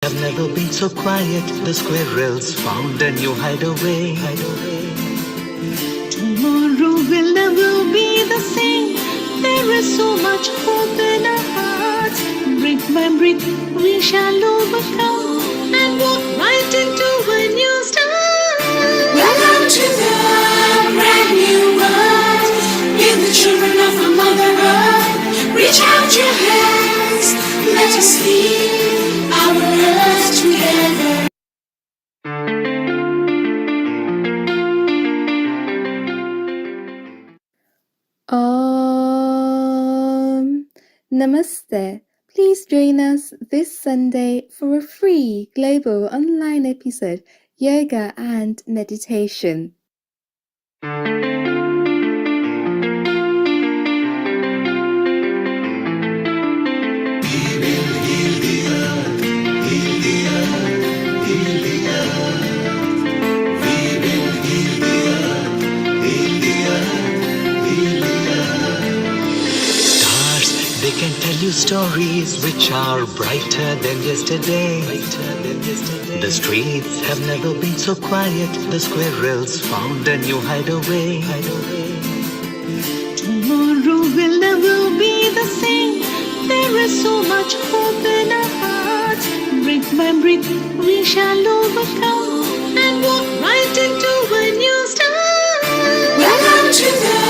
Have never been so quiet. The squirrels found a new hideaway. Tomorrow will never be the same. There is so much hope in our hearts. Brick by brick, we shall overcome and walk right into a new start. Welcome to the brand new world. Give the children of our Mother Earth. Reach out your hands. Let us heal our earth together. Namaste. Please join us this Sunday for a free global online episode, Yoga and Meditation. They can tell you stories which are brighter than yesterday. The streets have never been so quiet. The squirrels found a new hideaway. Tomorrow will never be the same. There is so much hope in our hearts. Brick by brick, we shall overcome and walk right into a new start. Welcome to the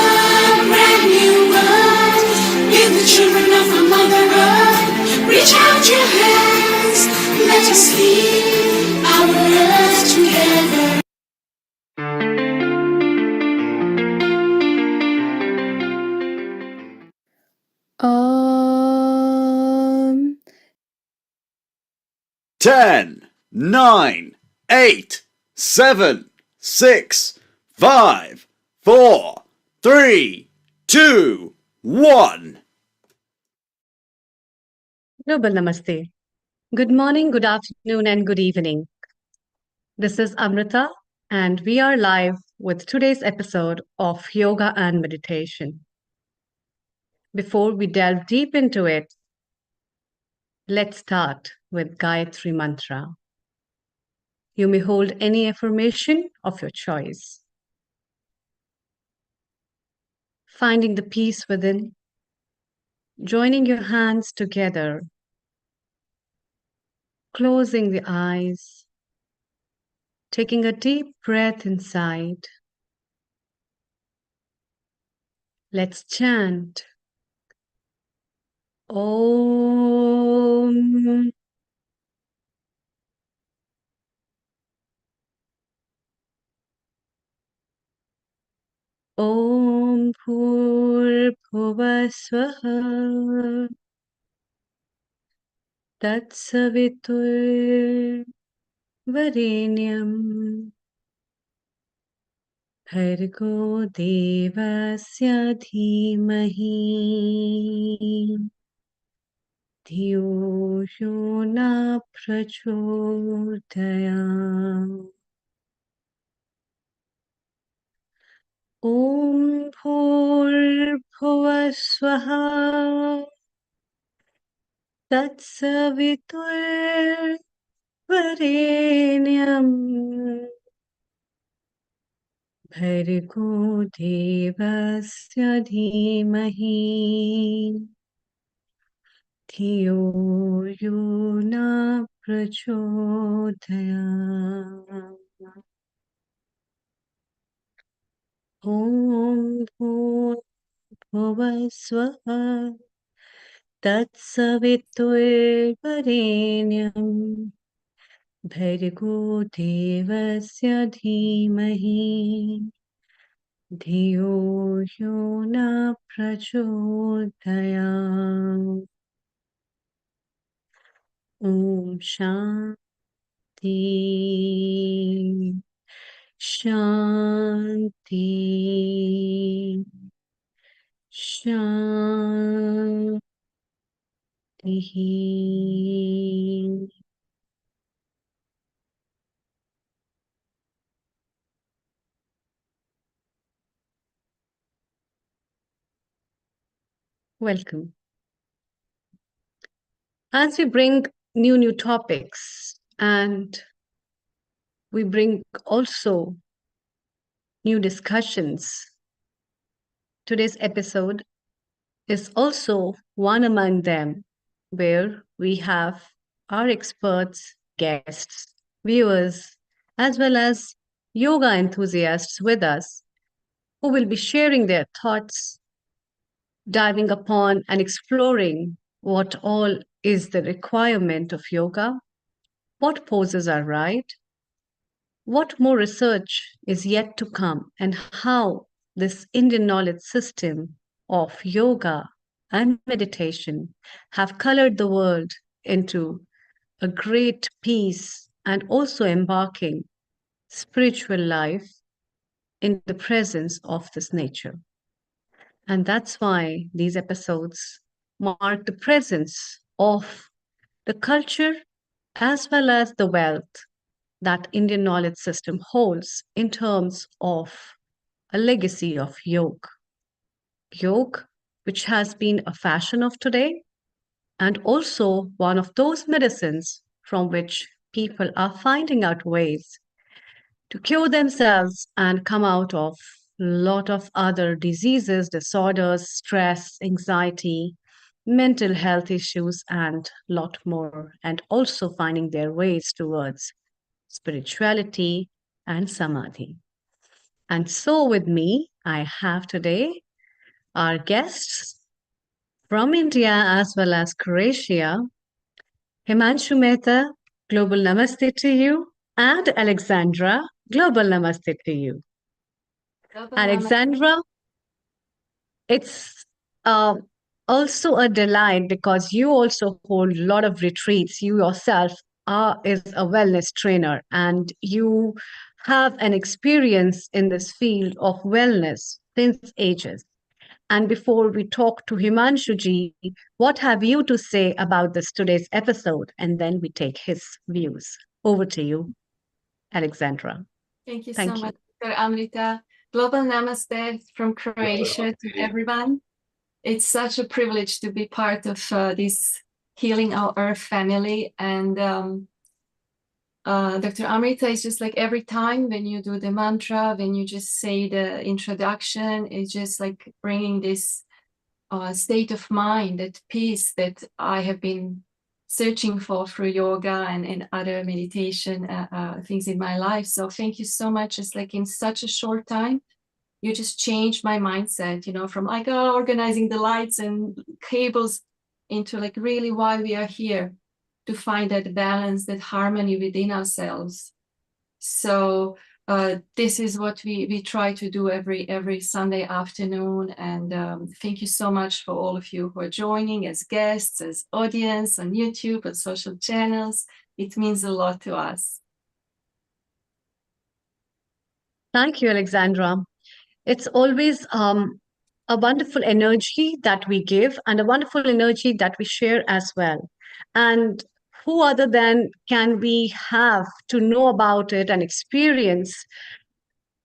brand new world. Give the children of our Mother Earth. Reach out your hands. Let us heal our earth together. Om. 10, 9, 8, 7, 6, 5, 4, 3, 2, 1. Global Namaste. Good morning, good afternoon, and good evening. This is Amrita, and we are live with today's episode of Yoga and Meditation. Before we delve deep into it, let's start with Gayatri Mantra. You may hold any affirmation of your choice. Finding the peace within, joining your hands together, closing the eyes, taking a deep breath inside. Let's chant Om. Om Bhurbhuvasvaha Tatsavitur Varenyam Bhargo Devasya Dhimahi Dhiyo yo na prachodayam. Om Bhurbhuvasvaha Tatsavitur Varenyam Bhargo Devasya Dhimahi Dhiyo yo na prachodayam. Om Bhurbhuvasvaha Tatsaviturvarenyam Bhargo Devasya Dhimahi Dhiyo yo na prachodayam. Om Shanti Shanti Shanti. Welcome. As we bring new topics, and we bring also new discussions. Today's episode is also one among them, where we have our experts, guests, viewers, as well as yoga enthusiasts with us who will be sharing their thoughts, diving upon and exploring what all is the requirement of yoga, what poses are right, what more research is yet to come, and how this Indian knowledge system of yoga and meditation have colored the world into a great peace and also embarking spiritual life in the presence of this nature. And that's why these episodes mark the presence of the culture as well as the wealth that Indian knowledge system holds in terms of a legacy of yoga. Yoga, which has been a fashion of today, and also one of those medicines from which people are finding out ways to cure themselves and come out of a lot of other diseases, disorders, stress, anxiety, mental health issues, and lot more, and also finding their ways towards spirituality and samadhi. And so with me, I have today our guests from India as well as Croatia, Himanshu Mehta, global namaste to you, and Alexandra, global namaste to you. Alexandra, it's uh, also a delight because you also hold a lot of retreats. You yourself is a wellness trainer and you have an experience in this field of wellness since ages. And before we talk to Himanshuji, what have you to say about this today's episode? And then we take his views. Over to you, Alexandra. Thank you so Thank you. much, Dr. Amrita. Global Namaste from Croatia to everyone. It's such a privilege to be part of this Healing Our Earth family. And Dr. Amrita is just like every time when you do the mantra, when you just say the introduction, it's just like bringing this state of mind, that peace that I have been searching for through yoga and other meditation things in my life. So thank you so much. It's like in such a short time, you just changed my mindset, you know, from like organizing the lights and cables into like really why we are here, to find that balance, that harmony within ourselves. So this is what we try to do every Sunday afternoon. And thank you so much for all of you who are joining as guests, as audience on YouTube and social channels. It means a lot to us. Thank you, Alexandra. It's always a wonderful energy that we give and a wonderful energy that we share as well. And who other than can we have to know about it and experience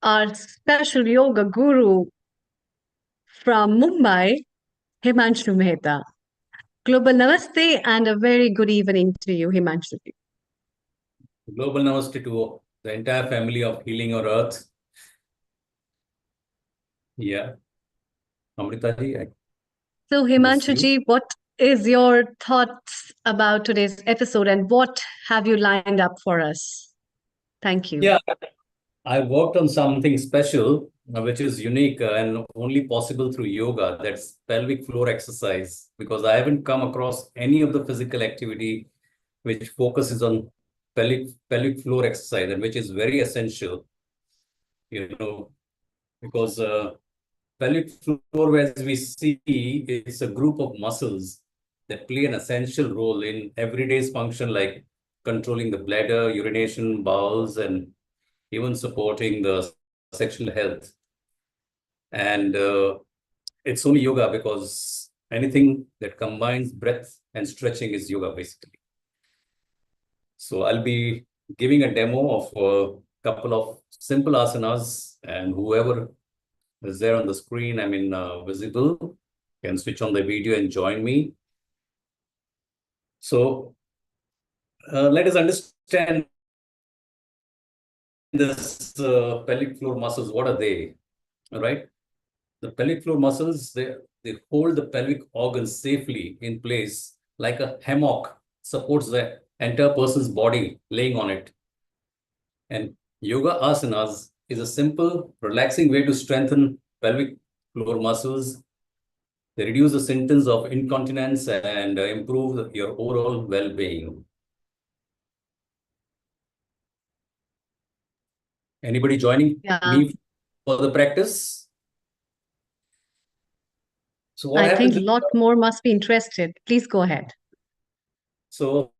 our special yoga guru from Mumbai, Himanshu Mehta. Global Namaste and a very good evening to you, Himanshu. Global Namaste to the entire family of Healing Our Earth. Yeah. Amrita ji. So, Himanshu ji, what is your thoughts about today's episode and what have you lined up for us? Thank you. Yeah, I worked on something special, which is unique and only possible through yoga. That's pelvic floor exercise, because I haven't come across any of the physical activity which focuses on pelvic floor exercise, and which is very essential, you know, because pelvic floor, as we see, is a group of muscles that play an essential role in everyday's function, like controlling the bladder, urination, bowels, and even supporting the sexual health. And it's only yoga because anything that combines breath and stretching is yoga, basically. So I'll be giving a demo of a couple of simple asanas, and whoever is there on the screen, visible, can switch on the video and join me. So let us understand this pelvic floor muscles. What are they? All right. The pelvic floor muscles, they hold the pelvic organs safely in place like a hammock supports the entire person's body laying on it. And yoga asanas is a simple, relaxing way to strengthen pelvic floor muscles. They reduce the symptoms of incontinence and improve your overall well-being. Anybody joining Yeah, me for the practice? So what I think happens a is, lot more must be interested. Please go ahead. so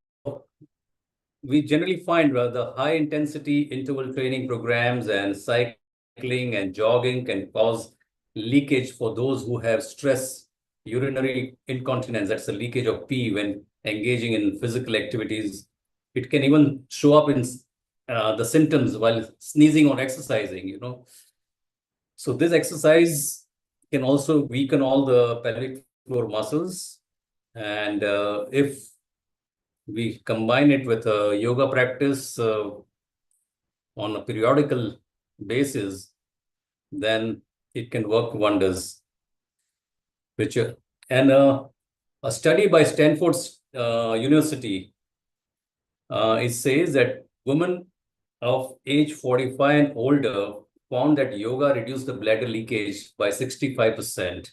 we generally find the high intensity interval training programs and cycling and jogging can cause leakage for those who have stress, urinary incontinence. That's a leakage of pee when engaging in physical activities. It can even show up in the symptoms while sneezing or exercising, you know. So this exercise can also weaken all the pelvic floor muscles. And if we combine it with a yoga practice on a periodical basis, then it can work wonders. Which and a study by Stanford University, it says that women of age 45 and older found that yoga reduced the bladder leakage by 65%.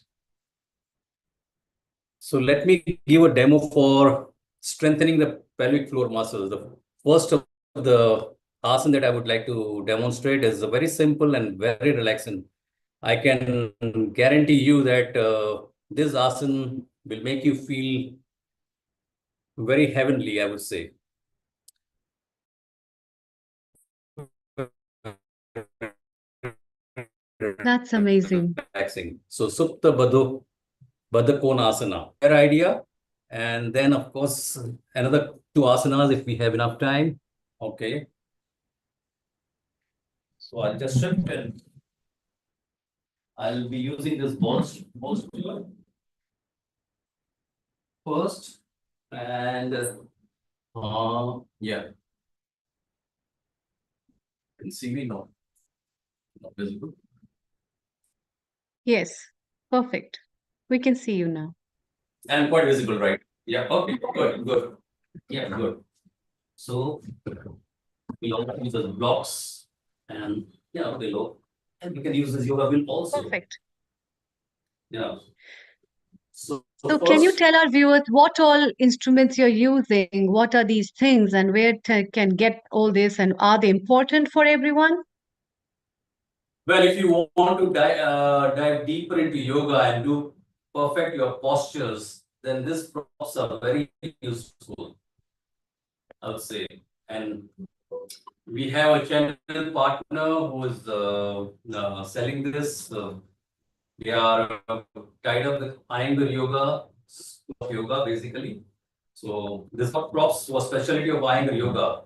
So let me give a demo for strengthening the pelvic floor muscles. The first of the asana that I would like to demonstrate is a very simple and very relaxing. I can guarantee you that this asana will make you feel very heavenly, I would say. That's amazing. Relaxing. So Supta Baddha Konasana. Fair idea. And then, of course, another two asanas if we have enough time. Okay. So I'll just shift and I'll be using this posture first. And yeah. Can you see me? No. Not visible. Yes, perfect. We can see you now. And quite visible, right? Yeah. Okay. Good. Yeah. Good. So we also use as blocks and below. And we can use this yoga wheel also. Perfect. Yeah. So So, can you first, tell our viewers what all instruments you're using? What are these things, and where can get all this, and are they important for everyone? well, if you want to dive deeper into yoga and do perfect your postures, then these props are very useful, I would say. And we have a channel partner who is selling this. We are tied up with Iyengar Yoga, school of yoga, basically. So this props was specialty of Iyengar Yoga.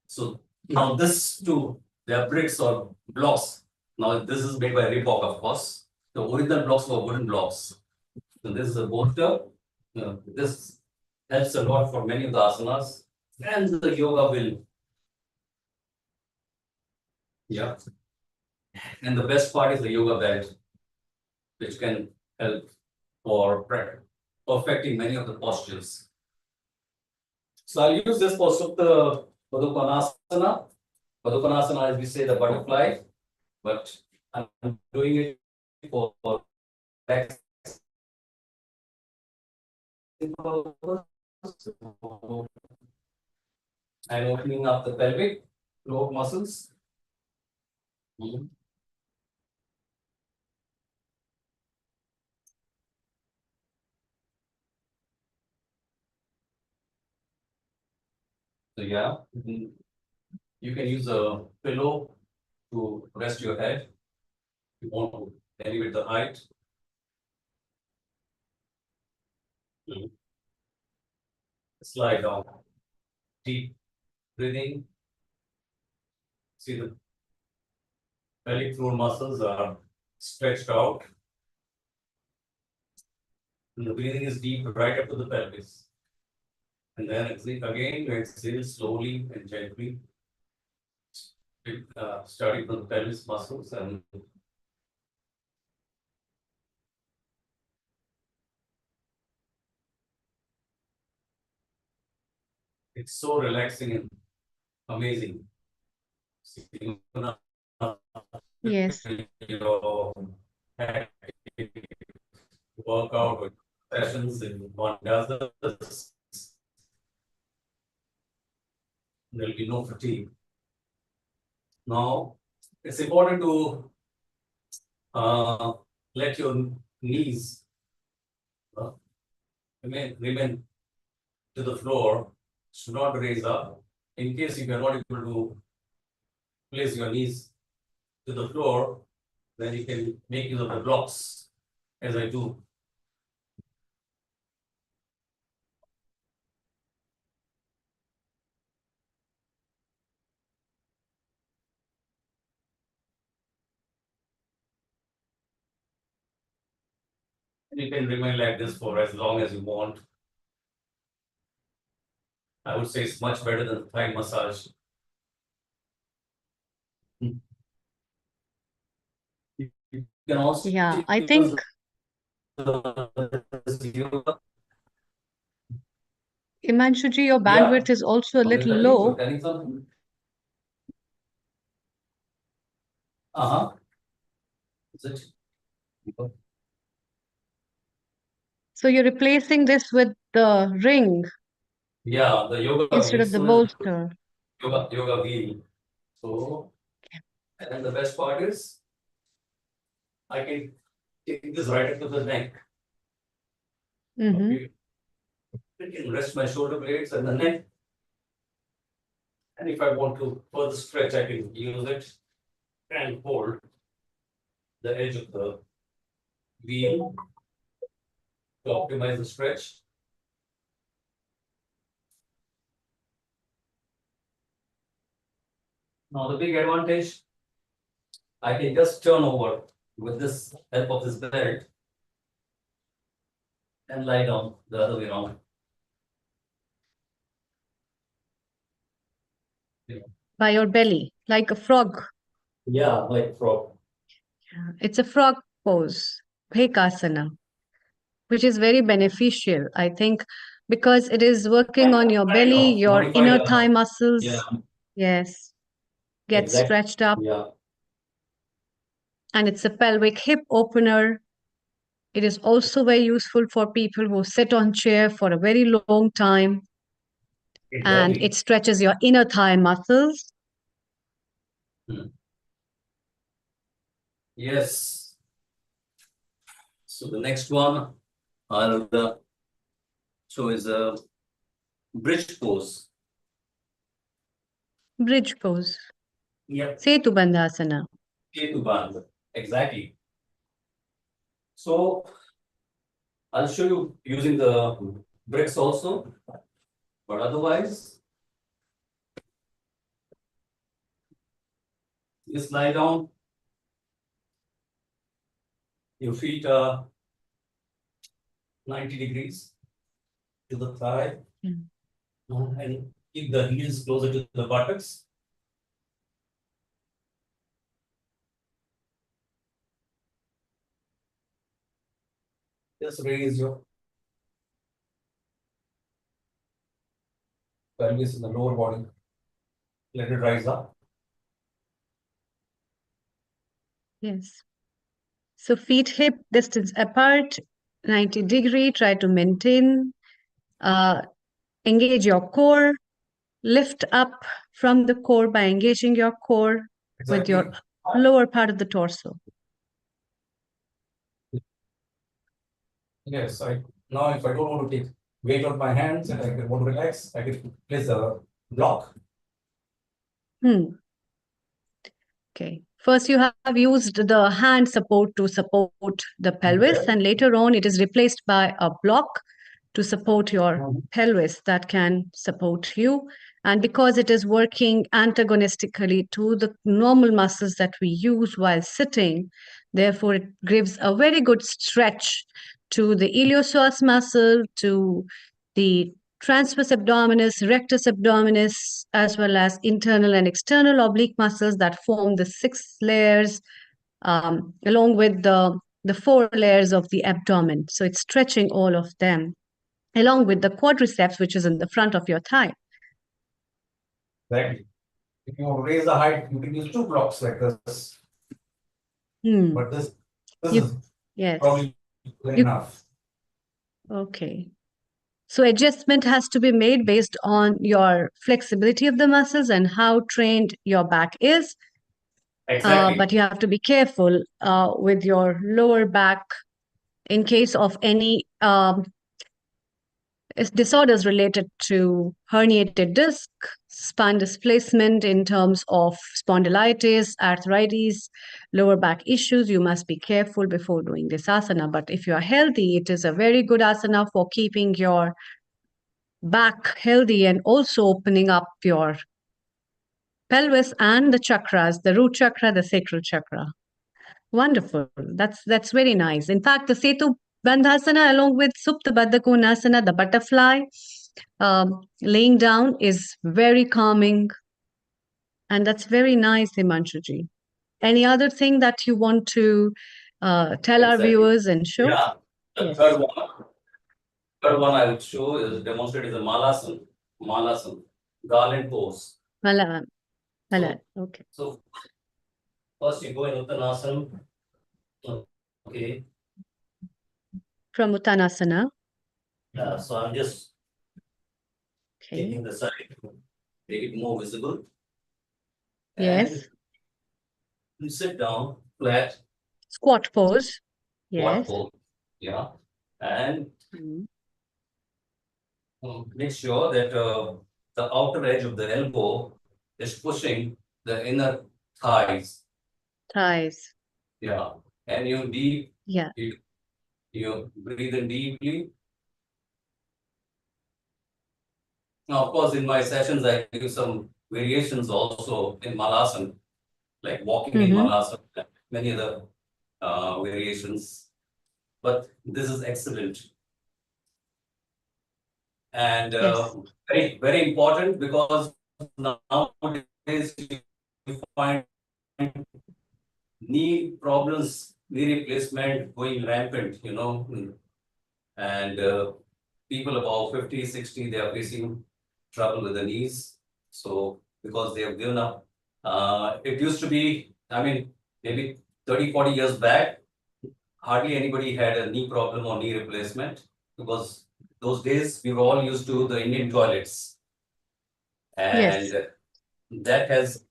So now this too, they are bricks or blocks. Now this is made by Reebok, of course. The original blocks were wooden blocks. So this is a bolster. This helps a lot for many of the asanas. And the yoga will. Yeah. And the best part is the yoga belt, which can help for perfecting many of the postures. So I'll use this for Supta Padukvanasana. Padukvanasana, as we say, the butterfly, but I'm doing it for relaxing purpose. I'm opening up the pelvic floor muscles. So yeah, you can use a pillow to rest your head. You want to elevate the height. Slide down. Deep breathing. See the pelvic floor muscles are stretched out. And the breathing is deep right up to the pelvis. And then again, you exhale slowly and gently, starting from the pelvis muscles and it's so relaxing and amazing. Yes. Your workout or sessions and one does this, there'll be no fatigue. Now, it's important to let your knees remain to the floor, should not raise up. In case if you're not able to place your knees to the floor, then you can make use of the blocks, as I do. You can remain like this for as long as you want. I would say it's much better than thigh massage. You can also Yeah, I think Imanshuji, your bandwidth is also a little low. Uh-huh. Is it? So you're replacing this with the ring Yeah, the yoga instead of the bolster. yoga wheel. So, and then the best part is, I can take this right up to the neck. Mm-hmm. Okay. I can rest my shoulder blades and the neck. And if I want to further stretch, I can use it and hold the edge of the wheel to optimize the stretch. Now the big advantage, I can just turn over with this help of this belt and lie down the other way around. By your belly, like a frog. Yeah, like frog. It's a frog pose, Bhekasana, which is very beneficial, I think, because it is working on your belly, your inner thigh muscles. Yeah. Yes, get stretched up. Yeah. And it's a pelvic hip opener. It is also very useful for people who sit on chair for a very long time. And it stretches your inner thigh muscles. Yes. So the next one I'll show is a bridge pose. Bridge pose. Yep. Setu Bandhasana. Ketu Bandha. Exactly. So I'll show you using the bricks also, but otherwise, just lie down. Your feet are 90 degrees to the thigh, and keep the heels closer to the buttocks. Just raise your pelvis in the lower body. Let it rise up. Yes. So feet hip distance apart, 90 degree, try to maintain, engage your core, lift up from the core by engaging your core with your lower part of the torso. Yes, now if I don't want to take weight on my hands and I want to relax, I can place a block. Okay. First, you have used the hand support to support the pelvis, and later on, it is replaced by a block to support your pelvis that can support you. And because it is working antagonistically to the normal muscles that we use while sitting, therefore, it gives a very good stretch to the iliopsoas muscle, to the transverse abdominis, rectus abdominis, as well as internal and external oblique muscles that form the 6 layers, along with the 4 layers of the abdomen. So it's stretching all of them, along with the quadriceps, which is in the front of your thigh. Exactly. If you raise the height, you can use 2 blocks like this. But this is Yes. probably enough. Okay. So adjustment has to be made based on your flexibility of the muscles and how trained your back is. Exactly. But you have to be careful with your lower back in case of any disorders related to herniated disc, spine displacement in terms of spondylitis, arthritis, lower back issues. You must be careful before doing this asana. But if you are healthy, it is a very good asana for keeping your back healthy and also opening up your pelvis and the chakras, the root chakra, the sacral chakra. Wonderful. That's very nice. In fact, the Setu Bandhasana along with Supta Baddha Konasana, the butterfly, laying down is very calming. And that's very nice, Himanshuji. Any other thing that you want to tell our viewers and show? Yeah. The third one I will show is demonstrate is the Malasana. Malasana. Garland pose. Mala. Okay. So first you go in Uttanasana. Okay. From Uttanasana. Yeah, so I'm just Okay. taking the side, make it more visible. Yes. And you sit down flat. Squat pose. Squat Yes. pose. Yeah. And Mhm. make sure that the outer edge of the elbow is pushing the inner thighs. Thighs. Yeah. And you Yeah. you breathe in deeply. Now, of course, in my sessions, I do some variations also in Malasana, like walking in Malasana, many other variations. But this is excellent. And very, very important because nowadays you find knee problems, knee replacement going rampant, and people above 50, 60, they are facing trouble with the knees. So because they have given up, it used to be, maybe 30, 40 years back, hardly anybody had a knee problem or knee replacement because those days we were all used to the Indian toilets. And that has,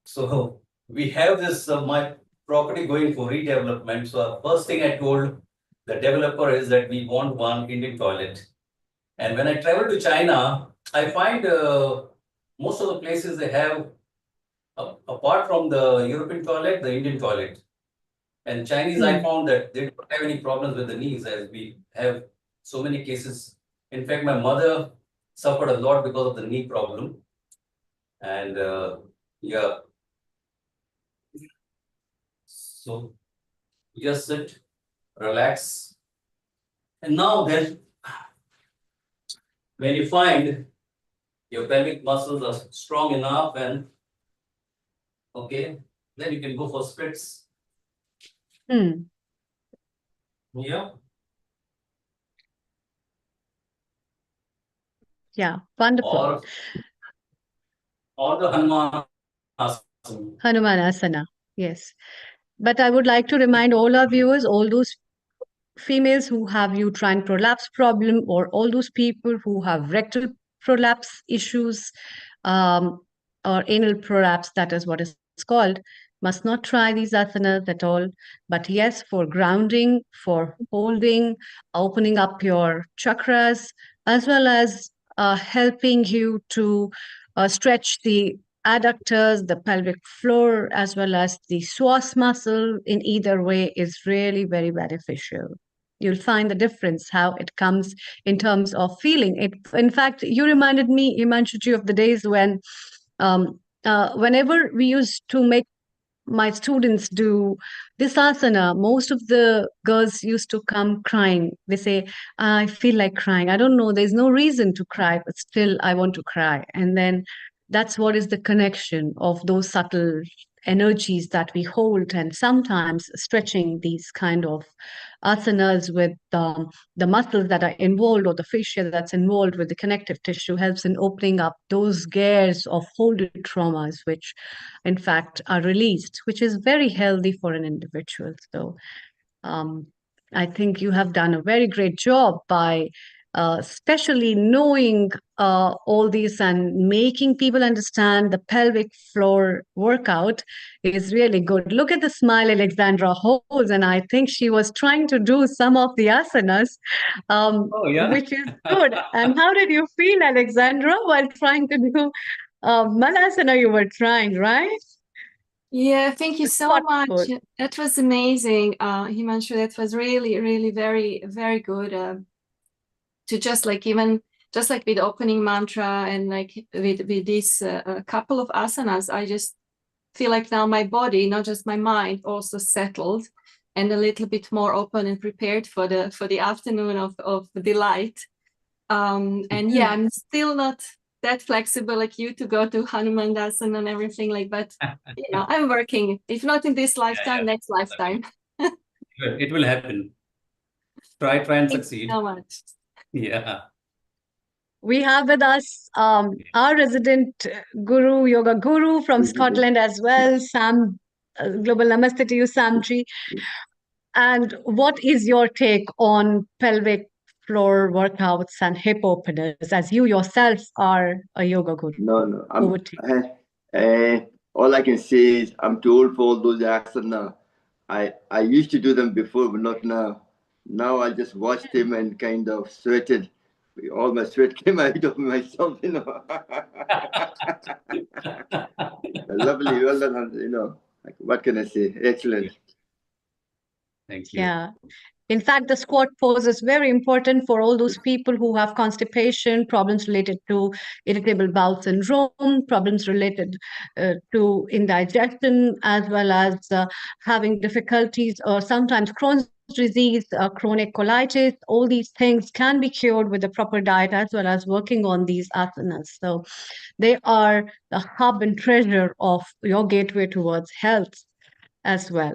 so we have this, my property going for redevelopment. So first thing I told the developer is that we want one Indian toilet. And when I travel to China, I find most of the places they have, apart from the European toilet, the Indian toilet. And Chinese, I found that they don't have any problems with the knees as we have so many cases. In fact, my mother suffered a lot because of the knee problem. And so just sit, relax. And now then, when you find your pelvic muscles are strong enough and okay, then you can go for splits. Yeah. Yeah, wonderful. Or the Hanuman Hanumanasana, yes. But I would like to remind all our viewers, all those females who have uterine prolapse problem, or all those people who have rectal prolapse issues, or anal prolapse, that is what it's called, must not try these asanas at all. But yes, for grounding, for holding, opening up your chakras, as well as helping you to stretch the adductors, the pelvic floor, as well as the psoas muscle in either way is really very beneficial. You'll find the difference, how it comes in terms of feeling. It, in fact, you reminded me, Himanshuji, of the days when whenever we used to make my students do this asana, most of the girls used to come crying. They say, I feel like crying. I don't know, there's no reason to cry, but still I want to cry. And then that's what is the connection of those subtle energies that we hold, and sometimes stretching these kind of asanas with the muscles that are involved or the fascia that's involved with the connective tissue helps in opening up those gears of folded traumas, which in fact are released, which is very healthy for an individual. So um, I think you have done a very great job by especially knowing all these and making people understand the pelvic floor workout is really good. Look at the smile Alexandra holds, and I think she was trying to do some of the asanas, Oh, yeah. which is good. And how did you feel, Alexandra, while trying to do malasana? You were trying, right? Yeah, thank you The so squat much. pose. That was amazing, Himanshu. That was really, really very, very good. To just like even just like with opening mantra and like with this couple of asanas, I just feel like now my body, not just my mind, also settled and a little bit more open and prepared for the afternoon of delight. And yeah, I'm still not that flexible like you to go to Hanumandasana and everything like, but you know, I'm working. If not in this lifetime, Yeah. next lifetime. It will happen. Try and Thank you succeed. so much. Yeah. We have with us our resident guru, yoga guru from Scotland as well, Sam. Global namaste to you, Samji. And what is your take on pelvic floor workouts and hip openers, as you yourself are a yoga guru? No. Over to you. All I can say is I'm too old for all those asana. I used to do them before, but not now. Now I just watched him and kind of sweated. All my sweat came out of myself, you know. Lovely, well done, you know. Like, what can I say? Excellent. Thank you. Yeah. In fact, the squat pose is very important for all those people who have constipation, problems related to irritable bowel syndrome, problems related to indigestion, as well as having difficulties or sometimes Crohn's disease, chronic colitis. All these things can be cured with the proper diet as well as working on these asanas. So they are the hub and treasure of your gateway towards health as well.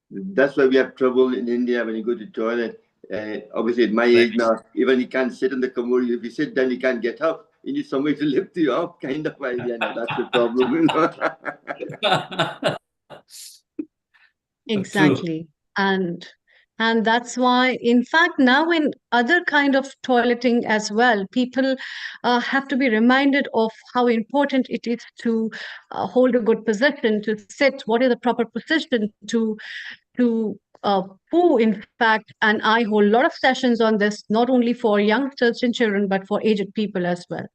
That's why we have trouble in India when you go to the toilet. Obviously, at my age now, even you can't sit in the commode. If you sit down, you can't get up. You need somebody to lift you up, kind of idea. Now that's the problem. You know? Exactly. And that's why, in fact, now in other kind of toileting as well, people have to be reminded of how important it is to hold a good position, to sit, what is the proper position to poo, in fact. And I hold a lot of sessions on this, not only for youngsters and children, but for aged people as well.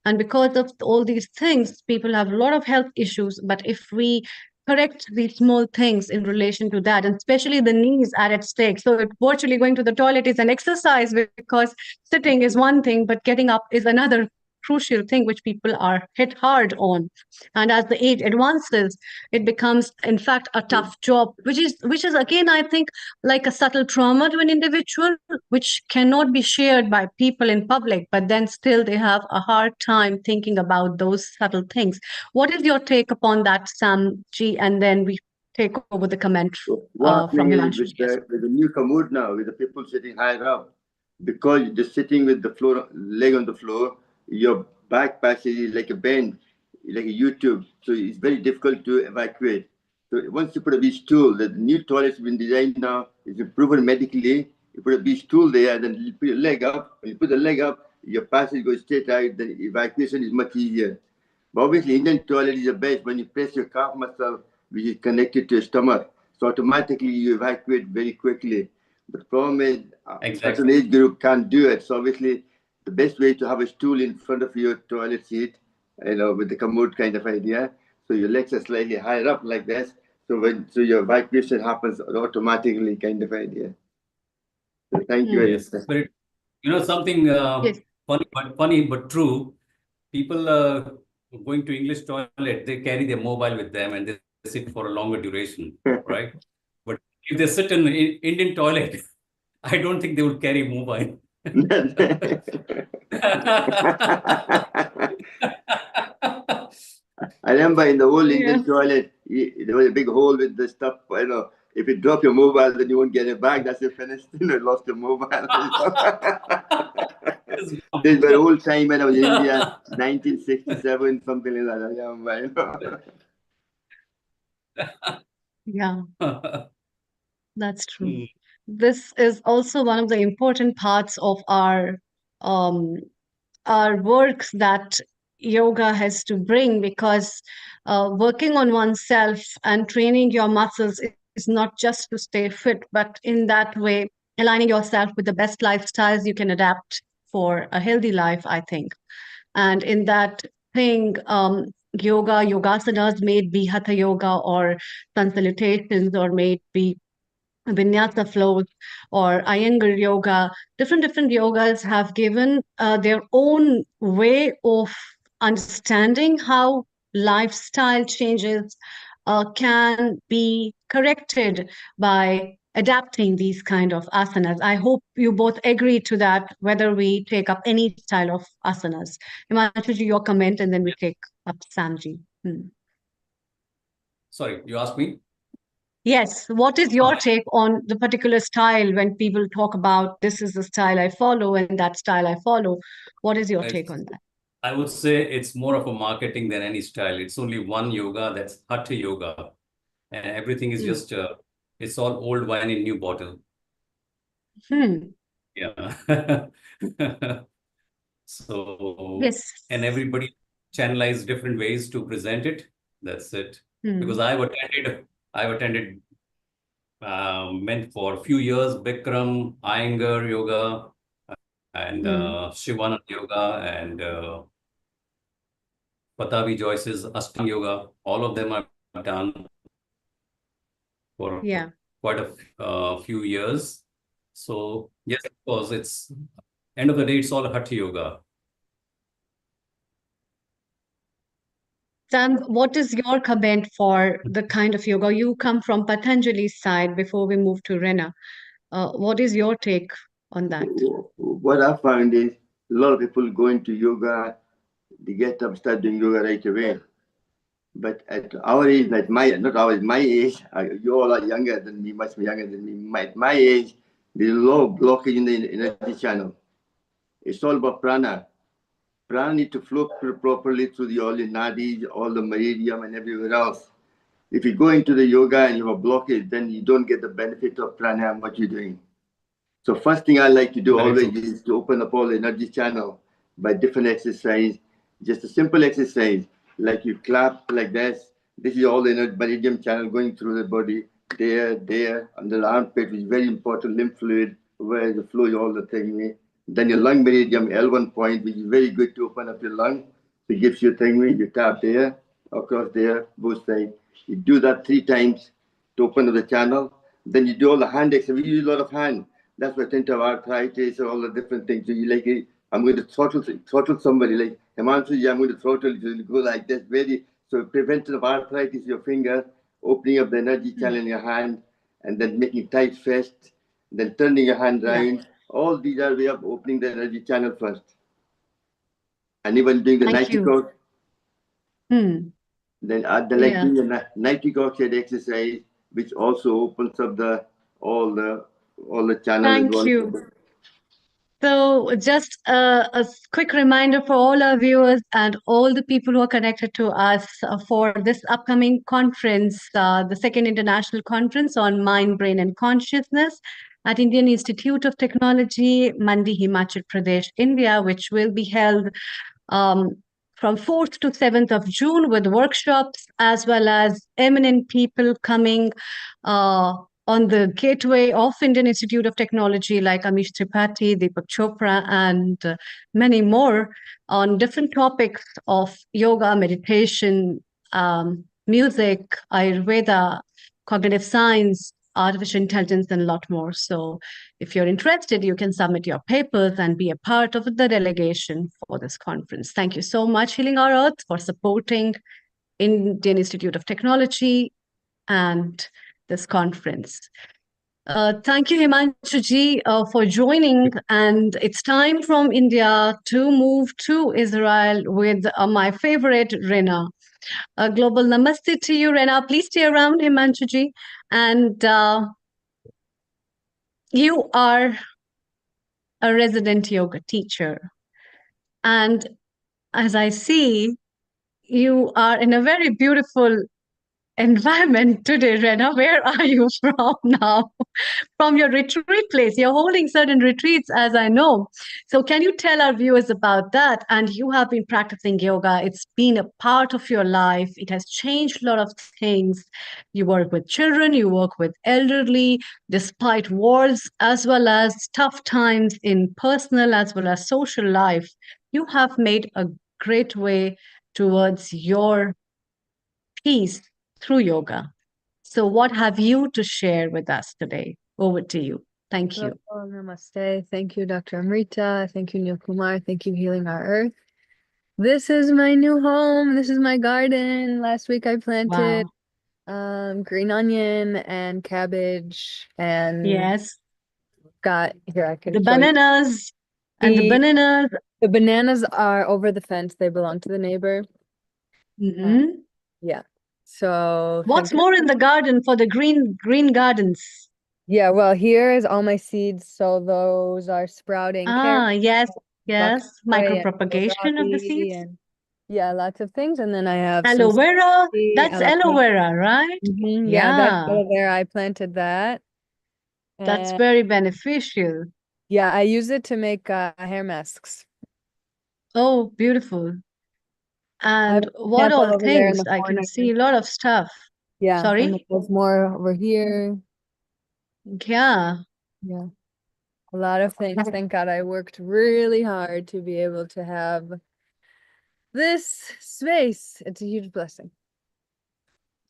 And because of all these things, people have a lot of health issues. But if we correct these small things in relation to that, and especially the knees are at stake. So virtually going to the toilet is an exercise, because sitting is one thing, but getting up is another crucial thing which people are hit hard on. And as the age advances, it becomes, in fact, a tough job, which is again, I think, like a subtle trauma to an individual, which cannot be shared by people in public, but then still they have a hard time thinking about those subtle things. What is your take upon that, Sam G? And then we take over the commentary What from happening is Himanshu. with the new commode now, with the people sitting higher up, because you're just sitting with the floor, leg on the floor, your back passage is like a bend, like a YouTube. So it's very difficult to evacuate. So once you put a big stool, the new toilets have been designed now, it's proven medically. You put a big stool there, then you put your leg up. When you put the leg up, your passage goes straight out, then evacuation is much easier. But obviously, Indian toilet is the best when you press your calf muscle, which is connected to your stomach. So automatically you evacuate very quickly. But the problem is, certain age group can't do it. So obviously, the best way to have a stool in front of your toilet seat, you know, with the commode kind of idea. So your legs are slightly higher up like this. So your evacuation happens automatically, kind of idea. So thank you. Yes, but something Yes. funny but true. People going to English toilet, they carry their mobile with them and they sit for a longer duration, right? But if they sit in the Indian toilet, I don't think they would carry mobile. I remember in the old Yeah. Indian toilet, there was a big hole with the stuff. If you drop your mobile, then you won't get it back. That's it, finished. Lost your mobile. This was old time when I was in India, 1967, something like that. I remember. Yeah, that's true. This is also one of the important parts of um, our works that yoga has to bring, because working on oneself and training your muscles is not just to stay fit, but in that way, aligning yourself with the best lifestyles you can adapt for a healthy life, I think. And in that thing, yogasanas, may it be hatha yoga or sun salutations, or may it be vinyasa flows or Iyengar yoga, different yogas have given their own way of understanding how lifestyle changes can be corrected by adapting these kind of asanas. I hope you both agree to that, whether we take up any style of asanas. Himanshu, your comment, and then we take up Samji. Sorry, you asked me? Yes. What is your take on the particular style when people talk about this is the style I follow and that style I follow? What is your take on that? I would say it's more of a marketing than any style. It's only one yoga, that's Hatha yoga. And everything is just, it's all old wine in new bottle. Yeah. So, Yes. and everybody channelize different ways to present it. That's it. Because I've attended meant for a few years, Bikram, Iyengar yoga, and Shivanand yoga, and Patabi Joyce's Ashtanga yoga. All of them I've done for quite a few years. So yes, of course, it's end of the day, it's all Hatha yoga. Sam, what is your comment for the kind of yoga? You come from Patanjali's side before we move to Rena. What is your take on that? What I found is a lot of people go into yoga, they get up, start doing yoga right away. But at our age, like my age, you all are younger than me, much younger than me. At my age, there's a lot of blockage in the energy channel. It's all about prana. Prana needs to flow properly through all the nadis, all the meridian, and everywhere else. If you go into the yoga and you have a blockage, then you don't get the benefit of pranayama, what you're doing. So first thing I like to do always is to open up all the energy channel by different exercise. Just a simple exercise, like you clap like this. This is all the meridian channel going through the body, there, under the armpit, which is very important, lymph fluid, where the flow all the thing. Then your lung meridian, L1 point, which is very good to open up your lung. So it gives you a thing, you tap there, across there, both sides. You do that 3 times to open up the channel. Then you do all the hand exercise. We use a lot of hand. That's why I tend to have arthritis or all the different things. So you like, I'm going to throttle somebody, like Himanshu, I'm going to throttle you. So you go like this, so prevention of arthritis, your finger, opening up the energy channel in your hand, and then making tight fist, then turning your hand around. All these are way of opening the energy channel first. And even doing the nitric oxide. Then doing the nitric oxide exercise, which also opens up all the channels. Thank you. So just a quick reminder for all our viewers and all the people who are connected to us for this upcoming conference, the second international conference on mind, brain, and consciousness at Indian Institute of Technology, Mandi, Himachal Pradesh, India, which will be held from 4th to 7th of June with workshops, as well as eminent people coming on the gateway of Indian Institute of Technology, like Amish Tripathi, Deepak Chopra, and many more on different topics of yoga, meditation, music, Ayurveda, cognitive science, artificial intelligence, and a lot more. So if you're interested, you can submit your papers and be a part of the delegation for this conference. Thank you so much, Healing Our Earth, for supporting Indian Institute of Technology and this conference. Thank you, Himanshu ji, for joining. And it's time from India to move to Israel with my favorite, Rena. A global namaste to you, Rena. Please stay around, Himanshu ji. And you are a resident yoga teacher. And as I see, you are in a very beautiful environment today, Rena. Where are you from now? From your retreat place. You're holding certain retreats, as I know. So, can you tell our viewers about that? And you have been practicing yoga, it's been a part of your life, it has changed a lot of things. You work with children, you work with elderly, despite wars, as well as tough times in personal as well as social life. You have made a great way towards your peace through yoga. So, what have you to share with us today? Over to you. Thank you. Hello, namaste. Thank you, Dr. Amrita. Thank you, Neil Kumar. Thank you, Healing Our Earth. This is my new home. This is my garden. Last week I planted green onion and cabbage and Yes. got here I can The show you. bananas and the bananas. The bananas are over the fence. They belong to the neighbor. Mhm. Yeah. So What's more in the garden for the green gardens? yeah, well, here is all my seeds. So those are sprouting carrots, Yes, bok yes. choy, and Micropropagation of the kohlrabi, seeds. and yeah, lots of things. And then I have Aloe some vera. celery, That's aloe vera, right? Yeah, that's Yeah, aloe vera. I planted that. that's And very beneficial. yeah, I use it to make hair masks. Oh, beautiful. I have And a what sample all over there in things? the I corner. can see a lot of stuff. Yeah, and then Sorry? there's more over here. Yeah. Yeah, a lot of things. Thank God I worked really hard to be able to have this space. It's a huge blessing.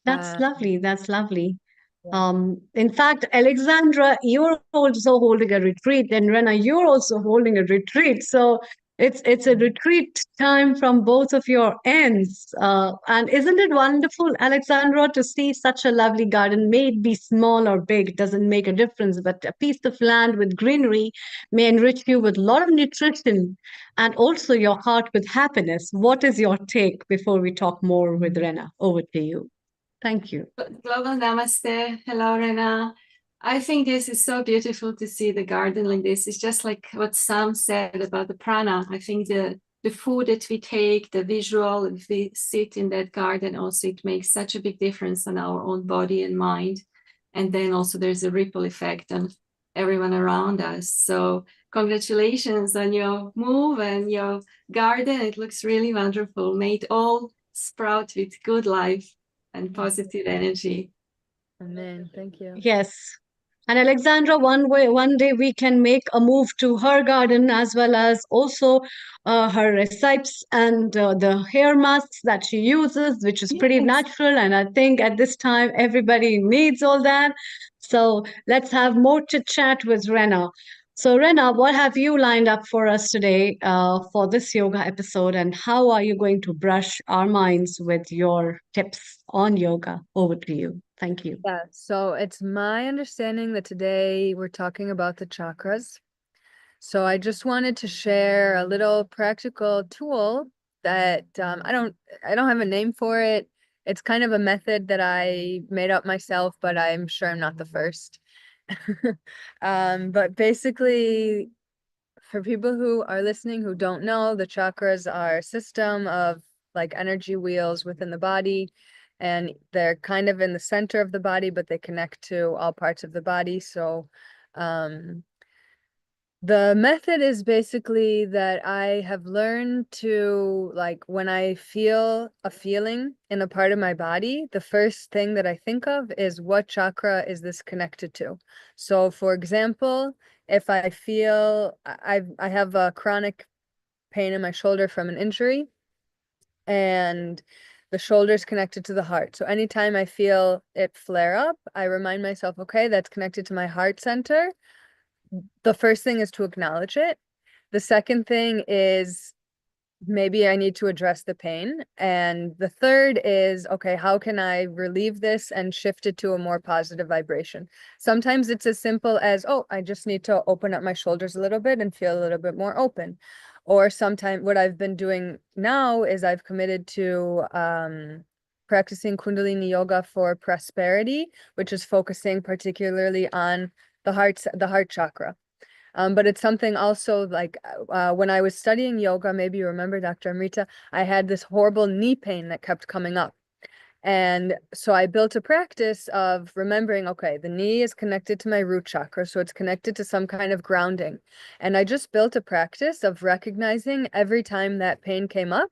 That's lovely. That's lovely. Yeah. In fact, Alexandra, you're also holding a retreat, and Rena, you're also holding a retreat. So it's a retreat time from both of your ends. And isn't it wonderful, Alexandra, to see such a lovely garden? May it be small or big, it doesn't make a difference. But a piece of land with greenery may enrich you with a lot of nutrition and also your heart with happiness. What is your take before we talk more with Rena? Over to you. Thank you. Global namaste. Hello, Rena. I think this is so beautiful to see the garden like this. It's just like what Sam said about the prana. I think the food that we take, the visual, if we sit in that garden, also it makes such a big difference on our own body and mind. And then also there's a ripple effect on everyone around us. So congratulations on your move and your garden. It looks really wonderful. May it all sprout with good life and positive energy. Amen. Thank you. Yes. And Alexandra, one day we can make a move to her garden as well as also her recipes and the hair masks that she uses, which is pretty natural. And I think at this time, everybody needs all that. So let's have more chit chat with Rena. So, Rena, what have you lined up for us today for this yoga episode? And how are you going to brush our minds with your tips on yoga? Over to you. Thank you. Yeah, so it's my understanding that today we're talking about the chakras. So I just wanted to share a little practical tool that I don't have a name for it. It's kind of a method that I made up myself, but I'm sure I'm not the first. But basically, for people who are listening who don't know, the chakras are a system of like energy wheels within the body, and they're kind of in the center of the body, but they connect to all parts of the body. So the method is basically that I have learned to, like, when I feel a feeling in a part of my body, the first thing that I think of is what chakra is this connected to? So for example, if I feel I have a chronic pain in my shoulder from an injury, and the shoulder is connected to the heart. So anytime I feel it flare up, I remind myself, okay, that's connected to my heart center. The first thing is to acknowledge it. The second thing is maybe I need to address the pain. And the third is, okay, how can I relieve this and shift it to a more positive vibration? Sometimes it's as simple as, oh, I just need to open up my shoulders a little bit and feel a little bit more open. Or sometimes what I've been doing now is I've committed to practicing Kundalini yoga for prosperity, which is focusing particularly on the heart chakra. But it's something also like when I was studying yoga, maybe you remember, Dr. Amrita, I had this horrible knee pain that kept coming up. And so I built a practice of remembering, okay, the knee is connected to my root chakra, so it's connected to some kind of grounding. And I just built a practice of recognizing every time that pain came up,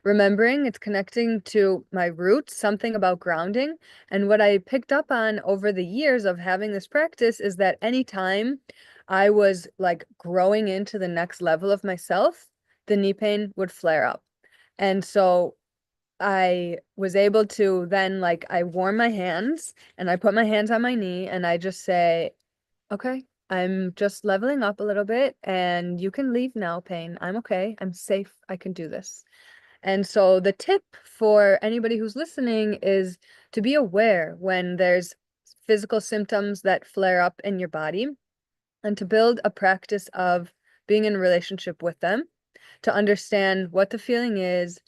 remembering it's connecting to my roots, something about grounding. And what I picked up on over the years of having this practice is that anytime I was like growing into the next level of myself, the knee pain would flare up. And so I was able to then, like, I warm my hands and I put my hands on my knee and I just say, okay, I'm just leveling up a little bit and you can leave now, pain. I'm okay. I'm safe. I can do this. And so the tip for anybody who's listening is to be aware when there's physical symptoms that flare up in your body and to build a practice of being in a relationship with them, to understand what the feeling is,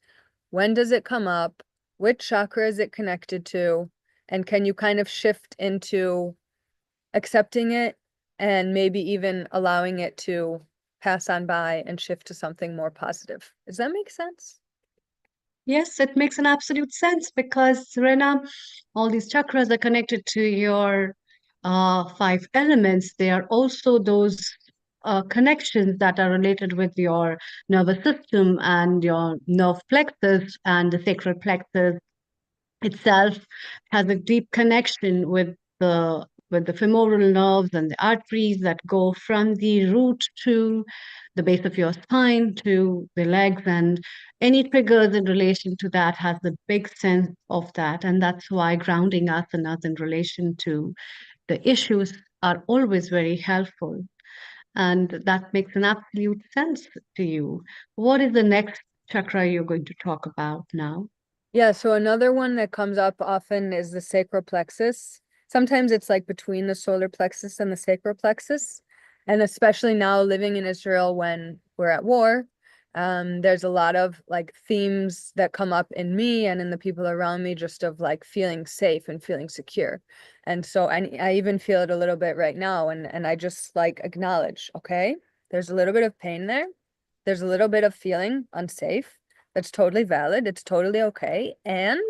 when does it come up, which chakra is it connected to, and can you kind of shift into accepting it and maybe even allowing it to pass on by and shift to something more positive. Does that make sense? Yes, it makes an absolute sense because, Rena, all these chakras are connected to your five elements. They are also those connections that are related with your nervous system and your nerve plexus and the sacral plexus itself has a deep connection with the femoral nerves and the arteries that go from the root to the base of your spine to the legs, and any triggers in relation to that has a big sense of that, and that's why grounding asanas in relation to the issues are always very helpful, and that makes an absolute sense to you. What is the next chakra you're going to talk about now? Yeah, so another one that comes up often is the sacral plexus. Sometimes it's like between the solar plexus and the sacral plexus. And especially now living in Israel when we're at war, there's a lot of like themes that come up in me and in the people around me just of like feeling safe and feeling secure. And so I even feel it a little bit right now. And I just like acknowledge, okay, there's a little bit of pain there. There's a little bit of feeling unsafe. That's totally valid. It's totally okay. And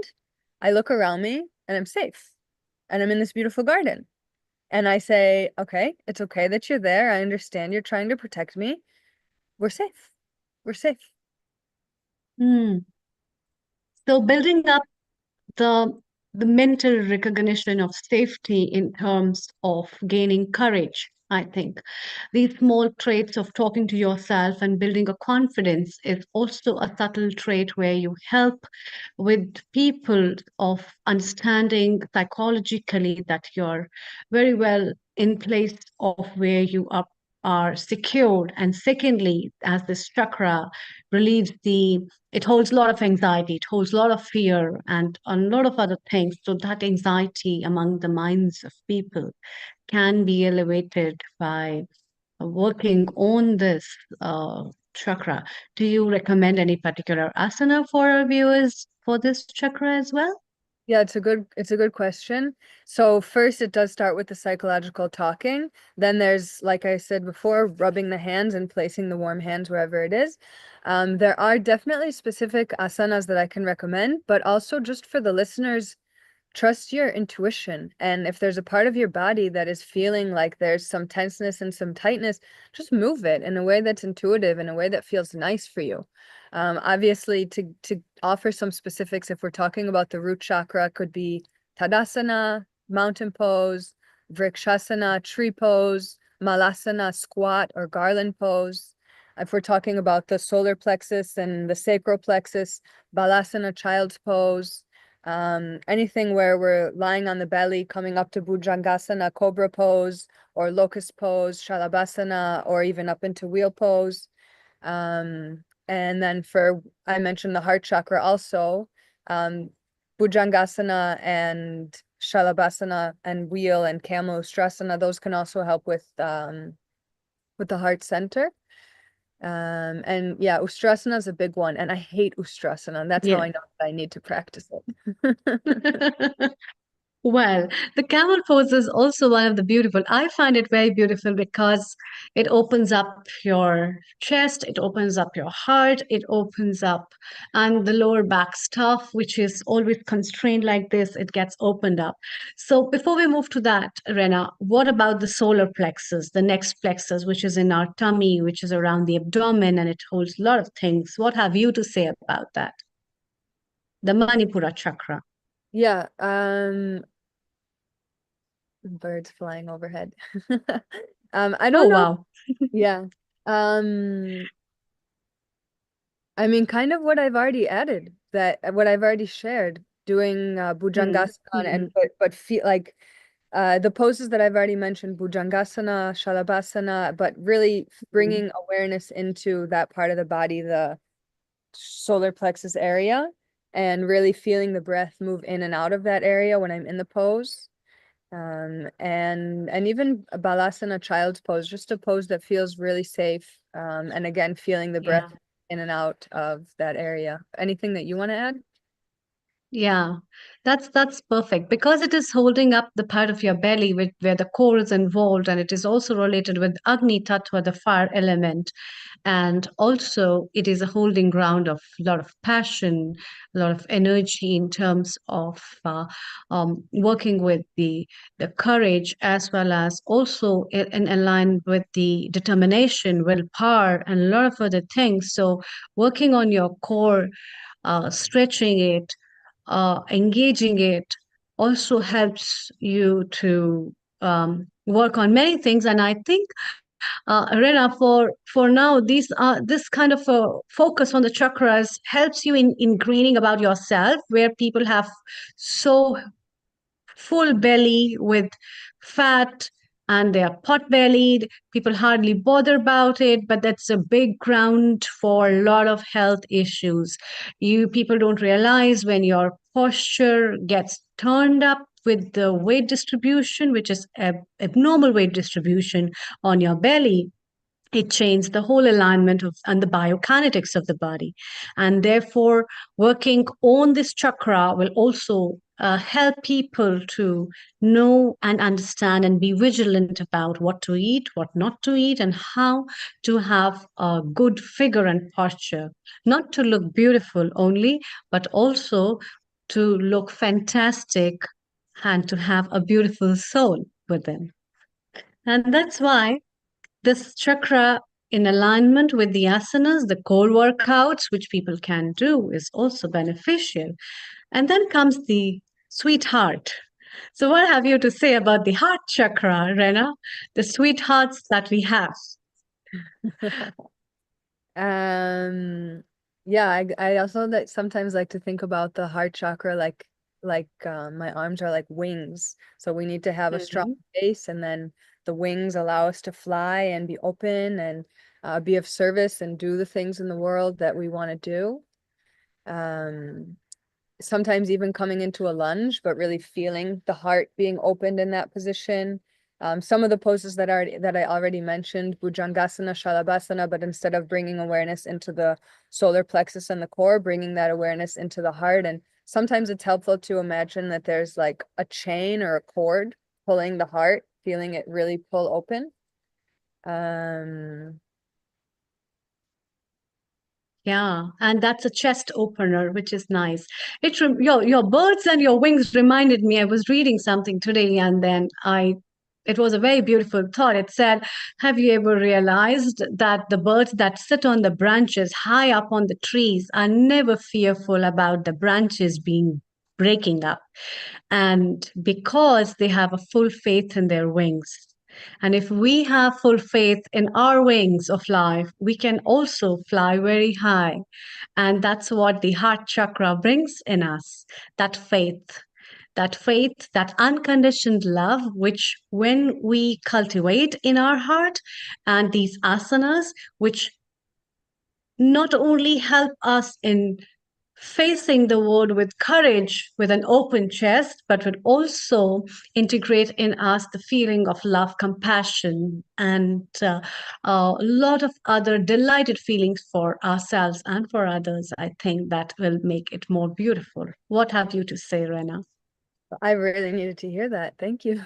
I look around me and I'm safe. And I'm in this beautiful garden. And I say, okay, it's okay that you're there. I understand you're trying to protect me. We're safe. We're safe. Hmm. So building up the the mental recognition of safety in terms of gaining courage, I think these small traits of talking to yourself and building a confidence is also a subtle trait where you help with people of understanding psychologically that you're very well in place of where you are secured. And secondly, as this chakra relieves the it holds a lot of anxiety, it holds a lot of fear and a lot of other things. So that anxiety among the minds of people can be elevated by working on this chakra. Do you recommend any particular asana for our viewers for this chakra as well? Yeah, it's a good question. So first it does start with the psychological talking. Then there's, like I said before, rubbing the hands and placing the warm hands wherever it is. There are definitely specific asanas that I can recommend, but also just for the listeners, trust your intuition. And if there's a part of your body that is feeling like there's some tenseness and some tightness, just move it in a way that's intuitive, in a way that feels nice for you. Obviously, to offer some specifics, if we're talking about the root chakra, could be Tadasana, mountain pose, Vrikshasana, tree pose, Malasana, squat or garland pose. If we're talking about the solar plexus and the sacral plexus, Balasana, child's pose. Anything where we're lying on the belly, coming up to Bhujangasana, cobra pose, or locust pose, Shalabhasana, or even up into wheel pose. And then I mentioned the heart chakra also, Bhujangasana and Shalabhasana and wheel and Camel Ustrasana, those can also help with the heart center. And yeah, Ustrasana is a big one, and I hate Ustrasana, and that's how I know that I need to practice it. Well, the camel pose is also one of the beautiful. I find it very beautiful because it opens up your chest, it opens up your heart, it opens up, and the lower back stuff, which is always constrained like this, it gets opened up. So before we move to that, Rena, what about the solar plexus, the next plexus, which is in our tummy, which is around the abdomen, and it holds a lot of things. What have you to say about that? The Manipura chakra. Yeah, birds flying overhead. I don't Oh, know. wow. Yeah. I mean, kind of what I've already added, what I've already shared, doing Bhujangasana and but feel like the poses that I've already mentioned, Bhujangasana, Shalabhasana, but really bringing awareness into that part of the body, the solar plexus area, and really feeling the breath move in and out of that area when I'm in the pose. And even a Balasana, child's pose, just a pose that feels really safe. And again, feeling the breath in and out of that area. Anything that you want to add? Yeah, that's perfect because it is holding up the part of your belly where the core is involved, and it is also related with Agni Tattva, the fire element. And also, it is a holding ground of a lot of passion, a lot of energy in terms of working with the courage, as well as also in align with the determination, willpower, and a lot of other things. So, working on your core, stretching it, engaging it also helps you to work on many things. And I think, Rena, for now, this kind of a focus on the chakras helps you in ingraining about yourself, where people have so full belly with fat and they are pot bellied. People hardly bother about it, but that's a big ground for a lot of health issues. You people don't realize when your posture gets turned up with the weight distribution, which is abnormal weight distribution on your belly, it changes the whole alignment of and the biokinetics of the body. And therefore, working on this chakra will also help people to know and understand and be vigilant about what to eat, what not to eat, and how to have a good figure and posture. Not to look beautiful only, but also to look fantastic and to have a beautiful soul within. And that's why this chakra in alignment with the asanas, the core workouts, which people can do, is also beneficial. And then comes the sweetheart. So, what have you to say about the heart chakra, Rena? The sweethearts that we have. Yeah, I also sometimes like to think about the heart chakra like my arms are like wings. So we need to have a strong base, and then the wings allow us to fly and be open and be of service and do the things in the world that we want to do. Sometimes even coming into a lunge, but really feeling the heart being opened in that position. Some of the poses that I already mentioned, Bhujangasana, Shalabhasana, but instead of bringing awareness into the solar plexus and the core, bringing that awareness into the heart. And sometimes it's helpful to imagine that there's like a chain or a cord pulling the heart, feeling it really pull open. Yeah, and that's a chest opener, which is nice. Your birds and your wings reminded me. I was reading something today, and then it was a very beautiful thought. It said, "Have you ever realized that the birds that sit on the branches high up on the trees are never fearful about the branches being breaking up, and because they have a full faith in their wings." And if we have full faith in our wings of life, we can also fly very high. And that's what the heart chakra brings in us, that faith. That faith, that unconditioned love, which when we cultivate in our heart, and these asanas, which not only help us in facing the world with courage, with an open chest, but would also integrate in us the feeling of love, compassion, and a lot of other delighted feelings for ourselves and for others. I think that will make it more beautiful. What have you to say, Rena? I really needed to hear that. Thank you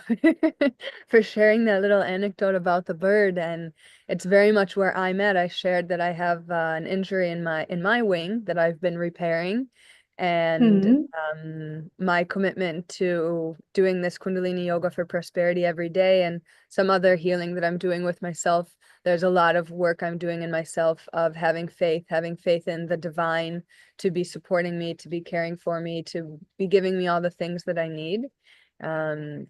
for sharing that little anecdote about the bird. And it's very much where I'm at. I shared that I have an injury in my wing that I've been repairing, and Hmm. my commitment to doing this Kundalini yoga for prosperity every day, and some other healing that I'm doing with myself. There's a lot of work I'm doing in myself of having faith in the divine to be supporting me, to be caring for me, to be giving me all the things that I need. And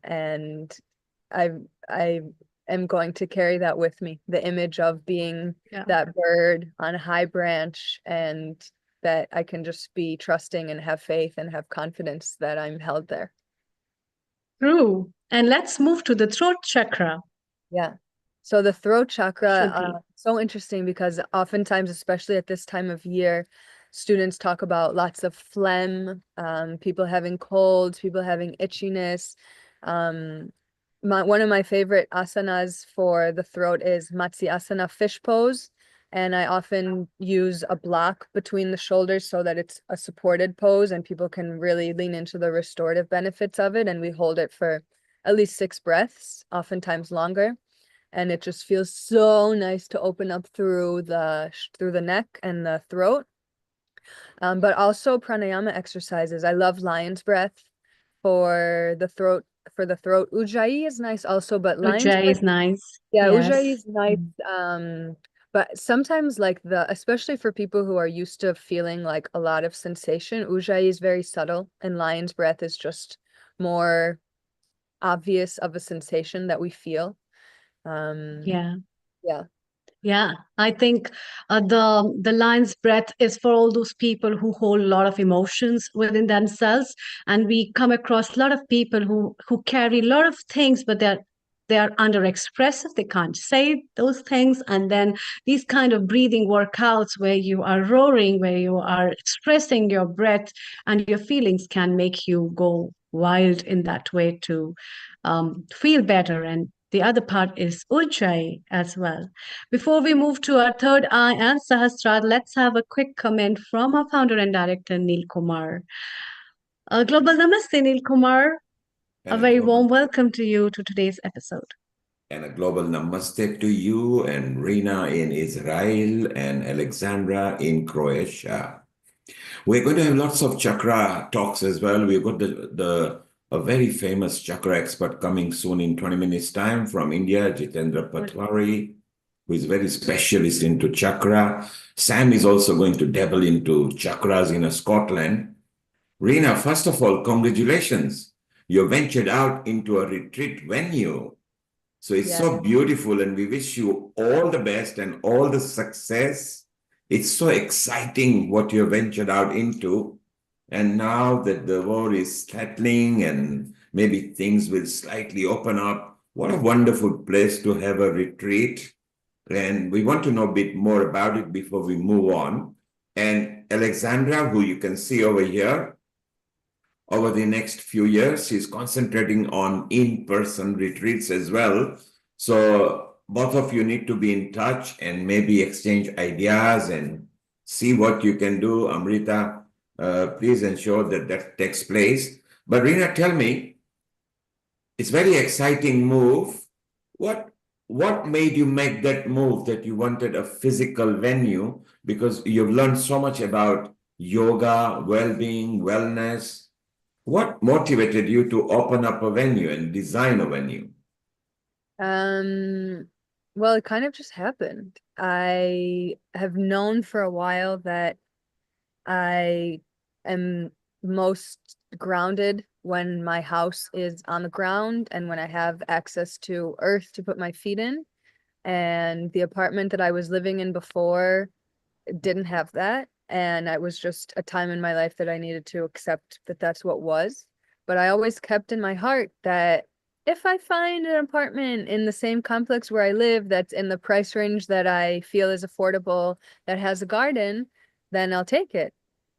I am going to carry that with me, the image of being Yeah. that bird on a high branch, and that I can just be trusting and have faith and have confidence that I'm held there. True. And let's move to the throat chakra. Yeah. So the throat chakra, Should we? so interesting because oftentimes, especially at this time of year, students talk about lots of phlegm, people having colds, people having itchiness. Um, one of my favorite asanas for the throat is Matsyasana, fish pose. And I often use a block between the shoulders so that it's a supported pose and people can really lean into the restorative benefits of it. And we hold it for at least 6 breaths, oftentimes longer. And it just feels so nice to open up through the neck and the throat. But also pranayama exercises. I love lion's breath for the throat. Ujjayi is nice also, but lion's Ujjayi breath, is nice. yeah, Ujjayi Yes. is nice. But sometimes like especially for people who are used to feeling like a lot of sensation, Ujjayi is very subtle and lion's breath is just more obvious of a sensation that we feel. Yeah. Yeah. Yeah, I think the lion's breath is for all those people who hold a lot of emotions within themselves, and we come across a lot of people who carry a lot of things, but they are under expressive. They can't say those things, and then these kind of breathing workouts where you are roaring, where you are expressing your breath and your feelings can make you go wild in that way to feel better. And the other part is Ujjayi as well. Before we move to our third eye and Sahasrara, let's have a quick comment from our founder and director, Neil Kumar. Global Namaste, Neil Kumar. A And a very global warm welcome to you to today's episode. and a global namaste to you and Rina in Israel and Alexandra in Croatia. We're going to have lots of chakra talks as well. We've got the a very famous chakra expert coming soon in 20 minutes time from India, Jitendra Patwari, who is very specialist into chakra. Sam is also going to dabble into chakras in Scotland. Rina, first of all, congratulations. You ventured out into a retreat venue. So it's Yeah. so beautiful, and we wish you all the best and all the success. It's so exciting what you ventured out into. And now that the war is settling and maybe things will slightly open up, what a wonderful place to have a retreat. And we want to know a bit more about it before we move on. And Alexandra, who you can see over here, over the next few years, she's concentrating on in-person retreats as well. So both of you need to be in touch and maybe exchange ideas and see what you can do. Amrita, please ensure that that takes place. But Rina, tell me, it's a very exciting move. What made you make that move that you wanted a physical venue? Because you've learned so much about yoga, well-being, wellness. What motivated you to open up a venue and design a venue? Well, it kind of just happened. I have known for a while that I am most grounded when my house is on the ground and when I have access to earth to put my feet in. And the apartment that I was living in before didn't have that. And it was just a time in my life that I needed to accept that that's what was. But I always kept in my heart that if I find an apartment in the same complex where I live that's in the price range that I feel is affordable, that has a garden, then I'll take it.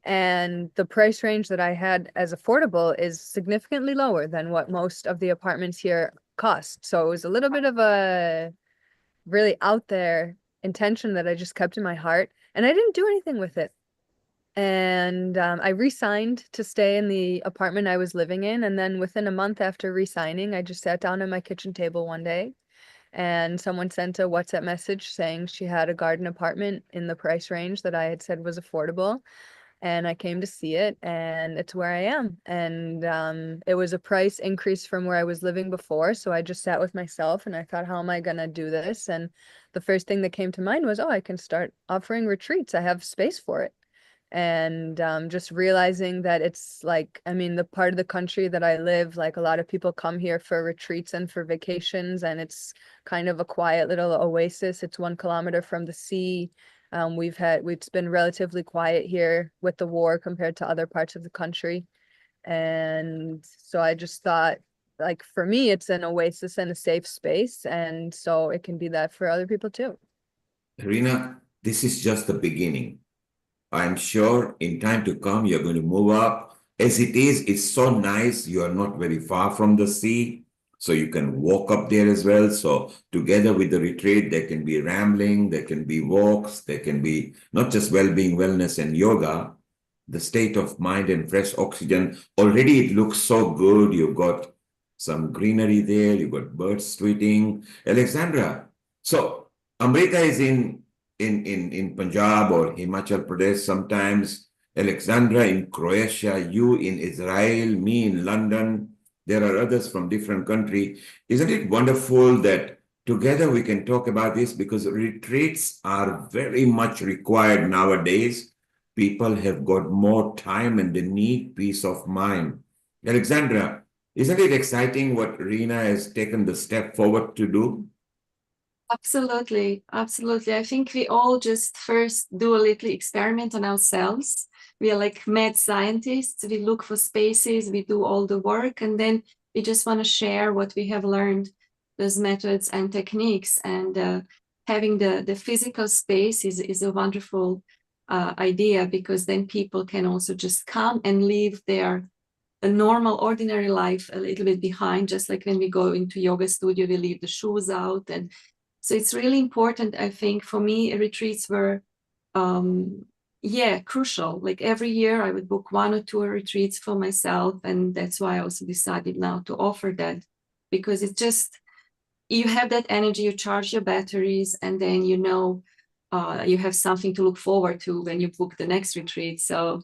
And the price range that I had as affordable is significantly lower than what most of the apartments here cost. So it was a little bit of a really out there intention that I just kept in my heart, and I didn't do anything with it. And I re-signed to stay in the apartment I was living in. And then within a month after re-signing, I just sat down at my kitchen table one day and someone sent a WhatsApp message saying she had a garden apartment in the price range that I had said was affordable. And I came to see it, and it's where I am. And it was a price increase from where I was living before. So I just sat with myself and I thought, how am I going to do this? And the first thing that came to mind was, oh, I can start offering retreats. I have space for it. And just realizing that it's like, I mean, the part of the country that I live, like a lot of people come here for retreats and for vacations, and it's kind of a quiet little oasis. It's 1 kilometer from the sea. It's been relatively quiet here with the war compared to other parts of the country. And so I just thought, like, for me, it's an oasis and a safe space. And so it can be that for other people too. Rina, this is just the beginning. I'm sure in time to come, you're going to move up. As it is, it's so nice. You are not very far from the sea, so you can walk up there as well. So together with the retreat, there can be rambling, there can be walks, there can be not just well-being, wellness, and yoga, the state of mind and fresh oxygen. Already it looks so good. You've got some greenery there, you've got birds tweeting. Alexandra, so Amrita is in Punjab or Himachal Pradesh sometimes, Alexandra in Croatia, you in Israel, me in London. There are others from different countries. Isn't it wonderful that together we can talk about this, because retreats are very much required nowadays. People have got more time and they need peace of mind. Alexandra, isn't it exciting what Rina has taken the step forward to do? Absolutely, absolutely. I think we all just first do a little experiment on ourselves. We are like mad scientists. We look for spaces, we do all the work, and then we just want to share what we have learned, those methods and techniques. And having the physical space is a wonderful idea, because then people can also just come and leave their a normal, ordinary life a little bit behind. Just like when we go into yoga studio, we leave the shoes out. And so it's really important, I think, for me, retreats were, crucial. Like every year I would book 1 or 2 retreats for myself. And that's why I also decided now to offer that, because it's just, you have that energy, you charge your batteries, and then you have something to look forward to when you book the next retreat. So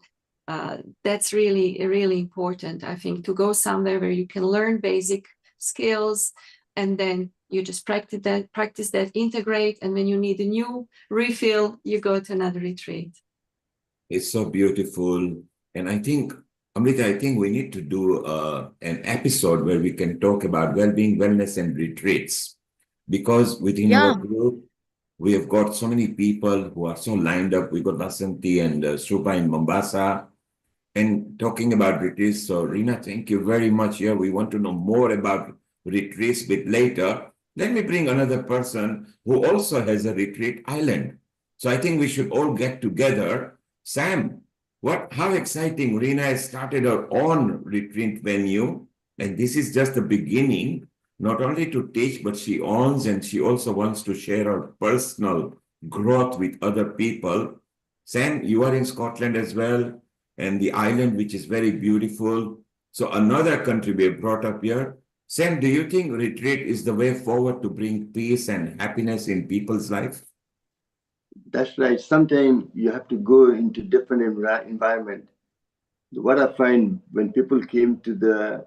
that's really, really important, I think, to go somewhere where you can learn basic skills, and then you just practice that, integrate, and when you need a new refill, you go to another retreat. It's so beautiful. And I think, Amrita, I think we need to do an episode where we can talk about well-being, wellness, and retreats. Because within our group, we have got so many people who are so lined up. We've got Vasanti and Shrupa in Mombasa, and talking about retreats. So, Rina, thank you very much. Yeah, we want to know more about retreats a bit later. Let me bring another person who also has a retreat island. So I think we should all get together. Sam, how exciting. Rina has started her own retreat venue, and this is just the beginning, not only to teach, but she owns, and she also wants to share her personal growth with other people. Sam, you are in Scotland as well, and the island, which is very beautiful. So another country we have brought up here. Sam, do you think retreat is the way forward to bring peace and happiness in people's life? That's right. Sometimes you have to go into different environment. What I find when people came to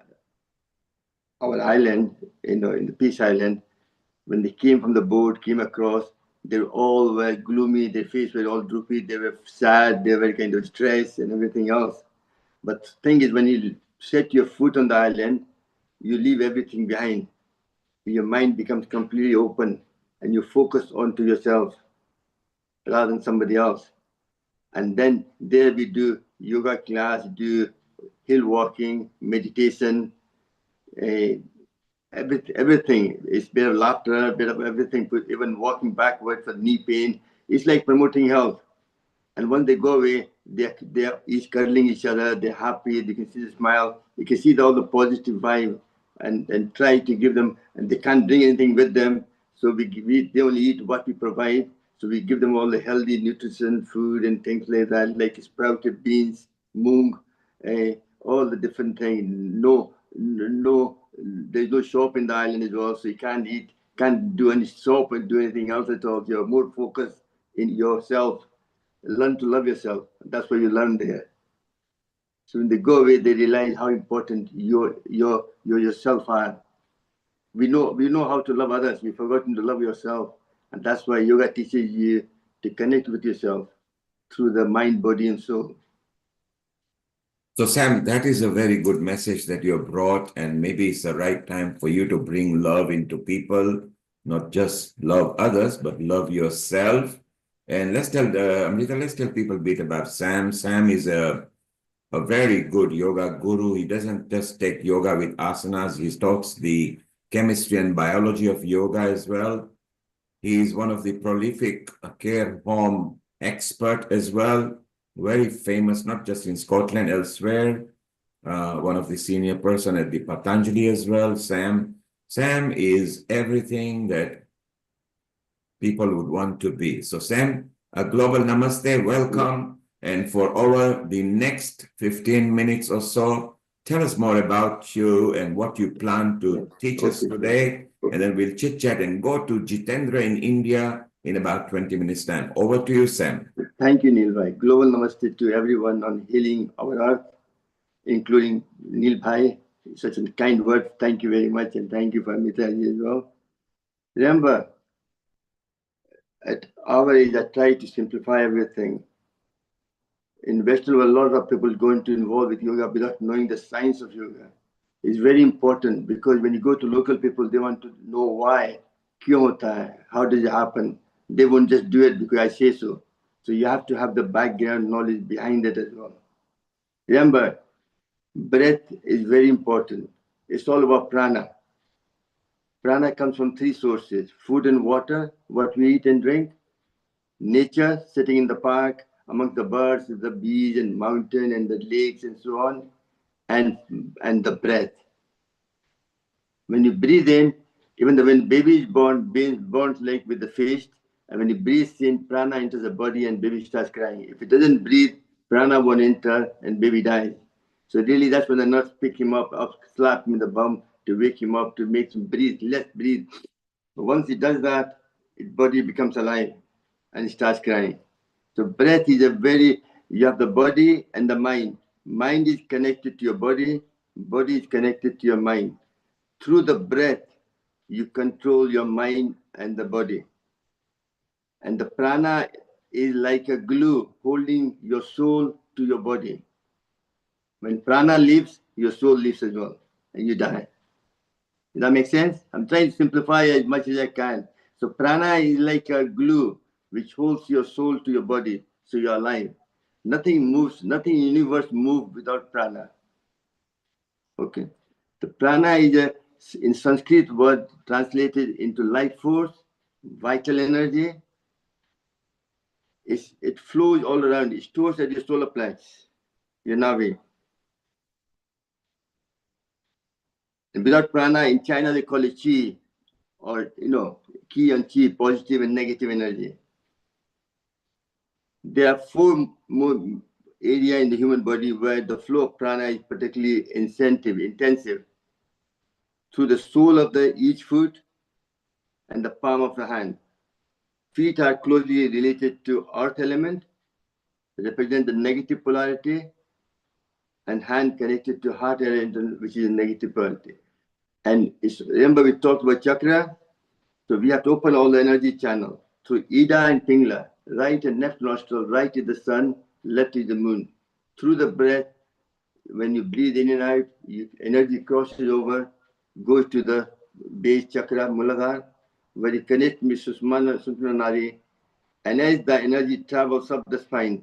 our island, in the Peace Island, when they came from the boat, came across, they were gloomy, their face were all droopy, they were sad, they were kind of stressed and everything else. But the thing is, when you set your foot on the island, you leave everything behind. Your mind becomes completely open, and you focus onto yourself rather than somebody else. And then there we do yoga class, do hill walking, meditation, everything. It's a bit of laughter, a bit of everything, even walking backward for knee pain. It's like promoting health. And when they go away, they're each cuddling each other, they're happy, they can see the smile, you can see all the positive vibe, and try to give them, and they can't bring anything with them. So they only eat what we provide. So we give them all the healthy nutrition, food and things like that, like sprouted beans, moong, all the different things. There's no shop in the island as well, so you can't do any shop and do anything else at all. You're more focused in yourself. Learn to love yourself. That's what you learn there. So when they go away, they realize how important you yourself are. We know how to love others. We've forgotten to love yourself, and that's why yoga teaches you to connect with yourself through the mind, body, and soul. So, Sam, that is a very good message that you have brought, and maybe it's the right time for you to bring love into people, not just love others, but love yourself. And let's tell people a bit about Sam. Sam is a very good yoga guru. He doesn't just take yoga with asanas. He talks the chemistry and biology of yoga as well. He is one of the prolific care home expert as well. Very famous, not just in Scotland, elsewhere. One of the senior person at the Patanjali as well. Sam is everything that people would want to be. So Sam, a global namaste, welcome. And for over the next 15 minutes or so, tell us more about you and what you plan to teach us today. And then we'll chit chat and go to Jitendra in India in about 20 minutes time. Over to you, Sam. Thank you, Neil Bhai. Global namaste to everyone on healing our earth, including Neil Bhai. Such a kind word. Thank you very much. And thank you for Mitaji as well. Remember, at our age, I try to simplify everything. In Western world, a lot of people going to involve with yoga without knowing the science of yoga. It's very important because when you go to local people, they want to know why, kyun hota hai, how does it happen. They won't just do it because I say so. So you have to have the background knowledge behind it as well. Remember, breath is very important. It's all about prana. Prana comes from three sources: food and water, what we eat and drink; nature, sitting in the park among the birds, the bees and mountain and the lakes and so on; and the breath. When you breathe in, even when baby is born like with the face, and when you breathe in, prana enters the body and baby starts crying. If it doesn't breathe, prana won't enter and baby dies. So really that's when the nurse pick him up, slap him in the bum to wake him up, to make him breathe, let's breathe. But once he does that, his body becomes alive and he starts crying. So breath is you have the body and the mind. Mind is connected to your body is connected to your mind. Through the breath, you control your mind and the body. And the prana is like a glue holding your soul to your body. When prana leaves, your soul leaves as well, and you die. Does that make sense? I'm trying to simplify as much as I can. So prana is like a glue which holds your soul to your body, so you're alive. Nothing moves, nothing in the universe moves without prana. Okay. The prana is in Sanskrit word translated into life force, vital energy. It flows all around. It stores at your solar plex, your navi. And without prana, in China they call it chi, or ki and chi, positive and negative energy. There are four more areas in the human body where the flow of prana is particularly intensive. Through the sole of each foot and the palm of the hand. Feet are closely related to earth element, represent the negative polarity, and hand connected to heart element, which is a negative polarity. And remember we talked about chakra, so we have to open all the energy channel through Ida and Pingala. Right and left nostril, right is the sun, left is the moon. Through the breath, when you breathe in and out, energy crosses over, goes to the base chakra, Muladhara, where it connects with Sushumna Nadi, and as the energy travels up the spine,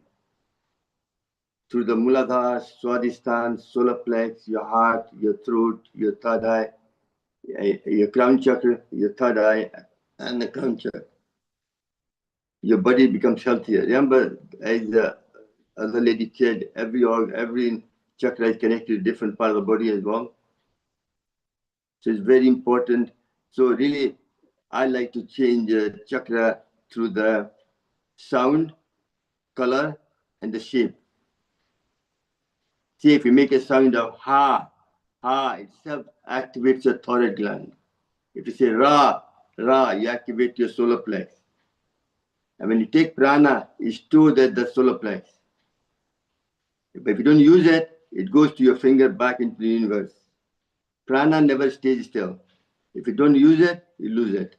through the Muladhara, Swadhisthana, solar plex, your heart, your throat, your third eye, your crown chakra, your third eye, and the crown chakra. Your body becomes healthier. Remember, as the other lady said, every chakra is connected to a different part of the body as well. So it's very important. So really, I like to change chakra through the sound, color, and the shape. See, if you make a sound of ha, ha itself activates your thyroid gland. If you say ra, ra, you activate your solar plex. And when you take prana, it's stored at the solar plex. But if you don't use it, it goes to your finger back into the universe. Prana never stays still. If you don't use it, you lose it.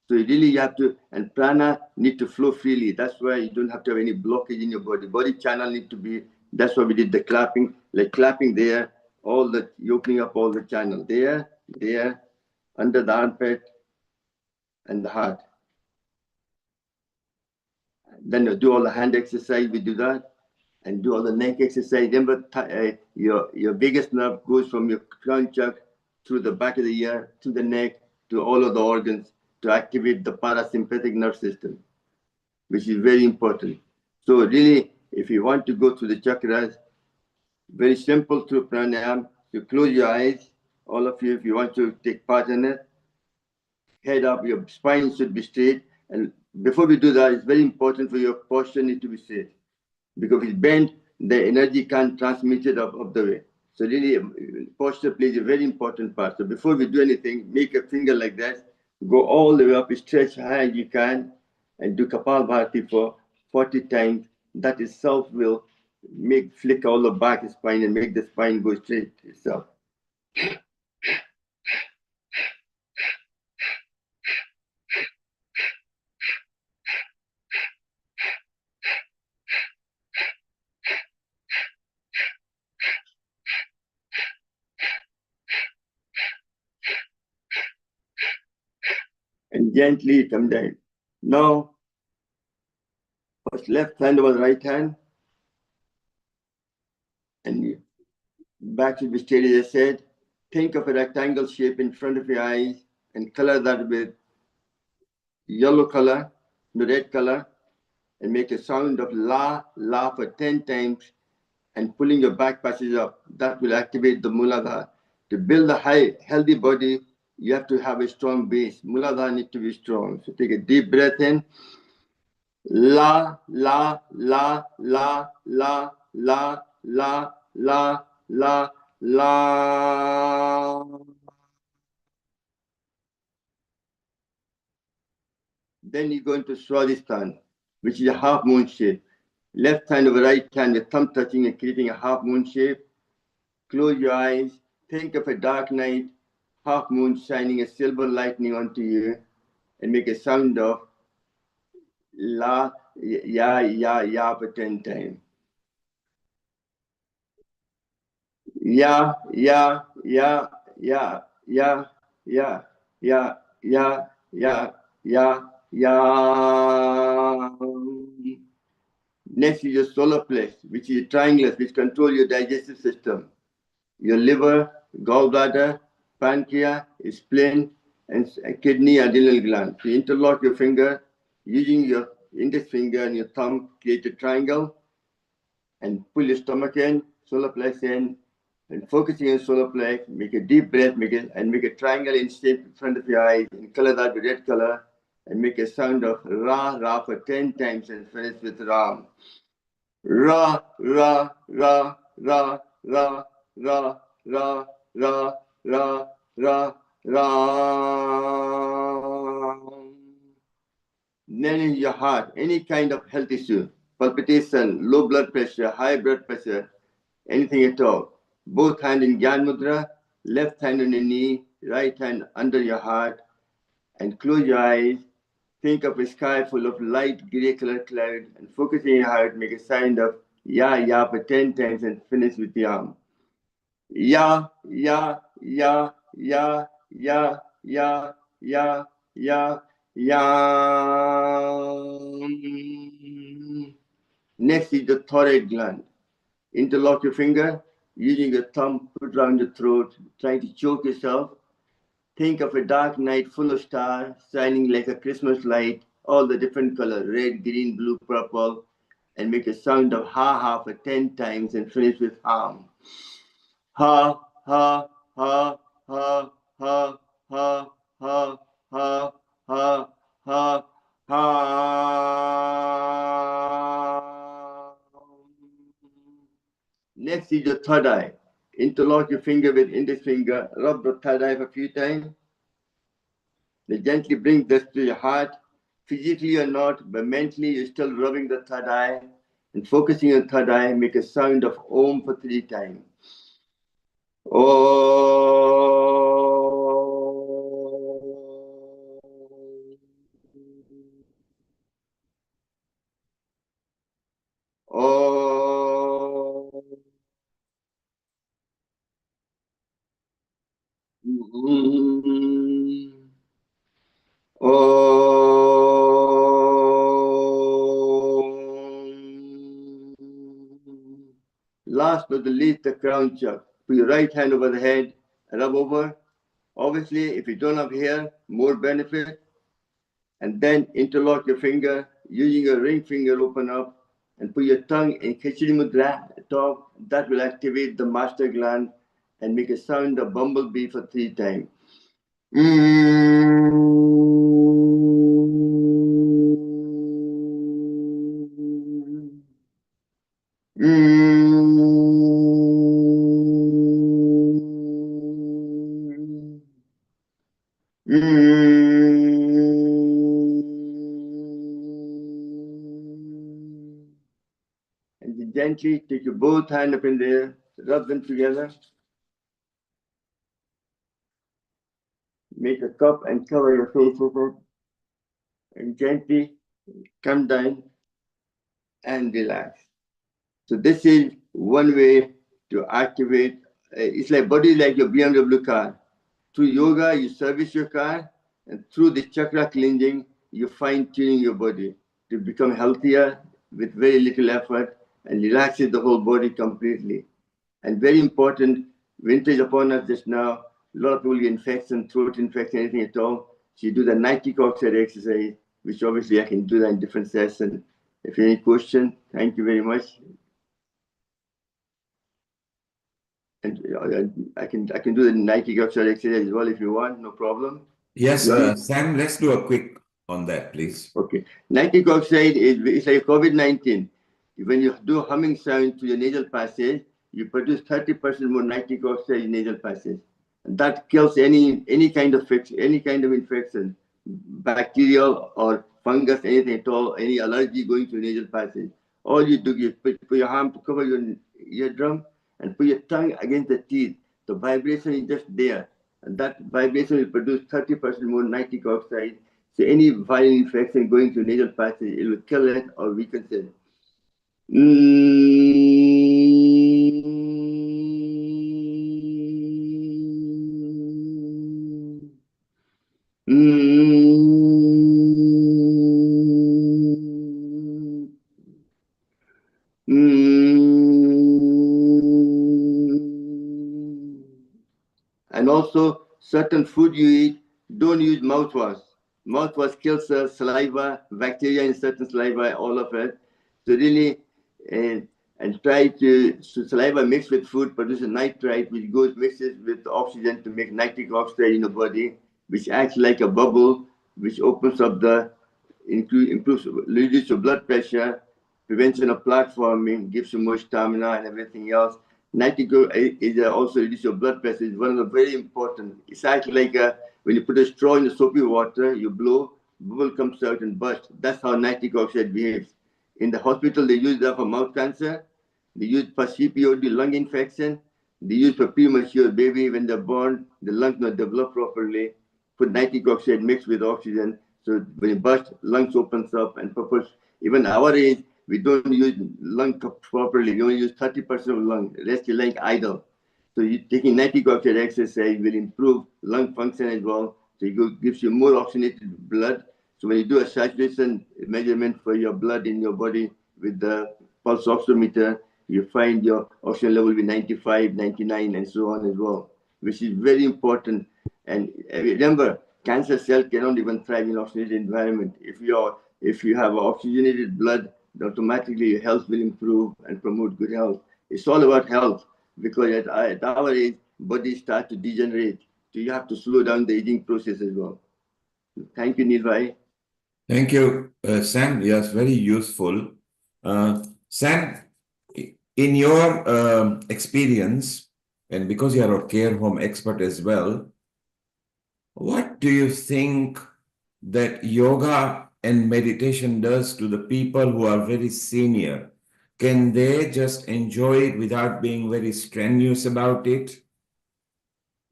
So you have to, and prana need to flow freely. That's why you don't have to have any blockage in your body. Body channel need to be, that's why we did the clapping, like clapping there, you're opening up all the channel there, under the armpit, and the heart. Then you do all the hand exercise, we do that, and do all the neck exercise. Remember, your biggest nerve goes from your crown chakra through the back of the ear, to the neck, to all of the organs to activate the parasympathetic nerve system, which is very important. So really, if you want to go through the chakras, very simple through pranayama. You close your eyes, all of you, if you want to take part in it. Head up, your spine should be straight. And before we do that, it's very important for your posture need to be straight. Because if it's bent, the energy can't transmit it up the way. So really, posture plays a very important part. So before we do anything, make a finger like that, go all the way up, stretch high as you can, and do Kapalbhati for 40 times. That itself will flick all the back spine and make the spine go straight itself. And gently come down. Now, first left hand over the right hand, and back should be straight as I said. Think of a rectangle shape in front of your eyes and color that with yellow color, the red color, and make a sound of la, la for 10 times and pulling your back passage up. That will activate the Muladhara. To build a healthy body, you have to have a strong base. Muladhara needs to be strong. So take a deep breath in. La, la, la, la, la, la, la, la, la, la. Then you go into Swadhisthana, which is a half moon shape. Left hand over right hand, your thumb touching and creating a half moon shape. Close your eyes. Think of a dark night, half moon shining a silver lightning onto you, and make a sound of la, ya, ya, ya for 10 times. Ya, ya, ya, ya, ya, ya, ya, ya, ya, ya, ya. Next is your solar plex, which is triangles, which control your digestive system. Your liver, gallbladder, pancreas, spleen, and kidney, adrenal gland. So you interlock your finger, using your index finger and your thumb, create a triangle, and pull your stomach in, solar plex in, and focusing on solar plex, make a deep breath, make a triangle in shape in front of your eyes, and color that with red color, and make a sound of Ra, Ra for 10 times, and finish with Ram. Ra, Ra, Ra, Ra, Ra, Ra, Ra, Ra, Ra, Ra, Ra. Then in your heart, any kind of health issue, palpitation, low blood pressure, high blood pressure, anything at all. Both hands in GYAN mudra, left hand on your knee, right hand under your heart, and close your eyes. Think of a sky full of light gray color cloud, and focusing your heart, make a sound of ya, ya for 10 times and finish with Yam. Ya, ya, ya, ya, ya, ya, ya, ya, Yam. Next is the thyroid gland. Interlock your finger, using your thumb, put around your throat, trying to choke yourself, Think of a dark night full of stars, shining like a Christmas light, all the different colors, red, green, blue, purple, and make a sound of ha ha for 10 times and finish with hum. Ha, ha, ha, ha, ha, ha, ha, ha, ha, ha, ha. Next is your third eye. Interlock your finger with index finger, rub the third eye for a few times. Then gently bring this to your heart. Physically you're not, but mentally you're still rubbing the third eye and focusing on third eye. Make a sound of Om for 3 times. Last but not least, the crown chakra. Put your right hand over the head, rub over. Obviously, if you don't have hair, more benefit. And then interlock your finger, using your ring finger, open up, and put your tongue in Khichdi Mudra at top. That will activate the master gland and make a sound of bumblebee for 3 times. And gently take your both hands up in the air, rub them together. Make a cup and cover your face with it. And gently come down and relax. So this is one way to activate. It's like body like your BMW car. Through yoga, you service your car, and through the chakra cleansing, you fine-tuning your body to become healthier with very little effort and relaxes the whole body completely. And very important, winter is upon us just now. A lot of people get infection, throat infection, anything at all. So you do the nitric oxide exercise, which obviously I can do that in different sessions. If you have any question, thank you very much. And I can do the nitric oxide exercise as well if you want, no problem. Yes, Sam, let's do a quick on that, please. Okay. Nitric oxide is like COVID-19. When you do humming sound to your nasal passage, you produce 30% more nitric oxide in nasal passage. And that kills any kind of infection, bacterial or fungus, anything at all, any allergy going to nasal passage. All you do is put your arm to cover your eardrum and put your tongue against the teeth. The vibration is just there. And that vibration will produce 30% more nitric oxide. So any viral infection going to nasal passage, it will kill it or weaken it. And also, certain food you eat, don't use mouthwash. Mouthwash kills saliva, bacteria in certain saliva, all of it. So really, and try to, so saliva mixed with food produces nitrite, which mixes with oxygen to make nitric oxide in the body, which acts like a bubble, which opens up improves, reduces your blood pressure, prevention of plaque forming, gives you more stamina and everything else. Nitric is also reduce your blood pressure. It's one of the very important. It's actually like when you put a straw in the soapy water, you blow, bubble comes out and bursts. That's how nitric oxide behaves. In the hospital, they use that for mouth cancer. They use for CPOD, lung infection. They use for premature baby when they're born, the lungs not develop properly. Put nitric oxide mixed with oxygen. So when it bursts, lungs opens up and purpose. Even our age, we don't use lung properly. We only use 30% of lung. The rest is like idle. So taking nitric oxide exercise will improve lung function as well. So it gives you more oxygenated blood. So when you do a saturation measurement for your blood in your body with the pulse oximeter, you find your oxygen level will be 95, 99, and so on as well, which is very important. And remember, cancer cell cannot even thrive in oxygenated environment. If you have oxygenated blood, automatically your health will improve and promote good health. It's all about health because at our age, bodies start to degenerate. So you have to slow down the aging process as well. Thank you, Nilbhai. Thank you, Sam. Yes, very useful. Sam, in your experience, and because you are a care home expert as well, what do you think that yoga and meditation does to the people who are very senior? Can they just enjoy it without being very strenuous about it?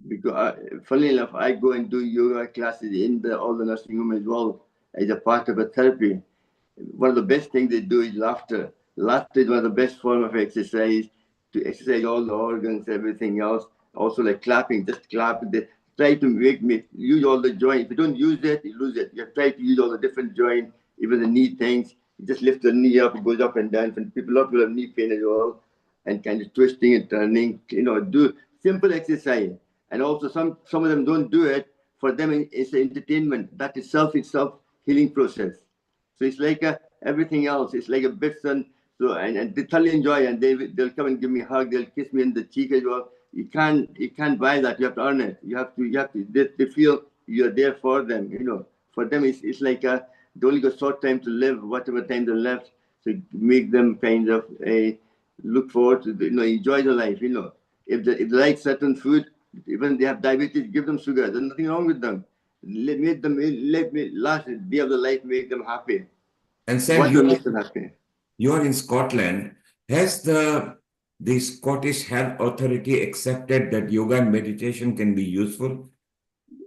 Because funnily enough, I go and do yoga classes in all the nursing home as well as a part of a therapy. One of the best things they do is laughter. Laughter is one of the best form of exercise to exercise all the organs, everything else. Also like clapping, just clap. They try to make me use all the joints. If you don't use it, you lose it. You try to use all the different joints, even the knee things. You just lift the knee up, it goes up and down. And a lot of people have knee pain as well, and kind of twisting and turning. Do simple exercise. And also some of them don't do it. For them, it's entertainment. That itself healing process. So it's like everything else. It's like a bits and they thoroughly enjoy and they'll come and give me a hug. They'll kiss me in the cheek as well. You can't buy that. You have to earn it. You have to. They feel you're there for them. For them it's like they only got short time to live. Whatever time they left, so make them kind of look forward to enjoy the life. If they like certain food, even they have diabetes, give them sugar. There's nothing wrong with them. Make them let me last day of the life, make them happy. And Sam, What will make them happy? you are in Scotland. Has the Scottish Health Authority accepted that yoga and meditation can be useful?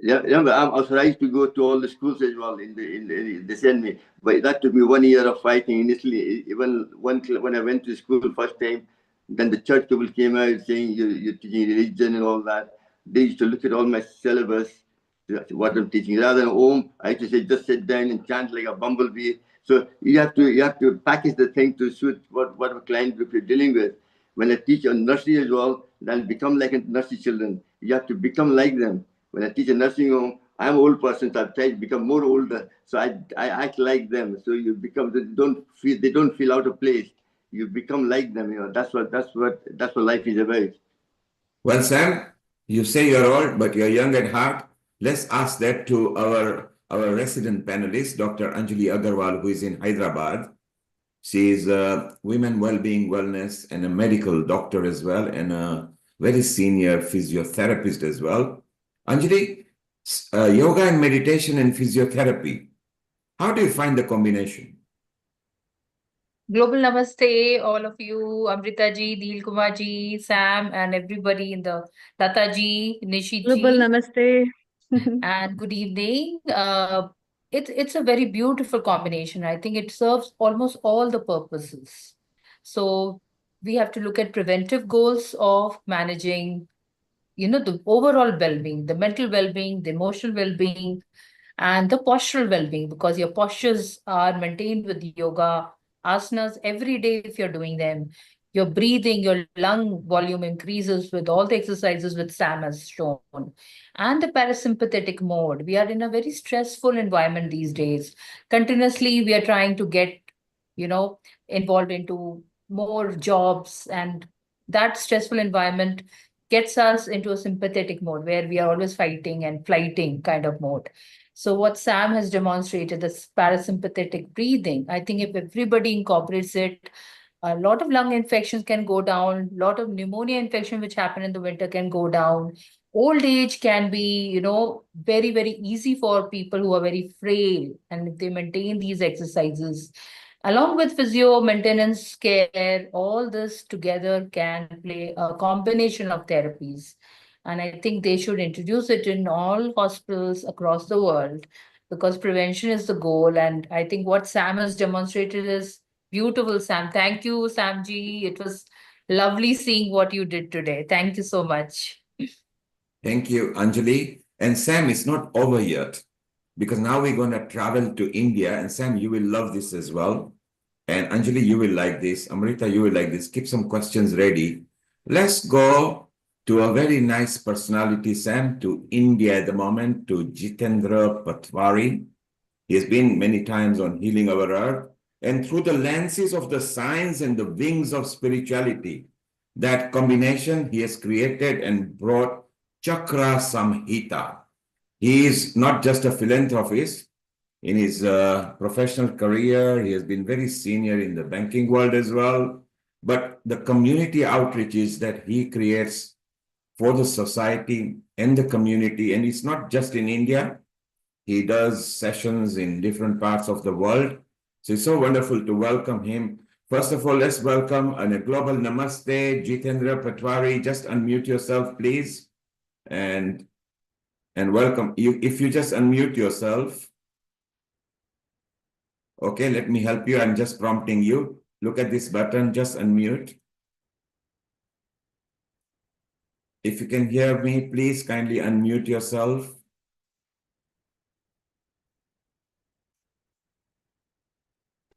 Yeah, remember, I'm authorized to go to all the schools as well. They send me, but that took me 1 year of fighting initially. Even when I went to school first time, then the church people came out saying you're teaching religion and all that. They used to look at all my syllabus, what I'm teaching. Rather than home, I used to say just sit down and chant like a bumblebee. So you have to package the thing to suit whatever client group you're dealing with. When I teach on nursery as well, then become like a nursery children. You have to become like them. When I teach a nursing home, I'm an old person, so I've tried to become more older. So I act like them. So you become they don't feel out of place. You become like them. That's what life is about. Well, Sam, you say you're old, but you're young at heart. Let's ask that to our resident panelist, Dr. Anjali Agarwal, who is in Hyderabad. She is a women well-being wellness and a medical doctor as well, and a very senior physiotherapist as well. Anjali, yoga and meditation and physiotherapy, how do you find the combination? Global Namaste, all of you, Amrita ji, Dil Kumar ji, Sam, and everybody in the Lata ji, Nishit Global ji, Namaste. and good evening. It's a very beautiful combination. I think it serves almost all the purposes. So we have to look at preventive goals of managing, the overall well-being, the mental well-being, the emotional well-being, and the postural well-being, because your postures are maintained with yoga asanas every day. If you're doing them, your breathing, your lung volume increases with all the exercises which Sam has shown. And the parasympathetic mode, we are in a very stressful environment these days. Continuously we are trying to get you know involved into more jobs, and that stressful environment gets us into a sympathetic mode where we are always fighting and flighting kind of mode. So what Sam has demonstrated, this parasympathetic breathing, I think if everybody incorporates it, a lot of lung infections can go down, a lot of pneumonia infection which happen in the winter can go down. Old age can be, very, very easy for people who are very frail. And if they maintain these exercises, along with physio maintenance care, all this together can play a combination of therapies. And I think they should introduce it in all hospitals across the world, because prevention is the goal. And I think what Sam has demonstrated is beautiful, Sam. Thank you, Samji. It was lovely seeing what you did today. Thank you so much. Thank you, Anjali. And Sam, it's not over yet, because now we're going to travel to India. And Sam, you will love this as well. And Anjali, you will like this. Amrita, you will like this. Keep some questions ready. Let's go to a very nice personality, Sam, to India at the moment, to Jitendra Patwari. He has been many times on Healing Our Earth. And through the lenses of the science and the wings of spirituality, that combination he has created and brought Chakra Samhita. He is not just a philanthropist. In his professional career, he has been very senior in the banking world as well. But the community outreaches that he creates for the society and the community, and it's not just in India, he does sessions in different parts of the world. So it's so wonderful to welcome him. First of all, let's welcome a global namaste, Jitendra Patwari. Just unmute yourself, please. And welcome. If you just unmute yourself. Okay, let me help you. I'm just prompting you. Look at this button, just unmute. If you can hear me, please kindly unmute yourself.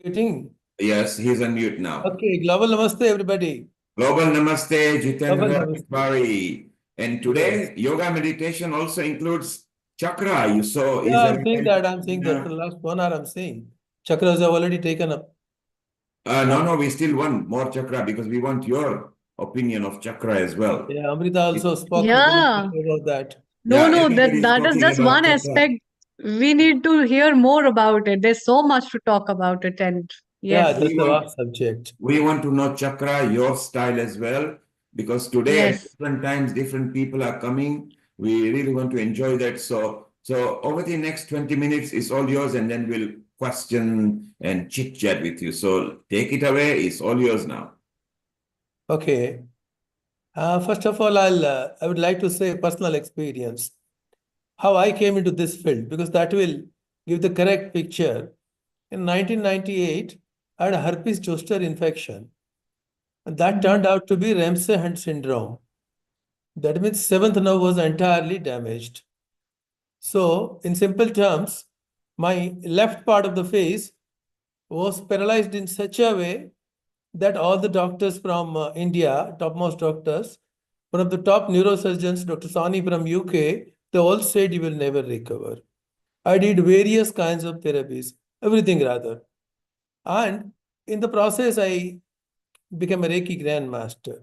Meeting. Yes, he's on mute now. Okay, global namaste, everybody. Global namaste, Global Jitendra namaste. Patwari. And today, yoga meditation also includes chakra. You saw. Yeah, I'm saying that. I'm saying that for the last 1 hour. I'm saying chakras have already taken up. No, we still want more chakra because we want your opinion of chakra as well. Yeah, Amrita also spoke Yeah. about that. No, Yeah, no, everybody is that is talking just about one chakra. aspect. We need to hear more about it. There's so much to talk about it. And Yeah, yes, that's a vast subject. We want to know chakra, your style as well, because today at yes. different times, different people are coming. We really want to enjoy that. So over the next 20 minutes is all yours, and then we'll question and chit chat with you. So take it away. It's all yours now. Okay. First of all, I would like to say personal experience, how I came into this field, because that will give the correct picture. In 1998, I had a herpes zoster infection, and that turned out to be Ramsay-Hunt syndrome. That means seventh nerve was entirely damaged. So, in simple terms, my left part of the face was paralyzed in such a way that all the doctors from India, topmost doctors, one of the top neurosurgeons, Dr. Sani from UK, they all said you will never recover. I did various kinds of therapies, everything rather. And in the process, I became a Reiki grandmaster.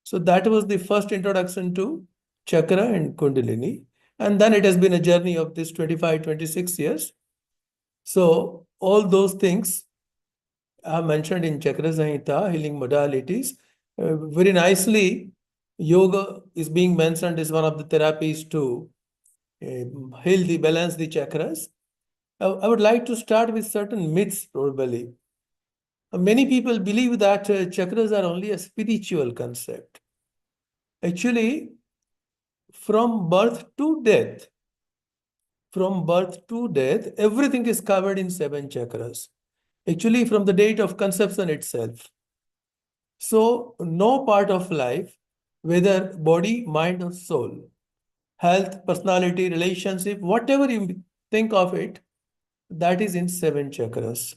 So that was the first introduction to chakra and kundalini. And then it has been a journey of this 25, 26 years. So all those things are mentioned in Chakra Samhita, healing modalities. Very nicely, yoga is being mentioned as one of the therapies to balance the chakras. I would like to start with certain myths, probably. Many people believe that chakras are only a spiritual concept. Actually, from birth to death, everything is covered in 7 chakras. Actually, from the date of conception itself. So, no part of life, whether body, mind, or soul, health, personality, relationship, whatever you think of it, that is in 7 chakras.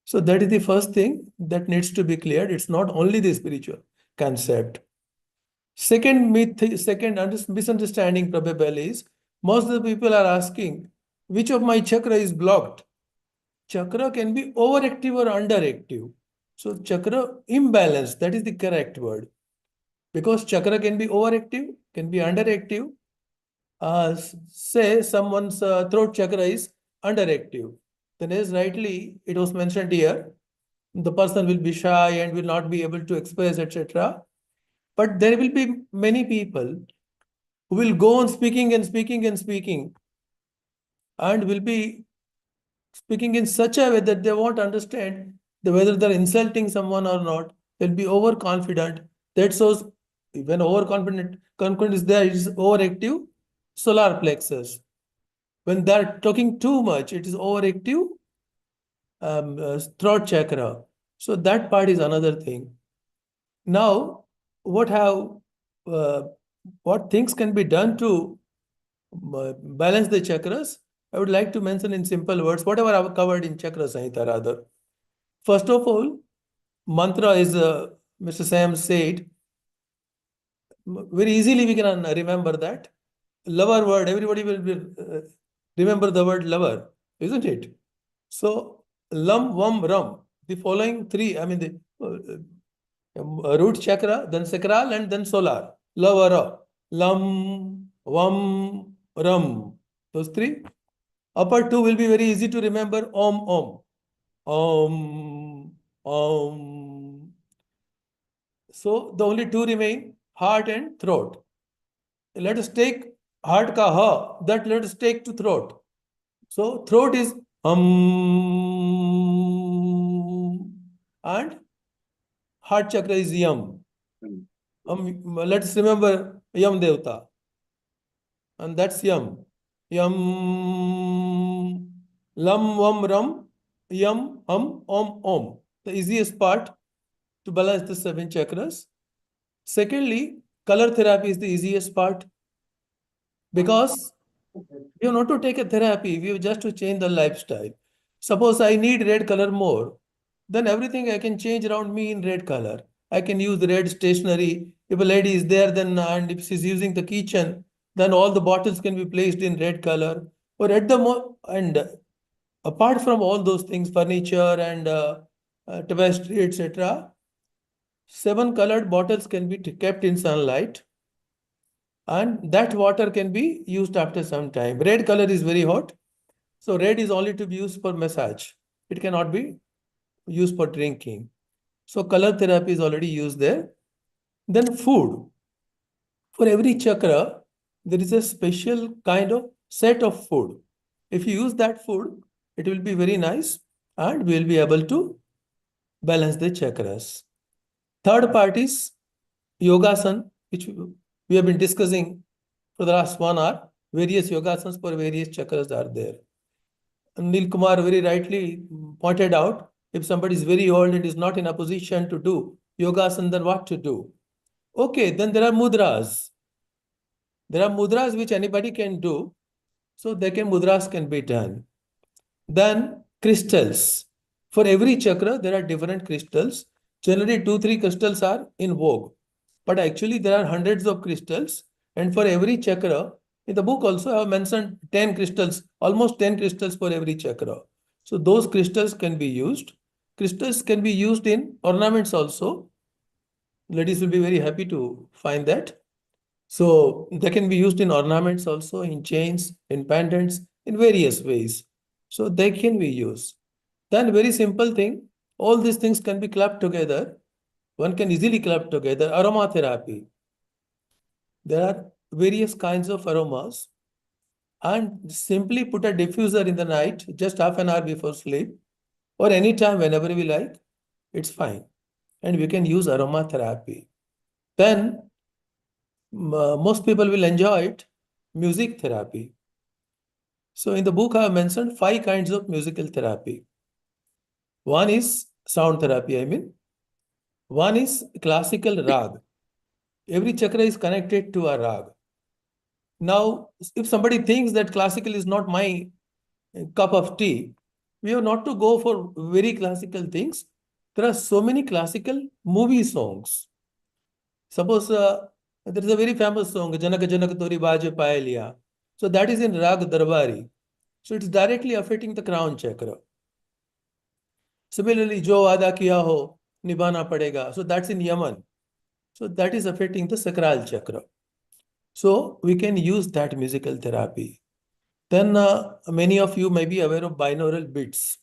So, that is the first thing that needs to be cleared. It's not only the spiritual concept. Second myth, second misunderstanding probably is most of the people are asking which of my chakra is blocked. Chakra can be overactive or underactive. So chakra imbalance, that is the correct word. Because chakra can be overactive, can be underactive. Say someone's throat chakra is underactive. Then as rightly it was mentioned here, the person will be shy and will not be able to express, etc. But there will be many people who will go on speaking and speaking and speaking and will be speaking in such a way that they won't understand whether they're insulting someone or not. They'll be overconfident. That shows when confident is there, it is overactive solar plexus. When they're talking too much, it is overactive throat chakra. So that part is another thing. Now, what things can be done to balance the chakras? I would like to mention in simple words, whatever I've covered in Chakra Samhita rather. First of all, mantra is, Mr. Sam said, Very easily we can remember that. Lover word, everybody will remember the word lover, isn't it? So, lam, vam, ram. The following three, I mean the root chakra, then sacral, and then solar. Lavara. Lam, vam, ram. Those three. Upper two will be very easy to remember. Om, om. Om, om. So the only two remain, heart and throat. Let us take heart ka ha, that let us take to throat. So throat is and heart chakra is yam. Let's remember Yam Devta. And that's Yam. Yam Lam Vam Ram Yam Om Om. The easiest part to balance the 7 chakras. Secondly, color therapy is the easiest part because we have not to take a therapy, we have just to change the lifestyle. Suppose I need red color more, then everything I can change around me in red color. I can use red stationery. If a lady is there, then and if she's using the kitchen, then all the bottles can be placed in red color. Or at the and apart from all those things, furniture and tapestry, etc., 7 colored bottles can be kept in sunlight, and that water can be used after some time. Red color is very hot, so red is only to be used for massage. It cannot be used for drinking. So color therapy is already used there. Then food. For every chakra, there is a special kind of set of food. If you use that food, it will be very nice and we will be able to balance the chakras. Third part is yogasana, which we have been discussing for the last 1 hour. Various yogasanas for various chakras are there. Neil Kumar very rightly pointed out, if somebody is very old and is not in a position to do yogasana, then what to do? Okay, then there are mudras. There are mudras which anybody can do. So mudras can be done. Then crystals. For every chakra, there are different crystals. Generally, 2-3 crystals are in vogue. But actually, there are hundreds of crystals. And for every chakra, in the book also, I have mentioned 10 crystals, almost 10 crystals for every chakra. So those crystals can be used. Crystals can be used in ornaments also. Ladies will be very happy to find that. So they can be used in ornaments also, in chains, in pendants, in various ways. So they can be used. Then very simple thing, all these things can be clubbed together. One can easily club together. Aromatherapy. There are various kinds of aromas, and simply put a diffuser in the night, just half an hour before sleep, or anytime whenever we like, it's fine. And we can use aromatherapy. Then most people will enjoy it, music therapy. So in the book, I have mentioned 5 kinds of musical therapy. One is sound therapy, I mean. One is classical rag. Every chakra is connected to a rag. Now, if somebody thinks that classical is not my cup of tea, we have not to go for very classical things. There are so many classical movie songs. Suppose there is a very famous song, Janak Janak Tori Baje Paeliya. So that is in Rag Darbari. So it's directly affecting the crown chakra. Similarly, Jo Ada Kiya Ho, Nibana Padega. So that's in Yaman. So that is affecting the sacral chakra. So we can use that musical therapy. Then many of you may be aware of binaural beats.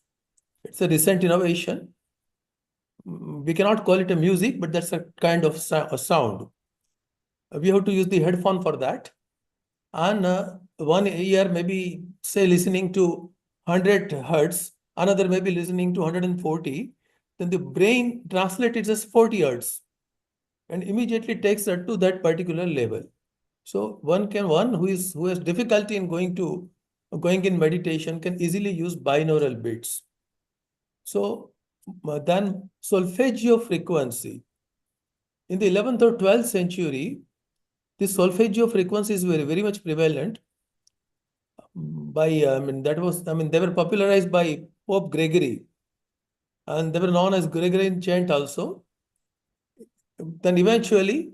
It's a recent innovation. We cannot call it a music, but that's a kind of a sound. We have to use the headphone for that. And one ear may be, say, listening to 100 hertz, another may be listening to 140. Then the brain translates it as 40 hertz and immediately takes that to that particular level. So one who has difficulty in going in meditation can easily use binaural beats. So then solfeggio frequency. In the 11th or 12th century, this solfeggio frequency is very much prevalent. They were popularized by Pope Gregory, and they were known as Gregorian chant also. Then eventually,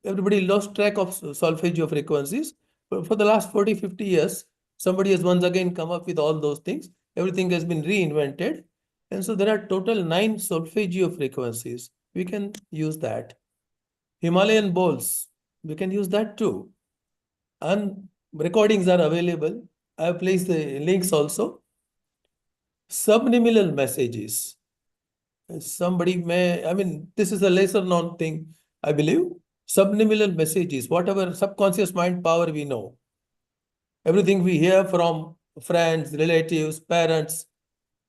everybody lost track of solfeggio frequencies. But for the last 40, 50 years, somebody has once again come up with all those things. Everything has been reinvented. And so there are total 9 solfeggio frequencies. We can use that. Himalayan bowls, we can use that too. And recordings are available. I have placed the links also. Subliminal messages. Somebody may, I mean, this is a lesser known thing, I believe. Subliminal messages, whatever subconscious mind power we know. Everything we hear from friends, relatives, parents,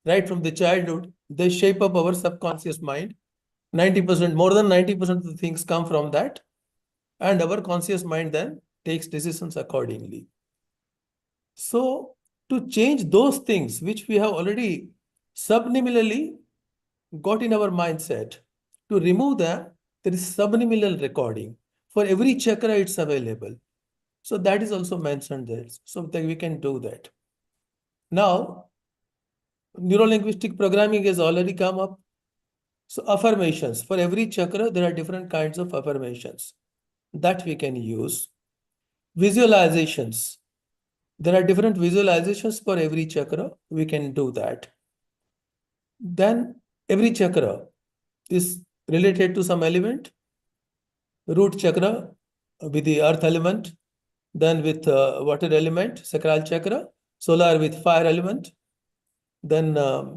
right from the childhood, they shape up our subconscious mind. 90%, more than 90% of the things come from that. And our conscious mind then takes decisions accordingly. So to change those things which we have already subliminally got in our mindset, to remove them, there is subliminal recording. For every chakra, it's available. So that is also mentioned there. So that we can do that. Now, neuro-linguistic programming has already come up. So affirmations. For every chakra, there are different kinds of affirmations that we can use. Visualizations. There are different visualizations for every chakra. We can do that. Then every chakra is related to some element. Root chakra with the earth element, then with water element, sacral chakra, solar with fire element, then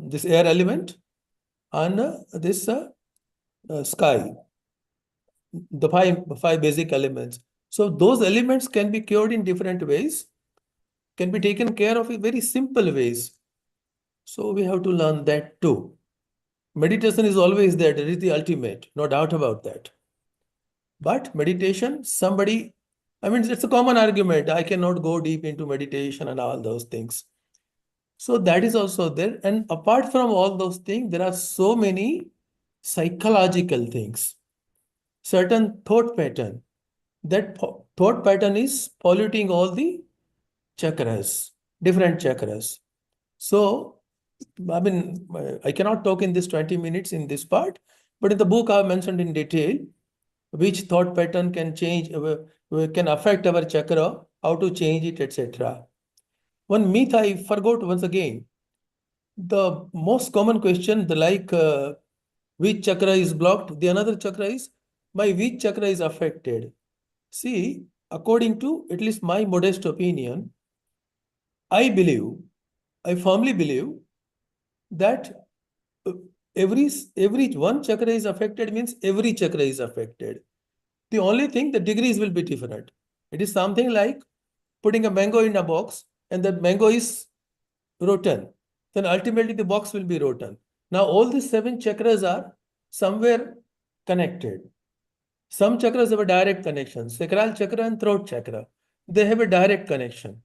this air element, and this sky, the five basic elements. So those elements can be cured in different ways, can be taken care of in very simple ways. So we have to learn that too. Meditation is always there. It is the ultimate, no doubt about that. But meditation, somebody, I mean, it's a common argument. I cannot go deep into meditation and all those things. So that is also there. And apart from all those things, there are so many psychological things. Certain thought pattern. That thought pattern is polluting all the chakras, different chakras. So, I mean, I cannot talk in this 20 minutes in this part, but in the book I have mentioned in detail which thought pattern can change, can affect our chakra, how to change it, etc. One myth I forgot once again. The most common question, the like which chakra is blocked, the another chakra is my which chakra is affected. See, according to at least my modest opinion, I firmly believe that uh, every one chakra is affected means every chakra is affected. The only thing, the degrees will be different. It is something like putting a mango in a box and the mango is rotten. Then ultimately the box will be rotten. Now all these 7 chakras are somewhere connected. Some chakras have a direct connection. Sacral chakra and throat chakra. They have a direct connection.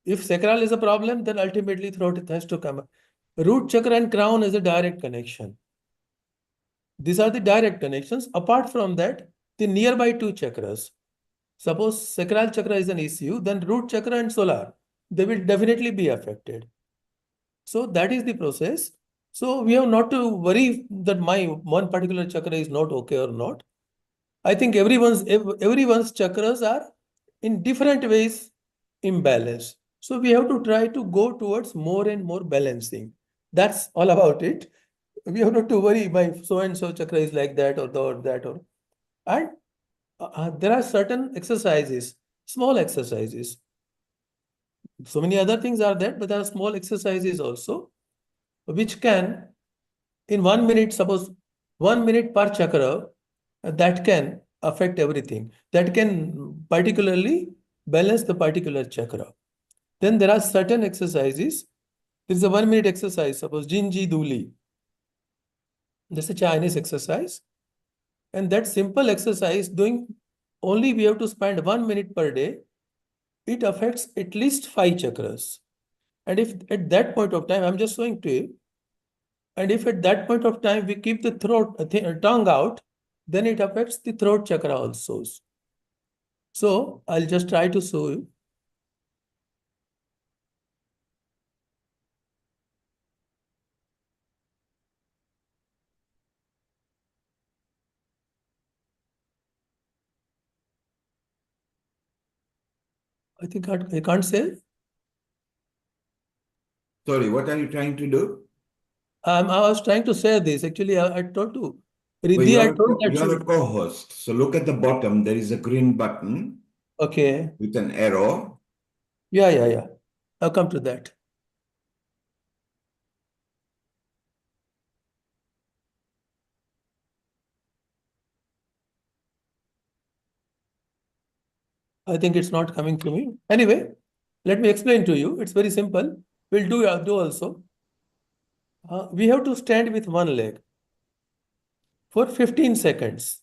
If sacral is a problem, then ultimately throat has to come. Root chakra and crown is a direct connection. These are the direct connections. Apart from that, the nearby 2 chakras. Suppose sacral chakra is an issue, then root chakra and solar, they will definitely be affected. So that is the process. So we have not to worry that my one particular chakra is not okay or not. I think everyone's chakras are in different ways imbalanced. So we have to try to go towards more and more balancing. That's all about it. We have not to worry my so and so chakra is like that or that or and there are certain exercises, small exercises. So many other things are there, but there are small exercises also, which can, in 1 minute, suppose 1 minute per chakra, that can affect everything. That can particularly balance the particular chakra. Then there are certain exercises. There is a 1 minute exercise, suppose Jinji Duli. That's a Chinese exercise. And that simple exercise, doing only we have to spend 1 minute per day, it affects at least 5 chakras. And if at that point of time, I'm just showing to you, and if at that point of time we keep the tongue out, then it affects the throat chakra also. So I'll just try to show you. I think I can't say. Sorry, what are you trying to do? I was trying to say this. Actually, I told to Well, Riddhi, I told that you're a co-host. So look at the bottom. There is a green button okay. with an arrow. Yeah. I'll come to that. I think it's not coming to me. Anyway, let me explain to you. It's very simple. We'll do also. We have to stand with one leg for 15 seconds.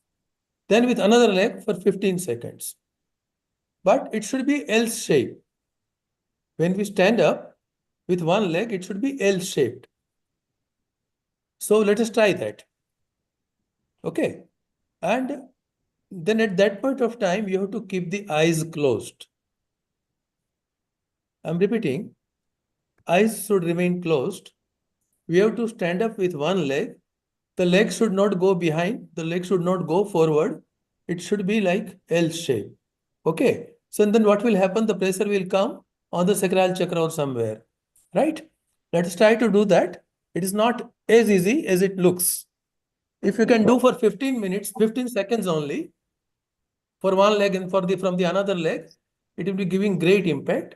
Then with another leg for 15 seconds. But it should be L shape. When we stand up with one leg, it should be L shaped. So let us try that. Okay. And then at that point of time, you have to keep the eyes closed. I'm repeating, eyes should remain closed. We have to stand up with one leg. The leg should not go behind. The leg should not go forward. It should be like L shape. Okay. So then what will happen? The pressure will come on the sacral chakra or somewhere. Right? Let us try to do that. It is not as easy as it looks. If you can do for 15 minutes, 15 seconds only, for one leg and from the another leg, it will be giving great impact.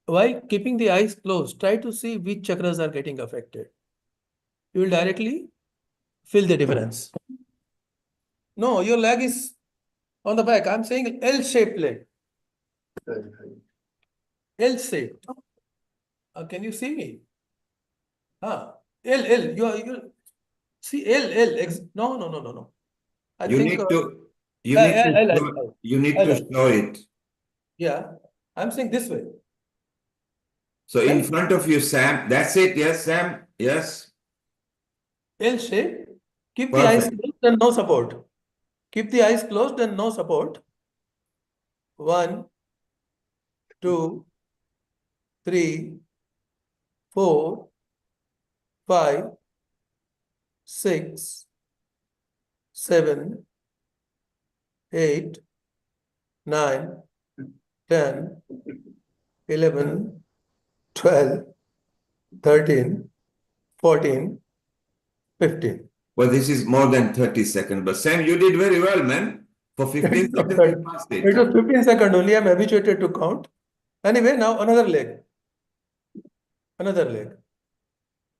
While keeping the eyes closed, try to see which chakras are getting affected. You will directly feel the difference. No, your leg is on the back. I'm saying L-shaped leg. L-shaped. Can you see me? L. You see L. No. I You think need to you need to show it. Yeah, I'm saying this way. So in Right? front of you, Sam. That's it. Yes, Sam. Yes. L shape. Keep the eyes Perfect. closed and no support. Keep the eyes closed and no support. 1, 2, 3, 4, 5, 6, 7, 8, 9, 10, 11, 12, 13, 14, 15. Well, this is more than 30 seconds. But Sam, you did very well, man. For 15 seconds, you passed it. It was 15 seconds only. I'm habituated to count. Anyway, now another leg. Another leg.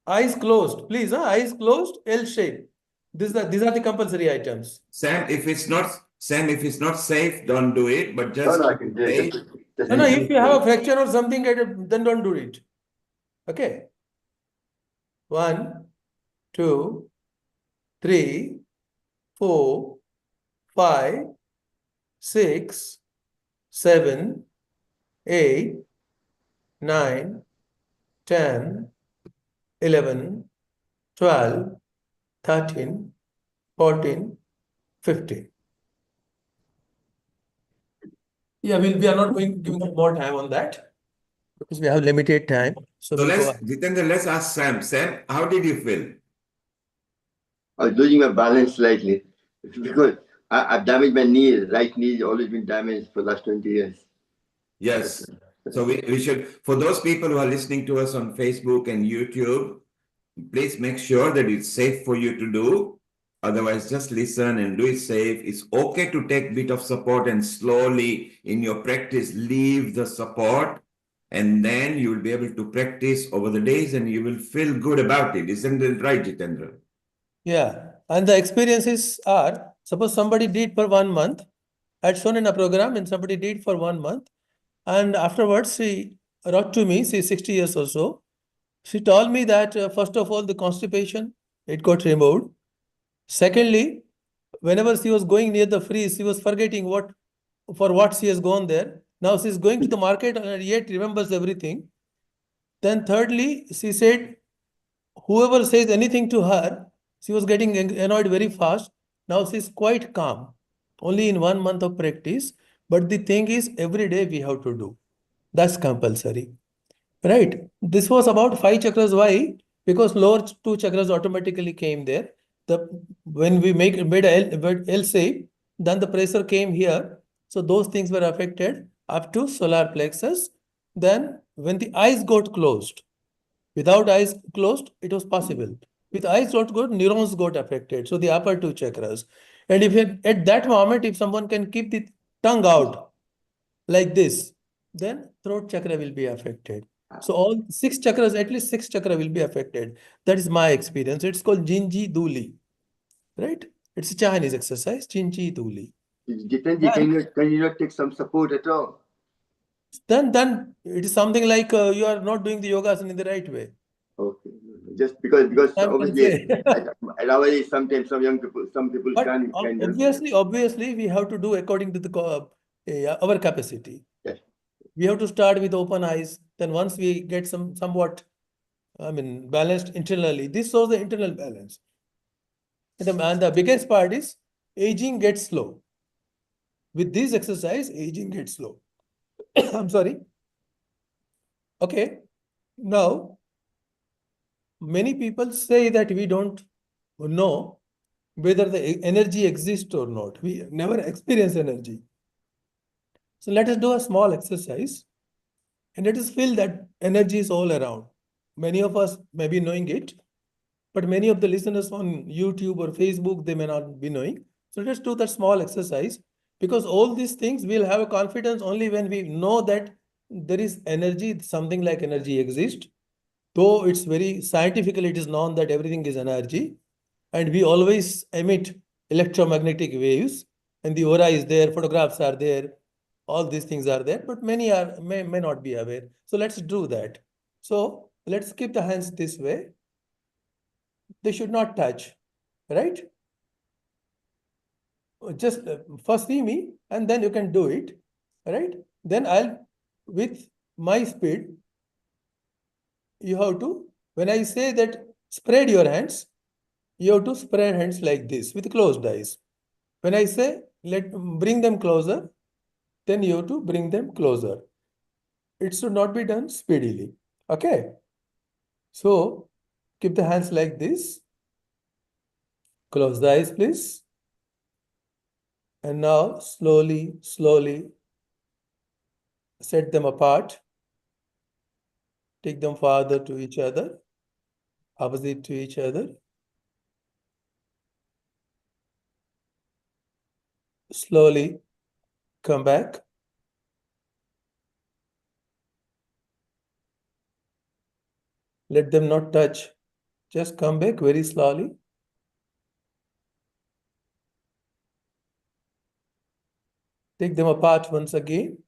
Eyes closed. Please, eyes closed, L shape. These are the compulsory items. Sam, if it's not safe, don't do it. But just No, if you have a fracture or something, then don't do it. Okay. 1, 2, 3, 4, 5, 6, 7, 8, 9, 10, 11, 12, 13, 14, 15. Yeah, we are not giving more time on that because we have limited time. So we'll go on. Jitendra, let's ask Sam. Sam, how did you feel? I was losing my balance slightly because I've damaged my knee. Right knee has always been damaged for the last 20 years. Yes. So we should, for those people who are listening to us on Facebook and YouTube, please make sure that it's safe for you to do. Otherwise, just listen and do it safe. It's okay to take bit of support and slowly in your practice, leave the support. And then you will be able to practice over the days and you will feel good about it. Isn't it right, Jitendra? Yeah. And the experiences are, suppose somebody did for 1 month, I had shown in a program and somebody did for 1 month. And afterwards, she wrote to me, she's 60 years or so. She told me that, first of all, the constipation, it got removed. Secondly, whenever she was going near the freeze, she was forgetting for what she has gone there. Now she's going to the market and yet remembers everything. Then thirdly, she said, whoever says anything to her, she was getting annoyed very fast. Now she's quite calm, only in 1 month of practice. But the thing is, every day we have to do. That's compulsory. Right? This was about 5 chakras. Why? Because lower 2 chakras automatically came there. When we made a L shape, then the pressure came here. So those things were affected. up to solar plexus. Then when the eyes got closed, without eyes closed, it was possible. With eyes got closed, neurons got affected. So the upper two chakras. And if at that moment, if someone can keep the tongue out like this, then throat chakra will be affected. So all six chakras, at least six chakra will be affected. That is my experience. It's called Jinji Duli, right? It's a Chinese exercise, Jinji Duli. Jitanji, can you not take some support at all? Then it is something like you are not doing the yogasana in the right way. Okay, just because I'm obviously at our age, sometimes some people But can obviously, we have to do according to our capacity. Yes. We have to start with open eyes. Then once we get somewhat, balanced internally, this shows the internal balance. And the biggest part is aging gets slow. With this exercise, aging gets slow. I'm sorry. Okay. Now, many people say that we don't know whether the energy exists or not. We never experience energy. So let us do a small exercise and let us feel that energy is all around. Many of us may be knowing it, but many of the listeners on YouTube or Facebook, they may not be knowing. So let's do that small exercise, because all these things we'll have a confidence only when we know that there is energy, something like energy exists. Though it's very scientifically, it is known that everything is energy, and we always emit electromagnetic waves, and the aura is there, photographs are there, all these things are there, but many may not be aware. So let's do that. So let's keep the hands this way. They should not touch, right? Just first see me, and then you can do it, right? Then with my speed, you have to, when I say that spread your hands, you have to spread hands like this with closed eyes. When I say bring them closer, then you have to bring them closer. It should not be done speedily. Okay. So keep the hands like this. Close the eyes, please. And now slowly, slowly set them apart. Take them farther to each other, opposite to each other. Slowly come back. Let them not touch. Just come back very slowly. Take them apart once again.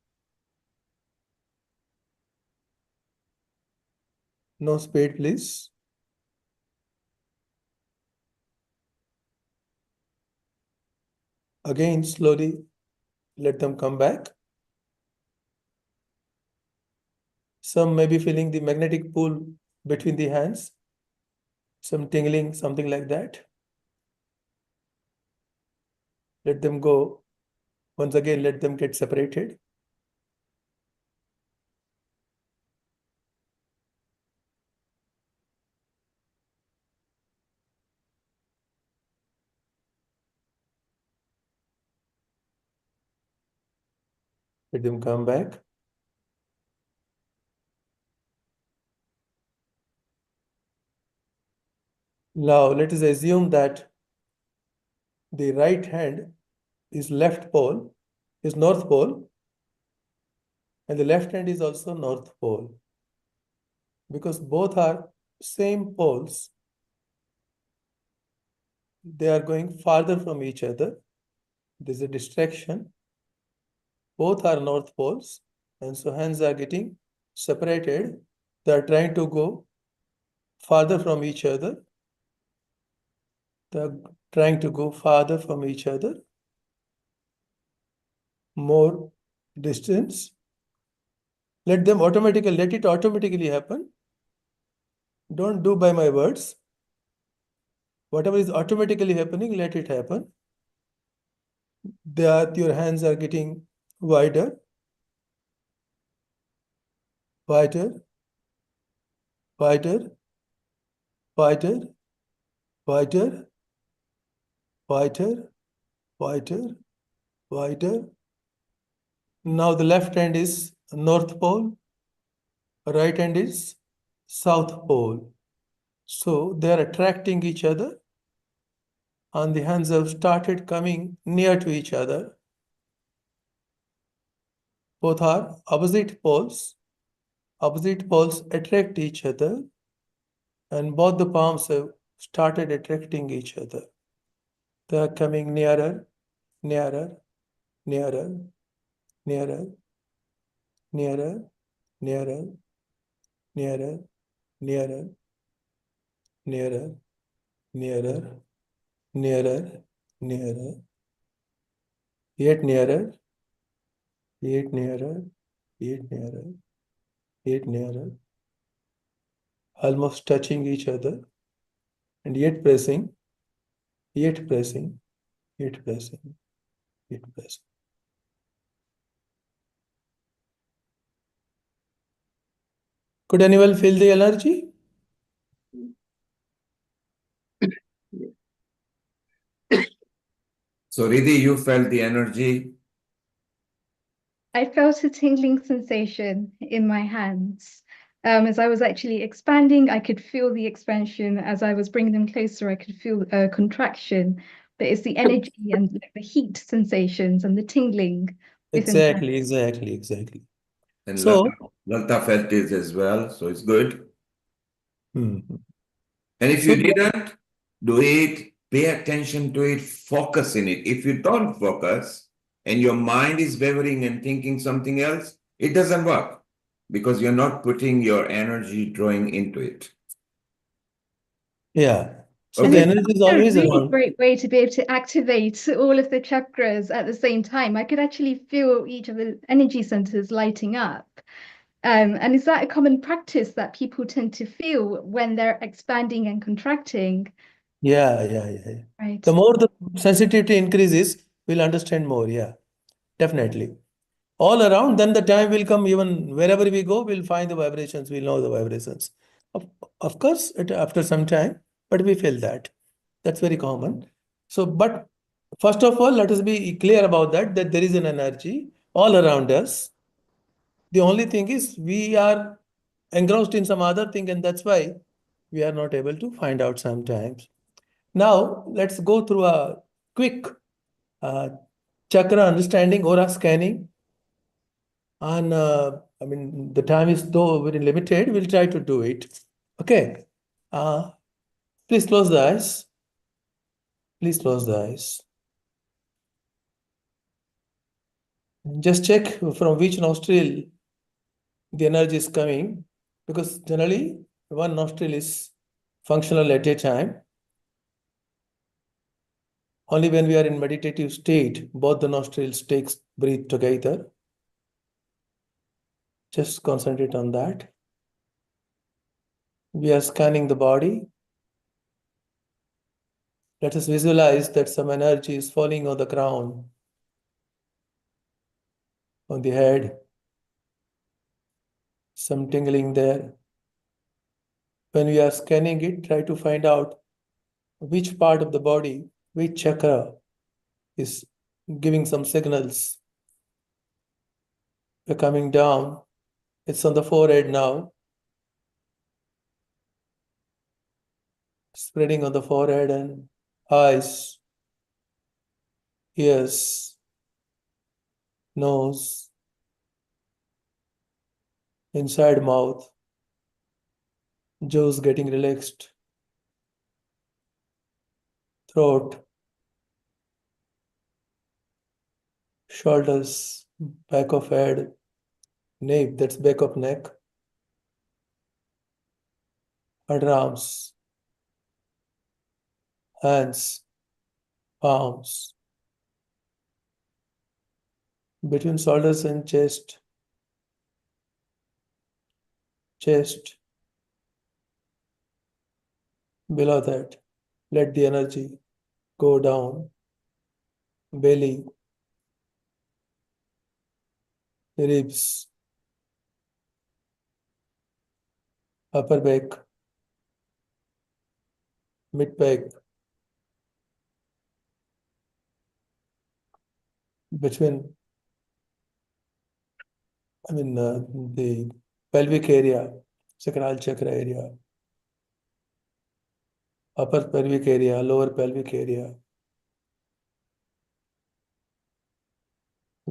No speed, please. Again, slowly let them come back. Some may be feeling the magnetic pull between the hands, some tingling, something like that. Let them go. Once again, let them get separated. Let them come back. Now, let us assume that the right hand is left pole, is north pole, and the left hand is also north pole. Because both are same poles, they are going farther from each other. There's a distraction. Both are north poles, and so hands are getting separated. They are trying to go farther from each other. They are trying to go farther from each other. More distance. Let it automatically happen. Don't do by my words. Whatever is automatically happening, let it happen. Your hands are getting wider, wider, wider, wider, wider, wider, wider, wider, Now the left hand is North Pole, right hand is South Pole. So they are attracting each other, and the hands have started coming near to each other. Both are opposite poles. Opposite poles attract each other, and both the palms have started attracting each other. They are coming nearer, nearer, nearer, nearer, nearer, nearer, nearer, nearer, nearer, nearer, nearer, nearer, yet nearer, yet nearer, yet nearer, yet nearer, almost touching each other, and yet pressing, yet pressing, yet pressing, yet pressing. Could anyone feel the energy? So, Riddhi, you felt the energy. I felt a tingling sensation in my hands. As I was actually expanding, I could feel the expansion. As I was bringing them closer, I could feel a contraction. But it's the energy and the heat sensations and the tingling within the hands. Exactly. And So, Lalta felt it as well, so it's good. Mhm. And if So, you didn't do it, pay attention to it, focus in it. If you don't focus and your mind is wavering and thinking something else, it doesn't work because you're not putting your energy drawing into it. yeah. So And the Okay. it's energy is also a always really around. great way to be able to activate all of the chakras at the same time. I could actually feel each of the energy centers lighting up. And is that a common practice that people tend to feel when they're expanding and contracting? Yeah. Right. The more the sensitivity increases, we'll understand more. Yeah, definitely. All around, then the time will come, even wherever we go, we'll find the vibrations, we'll know the vibrations. Of course, after some time, but we feel that. That's very common. So, but first of all, let us be clear about that there is an energy all around us. The only thing is we are engrossed in some other thing, and that's why we are not able to find out sometimes. Now, let's go through a quick uh, chakra understanding, aura scanning. And I mean, the time is though very limited, we'll try to do it. Okay. Uh, please close the eyes. Please close the eyes. Just check from which nostril the energy is coming, because generally one nostril is functional at a time. Only when we are in meditative state, both the nostrils takes breathe together. Just concentrate on that. We are scanning the body. Let us visualize that some energy is falling on the ground, on the head, some tingling there. When we are scanning it, try to find out which part of the body, which chakra is giving some signals. We're coming down. It's on the forehead now. Spreading on the forehead and eyes, ears, nose, inside mouth, jaws getting relaxed, throat, shoulders, back of head, nape, that's back of neck, underarms, hands, palms, between shoulders and chest, below that. Let the energy go down, belly, ribs, upper back, mid back, between the pelvic area, sacral chakra area, upper pelvic area, lower pelvic area,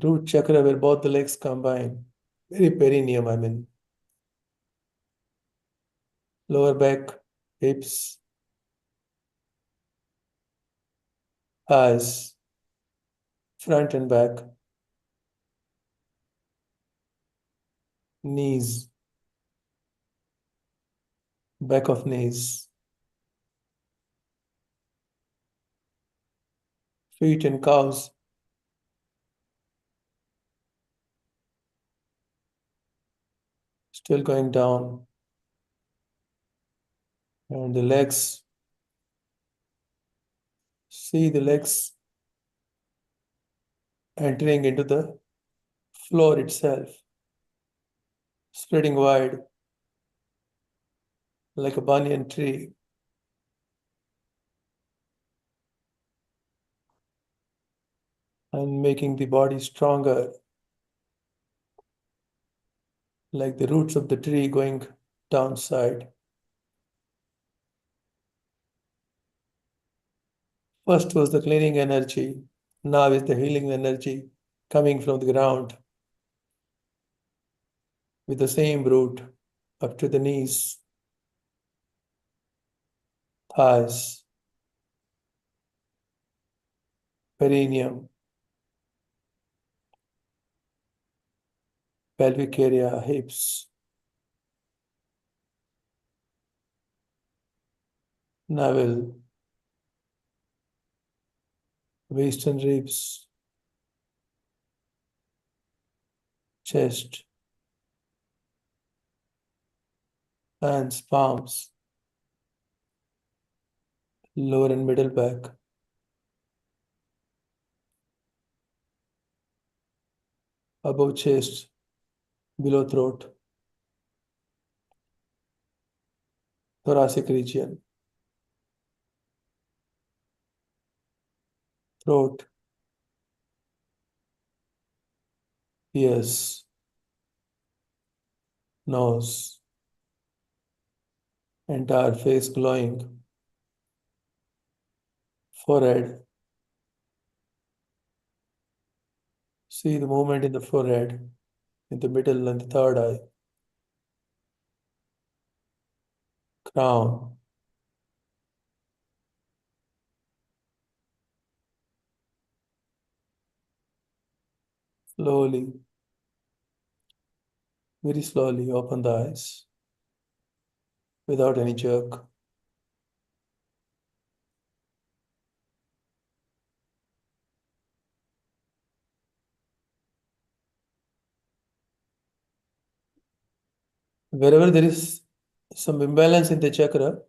root chakra where both the legs combine, very perineum, lower back, hips, thighs, front and back, knees, back of knees, feet and calves, still going down, and the legs, see the legs entering into the floor itself, spreading wide like a banyan tree. And making the body stronger, like the roots of the tree going downside. First was the cleaning energy, now is the healing energy coming from the ground with the same root up to the knees, thighs, perineum, pelvic area, hips, navel, waist and ribs, chest, hands, palms, lower and middle back, above chest, below throat, thoracic region, throat, ears, nose, entire face glowing, forehead. See the movement in the forehead, in the middle and the third eye, crown, slowly, very slowly open the eyes without any jerk. Wherever there is some imbalance in the chakra,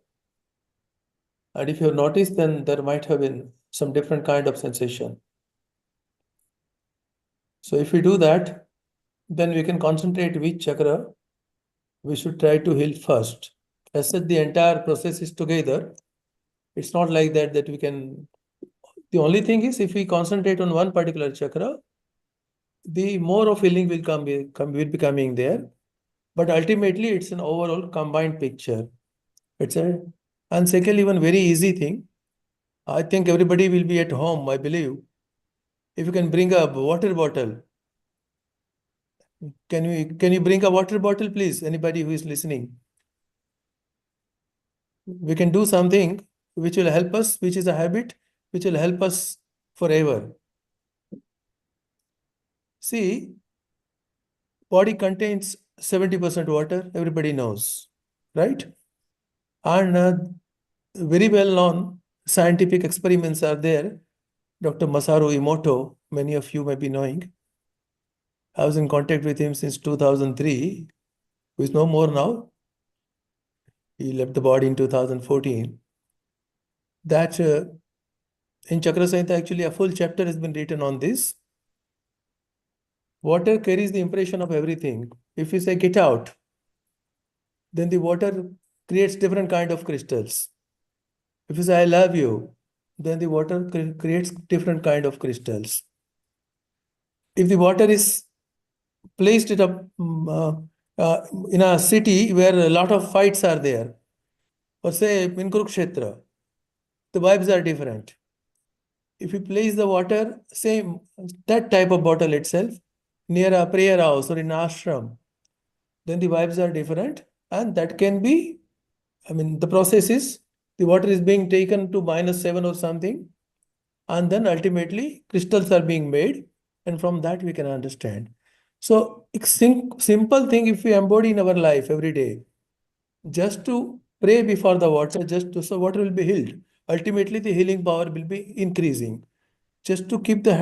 and if you have noticed, then there might have been some different kind of sensation. So if we do that, then we can concentrate which chakra we should try to heal first. As such, the entire process is together. It's not like that we can. The only thing is, if we concentrate on one particular chakra, the more of healing will be coming there. But ultimately, it's an overall combined picture. And secondly, one very easy thing. I think everybody will be at home, I believe. If you can bring a water bottle, can you bring a water bottle, please? Anybody who is listening? We can do something which will help us, which is a habit, which will help us forever. See, body contains 70% water, everybody knows, right? And very well known scientific experiments are there. Dr. Masaru Emoto, many of you may be knowing. I was in contact with him since 2003, who is no more now. He left the body in 2014. That in Chakra Samhita, actually, a full chapter has been written on this. Water carries the impression of everything. If you say get out, then the water creates different kind of crystals. If you say I love you, then the water creates different kind of crystals. If the water is placed it up in a city where a lot of fights are there, or say in Kurukshetra, the vibes are different. If you place the water, same, that type of bottle itself, near a prayer house or in ashram, then the vibes are different. And that can be, I mean, the process is the water is being taken to -7 or something, and then ultimately crystals are being made, and from that we can understand. So, it's simple thing if we embody in our life every day, just to pray before the water, just to, so water will be healed. Ultimately, the healing power will be increasing. Just to keep the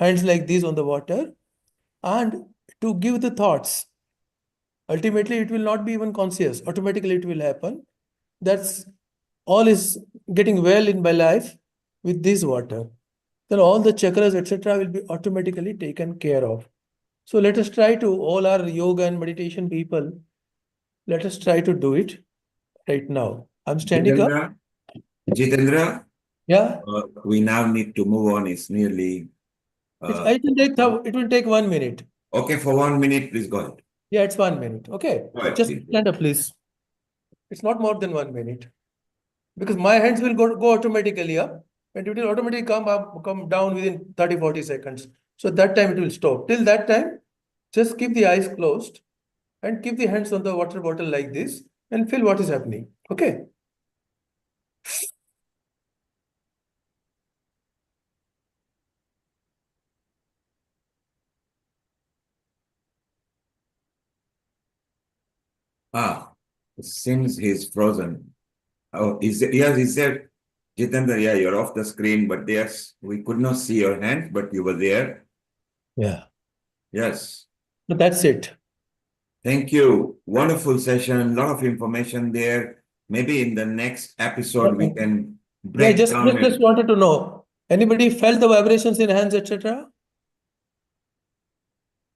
hands like this on the water and to give the thoughts. Ultimately, it will not be even conscious. Automatically, it will happen. That's all is getting well in my life with this water. Then all the chakras, etc., will be automatically taken care of. So let us try to, all our yoga and meditation people, let us try to do it right now. I'm standing up. Jitendra, Yeah. we now need to move on. It's nearly. It will take 1 minute. Okay, for 1 minute, please go ahead. Yeah, it's 1 minute. Okay. Go ahead, Just please. stand up, please. It's not more than 1 minute. Because my hands will go automatically up, and it will automatically come down within 30-40 seconds. So that time it will stop. Till that time, just keep the eyes closed and keep the hands on the water bottle like this and feel what is happening. Okay. It seems he's frozen. Oh, yes, he said, Jitendra, yeah, you're off the screen, but yes, we could not see your hand, but you were there. Yeah. Yes. But that's it. Thank you. Wonderful session, lot of information there. Maybe in the next episode, we can break just down. wanted to know, anybody felt the vibrations in hands, etc.?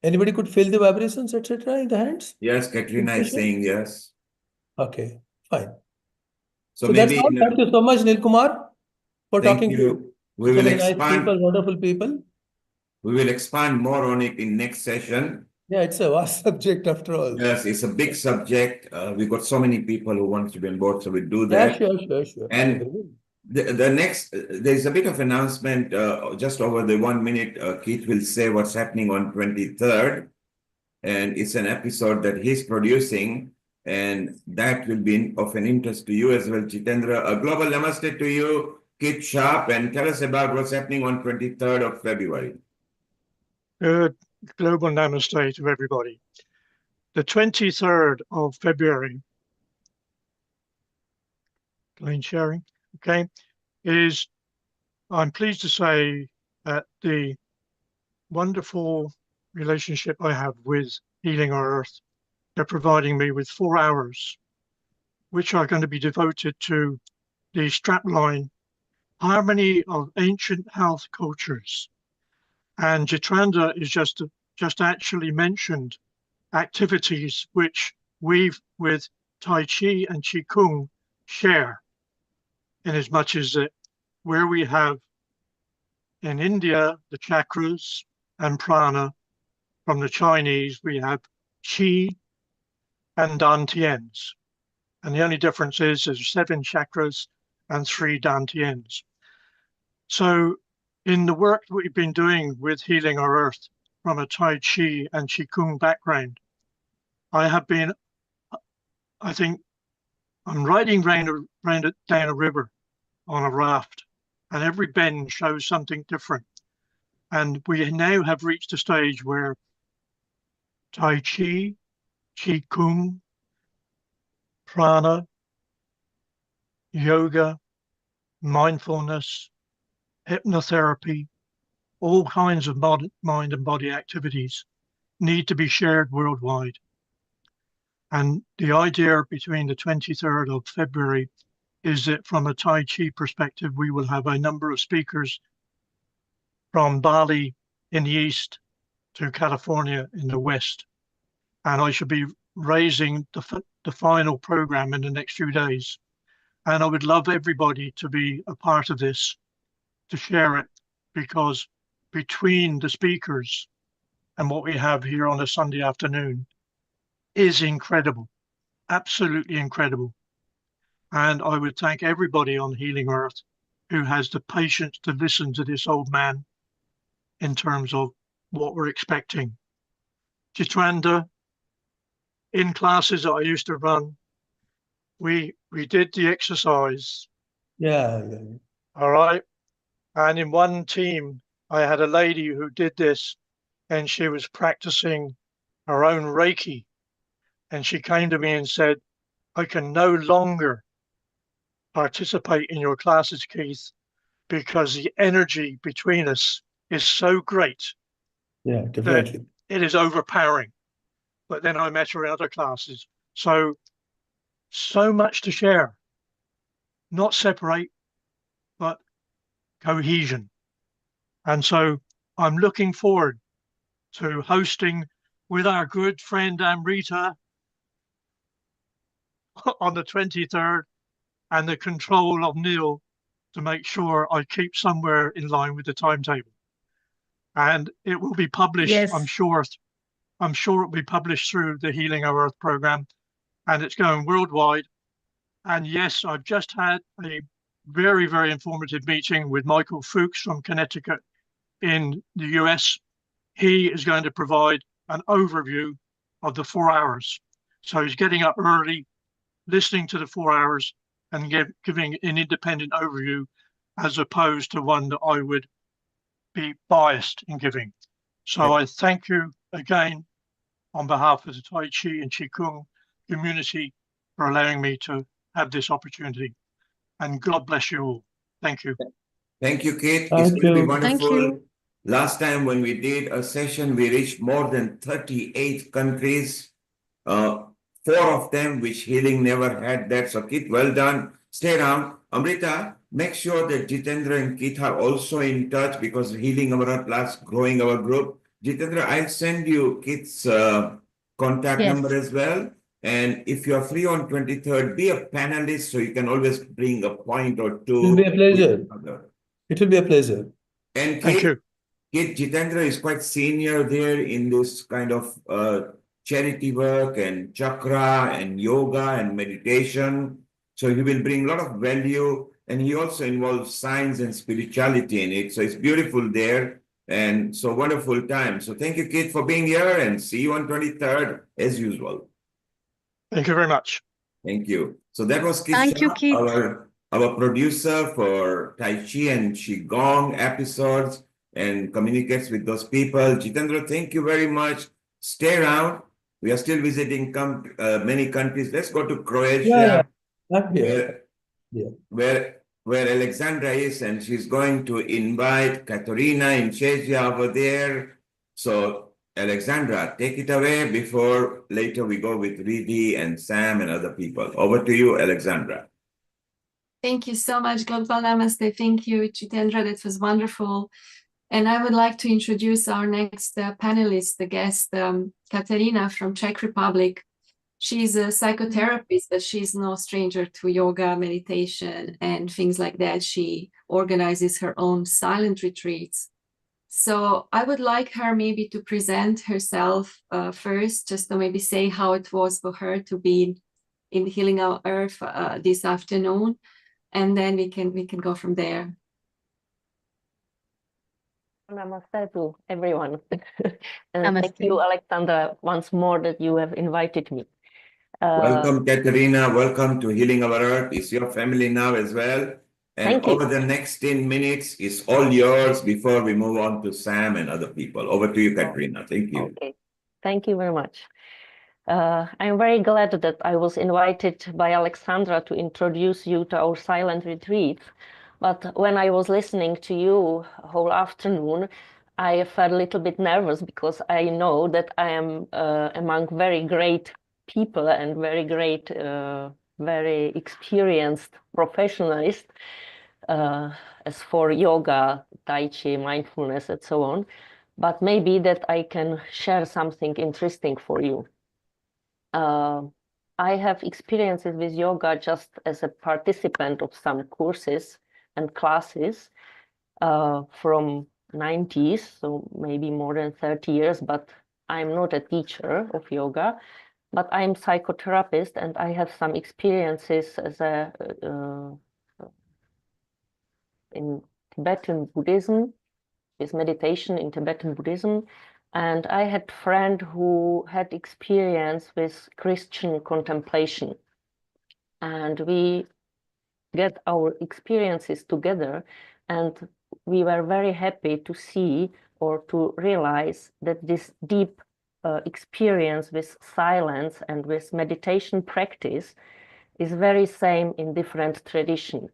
Anybody could feel the vibrations, etc. in the hands? Yes, Katrina is saying yes. Okay, fine. So that's maybe all. Thank you so much, Nilkumar, for thank talking you. to We so will many nice expand. people, wonderful people. We will expand more on it in next session. Yeah, it's a vast subject after all. Yes, it's a big subject. We got so many people who want to be on board, so we'll do Yeah, that. sure. I And agree. the next, there's a bit of announcement just over the 1 minute. Keith will say what's happening on 23rd. And it's an episode that he's producing. And that will be of an interest to you as well, Jitendra. A global namaste to you, Keith Sharp, and tell us about what's happening on 23rd of February. Good global namaste to everybody. The 23rd of February, plain sharing, okay, is, I'm pleased to say that the wonderful relationship I have with Healing Our Earth, they're providing me with 4 hours, which are going to be devoted to the strapline, Harmony of Ancient Health Cultures. And Jitendra is just actually mentioned activities which we with Tai Chi and Qi Kung share, in as much as that where we have in India the chakras and prana, from the Chinese we have Qi and Dantians. And the only difference is there's 7 chakras and 3 Dantians. So in the work that we've been doing with Healing Our Earth from a Tai Chi and Qi Kung background, I think I'm riding down a river on a raft, and every bend shows something different. And we now have reached a stage where Tai Chi, Qi Kung, prana, yoga, mindfulness, hypnotherapy, all kinds of mind and body activities need to be shared worldwide. And the idea between the 23rd of February is that from a Tai Chi perspective, we will have a number of speakers from Bali in the east to California in the west. And I should be raising the final program in the next few days. And I would love everybody to be a part of this, to share it, because between the speakers, and what we have here on a Sunday afternoon is incredible, absolutely incredible. And I would thank everybody on Healing Earth who has the patience to listen to this old man in terms of what we're expecting. Jitendra, in classes that I used to run, we did the exercise. Yeah. All right. And in one team, I had a lady who did this, and she was practicing her own Reiki. And she came to me and said, I can no longer participate in your classes, Keith, because the energy between us is so great. Yeah, definitely. It is overpowering. But then I met her in other classes. So much to share. Not separate, but cohesion. And so I'm looking forward to hosting with our good friend Amrita on the 23rd, and the control of Neil to make sure I keep somewhere in line with the timetable. And it will be published, Yes. I'm sure it will be published through the Healing Our Earth program, and it's going worldwide. And yes, I've just had a very, very informative meeting with Michael Fuchs from Connecticut in the US. He is going to provide an overview of the 4 hours. So he's getting up early, listening to the 4 hours, and giving an independent overview, as opposed to one that I would be biased in giving. So I thank you again on behalf of the Tai Chi and Qigong community for allowing me to have this opportunity. And God bless you all. Thank you. Thank you, Kate. Thank It's really you. wonderful. Thank you. Last time when we did a session, we reached more than 38 countries. 4 of them which Healing never had that. So Keith, well done. Stay around. Amrita, make sure that Jitendra and Keith are also in touch, because Healing Our Earth plus growing our group. Jitendra, I'll send you Keith's contact Yes. number as well. And if you're free on 23rd, be a panelist, so you can always bring a point or two. It will be a pleasure. It will be a pleasure. And Thank Kate, you. Jitendra is quite senior there in this kind of charity work and chakra and yoga and meditation. So he will bring a lot of value, and he also involves science and spirituality in it. So it's beautiful there, and so wonderful time. So thank you, Kate, for being here, and see you on 23rd as usual. Thank you very much. Thank you. So that was Keith Thank you, Shah, Keith. our producer for Tai Chi and Qigong episodes, and communicates with those people. Jitendra, thank you very much. Stay around. We are still visiting many countries. Let's go to Croatia, where Alexandra is, and she's going to invite Katerina in Czechia over there. So Alexandra, take it away before later we go with Riddhi and Sam and other people. Over to you, Alexandra. Thank you so much, Global Namaste. Thank you, Jitendra. That was wonderful. And I would like to introduce our next panelist, the guest, Katerina from Czech Republic. She's a psychotherapist, but she's no stranger to yoga, meditation, and things like that. She organizes her own silent retreats. So I would like her maybe to present herself first, just to maybe say how it was for her to be in Healing Our Earth this afternoon, and then we can go from there. Namaste to everyone. And Namaste. thank you, Alexandra, once more that you have invited me. Welcome, Katerina. Welcome to Healing Our Earth. It's your family now as well. And Thank you. over the next 10 minutes, it's all yours before we move on to Sam and other people. Over to you, Katerina. Thank you. Okay. Thank you very much. I'm very glad that I was invited by Alexandra to introduce you to our silent retreat. But when I was listening to you whole afternoon, I felt a little bit nervous, because I know that I am among very great people and very great, very experienced professionals as for yoga, Tai Chi, mindfulness, and so on. But maybe that I can share something interesting for you. I have experiences with yoga just as a participant of some courses and classes from 90s, so maybe more than 30 years, but I'm not a teacher of yoga, but I'm psychotherapist and I have some experiences as a in Tibetan Buddhism, with meditation in Tibetan Buddhism. And I had a friend who had experience with Christian contemplation. And we get our experiences together, and we were very happy to see or to realize that this deep experience with silence and with meditation practice is very same in different traditions.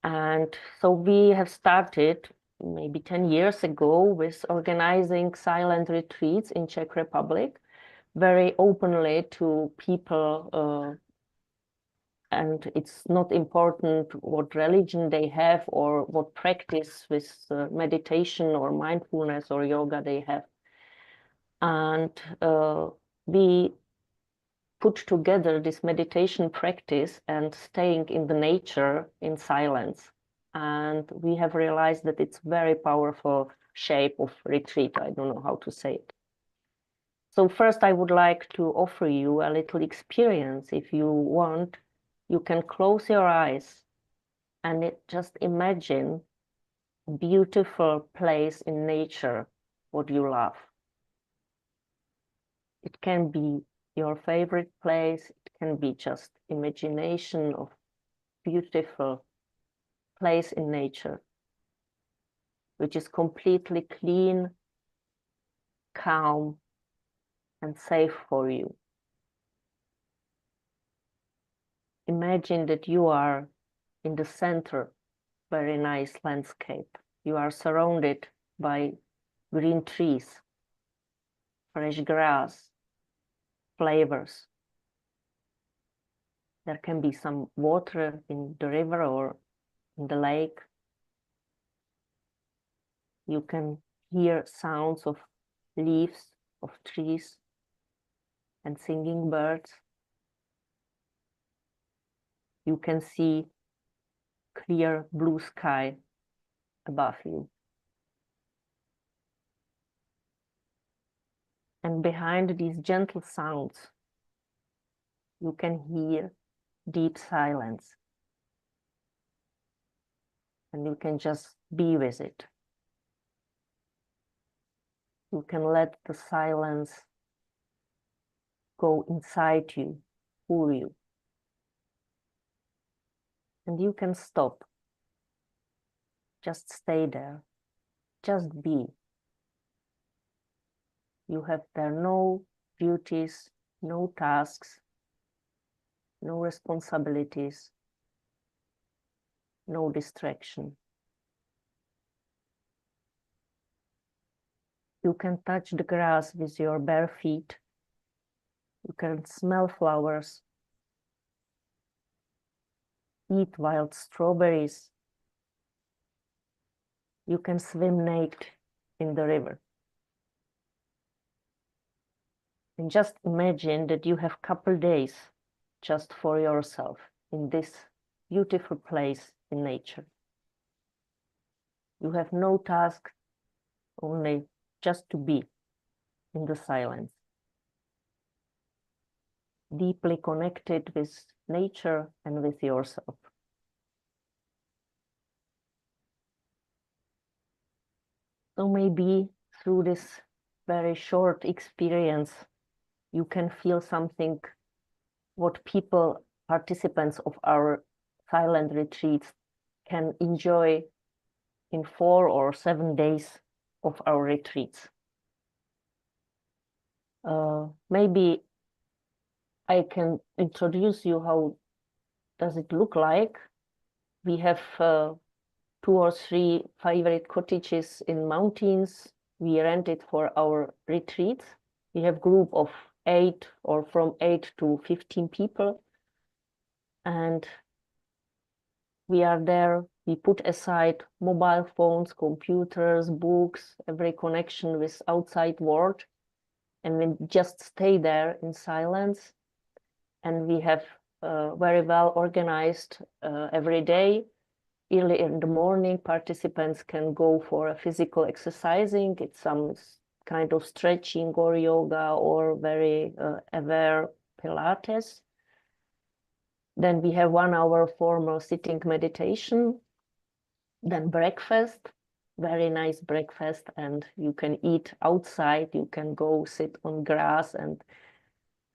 And so we have started maybe 10 years ago with organizing silent retreats in Czech Republic, very openly to people, and it's not important what religion they have or what practice with meditation or mindfulness or yoga they have. And we put together this meditation practice and staying in the nature in silence. And we have realized that it's very powerful shape of retreat. I don't know how to say it. So first I would like to offer you a little experience. If you want, you can close your eyes and just imagine a beautiful place in nature, what you love. It can be your favorite place. It can be just imagination of beautiful place in nature, which is completely clean, calm, and safe for you. Imagine that you are in the center, very nice landscape. You are surrounded by green trees, fresh grass, flavors. There can be some water in the river or in the lake. You can hear sounds of leaves of trees and singing birds. You can see clear blue sky above you. And behind these gentle sounds, you can hear deep silence. And you can just be with it. You can let the silence go inside you, pull you. And you can stop. Just stay there. Just be. You have there no duties, no tasks, no responsibilities, no distraction. You can touch the grass with your bare feet. You can smell flowers, eat wild strawberries. You can swim naked in the river. And just imagine that you have a couple days just for yourself in this beautiful place in nature. You have no task, only just to be in the silence. Deeply connected with nature and with yourself. So maybe through this very short experience, you can feel something what people, participants of our silent retreats can enjoy in 4 or 7 days of our retreats. Maybe I can introduce you how does it look like. We have 2 or 3 favorite cottages in mountains. We rent it for our retreats. We have group of 8 or from 8 to 15 people. And we are there. We put aside mobile phones, computers, books, every connection with outside world. And we just stay there in silence. And we have very well organized every day. early in the morning, participants can go for a physical exercising. It's some kind of stretching or yoga or very aware Pilates. Then we have 1 hour formal sitting meditation. Then breakfast, very nice breakfast, and you can eat outside. You can go sit on grass and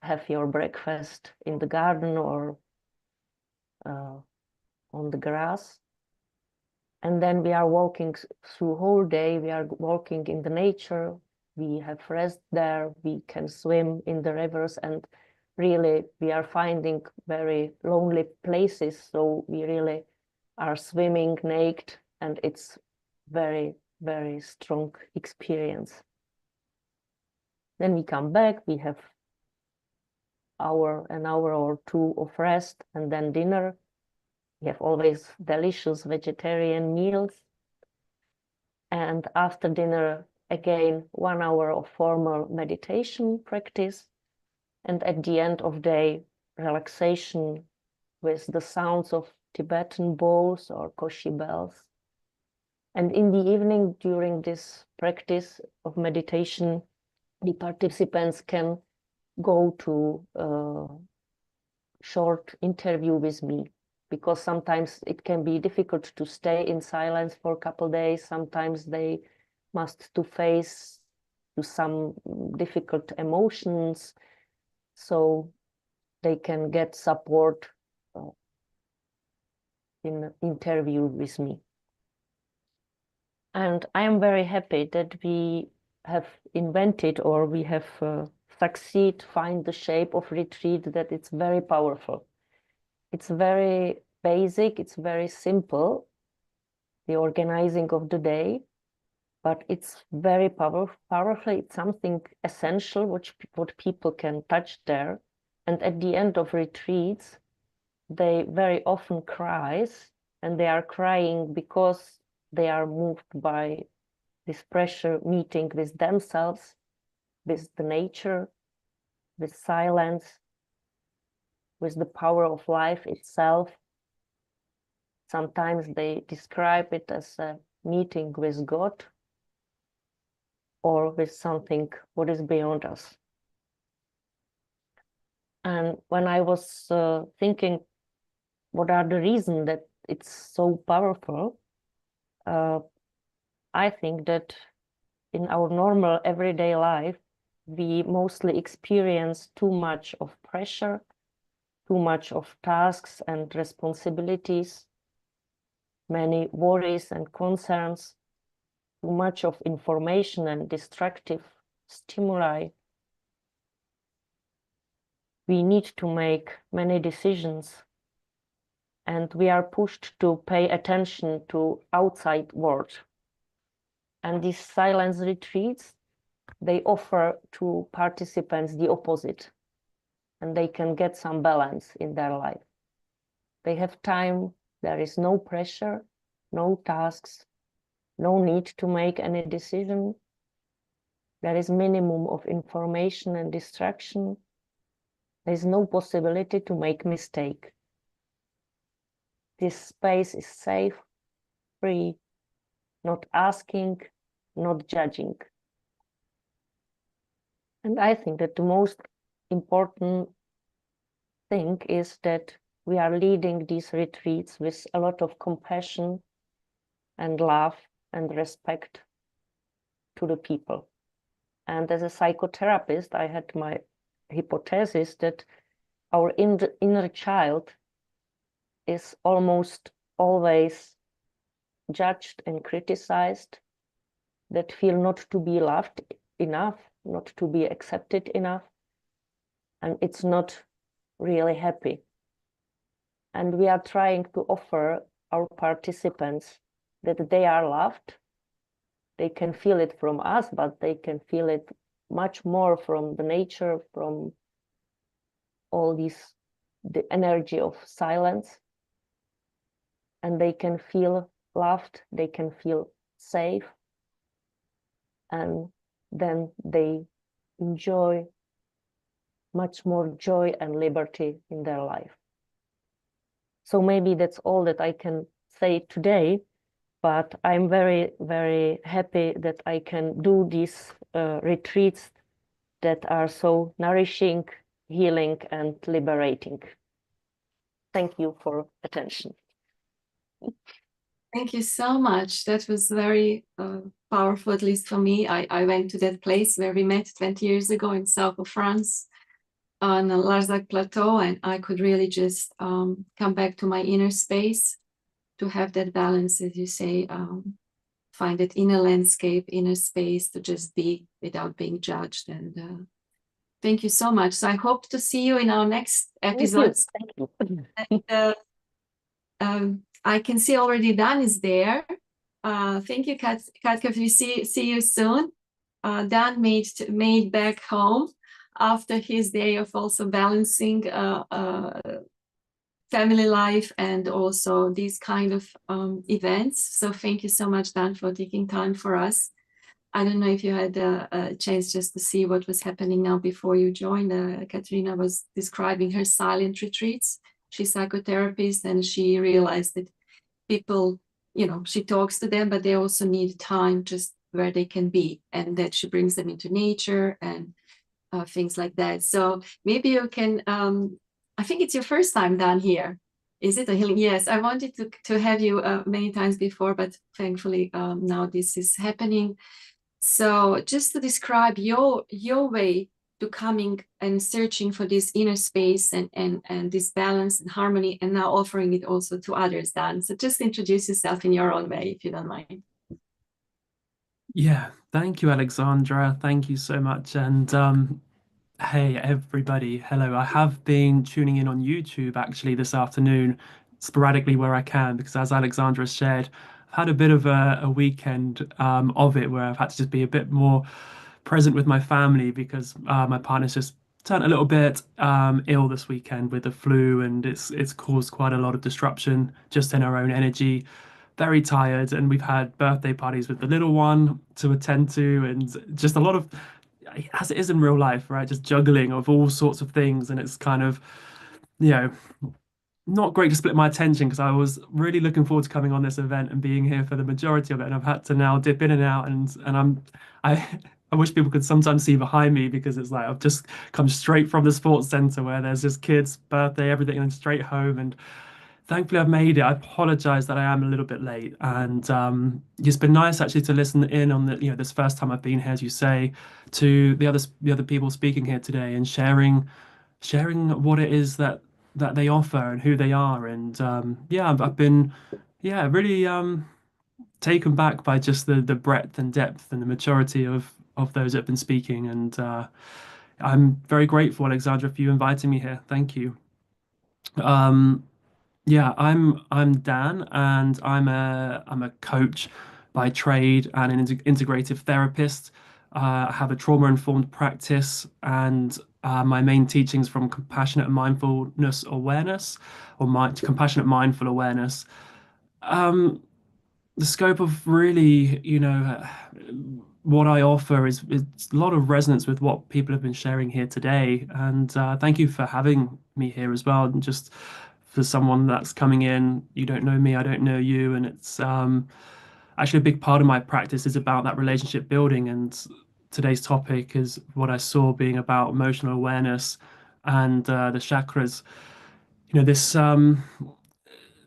have your breakfast in the garden or on the grass. And then we are walking through whole day. We are walking in the nature. We have rest there. We can swim in the rivers, and really we are finding very lonely places. So we really are swimming naked, and it's very, very strong experience. Then we come back. We have an hour or two of rest, and then dinner. We have always delicious vegetarian meals. And after dinner, again, 1 hour of formal meditation practice. And at the end of day, relaxation with the sounds of Tibetan bowls or koshi bells. And in the evening, during this practice of meditation, the participants can go to a short interview with me, because sometimes it can be difficult to stay in silence for a couple of days. Sometimes they must to face to some difficult emotions, so they can get support in an interview with me. And I am very happy that we have invented, or we have succeed find the shape of retreat that it's very powerful. It's very basic, it's very simple, the organizing of the day, but it's very powerful. It's something essential what people can touch there. And at the end of retreats, they very often cries, and they are crying because they are moved by this pressure meeting with themselves, with the nature, with silence, with the power of life itself. Sometimes they describe it as a meeting with God or with something what is beyond us. And when I was thinking what are the reasons that it's so powerful, I think that in our normal everyday life, we mostly experience too much of pressure, too much of tasks and responsibilities, many worries and concerns, too much of information and destructive stimuli. We need to make many decisions, and we are pushed to pay attention to outside world. And these silence retreats, they offer to participants the opposite, and they can get some balance in their life. They have time, there is no pressure, no tasks, no need to make any decision. There is minimum of information and distraction. There is no possibility to make mistake. This space is safe, free, not asking, not judging. And I think that the most important thing is that we are leading these retreats with a lot of compassion and love and respect to the people. And as a psychotherapist, I had my hypothesis that our inner child is almost always judged and criticized, that feel not to be loved enough, not to be accepted enough, and it's not really happy. And we are trying to offer our participants that they are loved. They can feel it from us, but they can feel it much more from the nature, from all this, the energy of silence. And they can feel loved, they can feel safe, and then they enjoy much more joy and liberty in their life. So maybe that's all that I can say today, but I'm very, very happy that I can do these retreats that are so nourishing, healing, and liberating. Thank you for attention. Thank you so much. That was very powerful, at least for me. I went to that place where we met 20 years ago in south of France on the Larzac Plateau, and I could really just come back to my inner space to have that balance, as you say, find that inner landscape, inner space to just be without being judged. And thank you so much. So I hope to see you in our next episodes. Thank you. And, I can see already Dan is there. Thank you, Katka. We see you soon. Dan made back home after his day of also balancing family life and also these kind of events. So thank you so much, Dan, for taking time for us. I don't know if you had a chance just to see what was happening now before you joined. Katerina was describing her silent retreats. She's psychotherapist, and she realized that people, she talks to them, but they also need time just where they can be, and that she brings them into nature and things like that. So maybe you can, I think it's your first time down here. Is it a healing? Yes, I wanted to have you many times before, but thankfully now this is happening. So just to describe your way to coming and searching for this inner space and this balance and harmony, and now offering it also to others, Dan. So just introduce yourself in your own way, if you don't mind. Yeah, thank you, Alexandra. Thank you so much. And hey, everybody. Hello. I have been tuning in on YouTube actually this afternoon, sporadically where I can, because as Alexandra shared, I've had a bit of a weekend of it where I've had to just be a bit more present with my family because my partner's just turned a little bit ill this weekend with the flu, and it's caused quite a lot of disruption just in our own energy. Very tired, and we've had birthday parties with the little one to attend to, and just a lot of, as it is in real life, right? Just juggling of all sorts of things, and it's kind of, you know, not great to split my attention because I was really looking forward to coming on this event and being here for the majority of it, and I've had to now dip in and out, and I I wish people could sometimes see behind me because it's like I've just come straight from the sports center where there's just kids' birthday, everything, and straight home, and thankfully I've made it. I apologize that I am a little bit late, and it's been nice actually to listen in on this first time I've been here, as you say, to the other people speaking here today and sharing what it is that they offer and who they are. And yeah, I've been really taken back by just the breadth and depth and the maturity of those that have been speaking. And I'm very grateful, Alexandra, for you inviting me here. Thank you. Yeah, I'm Dan, and I'm a coach by trade and an integrative therapist. I have a trauma-informed practice, and my main teachings from compassionate mindfulness awareness, or compassionate mindful awareness. The scope of really, what I offer is it's a lot of resonance with what people have been sharing here today. And thank you for having me here as well. And just for someone that's coming in, you don't know me, I don't know you, and it's actually a big part of my practice is about that relationship building. And today's topic is what I saw being about emotional awareness and the chakras.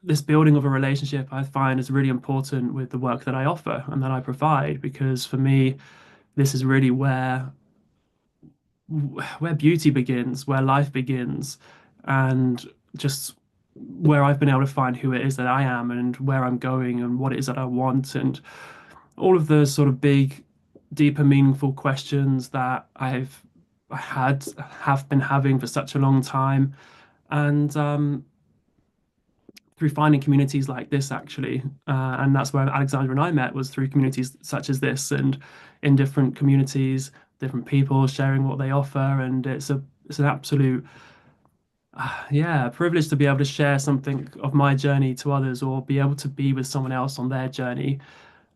This building of a relationship I find is really important with the work that I offer and that I provide, because for me, this is really where beauty begins, where life begins, and just where I've been able to find who it is that I am and where I'm going and what it is that I want, and all of the sort of big, deeper, meaningful questions that have been having for such a long time. And through finding communities like this, actually, and that's where Alexandra and I met, was through communities such as this, and in different communities, different people sharing what they offer, and it's an absolute privilege to be able to share something of my journey to others, or be able to be with someone else on their journey.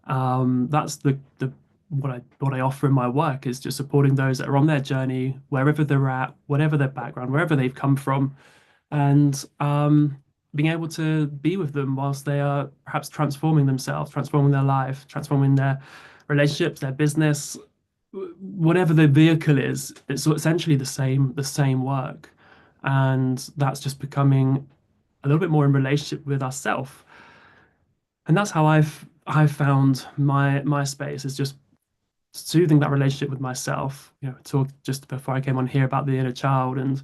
That's the what I offer in my work, is just supporting those that are on their journey, wherever they're at, whatever their background, wherever they've come from. And being able to be with them whilst they are perhaps transforming themselves, transforming their life, transforming their relationships, their business, whatever the vehicle is, it's essentially the same work. And that's just becoming a little bit more in relationship with ourselves. And that's how I've found my space is just soothing that relationship with myself. Talk just before I came on here about the inner child and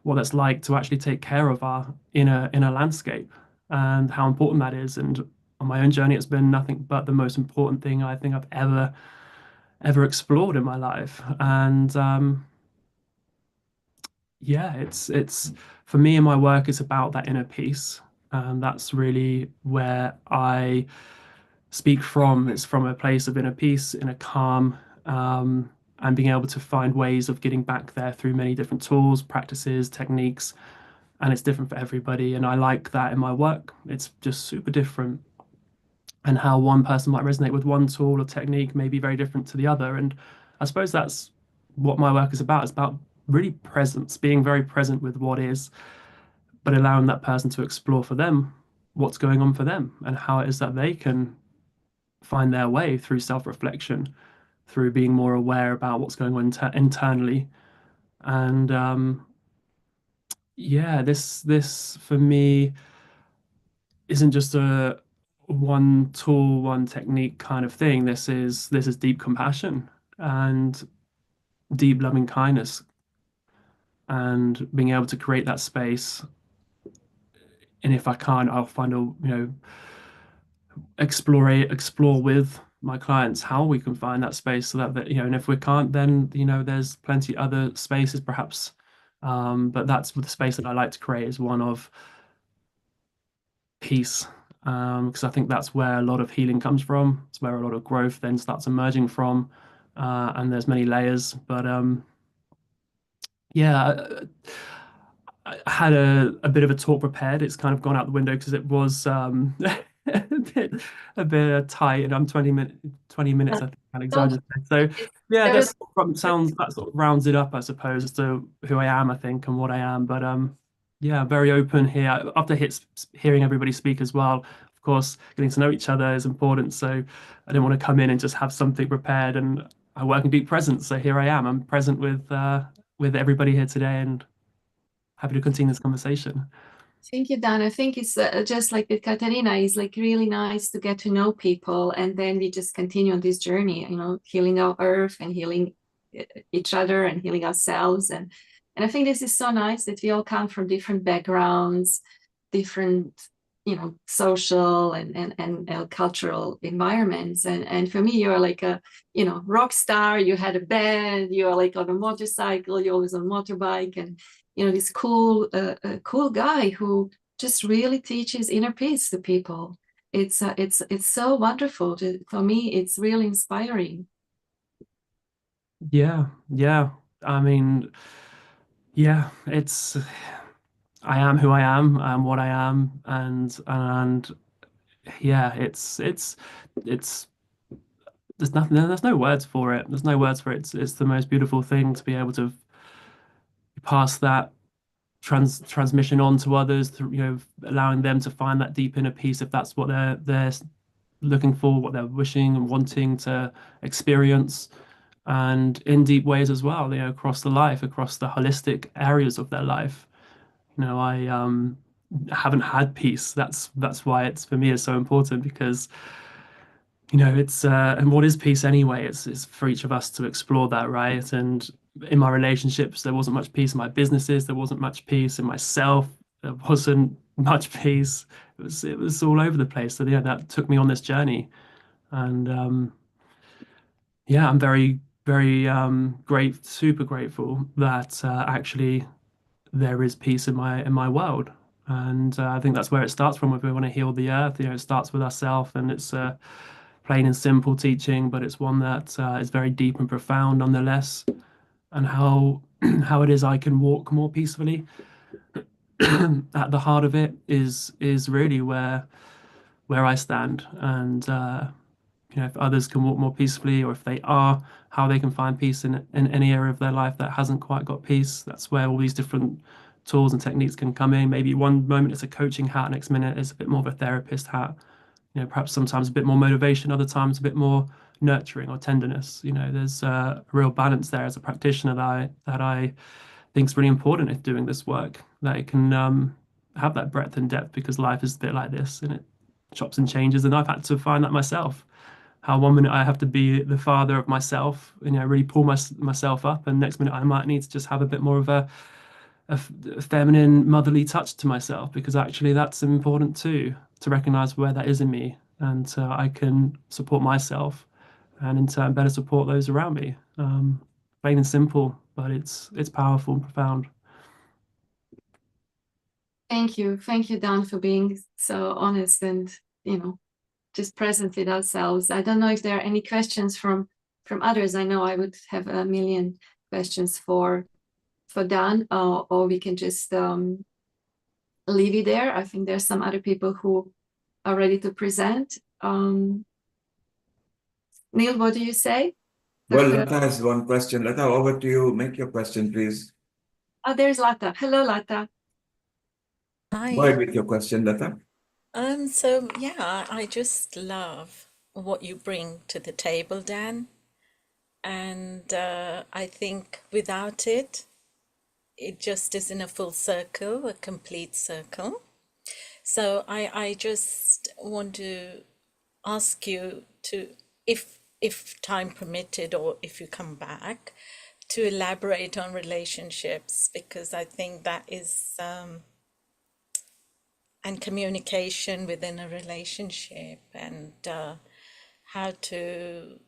what it's like to actually take care of our inner landscape and how important that is. And on my own journey, it's been nothing but the most important thing I think I've ever explored in my life. And yeah, it's for me in my work, it's about that inner peace. And that's really where I speak from. It's from a place of inner peace, inner calm, and being able to find ways of getting back there through many different tools, practices, techniques, and it's different for everybody. And I like that in my work. It's just super different. And how one person might resonate with one tool or technique may be very different to the other. And I suppose that's what my work is about. It's about really presence, being very present with what is, but allowing that person to explore for them what's going on for them and how it is that they can find their way through self-reflection, through being more aware about what's going on internally. And yeah, this for me isn't just a one tool, one technique kind of thing. This is deep compassion and deep loving kindness and being able to create that space. And if I can't, I'll find explore with my clients how we can find that space so that and if we can't, then there's plenty other spaces perhaps. But that's the space that I like to create is one of peace, because I think that's where a lot of healing comes from. It's where a lot of growth then starts emerging from, and there's many layers. But yeah, I had a bit of a talk prepared. It's kind of gone out the window because it was a bit tight, and I'm 20 minutes. I think I Don't exaggerated. So it's yeah, there is that sort of rounds it up, I suppose, as to who I am, I think, and what I am. But yeah, very open here. After hearing everybody speak as well, of course, getting to know each other is important. So I didn't want to come in and just have something prepared. And I work in deep presence, so here I am. I'm present with everybody here today, and happy to continue this conversation. Thank you, Dan. I think it's just like with Katerina, it's like really nice to get to know people, and then we just continue on this journey, healing our earth and healing each other and healing ourselves. And I think this is so nice that we all come from different backgrounds, different, social and cultural environments. And for me, you're like a, rock star. You had a band. You are like on a motorcycle. You're always on motorbike, and this cool guy who just really teaches inner peace to people. It's so wonderful. For me, it's really inspiring. Yeah. I mean, yeah, I am who I am. I'm what I am, and yeah, it's there's no words for it. There's no words for it. It's the most beautiful thing to be able to pass that transmission on to others, through, allowing them to find that deep inner peace if that's what they're looking for, what they're wishing and wanting to experience, and in deep ways as well, across the life, across the holistic areas of their life. I haven't had peace. That's why it's for me is so important because it's and what is peace anyway? It's for each of us to explore that, right? And in my relationships, there wasn't much peace. In my businesses, there wasn't much peace. In myself, there wasn't much peace. It was all over the place. So yeah, that took me on this journey, and yeah, I'm very very super grateful that actually there is peace in my world. And I think that's where it starts from. If we want to heal the earth, it starts with ourselves, and it's plain and simple teaching, but it's one that is very deep and profound nonetheless. And how how it is I can walk more peacefully at the heart of it is really where I stand. And if others can walk more peacefully, or if they are, how they can find peace in any area of their life that hasn't quite got peace. That's where all these different tools and techniques can come in. Maybe one moment it's a coaching hat, next minute it's a bit more of a therapist hat. Perhaps sometimes a bit more motivation, other times a bit more nurturing or tenderness. There's a real balance there as a practitioner that I think is really important if doing this work, that it can have that breadth and depth, because life is a bit like this and it chops and changes. And I've had to find that myself. How one minute I have to be the father of myself, really pull myself up, and next minute I might need to just have a bit more of a feminine, motherly touch to myself, because actually that's important too, to recognize where that is in me, and I can support myself and in turn better support those around me. Plain and simple, but it's powerful and profound. Thank you, Dan, for being so honest and just present with ourselves. I don't know if there are any questions from others. I know I would have a million questions for Dan, or we can just leave it there. I think there's some other people who are ready to present. Neil, what do you say? Well, Lata has one question. Lata, over to you. Make your question, please. Oh, there's Lata. Hello, Lata. Hi. Go ahead with your question, Lata. So yeah, I just love what you bring to the table, Dan. And I think without it, it just isn't a full circle, a complete circle. So I just want to ask you to, if time permitted, or if you come back, to elaborate on relationships, because I think that is, and communication within a relationship, and how to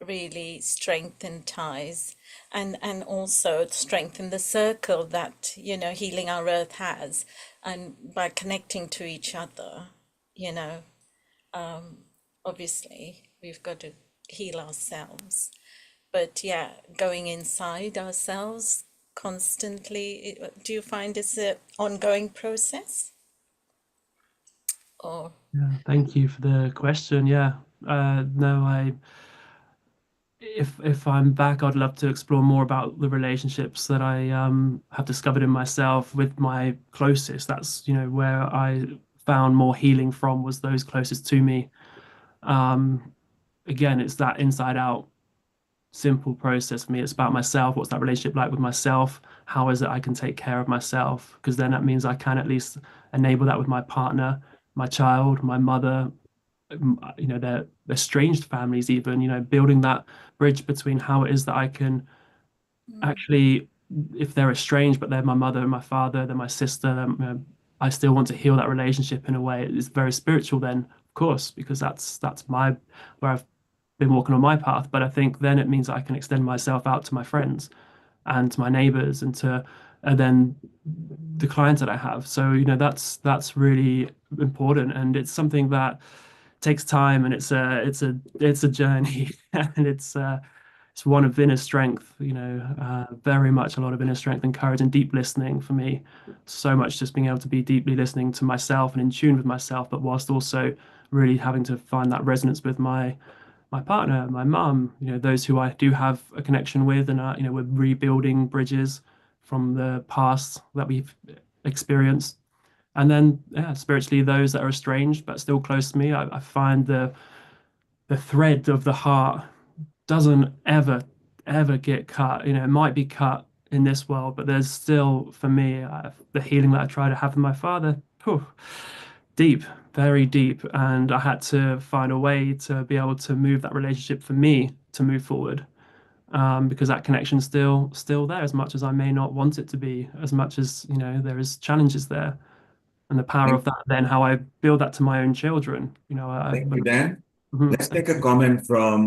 really strengthen ties, and also strengthen the circle that Healing Our Earth has, and by connecting to each other, obviously we've got to heal ourselves, but yeah, going inside ourselves constantly, do you find it's an ongoing process? Or Yeah, thank you for the question. Yeah, no, if I'm back, I'd love to explore more about the relationships that I have discovered in myself with my closest. That's where I found more healing from, was those closest to me. Again, it's that inside out simple process for me. It's about myself. What's that relationship like with myself? How is it I can take care of myself? Because then that means I can at least enable that with my partner, my child, my mother, their estranged families, even, building that bridge between how it is that I can actually, if they're estranged, but they're my mother and my father, they're my sister, I still want to heal that relationship in a way. It's very spiritual then, of course, because that's where I've been walking on my path. But I think then it means I can extend myself out to my friends and to my neighbors, and to then the clients that I have. So that's really important, and it's something that takes time, and it's a journey, and it's one of inner strength, very much a lot of inner strength and courage and deep listening for me. So much just being able to be deeply listening to myself and in tune with myself, but whilst also really having to find that resonance with my partner, my mum, those who I do have a connection with, and we're rebuilding bridges from the past that we've experienced. And then, yeah, spiritually, those that are estranged but still close to me, I find the thread of the heart doesn't ever get cut. It might be cut in this world, but there's still, for me, the healing that I try to have with my father, deep, very deep. And I had to find a way to be able to move that relationship for me to move forward. Because that connection's still there, as much as I may not want it to be, as much as there is challenges there. And the power of that, then how I build that to my own children. Thank you, Dan. Mhm. Let's take a comment from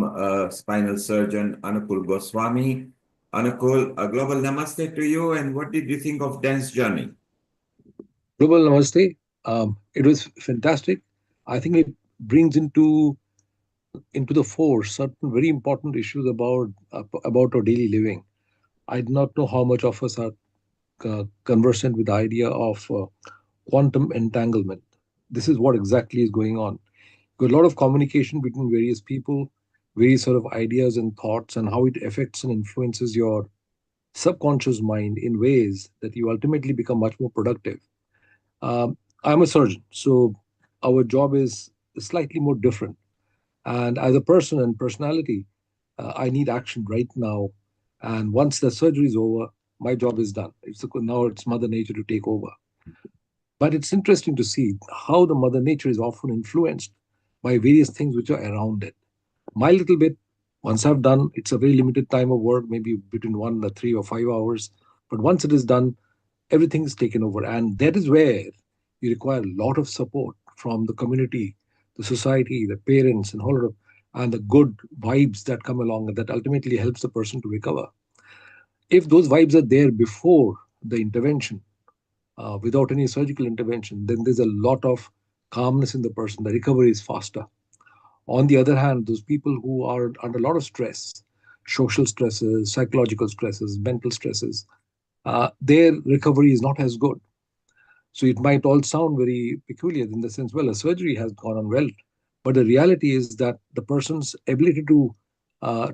spinal surgeon Anukul Goswami. Anukul, a global namaste to you. And what did you think of Dan's journey? Global namaste. It was fantastic. I think it brings into the fore certain very important issues about our daily living. I do not know how much of us are conversant with the idea of quantum entanglement. This is what exactly is going on. Got a lot of communication between various people, various sort of ideas and thoughts, and how it affects and influences your subconscious mind in ways that you ultimately become much more productive. I'm a surgeon, so our job is slightly more different. And as a person and personality, I need action right now. And once the surgery is over, my job is done. Now it's Mother Nature to take over. But it's interesting to see how the Mother Nature is often influenced by various things which are around it. My little bit, once I've done, it's a very limited time of work, maybe between 3 or 5 hours. But once it is done, everything is taken over. And that is where you require a lot of support from the community, the society, the parents, and all of and the good vibes that come along that ultimately helps the person to recover. If those vibes are there before the intervention, without any surgical intervention, then there's a lot of calmness in the person. The recovery is faster. On the other hand, those people who are under a lot of stress, social stresses, psychological stresses, mental stresses, their recovery is not as good. So it might all sound very peculiar in the sense, well, a surgery has gone on well, but the reality is that the person's ability to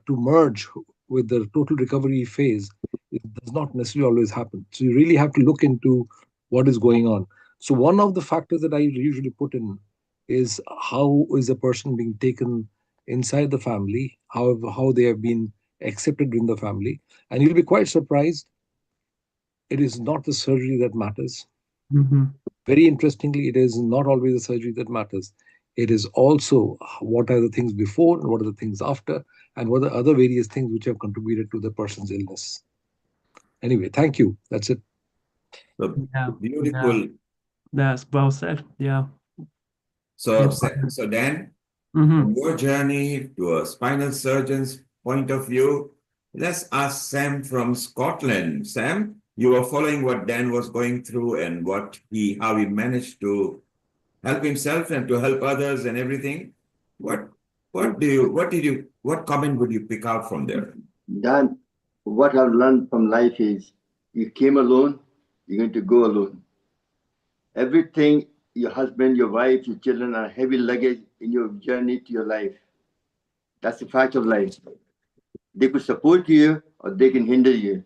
merge with the total recovery phase, it does not necessarily always happen. So you really have to look into what is going on. So one of the factors that I usually put in is how is a person being taken inside the family, how they have been accepted in the family, and you'll be quite surprised. It is not the surgery that matters. Mm-hmm. Very interestingly, it is not always the surgery that matters. It is also what are the things before and what are the things after, and what are the other various things which have contributed to the person's illness. Anyway, thank you. That's it. So Yeah. beautiful. That's well said. Yeah. So, so Dan, Mm-hmm. from your journey to a spinal surgeon's point of view, let's ask Sam from Scotland. Sam, you were following what Dan was going through and how he managed to help himself and to help others and everything. What comment would you pick out from there? Dan, what I've learned from life is you came alone, you're going to go alone. Everything, your husband, your wife, your children are heavy luggage in your journey to your life. That's the fact of life. They could support you or they can hinder you.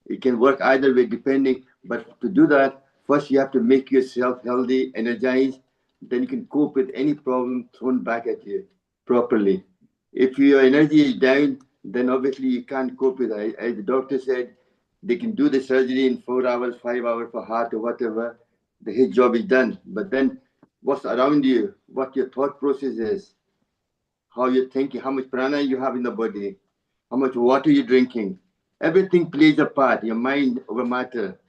It can work either way depending, but to do that, first you have to make yourself healthy, energized, then you can cope with any problem thrown back at you properly. If your energy is down, then obviously you can't cope with it. As the doctor said, they can do the surgery in 4 hours, 5 hours for heart or whatever. His job is done. But then what's around you, what your thought process is, how you're thinking, how much prana you have in the body, how much water you're drinking. Everything plays a part, your mind over matter.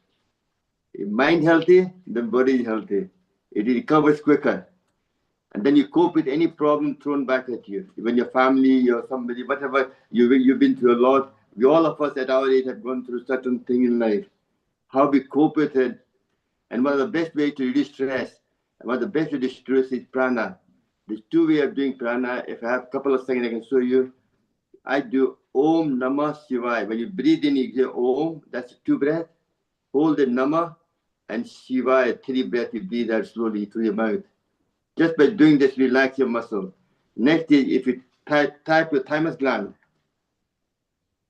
If mind healthy, then body is healthy. It recovers quicker. And then you cope with any problem thrown back at you. When your family or somebody, whatever, you've been through a lot. We all of us at our age have gone through certain thing in life. How we cope with it. And one of the best ways to reduce stress, and one of the best ways to reduce stress is prana. There's two ways of doing prana. If I have a couple of seconds, I can show you. I do Om Namah Shivaya. When you breathe in, you say Om, that's 2 breaths. Hold the Namah and Shivaya, 3 breaths. You breathe out slowly through your mouth. Just by doing this, relax your muscle. Next is if you type your thymus gland,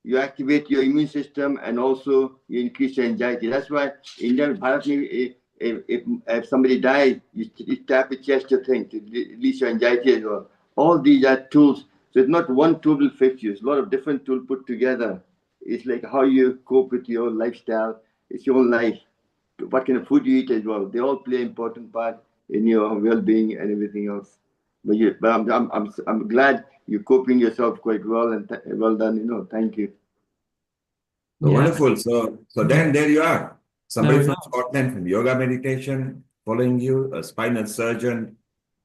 you activate your immune system and also you increase your anxiety. That's why Indian Bharat, if somebody dies, you tap your chest to think, to release your anxiety as well. All these are tools. So it's not one tool will fix you. It's a lot of different tools put together. It's like how you cope with your lifestyle. It's your own life. What kind of food you eat as well. They all play an important part in your well-being and everything else. But I'm glad you're coping yourself quite well and well done. Thank you. So wonderful. So then there you are. Somebody There we from Scotland from yoga meditation following you, a spinal surgeon,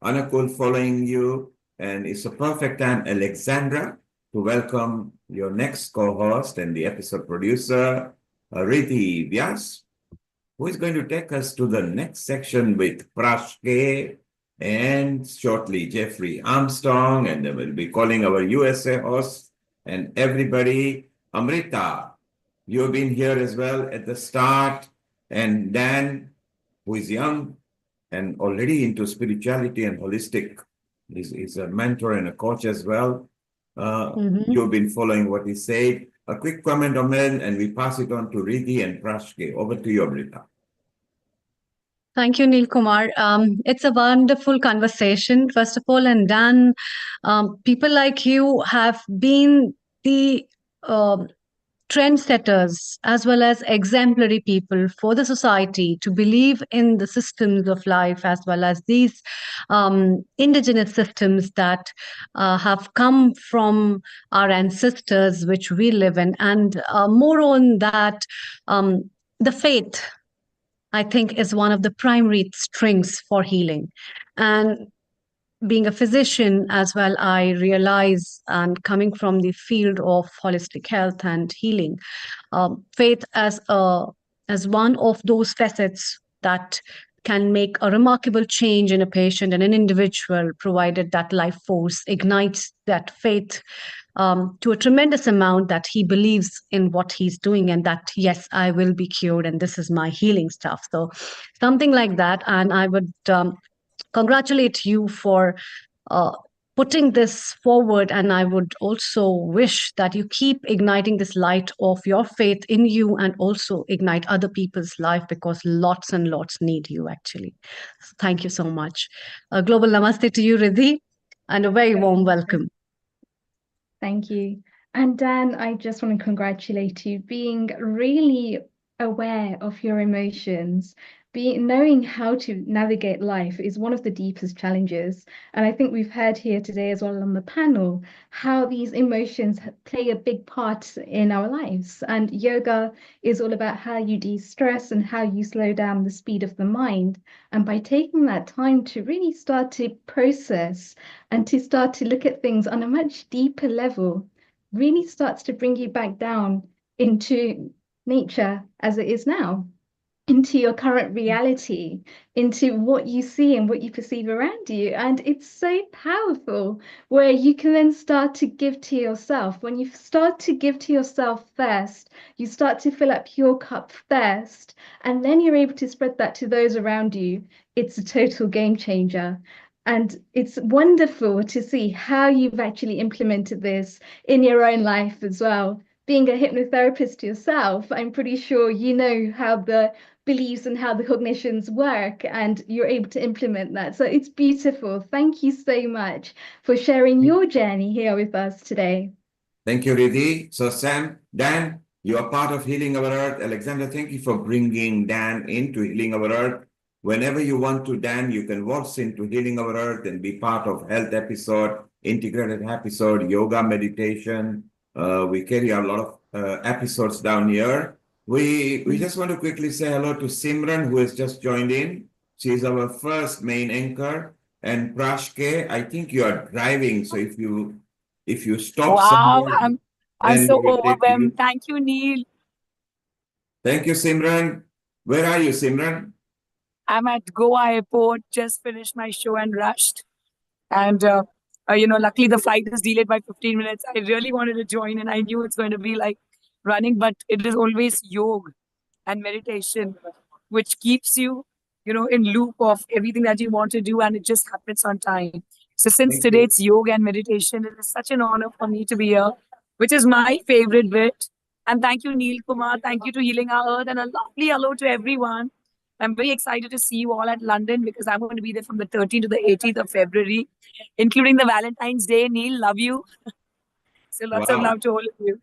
Anakul following you, and it's a perfect time, Alexandra, to welcome your next co-host and the episode producer, Riti Vyas, who is going to take us to the next section with Prashke and shortly Jeffrey Armstrong, and then we'll be calling our USA host and everybody, Amrita. You've been here as well at the start, and Dan, who is young and already into spirituality and holistic, is a mentor and a coach as well. You've been following what he said. a quick comment on men, and we pass it on to Riddhi and Prashke. Over to you, Amrita. Thank you, Neil Kumar. It's a wonderful conversation, first of all. And Dan, people like you have been the trendsetters as well as exemplary people for the society to believe in the systems of life as well as these indigenous systems that have come from our ancestors, which we live in. And more on that, the faith, I think, is one of the primary strings for healing. And being a physician as well, I realize, and coming from the field of holistic health and healing, faith as one of those facets that can make a remarkable change in a patient and an individual, provided that life force ignites that faith to a tremendous amount that he believes in what he's doing, and that, yes, I will be cured and this is my healing stuff. So something like that. And I would congratulate you for putting this forward. And I would also wish that you keep igniting this light of your faith in you and also ignite other people's life, because lots and lots need you, actually. So thank you so much. Global namaste to you, Riddhi, and a very warm welcome. Thank you. And Dan, I just want to congratulate you being really aware of your emotions. Knowing how to navigate life is one of the deepest challenges. And I think we've heard here today as well on the panel how these emotions play a big part in our lives. And yoga is all about how you de-stress and how you slow down the speed of the mind. And by taking that time to really start to process and to start to look at things on a much deeper level, really starts to bring you back down into nature as it is now, into your current reality, into what you see and what you perceive around you. And it's so powerful, where you can then start to give to yourself. When you start to give to yourself first, you start to fill up your cup first, and then you're able to spread that to those around you. It's a total game changer. And it's wonderful to see how you've actually implemented this in your own life as well. Being a hypnotherapist yourself, I'm pretty sure you know how the beliefs and how the cognitions work, and you're able to implement that. So it's beautiful. Thank you so much for sharing your journey here with us today. Thank you, Riddhi. So Sam, Dan, you are part of Healing Our Earth. Alexandra, thank you for bringing Dan into Healing Our Earth. Whenever you want to, Dan, you can waltz into Healing Our Earth and be part of health episode, integrated episode, yoga, meditation. We carry a lot of episodes down here. We just want to quickly say hello to Simran, who has just joined in. She's our first main anchor. And Prashke, I think you are driving. So if you stop Wow, somewhere, I'm then so we will take you. overwhelmed. Thank you, Neil. Thank you, Simran. Where are you, Simran? I'm at Goa airport, just finished my show and rushed. And, luckily the flight is delayed by 15 minutes. I really wanted to join and I knew it's going to be like running, but it is always yoga and meditation, which keeps you, in loop of everything that you want to do, and it just happens on time. So since Thank today you. it's yoga and meditation, it is such an honor for me to be here, which is my favorite bit. And thank you, Neil Kumar. Thank you to Healing Our Earth, and a lovely hello to everyone. I'm very excited to see you all at London, because I'm going to be there from the 13th to the 18th of February, including the Valentine's Day. Neil, love you. So lots of Wow. love to all of you.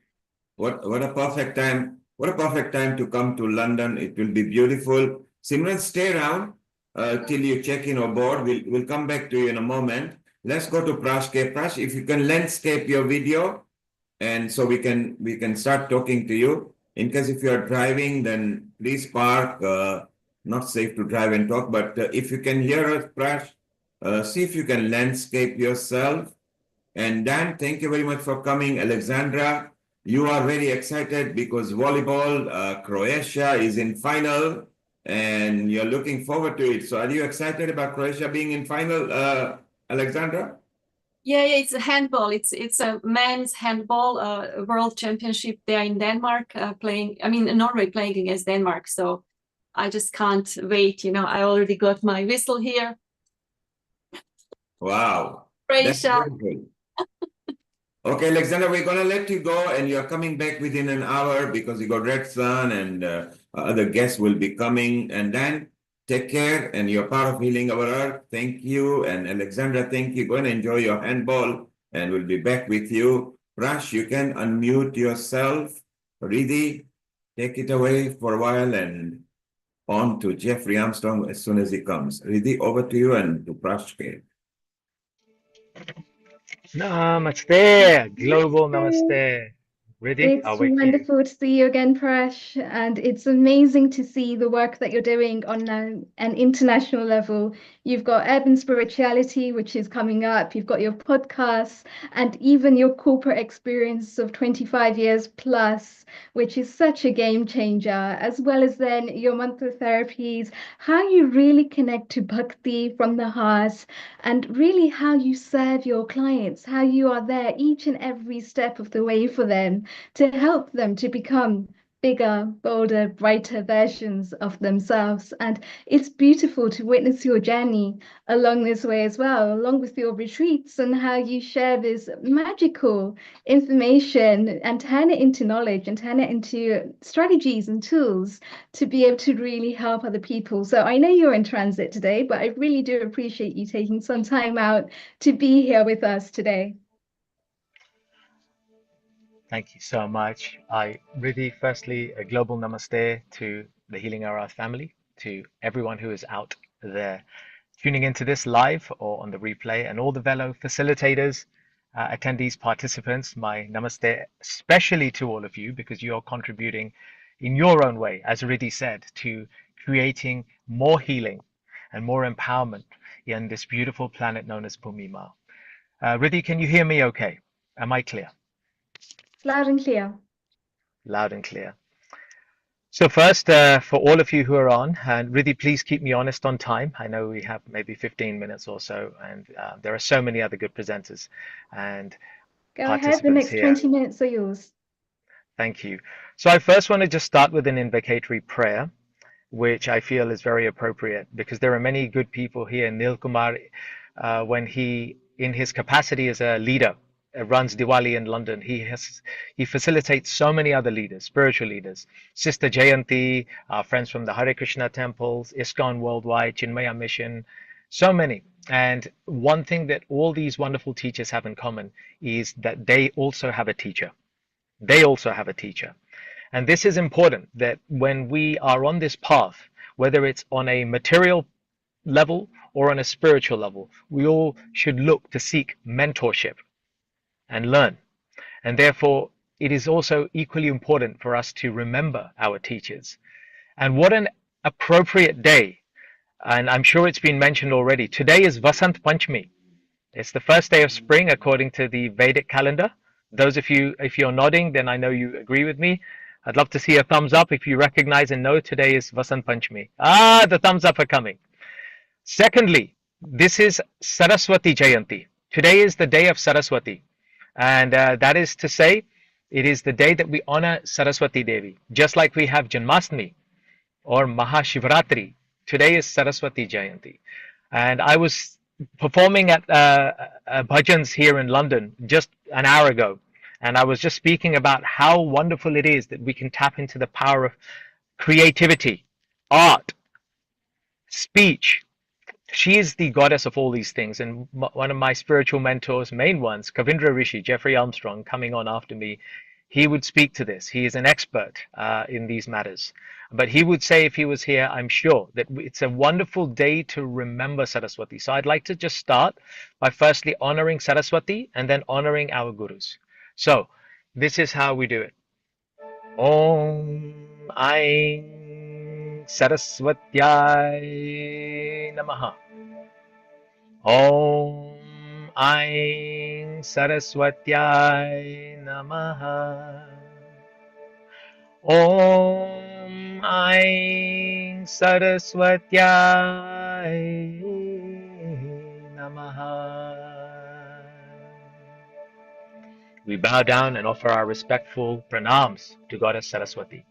What a perfect time. What a perfect time to come to London. It will be beautiful. Simran, stay around till you check in or board. We'll come back to you in a moment. Let's go to Prashke. Prash, if you can landscape your video, and so we can start talking to you. In case if you are driving, then please park. Not safe to drive and talk, but if you can hear us, Prash, see if you can landscape yourself. And Dan, thank you very much for coming. Alexandra, you are very excited because volleyball, Croatia is in final, and you're looking forward to it. So are you excited about Croatia being in final, Alexandra? Yeah, it's a handball. It's a men's handball world championship there in Denmark, Norway playing against Denmark. So I just can't wait. I already got my whistle here. Wow. That's Croatia. beautiful. Okay, Alexander, we're going to let you go, and you're coming back within an hour because you got Red Sun and other guests will be coming. And then take care, and you're part of Healing Our Earth. Thank you. And Alexandra, thank you. Go and enjoy your handball, and we'll be back with you. Prash, you can unmute yourself. Riddhi, take it away for a while and on to Jeffrey Armstrong as soon as he comes. Riddhi, over to you and to Prash. Namaste, global namaste. Riddhi, I'll It's wait for you. wonderful to see you again, Prash, and it's amazing to see the work that you're doing on an international level. You've got urban spirituality, which is coming up. You've got your podcasts, and even your corporate experience of 25 years plus, which is such a game changer, as well as then your mantra therapies, how you really connect to bhakti from the heart, and really how you serve your clients, how you are there each and every step of the way for them to help them to become bigger, bolder, brighter versions of themselves. And it's beautiful to witness your journey along this way as well, along with your retreats and how you share this magical information and turn it into knowledge and turn it into strategies and tools to be able to really help other people. So I know you're in transit today, but I really do appreciate you taking some time out to be here with us today. Thank you so much. Riddhi, firstly, a global namaste to the Healing Our Earth family, to everyone who is out there tuning into this live or on the replay, and all the fellow facilitators, attendees, participants. My namaste, especially to all of you, because you are contributing in your own way, as Riddhi said, to creating more healing and more empowerment in this beautiful planet known as Bhumima. Riddhi, can you hear me okay? Am I clear? Loud and clear. Loud and clear. So first, for all of you who are on, and Riddhi, please keep me honest on time. I know we have maybe 15 minutes or so, and there are so many other good presenters and Go ahead, the participants next here. 20 minutes are yours. Thank you. So I first want to just start with an invocatory prayer, which I feel is very appropriate because there are many good people here. Nil Kumar, when he, in his capacity as a leader, runs Diwali in London, he facilitates so many other leaders, spiritual leaders. Sister Jayanti, our friends from the Hare Krishna temples, ISKCON Worldwide, Chinmaya Mission, so many. And one thing that all these wonderful teachers have in common is that they also have a teacher. They also have a teacher. And this is important, that when we are on this path, whether it's on a material level or on a spiritual level, we all should look to seek mentorship and learn. And therefore, it is also equally important for us to remember our teachers. And what an appropriate day. And I'm sure it's been mentioned already. Today is Vasant Panchami. It's the first day of spring according to the Vedic calendar. Those of you, if you're nodding, then I know you agree with me. I'd love to see a thumbs up if you recognize and know today is Vasant Panchami. Ah, the thumbs up are coming. Secondly, this is Saraswati Jayanti. Today is the day of Saraswati. And that is to say, it is the day that we honor Saraswati Devi. Just like we have Janmashtami or Mahashivratri, today is Saraswati Jayanti. And I was performing at bhajans here in London just an hour ago. And I was just speaking about how wonderful it is that we can tap into the power of creativity, art, speech. She is the goddess of all these things. And one of my spiritual mentors, main ones, Kavindra Rishi, Jeffrey Armstrong, coming on after me, he would speak to this. He is an expert in these matters. But he would say, if he was here, I'm sure that it's a wonderful day to remember Saraswati. So I'd like to just start by firstly honoring Saraswati and then honoring our gurus. So this is how we do it. Om Aing Saraswatyai Namaha. Om Aing Saraswatyai Namaha. Om Aing Saraswatyai Namaha. We bow down and offer our respectful pranams to Goddess Saraswati.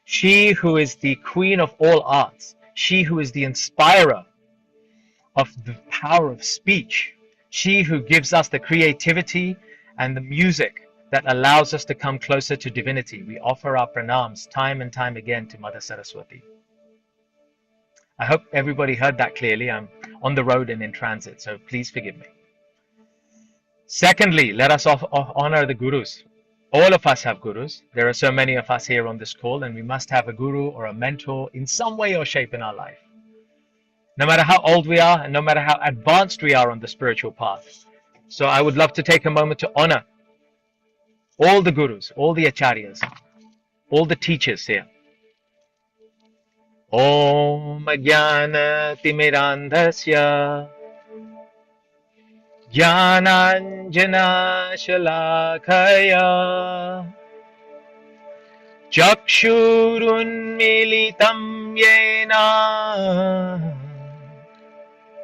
She who is the queen of all arts, she who is the inspirer of the power of speech, she who gives us the creativity and the music that allows us to come closer to divinity. We offer our pranams time and time again to Mother Saraswati. I hope everybody heard that clearly. I'm on the road and in transit, so please forgive me. Secondly, let us honor the gurus. All of us have gurus. There are so many of us here on this call, and we must have a guru or a mentor in some way or shape in our life. No matter how old we are and no matter how advanced we are on the spiritual path. So I would love to take a moment to honor all the gurus, all the acharyas, all the teachers here. Om Jnana Timirandhasya Jnananjana Shalakaya Chakshurunmilitam Yena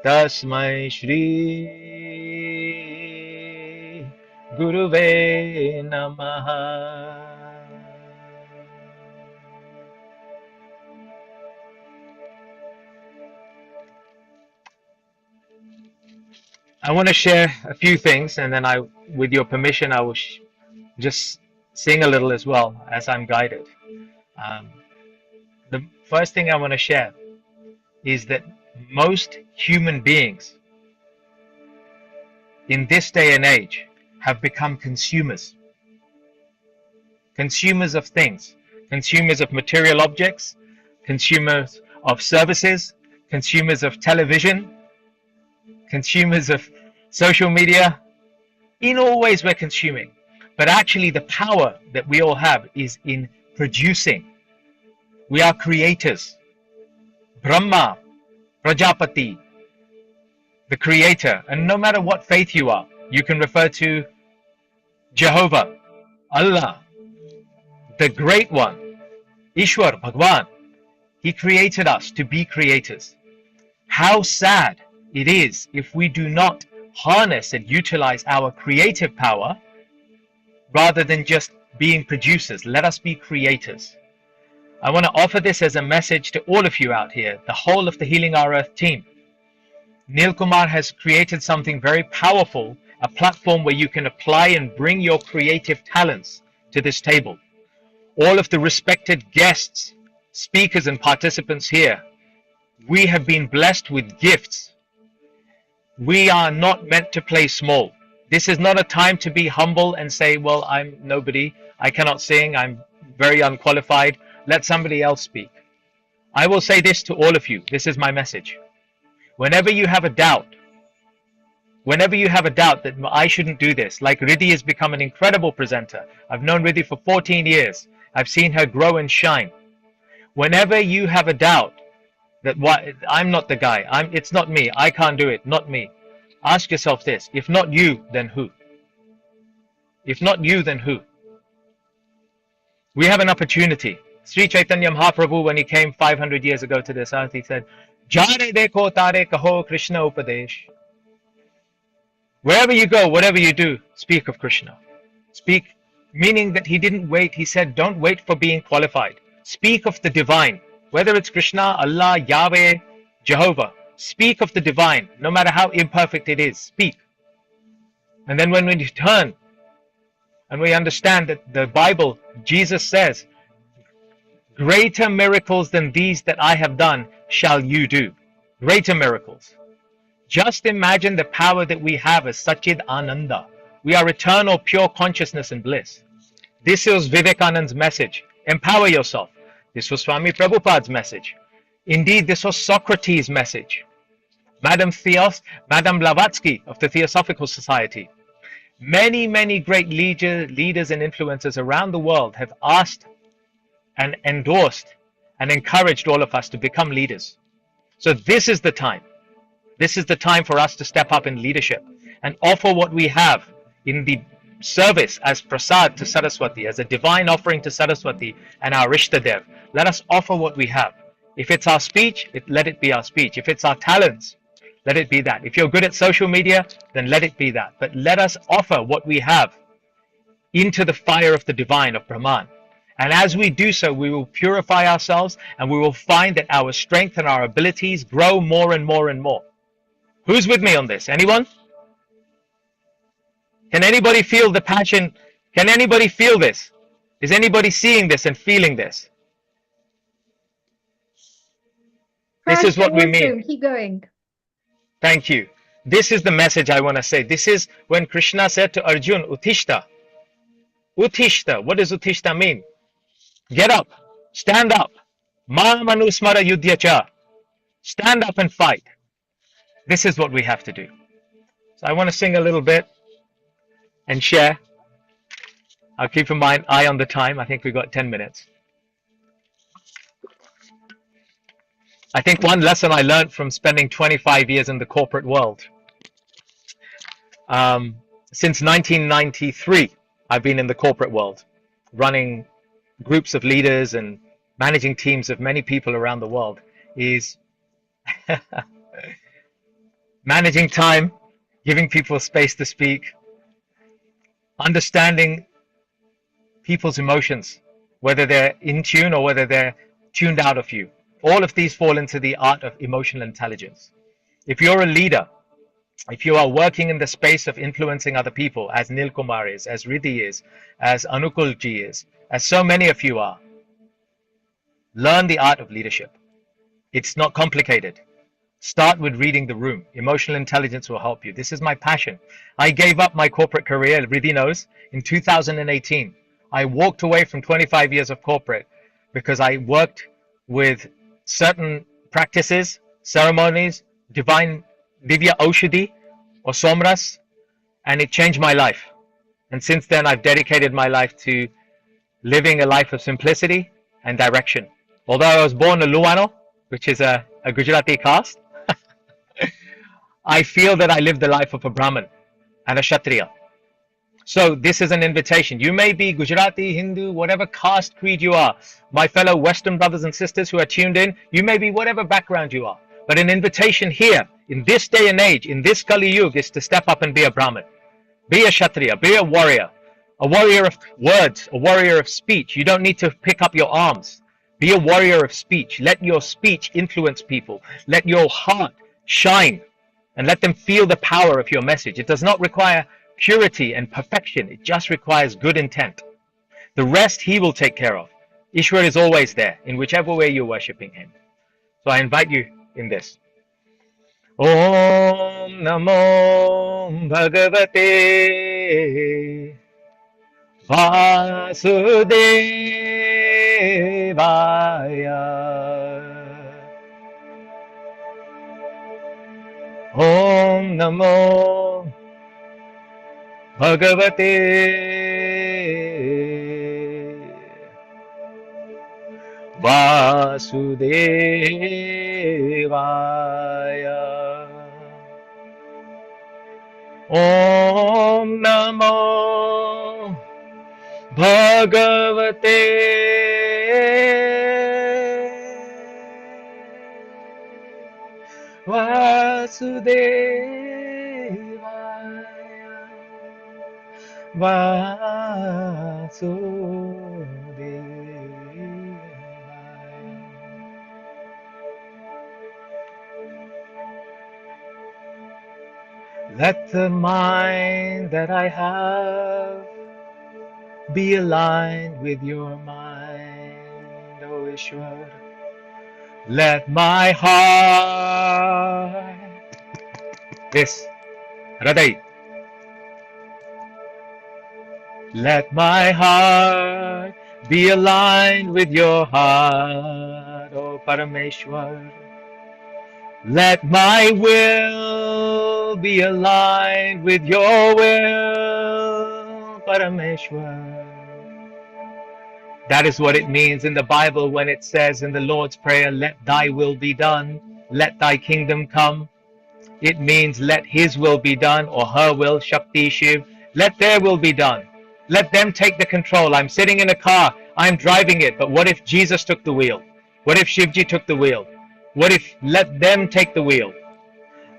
Tasmai Shri Guruve Namaha. I want to share a few things, and then with your permission, I will just sing a little as well as I'm guided. The first thing I want to share is that most human beings in this day and age have become consumers. Consumers of things, consumers of material objects, consumers of services, consumers of television, consumers of social media. In all ways we're consuming, but actually the power that we all have is in producing. We are creators. Brahma, Prajapati, the creator, and no matter what faith you are, you can refer to Jehovah, Allah, the great one, Ishwar, Bhagwan. He created us to be creators. How sad it is if we do not harness and utilize our creative power rather than just being producers. Let us be creators. I want to offer this as a message to all of you out here, the whole of the Healing Our Earth team. Neil Kumar has created something very powerful, a platform where you can apply and bring your creative talents to this table. All of the respected guests, speakers and participants here, we have been blessed with gifts. We are not meant to play small. This is not a time to be humble and say, well, I'm nobody, I cannot sing, I'm very unqualified, let somebody else speak. I will say this to all of you, this is my message. Whenever you have a doubt that I shouldn't do this, like Riddhi has become an incredible presenter. I've known Riddhi for 14 years. I've seen her grow and shine. Whenever you have a doubt that I'm not the guy, it's not me, I can't do it, not me. Ask yourself this, if not you, then who? If not you, then who? We have an opportunity. Sri Chaitanya Mahaprabhu, when he came 500 years ago to this earth, he said, Jare dekho tare kaho Krishna upadesh. Wherever you go, whatever you do, speak of Krishna. Speak, meaning that he didn't wait. He said, don't wait for being qualified. Speak of the divine, whether it's Krishna, Allah, Yahweh, Jehovah. Speak of the divine, no matter how imperfect it is. Speak. And then when we turn and we understand that the Bible, Jesus says, greater miracles than these that I have done shall you do. Greater miracles. Just imagine the power that we have as Satchid Ananda. We are eternal, pure consciousness and bliss. This was Vivekananda's message. Empower yourself. This was Swami Prabhupada's message. Indeed, this was Socrates' message. Madame Blavatsky of the Theosophical Society. Many, many great leaders and influencers around the world have asked and endorsed and encouraged all of us to become leaders. So this is the time. This is the time for us to step up in leadership and offer what we have in the service as prasad to Saraswati, as a divine offering to Saraswati and our Rishtadev. Let us offer what we have. If it's our speech, let it be our speech. If it's our talents, let it be that. If you're good at social media, then let it be that. But let us offer what we have into the fire of the divine, of Brahman. And as we do so, we will purify ourselves and we will find that our strength and our abilities grow more and more and more. Who's with me on this? Anyone? Can anybody feel the passion? Can anybody feel this? Is anybody seeing this and feeling this? This is what we mean. Awesome. Keep going. Thank you. This is the message I want to say. This is when Krishna said to Arjun, Uttishta. Uttishta. What does Uttishta mean? Get up. Stand up. Ma manusmara yudhyacha. Stand up and fight. This is what we have to do. So I want to sing a little bit and share. I'll keep in mind eye on the time. I think we've got 10 minutes. I think one lesson I learned from spending 25 years in the corporate world. Since 1993, I've been in the corporate world, running groups of leaders and managing teams of many people around the world, is managing time, giving people space to speak, understanding people's emotions, whether they're in tune or whether they're tuned out of you. All of these fall into the art of emotional intelligence. If you're a leader, if you are working in the space of influencing other people, as Nil Kumar is, as Riddhi is, as Anukulji is, as so many of you are, learn the art of leadership. It's not complicated. Start with reading the room. Emotional intelligence will help you. This is my passion. I gave up my corporate career, Riddhi knows, in 2018. I walked away from 25 years of corporate because I worked with certain practices, ceremonies, divine Divya Aushadhi or Somras, and it changed my life. And since then, I've dedicated my life to living a life of simplicity and direction. Although I was born a Luwano, which is a Gujarati caste, I feel that I live the life of a Brahmin and a Kshatriya. So this is an invitation. You may be Gujarati, Hindu, whatever caste, creed you are. My fellow Western brothers and sisters who are tuned in, you may be whatever background you are. But an invitation here, in this day and age, in this Kali Yuga, is to step up and be a Brahmin. Be a Kshatriya, be a warrior of words, a warrior of speech. You don't need to pick up your arms. Be a warrior of speech. Let your speech influence people. Let your heart shine and let them feel the power of your message. It does not require purity and perfection. It just requires good intent. The rest he will take care of. Ishwar is always there in whichever way you're worshipping him. So I invite you in this. Om Namo Bhagavate Vasudevaya. Om Namo Bhagavate Vasudevaya. Om Namo Bhagavate Vasudevaya. Vasudevaya. Let the mind that I have be aligned with your mind, O Ishwar. Let my heart, this, Hriday. Let my heart be aligned with your heart, O Parameshwar. Let my will be aligned with your will, Parameshwar. That is what it means in the Bible when it says in the Lord's Prayer, let thy will be done, let thy kingdom come. It means let his will be done, or her will, Shakti, Shiv. Let their will be done. Let them take the control. I'm sitting in a car, I'm driving it, but what if Jesus took the wheel? What if Shivji took the wheel? What if let them take the wheel?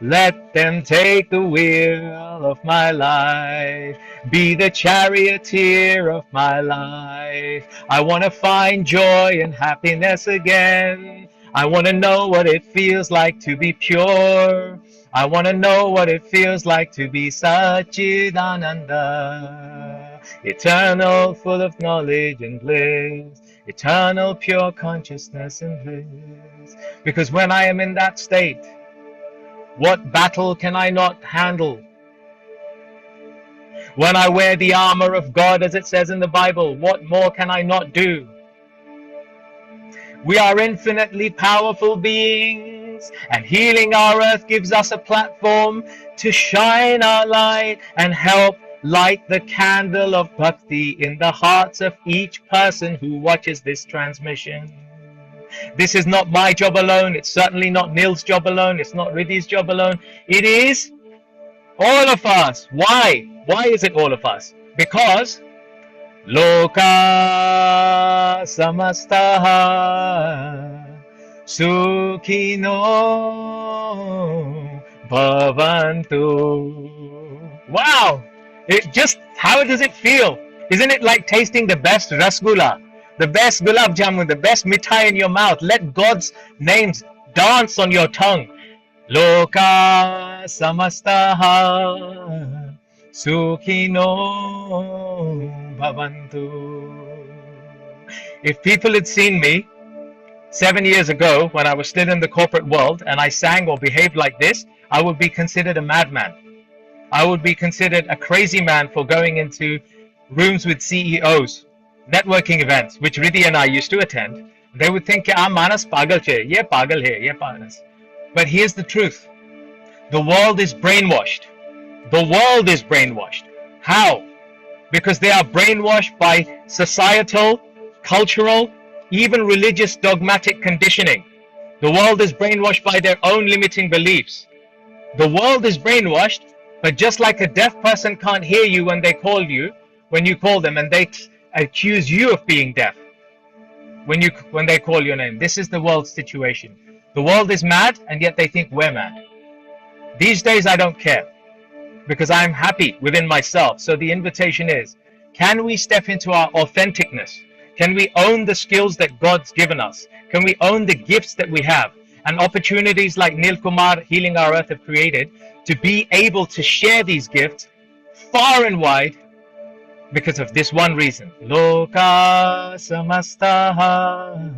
Let them take the wheel of my life, be the charioteer of my life. I want to find joy and happiness again. I want to know what it feels like to be pure. I want to know what it feels like to be Satchidananda, eternal, full of knowledge and bliss, eternal, pure consciousness and bliss. Because when I am in that state, what battle can I not handle? When I wear the armor of God, as it says in the Bible, what more can I not do? We are infinitely powerful beings, and healing our earth gives us a platform to shine our light and help light the candle of bhakti in the hearts of each person who watches this transmission. This is not my job alone. It's certainly not Neil's job alone. It's not Riddhi's job alone. It is all of us. Why? Why is it all of us? Because Loka samastaha sukhino bhavantu. Wow! How does it feel? Isn't it like tasting the best rasgulla, the best gulab jamun, the best mithai in your mouth? Let God's names dance on your tongue. Loka samastaha Sukhino bhavantu. If people had seen me 7 years ago when I was still in the corporate world and I sang or behaved like this, I would be considered a madman. I would be considered a crazy man for going into rooms with CEOs, networking events, which Riddhi and I used to attend. They would think, I'm Manas pagal che, ye pagal hai, ye Manas. But here's the truth. The world is brainwashed. The world is brainwashed. How? Because they are brainwashed by societal, cultural, even religious dogmatic conditioning. The world is brainwashed by their own limiting beliefs. The world is brainwashed, but just like a deaf person can't hear you when they call you, when you call them, and they accuse you of being deaf when they call your name. This is the world's situation. The world is mad, and yet they think we're mad. These days I don't care, because I'm happy within myself. So the invitation is, can we step into our authenticness? Can we own the skills that God's given us? Can we own the gifts that we have? And opportunities like Neil Kumar, Healing Our Earth, have created to be able to share these gifts far and wide because of this one reason. Loka samastaha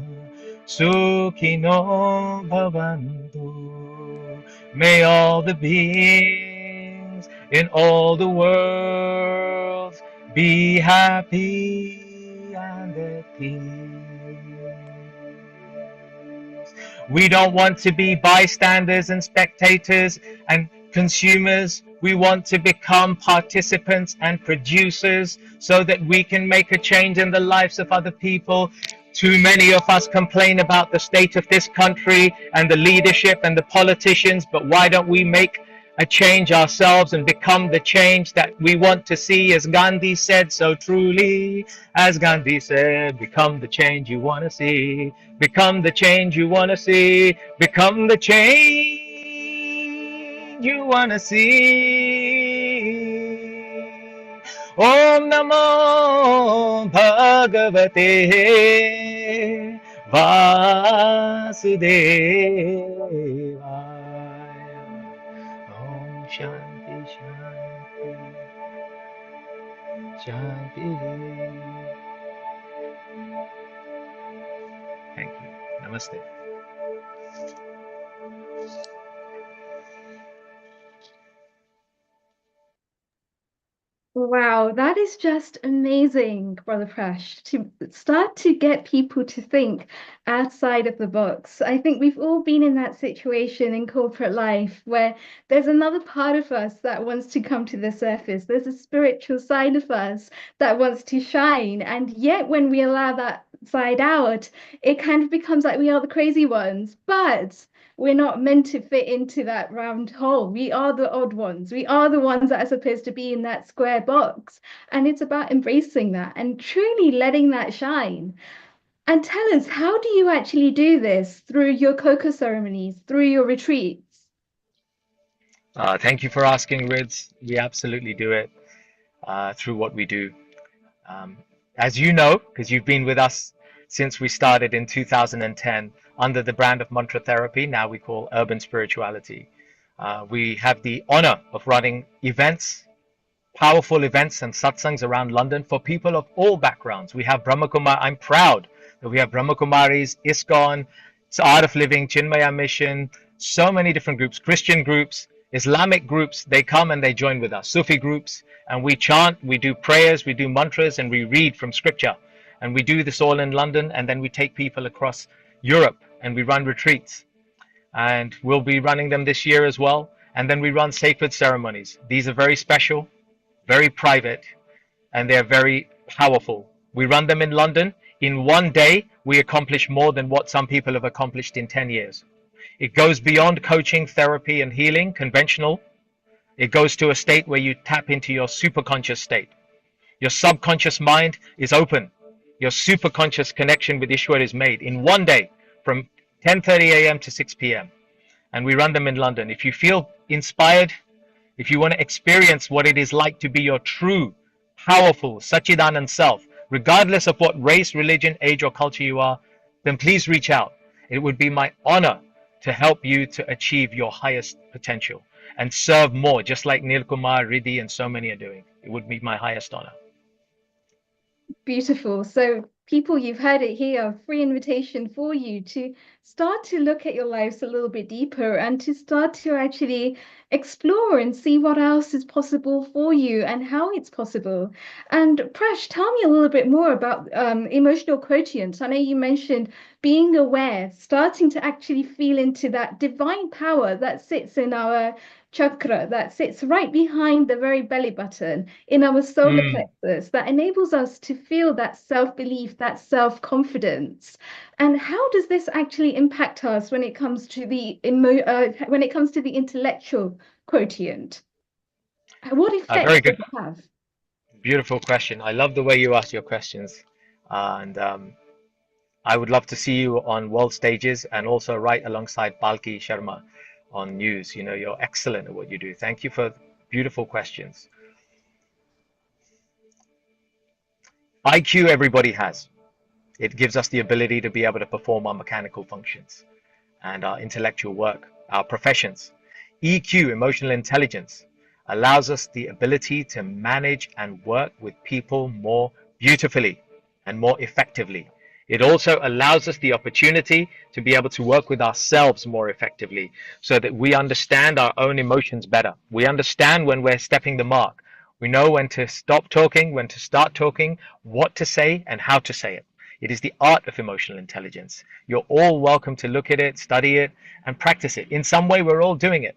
sukhino bhavantu. May all the beings in all the worlds be happy and at peace. We don't want to be bystanders and spectators and consumers. We want to become participants and producers so that we can make a change in the lives of other people. Too many of us complain about the state of this country and the leadership and the politicians, but why don't we make a change ourselves and become the change that we want to see? As Gandhi said so truly, as Gandhi said, become the change you want to see, become the change you want to see, become the change you want to see. Om Namo Bhagavate Vasudevaya. Om Shanti Shanti Shanti. Thank you. Namaste. Wow, that is just amazing, Brother Prash, to start to get people to think outside of the box. I think we've all been in that situation in corporate life where there's another part of us that wants to come to the surface. There's a spiritual side of us that wants to shine. And yet, when we allow that side out, it kind of becomes like we are the crazy ones. But we're not meant to fit into that round hole. We are the odd ones. We are the ones that are supposed to be in that square box. And it's about embracing that and truly letting that shine. And tell us, how do you actually do this through your cocoa ceremonies, through your retreats? Thank you for asking, Rids. We absolutely do it through what we do. As you know, because you've been with us since we started in 2010, under the brand of mantra therapy, now we call urban spirituality. We have the honor of running events, powerful events and satsangs around London for people of all backgrounds. We have Brahmakumar. I'm proud that we have Brahmakumaris, ISKCON, it's Art of Living, Chinmaya Mission, so many different groups, Christian groups, Islamic groups. They come and they join with us, Sufi groups, and we chant, we do prayers, we do mantras, and we read from scripture. And we do this all in London, and then we take people across Europe and we run retreats. And we'll be running them this year as well. And then we run sacred ceremonies. These are very special, very private, and they're very powerful. We run them in London. In one day, we accomplish more than what some people have accomplished in 10 years. It goes beyond coaching, therapy, and healing, conventional. It goes to a state where you tap into your superconscious state. Your subconscious mind is open. Your superconscious connection with Ishwar is made in one day from 10:30 a.m. to 6 p.m. And we run them in London. If you feel inspired, if you want to experience what it is like to be your true, powerful, Sachidanand self, regardless of what race, religion, age, or culture you are, then please reach out. It would be my honor to help you to achieve your highest potential and serve more, just like Neil Kumar, Riddhi, and so many are doing. It would be my highest honor. Beautiful. So, people, you've heard it here, free invitation for you to start to look at your lives a little bit deeper and to start to actually explore and see what else is possible for you and how it's possible. And Prash, tell me a little bit more about emotional quotient. I know you mentioned being aware, starting to actually feel into that divine power that sits in our chakra, that sits right behind the very belly button in our solar plexus, that enables us to feel that self-belief, that self-confidence. And how does this actually impact us when it comes to the intellectual quotient? What effect Very does good, it have? beautiful question. I love the way you ask your questions, and I would love to see you on world stages and also right alongside Palki Sharma on news. You know, you're excellent at what you do. Thank you for beautiful questions. IQ everybody has. It gives us the ability to be able to perform our mechanical functions and our intellectual work, our professions. EQ, emotional intelligence, allows us the ability to manage and work with people more beautifully and more effectively. It also allows us the opportunity to be able to work with ourselves more effectively so that we understand our own emotions better. We understand when we're stepping the mark. We know when to stop talking, when to start talking, what to say, and how to say it. It is the art of emotional intelligence. You're all welcome to look at it, study it, and practice it. In some way, we're all doing it.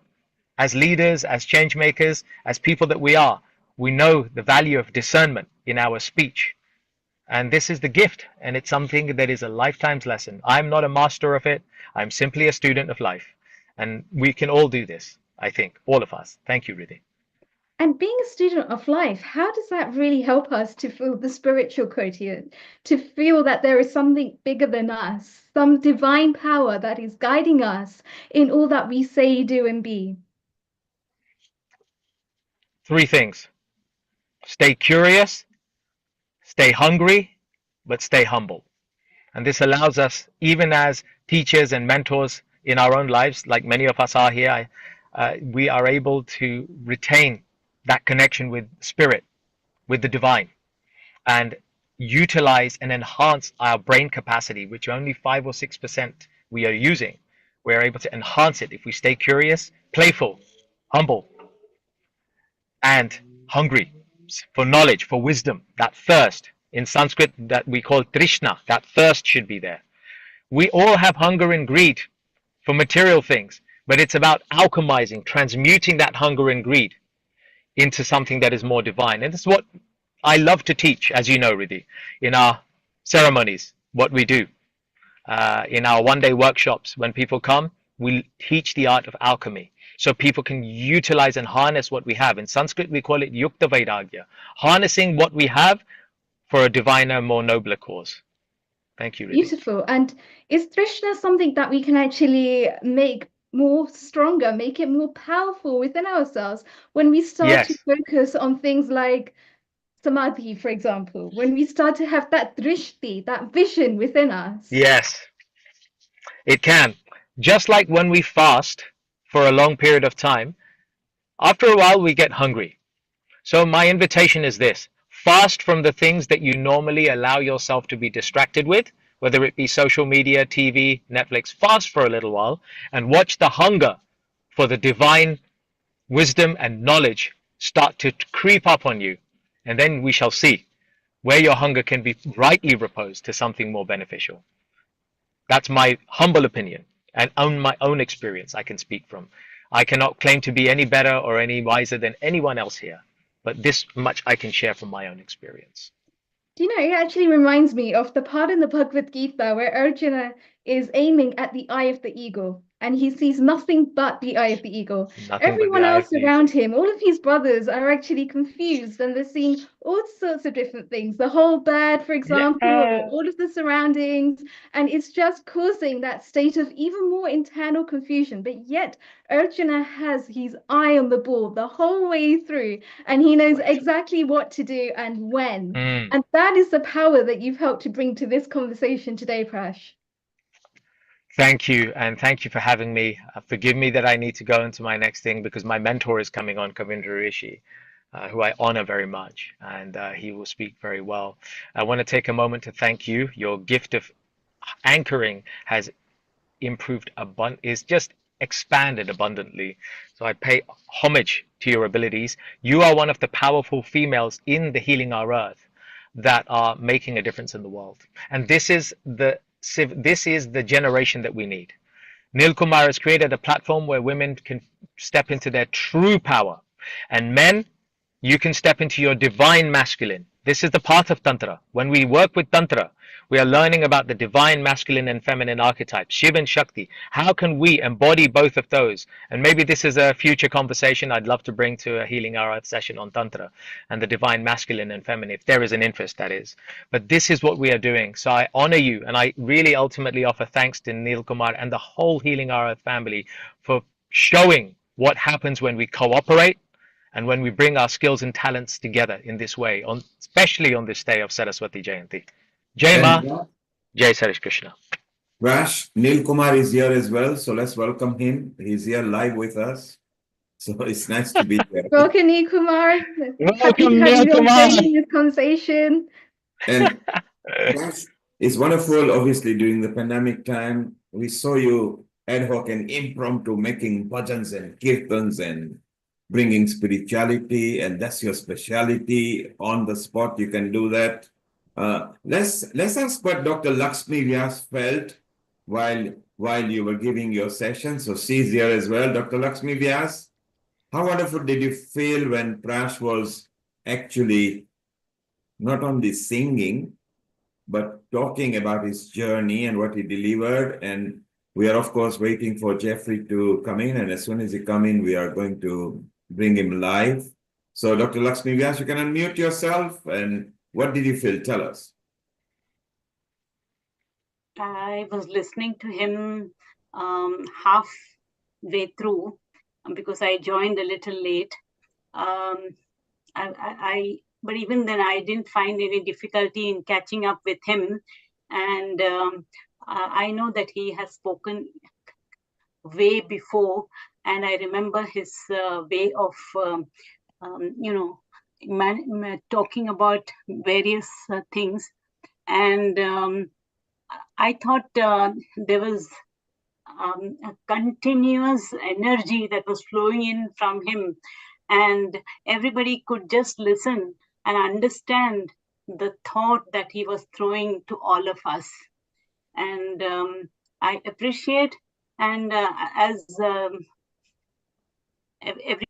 As leaders, as change makers, as people that we are, we know the value of discernment in our speech. And this is the gift, and it's something that is a lifetime's lesson. I'm not a master of it. I'm simply a student of life. And we can all do this, I think, all of us. Thank you, Riddhi. And being a student of life, how does that really help us to feel the spiritual quotient, to feel that there is something bigger than us, some divine power that is guiding us in all that we say, do, and be? Three things: stay curious, stay hungry, but stay humble. And this allows us, even as teachers and mentors in our own lives, like many of us are here, we are able to retain that connection with spirit, with the divine, and utilize and enhance our brain capacity, which only 5 or 6% we are using. We're able to enhance it if we stay curious, playful, humble, and hungry for knowledge, for wisdom, that thirst. In Sanskrit, that we call Trishna, that thirst should be there. We all have hunger and greed for material things, but it's about alchemizing, transmuting that hunger and greed into something that is more divine. And this is what I love to teach, as you know, Riddhi, in our ceremonies, what we do. In our one-day workshops, when people come, we teach the art of alchemy so people can utilize and harness what we have. In Sanskrit, we call it Yukta Vairagya, harnessing what we have for a diviner, more nobler cause. Thank you, Riddhi. Beautiful. And is Trishna something that we can actually make more stronger, make it more powerful within ourselves when we start to Yes. focus on things like samadhi, for example, when we start to have that drishti, that vision within us? Yes. It can. Just like when we fast for a long period of time, after a while we get hungry. So my invitation is this: fast from the things that you normally allow yourself to be distracted with, whether it be social media, TV, Netflix. Fast for a little while and watch the hunger for the divine wisdom and knowledge start to creep up on you. And then we shall see where your hunger can be rightly reposed to something more beneficial. That's my humble opinion and on my own experience I can speak from. I cannot claim to be any better or any wiser than anyone else here, but this much I can share from my own experience. Do you know, it actually reminds me of the part in the Bhagavad Gita where Arjuna is aiming at the eye of the eagle and he sees nothing but the eye of the eagle. Nothing but the Everyone eye else of the around him, all of his brothers, are actually confused and they're seeing all sorts of different things. The whole bird, for example, or all of the surroundings. And it's just causing that state of even more internal confusion. But yet, Arjuna has his eye on the ball the whole way through and he knows exactly what to do and when. And that is the power that you've helped to bring to this conversation today, Prash. Thank you, and thank you for having me. Forgive me that I need to go into my next thing because my mentor is coming on, Kavindra Rishi, who I honor very much, and he will speak very well. I want to take a moment to thank you. Your gift of anchoring has improved is just expanded abundantly. So I pay homage to your abilities. You are one of the powerful females in the Healing Our Earth that are making a difference in the world. And this is the generation that we need. Neil Kumar has created a platform where women can step into their true power. And men, you can step into your divine masculine. This is the path of Tantra. When we work with Tantra, we are learning about the divine masculine and feminine archetypes, Shiva and Shakti. How can we embody both of those? And maybe this is a future conversation I'd love to bring to a Healing Our Earth session on Tantra and the divine masculine and feminine, if there is an interest, that is. But this is what we are doing. So I honor you, and I really ultimately offer thanks to Neil Kumar and the whole Healing Our Earth family for showing what happens when we cooperate and when we bring our skills and talents together in this way, especially on this day of Saraswati Jayanti. Jai Ma, Jai Sarish Krishna. Rash, Neil Kumar is here as well, so let's welcome him. He's here live with us. So it's nice to be here. Welcome, Neil Kumar. Happy Welcome, to have Neil you on Kumar. stage in this conversation. And Rash, it's wonderful, obviously, during the pandemic time, we saw you ad hoc and impromptu making bhajans and kirtans and bringing spirituality, and that's your speciality. On the spot, you can do that. Let's ask what Dr. Lakshmi Vyas felt while you were giving your session. So she's here as well. Dr. Lakshmi Vyas, how wonderful did you feel when Prash was actually not only singing, but talking about his journey and what he delivered? And we are, of course, waiting for Jeffrey to come in. And as soon as he comes in, we are going to bring him live. So Dr. Lakshmi Vyas, you can unmute yourself. And what did you feel? Tell us. I was listening to him halfway through because I joined a little late. But even then, I didn't find any difficulty in catching up with him. And I know that he has spoken way before, and I remember his way of, talking about various things. And I thought there was a continuous energy that was flowing in from him, and everybody could just listen and understand the thought that he was throwing to all of us. And I appreciate, and as everything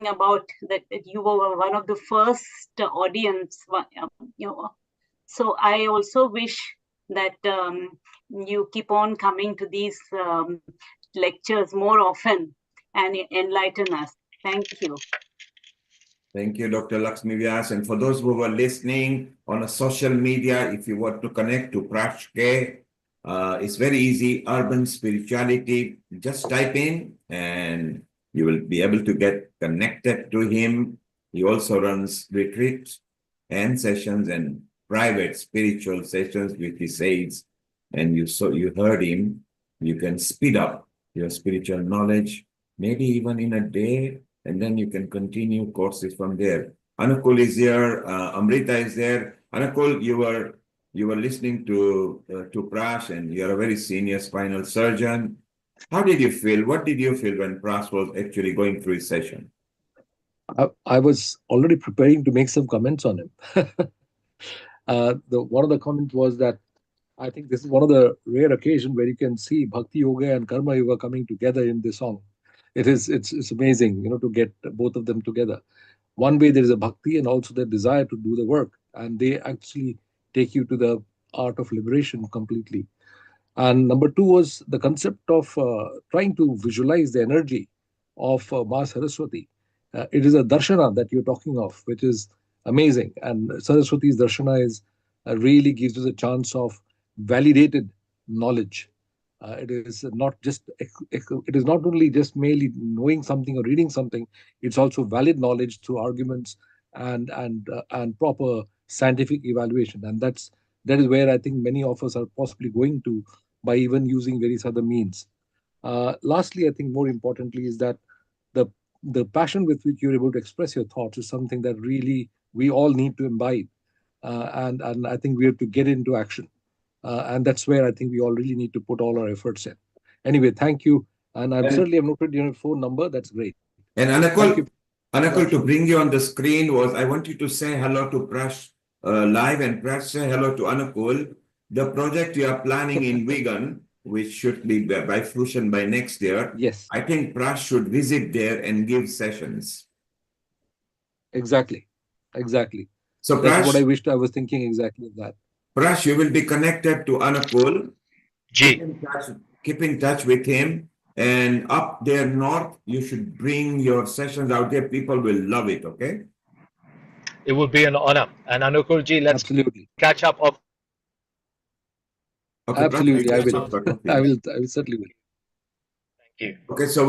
about that you were one of the first audience, so I also wish that you keep on coming to these lectures more often and enlighten us. Thank you. Thank you, Dr. Lakshmi Vyas. And for those who were listening on a social media, if you want to connect to Prash K, it's very easy, Urban Spirituality. Just type in and you will be able to get connected to him. He also runs retreats and sessions and private spiritual sessions, which he says, and you heard him. You can speed up your spiritual knowledge, maybe even in a day, and then you can continue courses from there. Anukul is here, Amrita is there. Anukul, you were listening to Prash, and you're a very senior spinal surgeon. How did you feel? What did you feel when Prash was actually going through his session? I was already preparing to make some comments on him. The one of the comments was that I think this is one of the rare occasions where you can see Bhakti Yoga and Karma Yoga coming together in this song. It's amazing, to get both of them together. One way there is a bhakti and also the desire to do the work, and they actually take you to the art of liberation completely. And number two was the concept of trying to visualize the energy of Ma Saraswati. It is a darshana that you're talking of, which is amazing. And Saraswati's darshana is really gives us a chance of validated knowledge. It is not just it is not only just merely knowing something or reading something. It's also valid knowledge through arguments and proper scientific evaluation. And that is where I think many of us are possibly going to by even using various other means. Lastly, I think more importantly is that the the passion with which you're able to express your thoughts is something that really we all need to imbibe, and I think we have to get into action, and that's where I think we all really need to put all our efforts in. Anyway, thank you, and I'm And certainly have noted your phone number. That's great. And Thank you. Anakul, to bring you on the screen was I want you to say hello to Prash live, and Prash say hello to Anakul. The project you are planning in vegan, which should be by fruition by next year. Yes. I think Prash should visit there and give sessions. Exactly. So That's what I Prash, wished. I was thinking exactly of that. Prash, you will be connected to Anakul. Keep in touch with him. And up there north, you should bring your sessions out there. People will love it, okay? It would be an honor. And Anukulji, let's Absolutely. catch up of. Okay, Absolutely, I will. I will. will certainly will. Thank you. Okay, so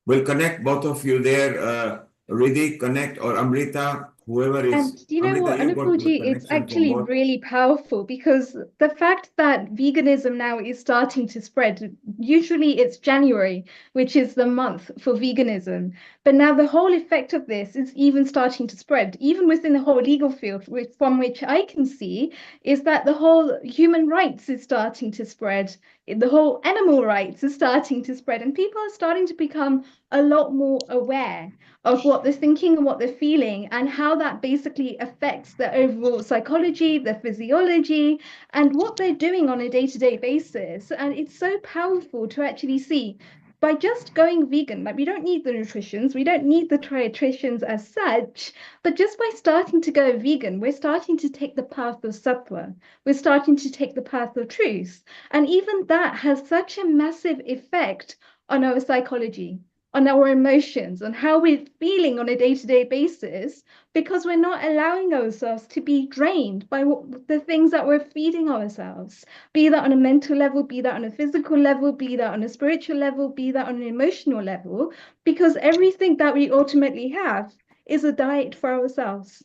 we'll connect both of you there. Riddhi, connect, or Amrita, whoever is. And do you know Amrita, what, you got good Anukulji, it's connection from actually both. really powerful because the fact that veganism now is starting to spread, usually it's January, which is the month for veganism. But now the whole effect of this is even starting to spread, even within the whole legal field, from which I can see is that the whole human rights is starting to spread. The whole animal rights is starting to spread, and people are starting to become a lot more aware of what they're thinking and what they're feeling, and how that basically affects their overall psychology, their physiology, and what they're doing on a day-to-day basis. And it's so powerful to actually see by just going vegan, like we don't need the nutritionists, we don't need the dietitians as such, but just by starting to go vegan, we're starting to take the path of sattva, we're starting to take the path of truth. And even that has such a massive effect on our psychology, on our emotions, on how we're feeling on a day-to-day basis, because we're not allowing ourselves to be drained by the things that we're feeding ourselves, be that on a mental level, be that on a physical level, be that on a spiritual level, be that on an emotional level, because everything that we ultimately have is a diet for ourselves.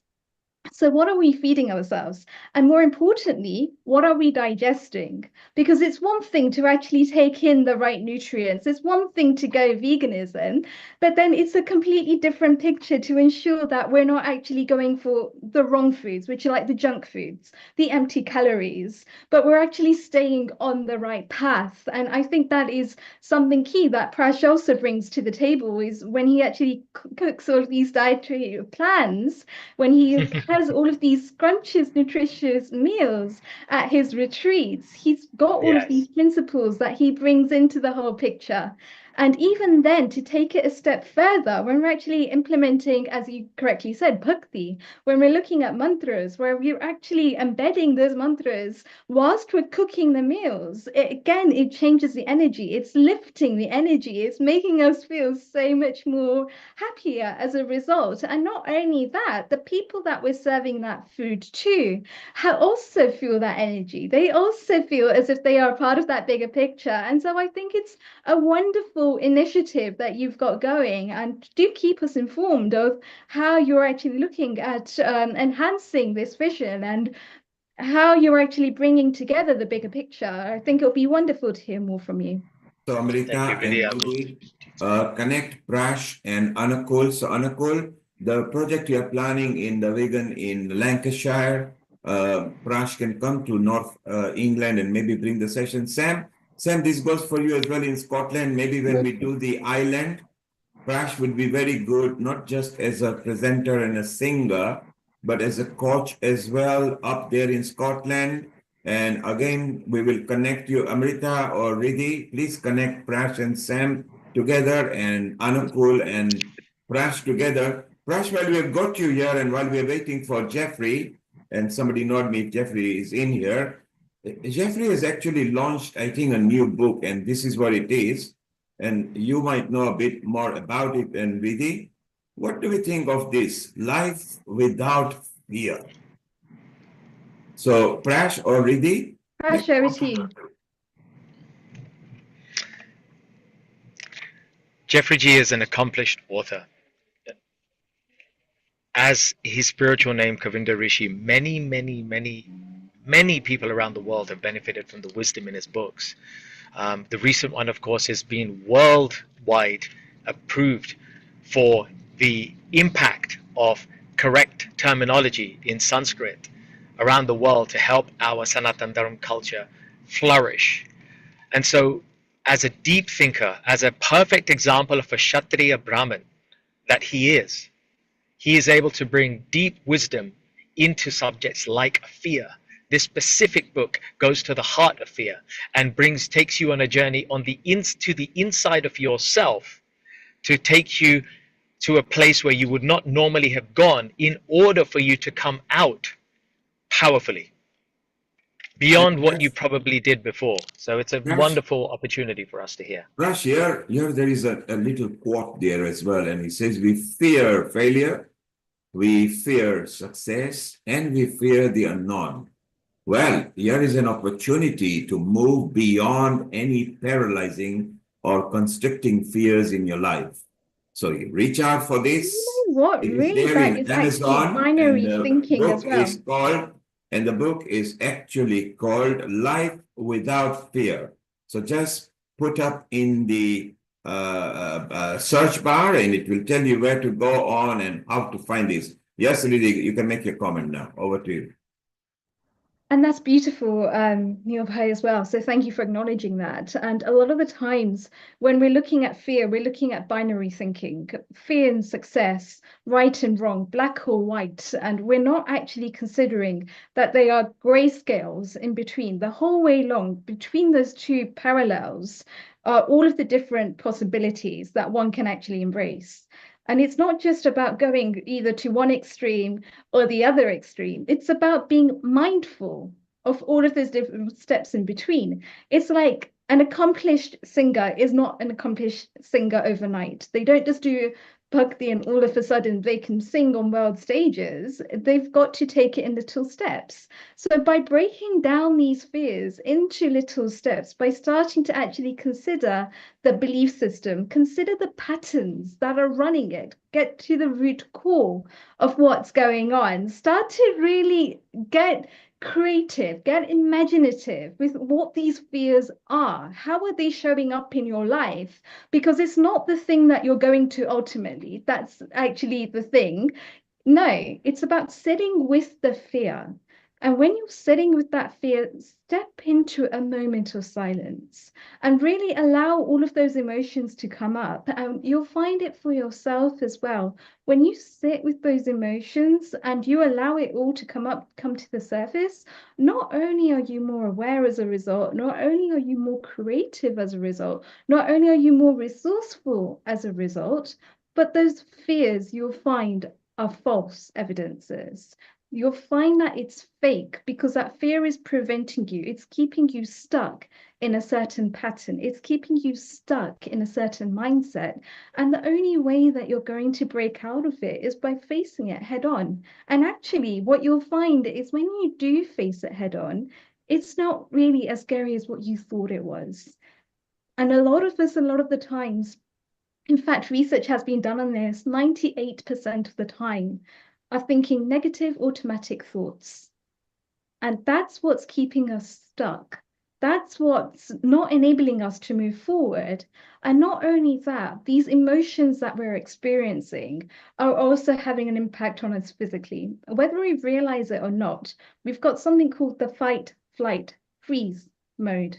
So what are we feeding ourselves? And more importantly, what are we digesting? Because it's one thing to actually take in the right nutrients. It's one thing to go veganism, but then it's a completely different picture to ensure that we're not actually going for the wrong foods, which are like the junk foods, the empty calories, but we're actually staying on the right path. And I think that is something key that Prash also brings to the table, is when he actually cooks all of these dietary plans, when he has all of these scrumptious, nutritious meals at his retreats. He's got all of these principles that he brings into the whole picture. And even then, to take it a step further, when we're actually implementing, as you correctly said, bhakti, when we're looking at mantras, where we're actually embedding those mantras whilst we're cooking the meals, it changes the energy. It's lifting the energy. It's making us feel so much more happier as a result. And not only that, the people that we're serving that food to also feel that energy. They also feel as if they are part of that bigger picture. And so I think it's a wonderful initiative that you've got going, and do keep us informed of how you're actually looking at enhancing this vision. And how you're actually bringing together the bigger picture. I think it'll be wonderful to hear more from you. So Amrita and Ruby, connect Prash and Anakul. So Anakul, the project you are planning in the vegan in Lancashire, Prash can come to North England and maybe bring the session. Sam, this goes for you as well in Scotland. Maybe when we do the island, Prash would be very good, not just as a presenter and a singer, but as a coach as well up there in Scotland. And again, we will connect you, Amrita or Riddhi. Please connect Prash and Sam together and Anukul and Prash together. Prash, while we have got you here and while we are waiting for Jeffrey, and somebody nod me if Jeffrey is in here, Jeffrey has actually launched, I think, a new book, and this is what it is. And you might know a bit more about it than Riddhi. What do we think of this? Life without fear. So, Prash or Riddhi? Prash, over to you. Jeffrey G is an accomplished author. As his spiritual name, Kavinda Rishi, many people around the world have benefited from the wisdom in his books. The recent one, of course, has been worldwide approved for the impact of correct terminology in Sanskrit around the world to help our Sanatan Dharma culture flourish. And so, as a deep thinker, as a perfect example of a Kshatriya Brahmin that he is able to bring deep wisdom into subjects like fear. This specific book goes to the heart of fear and takes you on a journey to the inside of yourself to take you to a place where you would not normally have gone in order for you to come out powerfully beyond what you probably did before. So it's a wonderful opportunity for us to hear. Prash, here there is a little quote there as well, and he says, we fear failure, we fear success, and we fear the unknown. Well, here is an opportunity to move beyond any paralyzing or constricting fears in your life. So you reach out for this. You know what? It is Really, there that in is actually Amazon, binary and the thinking as book well. is called, and the book is actually called Life Without Fear. So just put up in the search bar, and it will tell you where to go on and how to find this. Yes, Riddhi, you can make your comment now. Over to you. And that's beautiful, Neilbhai, as well. So thank you for acknowledging that. And a lot of the times when we're looking at fear, we're looking at binary thinking, fear and success, right and wrong, black or white. And we're not actually considering that they are grayscales in between. The whole way along, between those two parallels, are all of the different possibilities that one can actually embrace. And it's not just about going either to one extreme or the other extreme. It's about being mindful of all of those different steps in between. It's like an accomplished singer is not an accomplished singer overnight. They don't just do bhakti and all of a sudden they can sing on world stages. They've got to take it in little steps. So by breaking down these fears into little steps, by starting to actually consider the belief system, consider the patterns that are running it, get to the root core of what's going on, start to really get creative, get imaginative with what these fears are. How are they showing up in your life? Because it's not the thing that you're going to ultimately, that's actually the thing. No, it's about sitting with the fear. And when you're sitting with that fear, step into a moment of silence and really allow all of those emotions to come up. And you'll find it for yourself as well. When you sit with those emotions and you allow it all to come to the surface, not only are you more aware as a result, not only are you more creative as a result, not only are you more resourceful as a result, but those fears you'll find are false evidences. You'll find that it's fake because that fear is preventing you. It's keeping you stuck in a certain pattern. It's keeping you stuck in a certain mindset. And the only way that you're going to break out of it is by facing it head on. And actually, what you'll find is when you do face it head on, it's not really as scary as what you thought it was. And a lot of us, a lot of the times, in fact, research has been done on this, 98% of the time, are thinking negative automatic thoughts. And that's what's keeping us stuck. That's what's not enabling us to move forward. And not only that, these emotions that we're experiencing are also having an impact on us physically. Whether we realize it or not, we've got something called the fight, flight, freeze mode.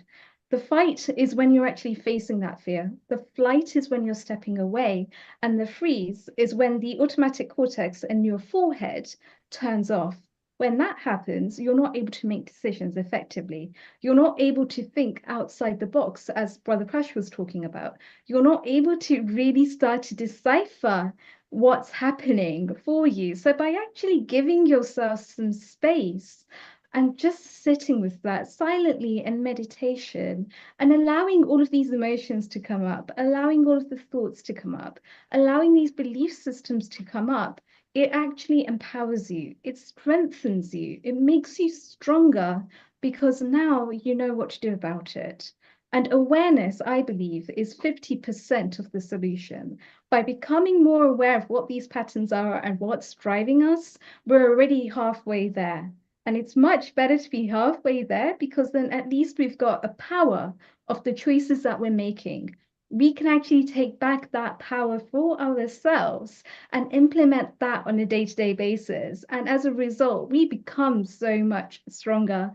The fight is when you're actually facing that fear. The flight is when you're stepping away. And the freeze is when the automatic cortex in your forehead turns off. When that happens, you're not able to make decisions effectively. You're not able to think outside the box, as Brother Prash was talking about. You're not able to really start to decipher what's happening for you. So by actually giving yourself some space and just sitting with that silently in meditation and allowing all of these emotions to come up, allowing all of the thoughts to come up, allowing these belief systems to come up, it actually empowers you, it strengthens you, it makes you stronger because now you know what to do about it. And awareness, I believe, is 50% of the solution. By becoming more aware of what these patterns are and what's driving us, we're already halfway there. And it's much better to be halfway there because then at least we've got a power of the choices that we're making. We can actually take back that power for ourselves and implement that on a day-to-day basis. And as a result, we become so much stronger.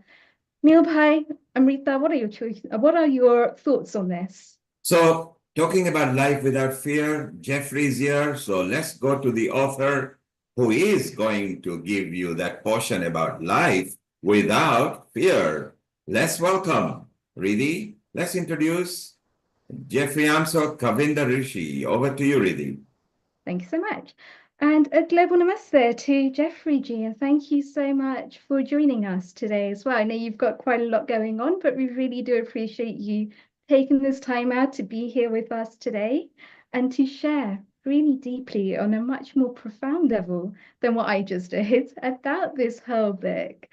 Neilbhai, Amrita, what are your thoughts on this? So, talking about life without fear, Jeffrey's here. So, let's go to the author who is going to give you that portion about life without fear. Let's welcome, Riddhi. Let's introduce Jeffrey Amso Kavinda Rishi. Over to you, Riddhi. Thank you so much. And a global namaste to Jeffrey G. And thank you so much for joining us today as well. I know you've got quite a lot going on, but we really do appreciate you taking this time out to be here with us today and to share really deeply on a much more profound level than what I just did about this whole book.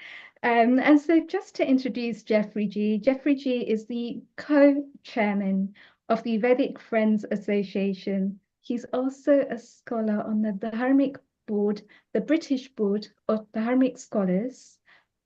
And so just to introduce Jeffrey G. Jeffrey G is the co-chairman of the Vedic Friends Association. He's also a scholar on the Dharmic Board, the British Board of Dharmic Scholars,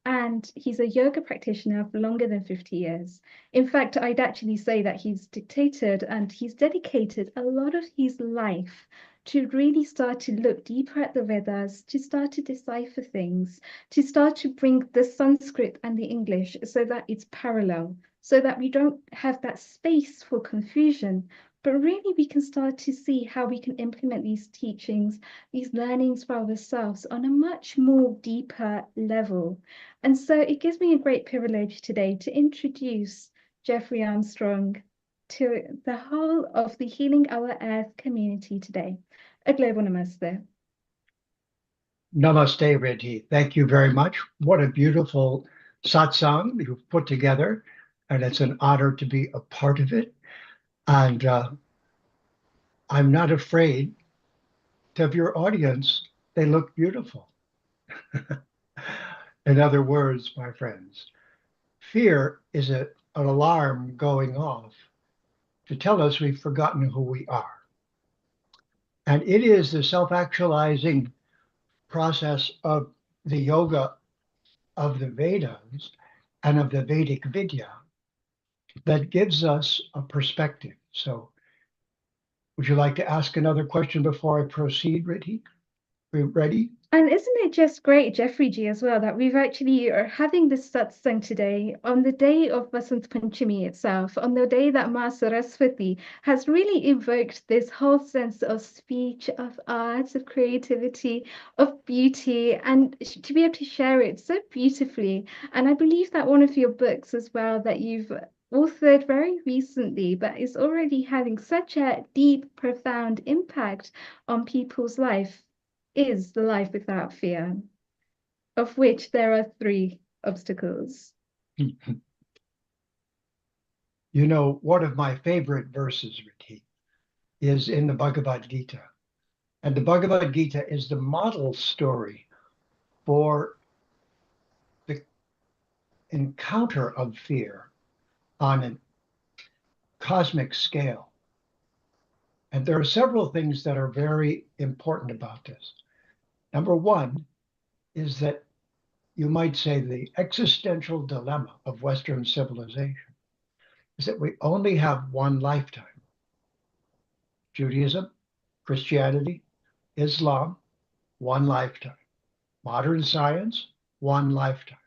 and he's a yoga practitioner for longer than 50 years. In fact, I'd actually say that he's dictated and he's dedicated a lot of his life to really start to look deeper at the Vedas, to start to decipher things, to start to bring the Sanskrit and the English so that it's parallel, so that we don't have that space for confusion, but really we can start to see how we can implement these teachings, these learnings for ourselves on a much more deeper level. And so it gives me a great privilege today to introduce Jeffrey Armstrong to the whole of the Healing Our Earth community today. A global namaste. Namaste, Riddhi. Thank you very much. What a beautiful satsang you've put together, and it's an honor to be a part of it. And I'm not afraid of your audience. They look beautiful. In other words, my friends, fear is an alarm going off to tell us we've forgotten who we are. And it is the self-actualizing process of the yoga of the Vedas and of the Vedic Vidya that gives us a perspective. So would you like to ask another question before I proceed, Riddhi? Are you ready? And isn't it just great, Jeffrey G, as well, that we've actually are having this satsang today on the day of Vasant Panchami itself, on the day that Ma Saraswati has really evoked this whole sense of speech, of art, of creativity, of beauty, and to be able to share it so beautifully. And I believe that one of your books as well that you've authored very recently, but is already having such a deep, profound impact on people's life, is the life without fear, of which there are 3 obstacles. You know, one of my favorite verses, Riddhi, is in the Bhagavad Gita. And the Bhagavad Gita is the model story for the encounter of fear on a cosmic scale. And there are several things that are very important about this. Number one is that you might say, the existential dilemma of Western civilization is that we only have one lifetime. Judaism, Christianity, Islam, one lifetime. Modern science, one lifetime.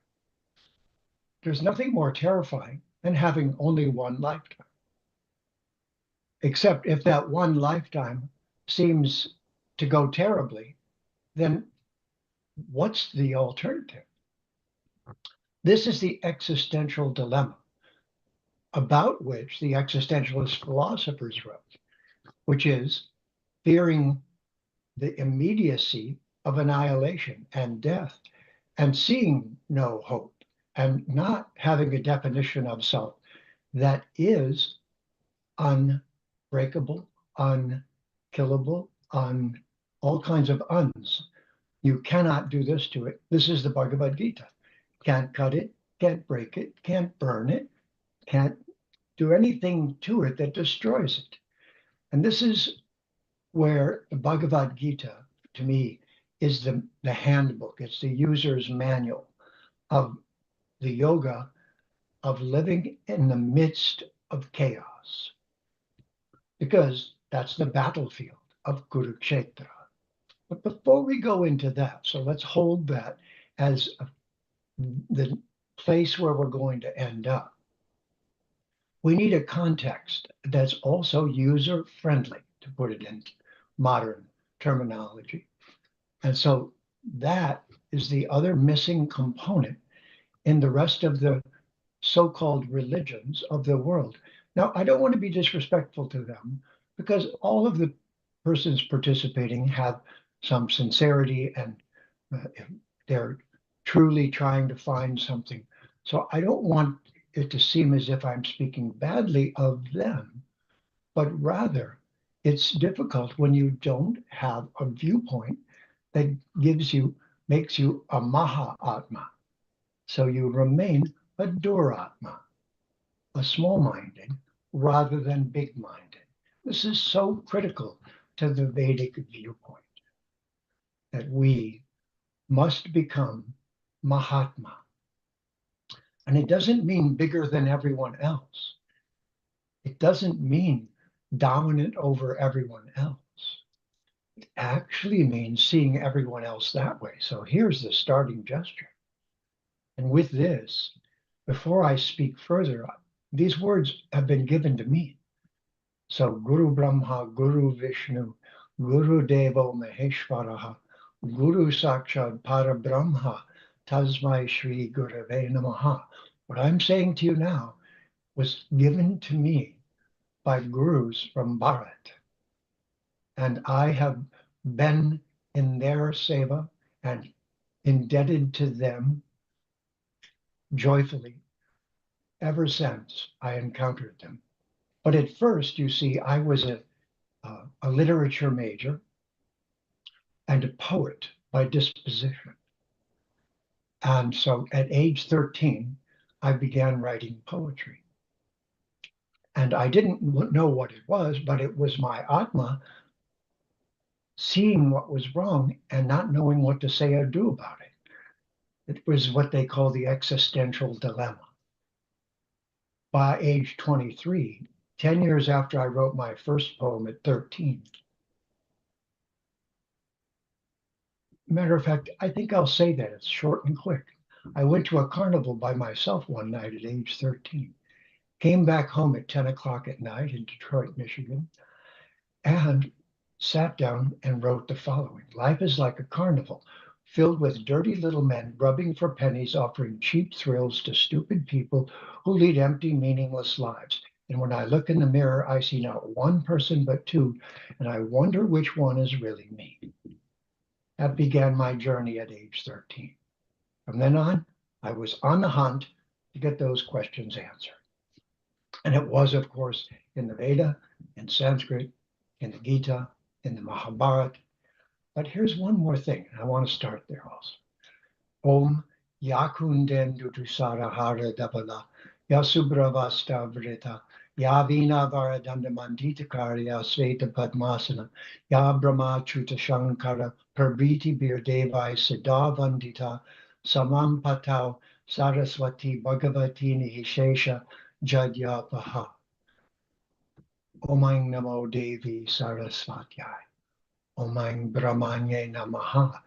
There's nothing more terrifying than having only one lifetime. Except if that one lifetime seems to go terribly, then what's the alternative? This is the existential dilemma about which the existentialist philosophers wrote, which is fearing the immediacy of annihilation and death and seeing no hope and not having a definition of self that is unbreakable, unkillable, all kinds of uns. You cannot do this to it. This is the Bhagavad Gita. Can't cut it, can't break it, can't burn it, can't do anything to it that destroys it. And this is where the Bhagavad Gita, to me, is the handbook. It's the user's manual of the yoga of living in the midst of chaos, because that's the battlefield of Kurukshetra. But before we go into that, so let's hold that as the place where we're going to end up. We need a context that's also user-friendly, to put it in modern terminology. And so that is the other missing component in the rest of the so-called religions of the world. Now, I don't want to be disrespectful to them, because all of the persons participating have some sincerity and they're truly trying to find something. So I don't want it to seem as if I'm speaking badly of them, but rather it's difficult when you don't have a viewpoint that makes you a Maha-Atma. So you remain a Duratma, a small-minded rather than big-minded. This is so critical to the Vedic viewpoint, that we must become Mahatma. And it doesn't mean bigger than everyone else. It doesn't mean dominant over everyone else. It actually means seeing everyone else that way. So here's the starting gesture. And with this, before I speak further, these words have been given to me. So Guru Brahma, Guru Vishnu, Guru Devo Maheshwaraha, Guru Sakshat Parabrahma, Tasmai Shri Gurave Namaha. What I'm saying to you now was given to me by gurus from Bharat. And I have been in their seva and indebted to them joyfully ever since I encountered them. But at first, you see, I was a literature major and a poet by disposition. And so at age 13, I began writing poetry. And I didn't know what it was, but it was my Atma seeing what was wrong and not knowing what to say or do about it. It was what they call the existential dilemma. By age 23, 10 years after I wrote my first poem at 13. Matter of fact, I think I'll say that it's short and quick. I went to a carnival by myself one night at age 13, came back home at 10 o'clock at night in Detroit, Michigan, and sat down and wrote the following. Life is like a carnival filled with dirty little men rubbing for pennies, offering cheap thrills to stupid people who lead empty, meaningless lives. And when I look in the mirror, I see not one person but two, and I wonder which one is really me. That began my journey at age 13. From then on, I was on the hunt to get those questions answered. And it was, of course, in the Veda, in Sanskrit, in the Gita, in the Mahabharata. But here's one more thing. I want to start there also. Om Yakunden Dudusarahara Dabala Yasubravasta Vrita Yavina Varadandamandita Karya Sveta Padmasana Ya Brahma Chuta Shankara Prabhiti Birdevai Siddhavandita Samam Patau Saraswati Bhagavati Nihishesha Jadyapaha. Omang Namo Devi Saraswatyai. Omang Brahmanye Namaha.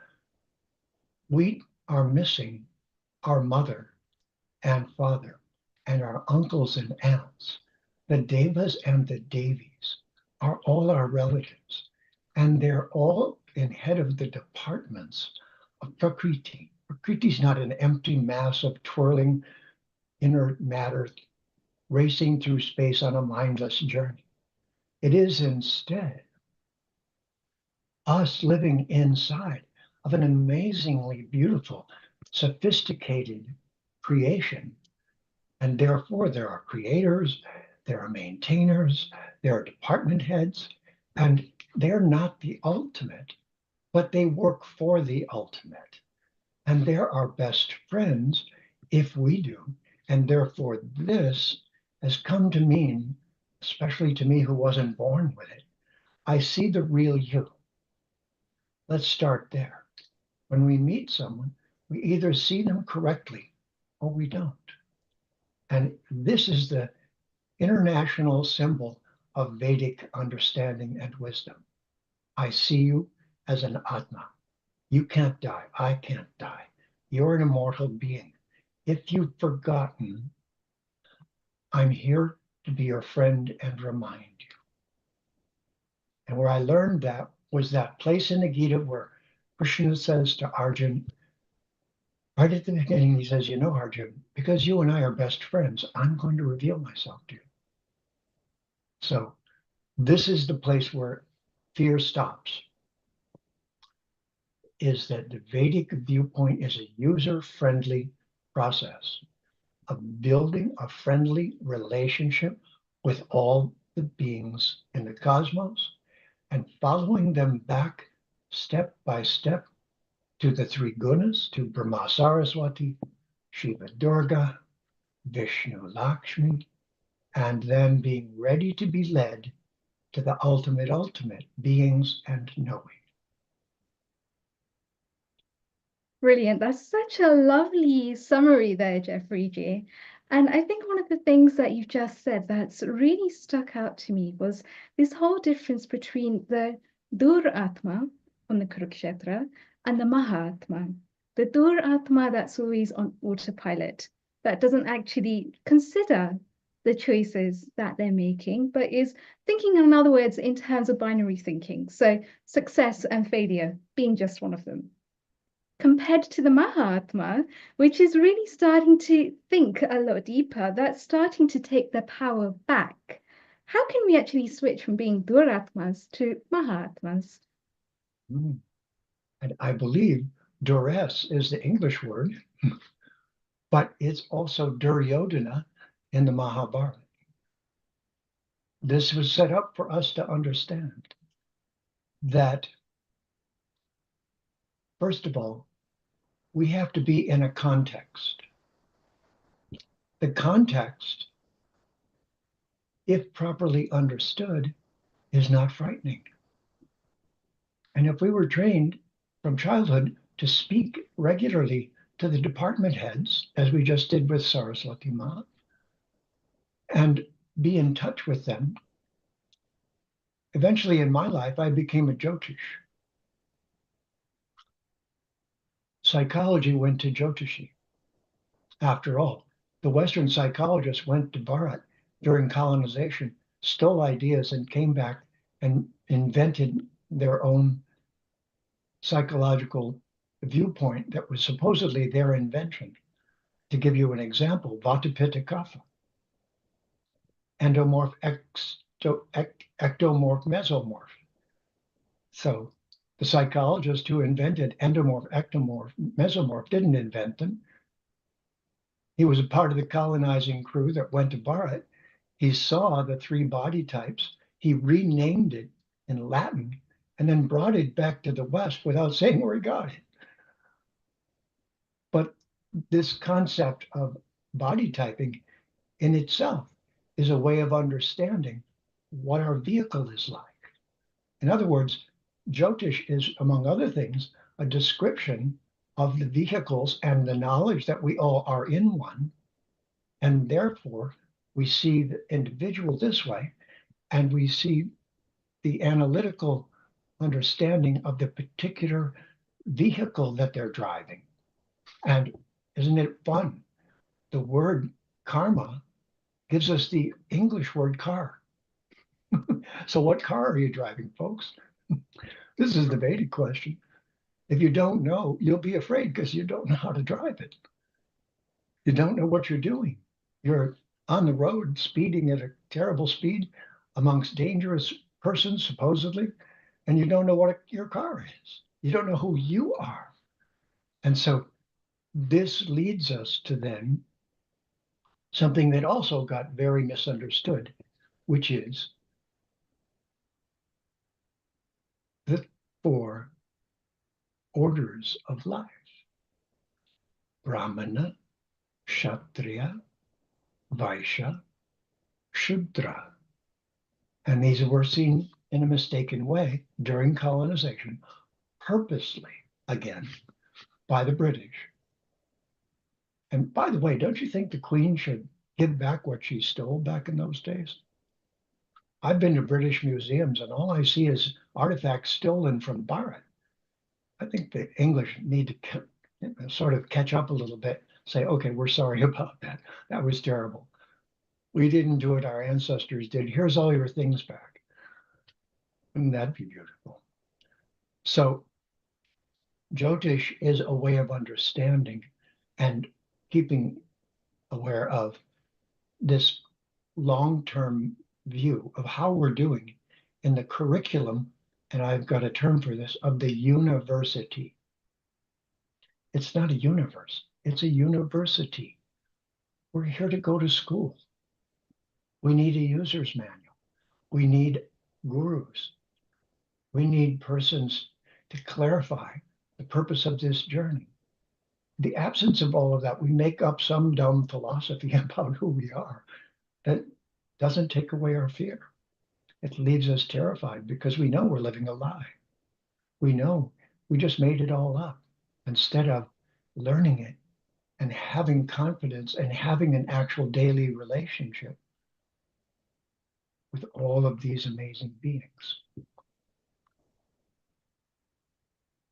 We are missing our mother and father and our uncles and aunts. The Devas and the Devis are all our relatives, and they're all in head of the departments of Prakriti. Prakriti is not an empty mass of twirling inert matter racing through space on a mindless journey. It is instead us living inside of an amazingly beautiful, sophisticated creation. And therefore, there are creators, there are maintainers, there are department heads, and they're not the ultimate, but they work for the ultimate. And they're our best friends if we do. And therefore, this has come to mean, especially to me who wasn't born with it, I see the real you. Let's start there. When we meet someone, we either see them correctly or we don't. And this is the international symbol of Vedic understanding and wisdom. I see you as an Atma. You can't die. I can't die. You're an immortal being. If you've forgotten, I'm here to be your friend and remind you. And where I learned that was that place in the Gita where Krishna says to Arjun, right at the beginning, he says, you know, Arjun, because you and I are best friends, I'm going to reveal myself to you. So this is the place where fear stops, is that the Vedic viewpoint is a user-friendly process of building a friendly relationship with all the beings in the cosmos and following them back step by step to the three gunas, to Brahma Saraswati, Shiva Durga, Vishnu Lakshmi, and then being ready to be led to the ultimate beings and knowing. Brilliant. That's such a lovely summary there, Jeffrey J. And I think one of the things that you've just said that's really stuck out to me was this whole difference between the Dur-Atma on the Kurukshetra and the Mahatma. The Dur-Atma that's always on autopilot, that doesn't actually consider the choices that they're making, but is thinking, in other words, in terms of binary thinking. So success and failure being just one of them. Compared to the Mahatma, which is really starting to think a lot deeper, that's starting to take their power back. How can we actually switch from being Duratmas to Mahatmas? And I believe duress is the English word, but it's also Duryodhana in the Mahabharata. This was set up for us to understand that, first of all, we have to be in a context. The context, if properly understood, is not frightening. And if we were trained from childhood to speak regularly to the department heads, as we just did with Saraswati Ma, and be in touch with them, eventually in my life, I became a Jyotish. Psychology went to Jyotishi. After all, the Western psychologists went to Bharat during colonization, stole ideas, and came back and invented their own psychological viewpoint that was supposedly their invention. To give you an example, Vata Pitta Kapha, endomorph, ectomorph, mesomorph. So the psychologist who invented endomorph, ectomorph, mesomorph didn't invent them. He was a part of the colonizing crew that went to Bharat. He saw the three body types. He renamed it in Latin and then brought it back to the West without saying where he got it. But this concept of body typing in itself is a way of understanding what our vehicle is like. In other words, Jyotish is, among other things, a description of the vehicles and the knowledge that we all are in one. And therefore, we see the individual this way, and we see the analytical understanding of the particular vehicle that they're driving. And isn't it fun? The word karma gives us the English word car. So what car are you driving, folks? This is the Vedic question. If you don't know, you'll be afraid because you don't know how to drive it. You don't know what you're doing. You're on the road speeding at a terrible speed amongst dangerous persons, supposedly, and you don't know what your car is. You don't know who you are. And so this leads us to then something that also got very misunderstood, which is the four orders of life: Brahmana, Kshatriya, Vaishya, Shudra. And these were seen in a mistaken way during colonization, purposely, again, by the British. And by the way, don't you think the Queen should give back what she stole back in those days? I've been to British museums and all I see is artifacts stolen from Bharat. I think the English need to sort of catch up a little bit, say, okay, we're sorry about that. That was terrible. We didn't do it, our ancestors did. Here's all your things back. Wouldn't that be beautiful? So Jyotish is a way of understanding and keeping aware of this long-term view of how we're doing in the curriculum, and I've got a term for this, of the university. It's not a universe, it's a university. We're here to go to school. We need a user's manual. We need gurus. We need persons to clarify the purpose of this journey. The absence of all of that, we make up some dumb philosophy about who we are that doesn't take away our fear. It leaves us terrified because we know we're living a lie. We know we just made it all up instead of learning it and having confidence and having an actual daily relationship with all of these amazing beings.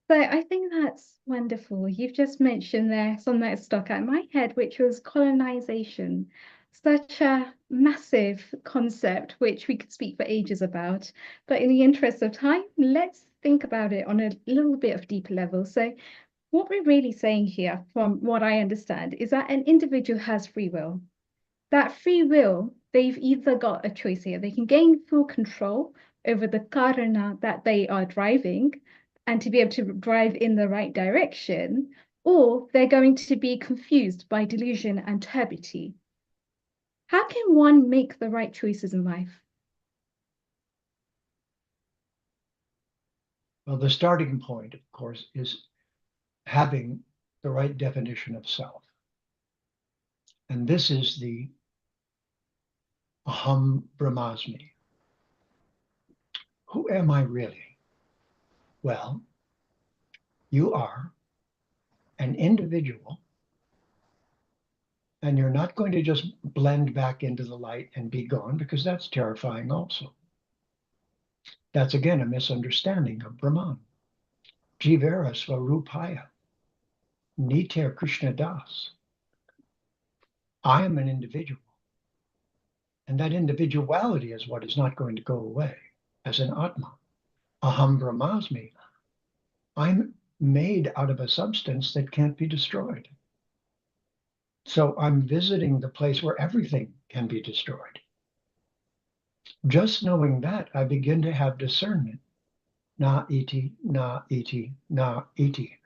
So I think that's wonderful. You've just mentioned there something that stuck out in my head, which was colonization. Such a massive concept, which we could speak for ages about. But in the interest of time, let's think about it on a little bit of deeper level. So what we're really saying here, from what I understand, is that an individual has free will. That free will, they've either got a choice here. They can gain full control over the karana that they are driving and to be able to drive in the right direction, or they're going to be confused by delusion and turbidity. How can one make the right choices in life? Well, the starting point, of course, is having the right definition of self. And this is the Aham Brahmasmi. Who am I really? Well, you are an individual, and you're not going to just blend back into the light and be gone, because that's terrifying also. That's again a misunderstanding of Brahman. Jivera Swarupaya, Nitya Krishna Das. I am an individual. And that individuality is what is not going to go away as an Atma. Aham Brahmasmi. I'm made out of a substance that can't be destroyed. So I'm visiting the place where everything can be destroyed. Just knowing that, I begin to have discernment. Na iti, na iti, na iti.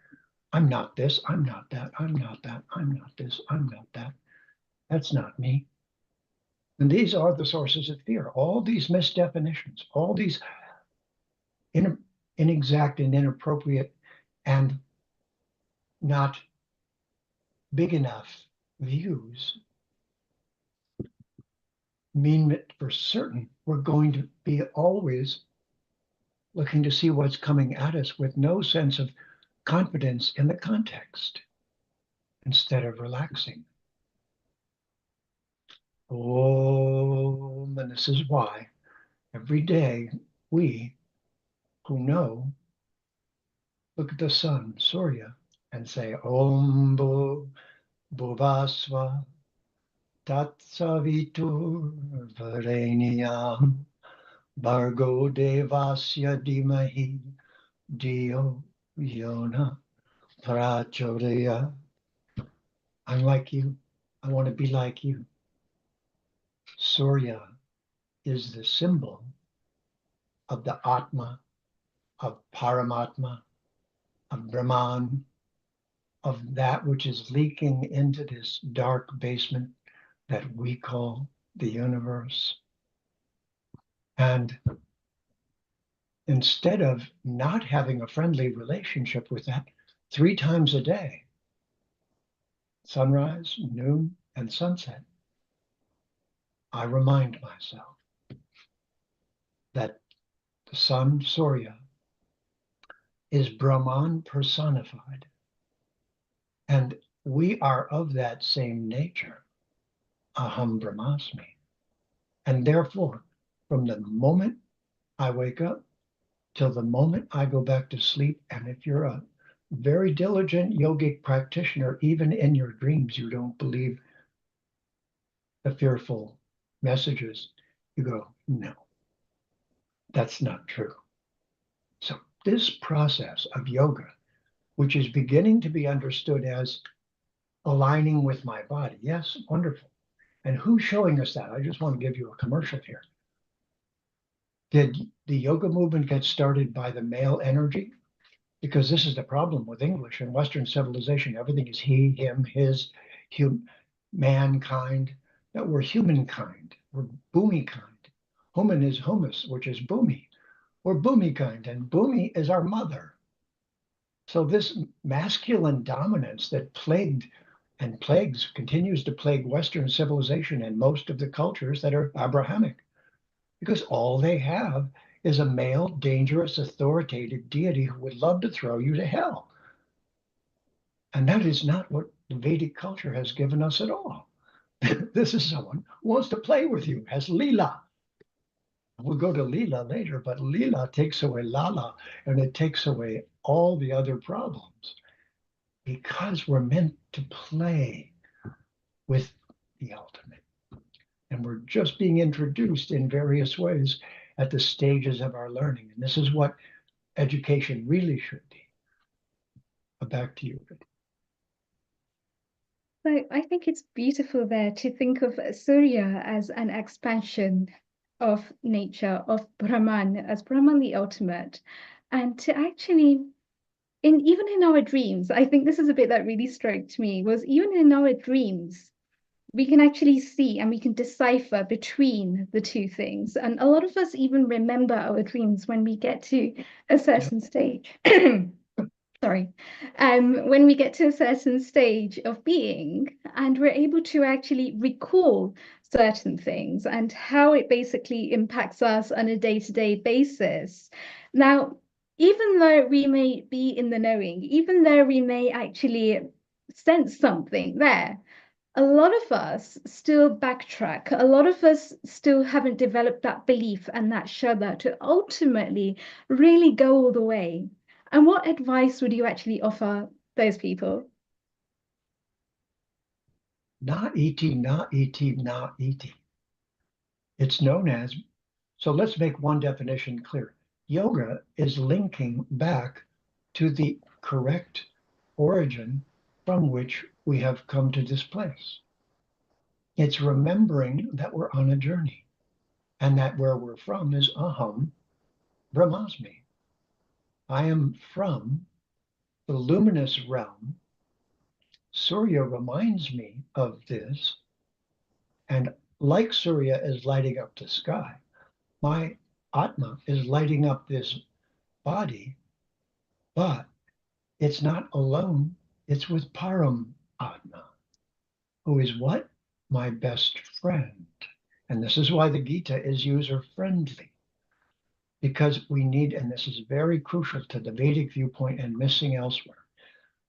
I'm not this, I'm not that, I'm not that, I'm not this, I'm not that. That's not me. And these are the sources of fear. All these misdefinitions, all these inexact and inappropriate and not big enough views mean that for certain we're going to be always looking to see what's coming at us with no sense of confidence in the context instead of relaxing. Om, and this is why every day we who know look at the sun, Surya, and say Om Bhuvasva Tatsavitur Varenyam Bhargo Devasya Dimahi Dio Yona Prachodaya. I'm like you. I want to be like you. Surya is the symbol of the Atma, of Paramatma, of Brahman, of that which is leaking into this dark basement that we call the universe. And instead of not having a friendly relationship with that 3 times a day, sunrise, noon, and sunset, I remind myself that the sun, Surya, is Brahman personified. And we are of that same nature, Aham Brahmasmi. And therefore, from the moment I wake up till the moment I go back to sleep, and if you're a very diligent yogic practitioner, even in your dreams, you don't believe the fearful messages, you go, no, that's not true. So this process of yoga, which is beginning to be understood as aligning with my body, yes, wonderful. And who's showing us that? I just want to give you a commercial here. Did the yoga movement get started by the male energy? Because this is the problem with English and Western civilization. Everything is he, him, his, mankind. That we're humankind. We're bhumi kind. Human is humus, which is bhumi. We're bhumi kind, and bhumi is our mother. So this masculine dominance that plagued and plagues, continues to plague Western civilization and most of the cultures that are Abrahamic, because all they have is a male, dangerous, authoritative deity who would love to throw you to hell. And that is not what the Vedic culture has given us at all. This is someone who wants to play with you, has Leela. We'll go to Leela later, but Leela takes away Lala, and it takes away all the other problems, because we're meant to play with the ultimate. And we're just being introduced in various ways at the stages of our learning. And this is what education really should be. Back to you. So I think it's beautiful there to think of Surya as an expansion of nature, of Brahman, as Brahman the ultimate, and to actually, even in our dreams, I think this is a bit that really struck me, was even in our dreams, we can actually see and we can decipher between the two things. And a lot of us even remember our dreams when we get to a certain stage. Sorry. When we get to a certain stage of being, and we're able to actually recall certain things and how it basically impacts us on a day-to-day basis. Now, even though we may be in the knowing, even though we may actually sense something there, a lot of us still backtrack. A lot of us still haven't developed that belief and that shraddha to ultimately really go all the way. And what advice would you actually offer those people? Na iti, na iti, na iti. It's known as, so let's make one definition clear. Yoga is linking back to the correct origin from which we have come to this place. It's remembering that we're on a journey, and that where we're from is Aham Brahmasmi. I am from the luminous realm. Surya reminds me of this, and like Surya is lighting up the sky, my Atma is lighting up this body, but it's not alone. It's with Param Atma, who is what? My best friend. And this is why the Gita is user friendly, because we need, and this is very crucial to the Vedic viewpoint and missing elsewhere,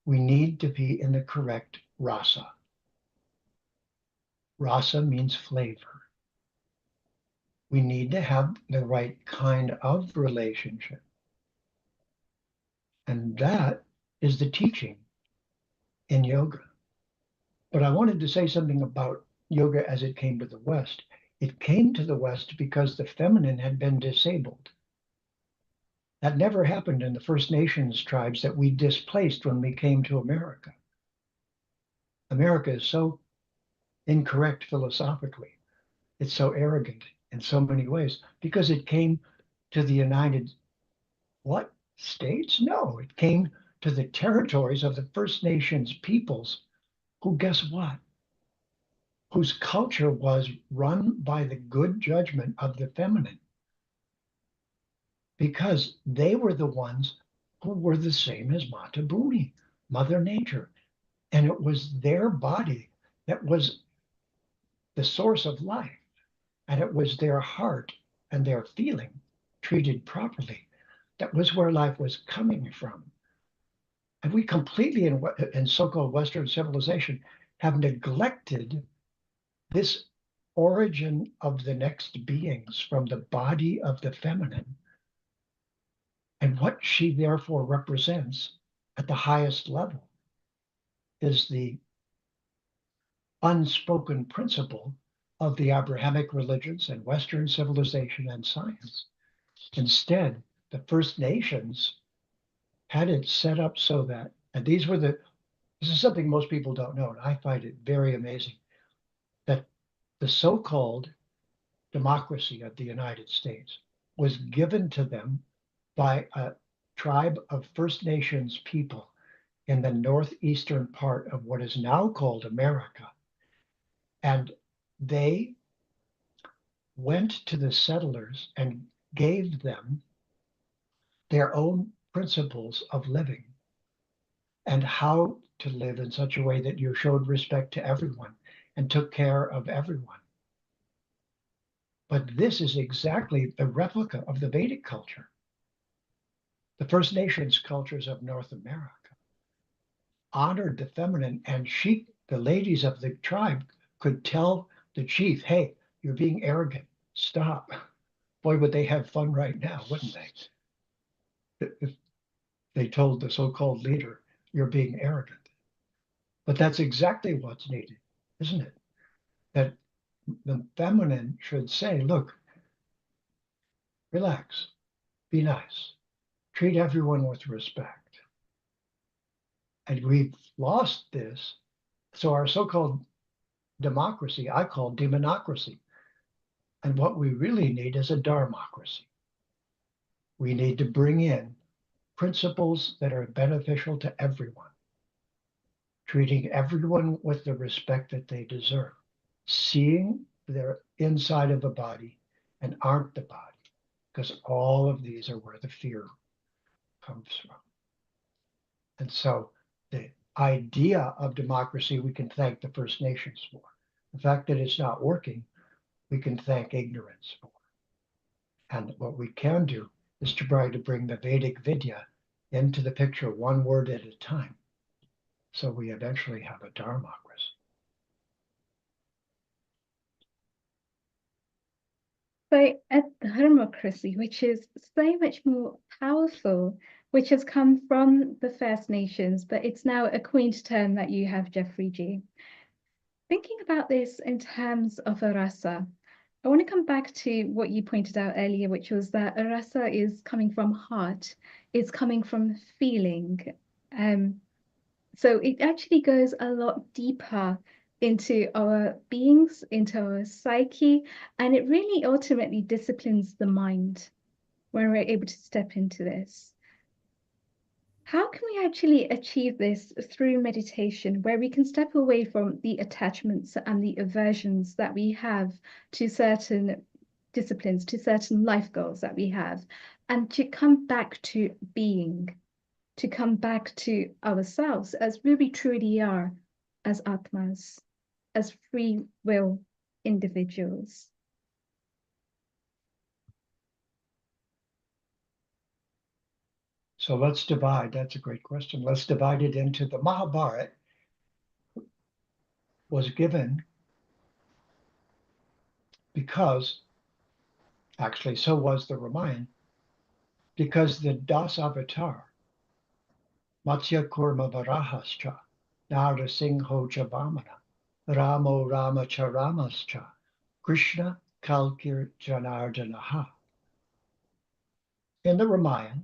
we need to be in the correct rasa. Rasa means flavor. We need to have the right kind of relationship. And that is the teaching in yoga. But I wanted to say something about yoga as it came to the West. It came to the West because the feminine had been disabled. That never happened in the First Nations tribes that we displaced when we came to America. America is so incorrect philosophically. It's so arrogant in so many ways because it came to the United States? No, it came to the territories of the First Nations peoples who, guess what? Whose culture was run by the good judgment of the feminine because they were the ones who were the same as Mata Bhumi, Mother Nature. And it was their body that was the source of life. And it was their heart and their feeling treated properly. That was where life was coming from. And we completely, in so-called Western civilization, have neglected this origin of the next beings from the body of the feminine and what she therefore represents at the highest level is the unspoken principle of the Abrahamic religions and Western civilization and science. Instead, the First Nations had it set up so that, and this is something most people don't know, and I find it very amazing, that the so-called democracy of the United States was given to them by a tribe of First Nations people in the northeastern part of what is now called America. And they went to the settlers and gave them their own principles of living and how to live in such a way that you showed respect to everyone and took care of everyone. But this is exactly the replica of the Vedic culture. The First Nations cultures of North America honored the feminine, and the ladies of the tribe, could tell the chief, hey, you're being arrogant, stop. Boy, would they have fun right now, wouldn't they? If they told the so-called leader, you're being arrogant. But that's exactly what's needed, isn't it? That the feminine should say, look, relax, be nice, treat everyone with respect. And we've lost this. So our so-called democracy, I call demonocracy. And what we really need is a dharmocracy. We need to bring in principles that are beneficial to everyone, treating everyone with the respect that they deserve, seeing their inside of the body and aren't the body, because all of these are where the fear comes from. And so the idea of democracy, we can thank the First Nations for. The fact that it's not working, we can thank ignorance for. And what we can do is to try to bring the Vedic Vidya into the picture one word at a time. So we eventually have a dharmocracy. So a dharmocracy, which is so much more powerful, which has come from the First Nations, but it's now a coined term that you have, Jeffrey G. Thinking about this in terms of a rasa, I want to come back to what you pointed out earlier, which was that a rasa is coming from heart, it's coming from feeling. So it actually goes a lot deeper into our beings, into our psyche, and it really ultimately disciplines the mind when we're able to step into this. How can we actually achieve this through meditation, where we can step away from the attachments and the aversions that we have to certain disciplines, to certain life goals that we have, and to come back to being, to come back to ourselves as who we truly are as Atmas, as free will individuals? So let's divide. That's a great question. Let's divide it into the Mahabharata was given because, actually, so was the Ramayana, because the Das Avatar, Matsya Kurma Varahascha, Nara Singho Chavamana, Ramo Rama Charamascha, Krishna Kalkir Janardanaha. In the Ramayana,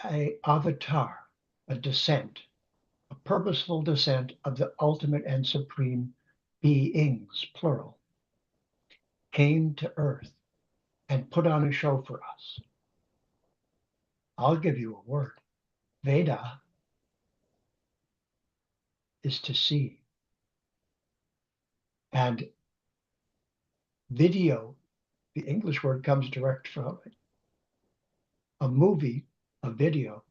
a avatar, a descent, a purposeful descent of the ultimate and supreme beings, plural, came to earth and put on a show for us. I'll give you a word. Veda is to see. And video, the English word comes direct from it. A movie, a video,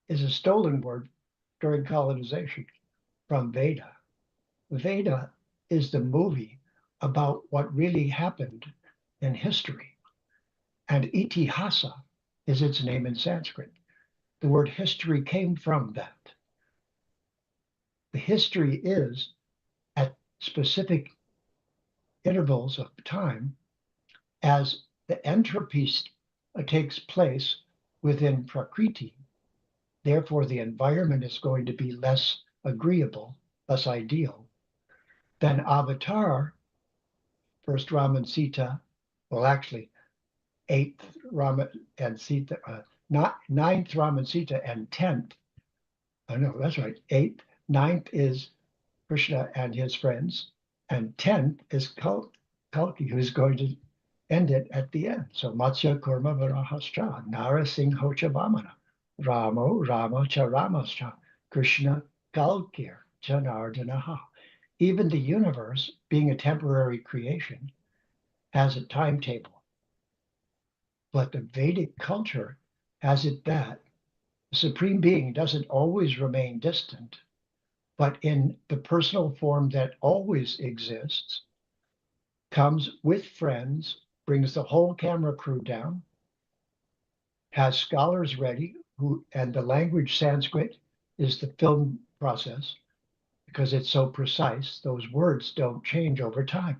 is a stolen word during colonization from Veda. Veda is the movie about what really happened in history. And itihasa is its name in Sanskrit. The word history came from that. The history is at specific intervals of time as the entropy takes place within Prakriti. Therefore, the environment is going to be less agreeable, less ideal. Then Avatar, first Ram and Sita, well, actually, eighth Ram and Sita, ninth Ram and Sita, and 10th. Oh, no, that's right. Eighth, ninth is Krishna and his friends, and 10th is Kalki, who's going to end it at the end. So Matsya Kurma Varahascha, Nara Singho Vamana, Ramo Rama Charamascha, Krishna Kalkir Janardanaha. Even the universe, being a temporary creation, has a timetable. But the Vedic culture has it that the Supreme Being doesn't always remain distant, but in the personal form that always exists, comes with friends, brings the whole camera crew down, has scholars ready, and the language Sanskrit is the film process because it's so precise. Those words don't change over time.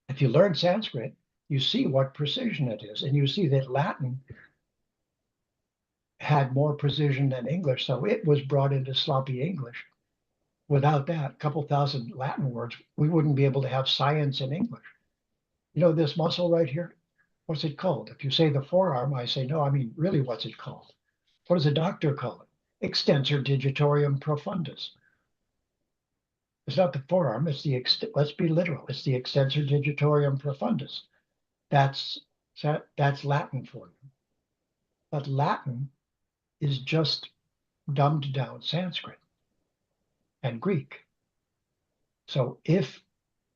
If you learn Sanskrit, you see what precision it is, and you see that Latin had more precision than English, so it was brought into sloppy English. Without that, a couple thousand Latin words, we wouldn't be able to have science in English. You know this muscle right here? What's it called? If you say the forearm, I say, no, I mean, really, what's it called? What does a doctor call it? Extensor digitorium profundus. It's not the forearm, it's the, let's be literal, it's the extensor digitorium profundus. That's Latin for you. But Latin is just dumbed down Sanskrit and Greek. So if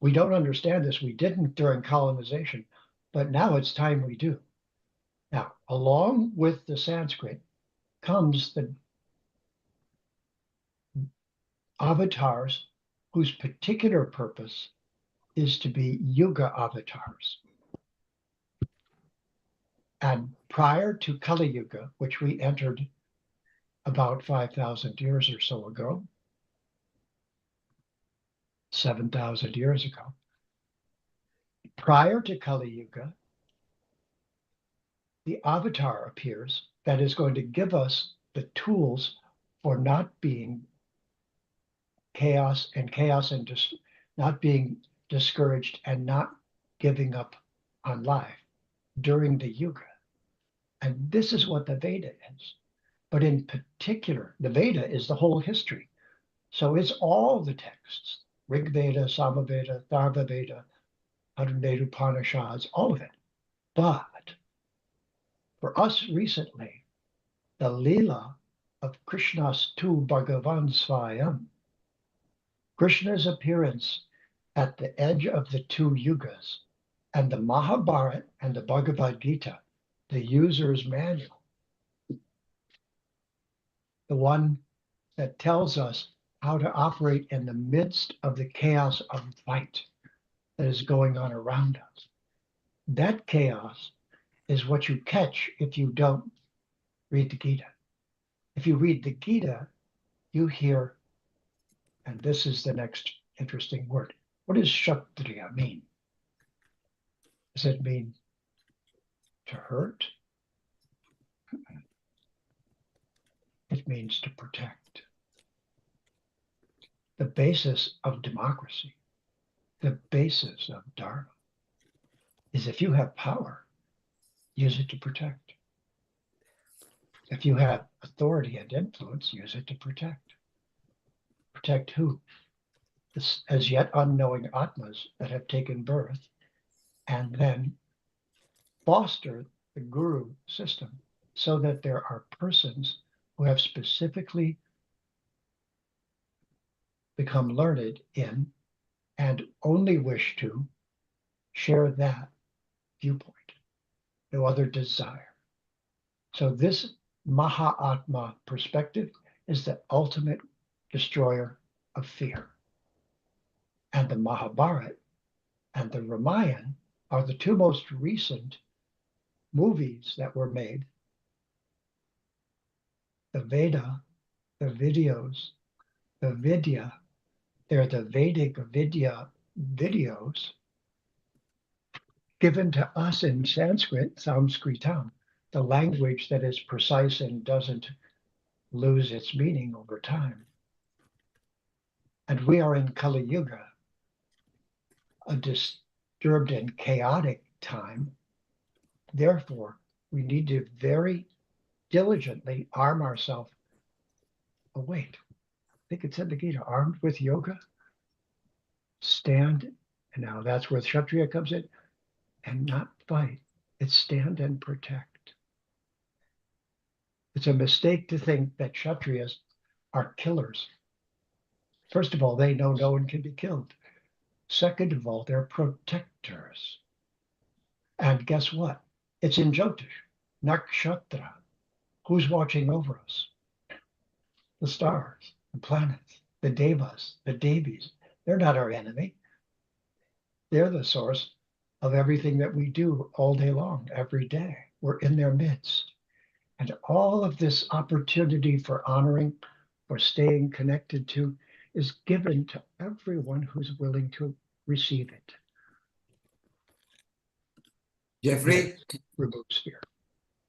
we don't understand this, we didn't during colonization, but now it's time we do. Now, along with the Sanskrit comes the avatars whose particular purpose is to be yuga avatars. And prior to Kali Yuga, which we entered about 5,000 years or so ago, 7,000 years ago, prior to Kali Yuga, the avatar appears that is going to give us the tools for not being chaos and not being discouraged and not giving up on life during the Yuga. And this is what the Veda is. But in particular, the Veda is the whole history. So it's all the texts, Rig Veda, Samaveda, Tharva Veda, 108 Upanishads, all of it. But for us recently, the Leela of Krishna's tu Bhagavan Svayam, Krishna's appearance at the edge of the two yugas, and the Mahabharata and the Bhagavad Gita, the user's manual, the one that tells us how to operate in the midst of the chaos of fight that is going on around us. That chaos is what you catch if you don't read the Gita. If you read the Gita, you hear, and this is the next interesting word. What does Kshatriya mean? Does it mean to hurt? It means to protect. The basis of democracy, the basis of Dharma, is if you have power, use it to protect. If you have authority and influence, use it to protect. Protect who? This as yet unknowing Atmas that have taken birth, and then foster the guru system so that there are persons who have specifically become learned in and only wish to share that viewpoint, no other desire. So this Mahatma perspective is the ultimate destroyer of fear. And the Mahabharata and the Ramayana are the two most recent movies that were made. The Veda, the videos, the Vidya, they're the Vedic Vidya videos given to us in Sanskrit, Sanskritam, the language that is precise and doesn't lose its meaning over time. And we are in Kali Yuga, a disturbed and chaotic time. Therefore, we need to very diligently arm ourselves. Oh, wait, I think it said the Gita, armed with yoga, stand, and now that's where Kshatriya comes in, and not fight. It's stand and protect. It's a mistake to think that Kshatriyas are killers. First of all, they know no one can be killed. Second of all, they're protectors. And guess what? It's in Jyotish, Nakshatra. Who's watching over us? The stars, the planets, the devas, the devis. They're not our enemy. They're the source of everything that we do all day long, every day. We're in their midst. And all of this opportunity for honoring, for staying connected to, is given to everyone who's willing to receive it. Jeffrey? Removes fear.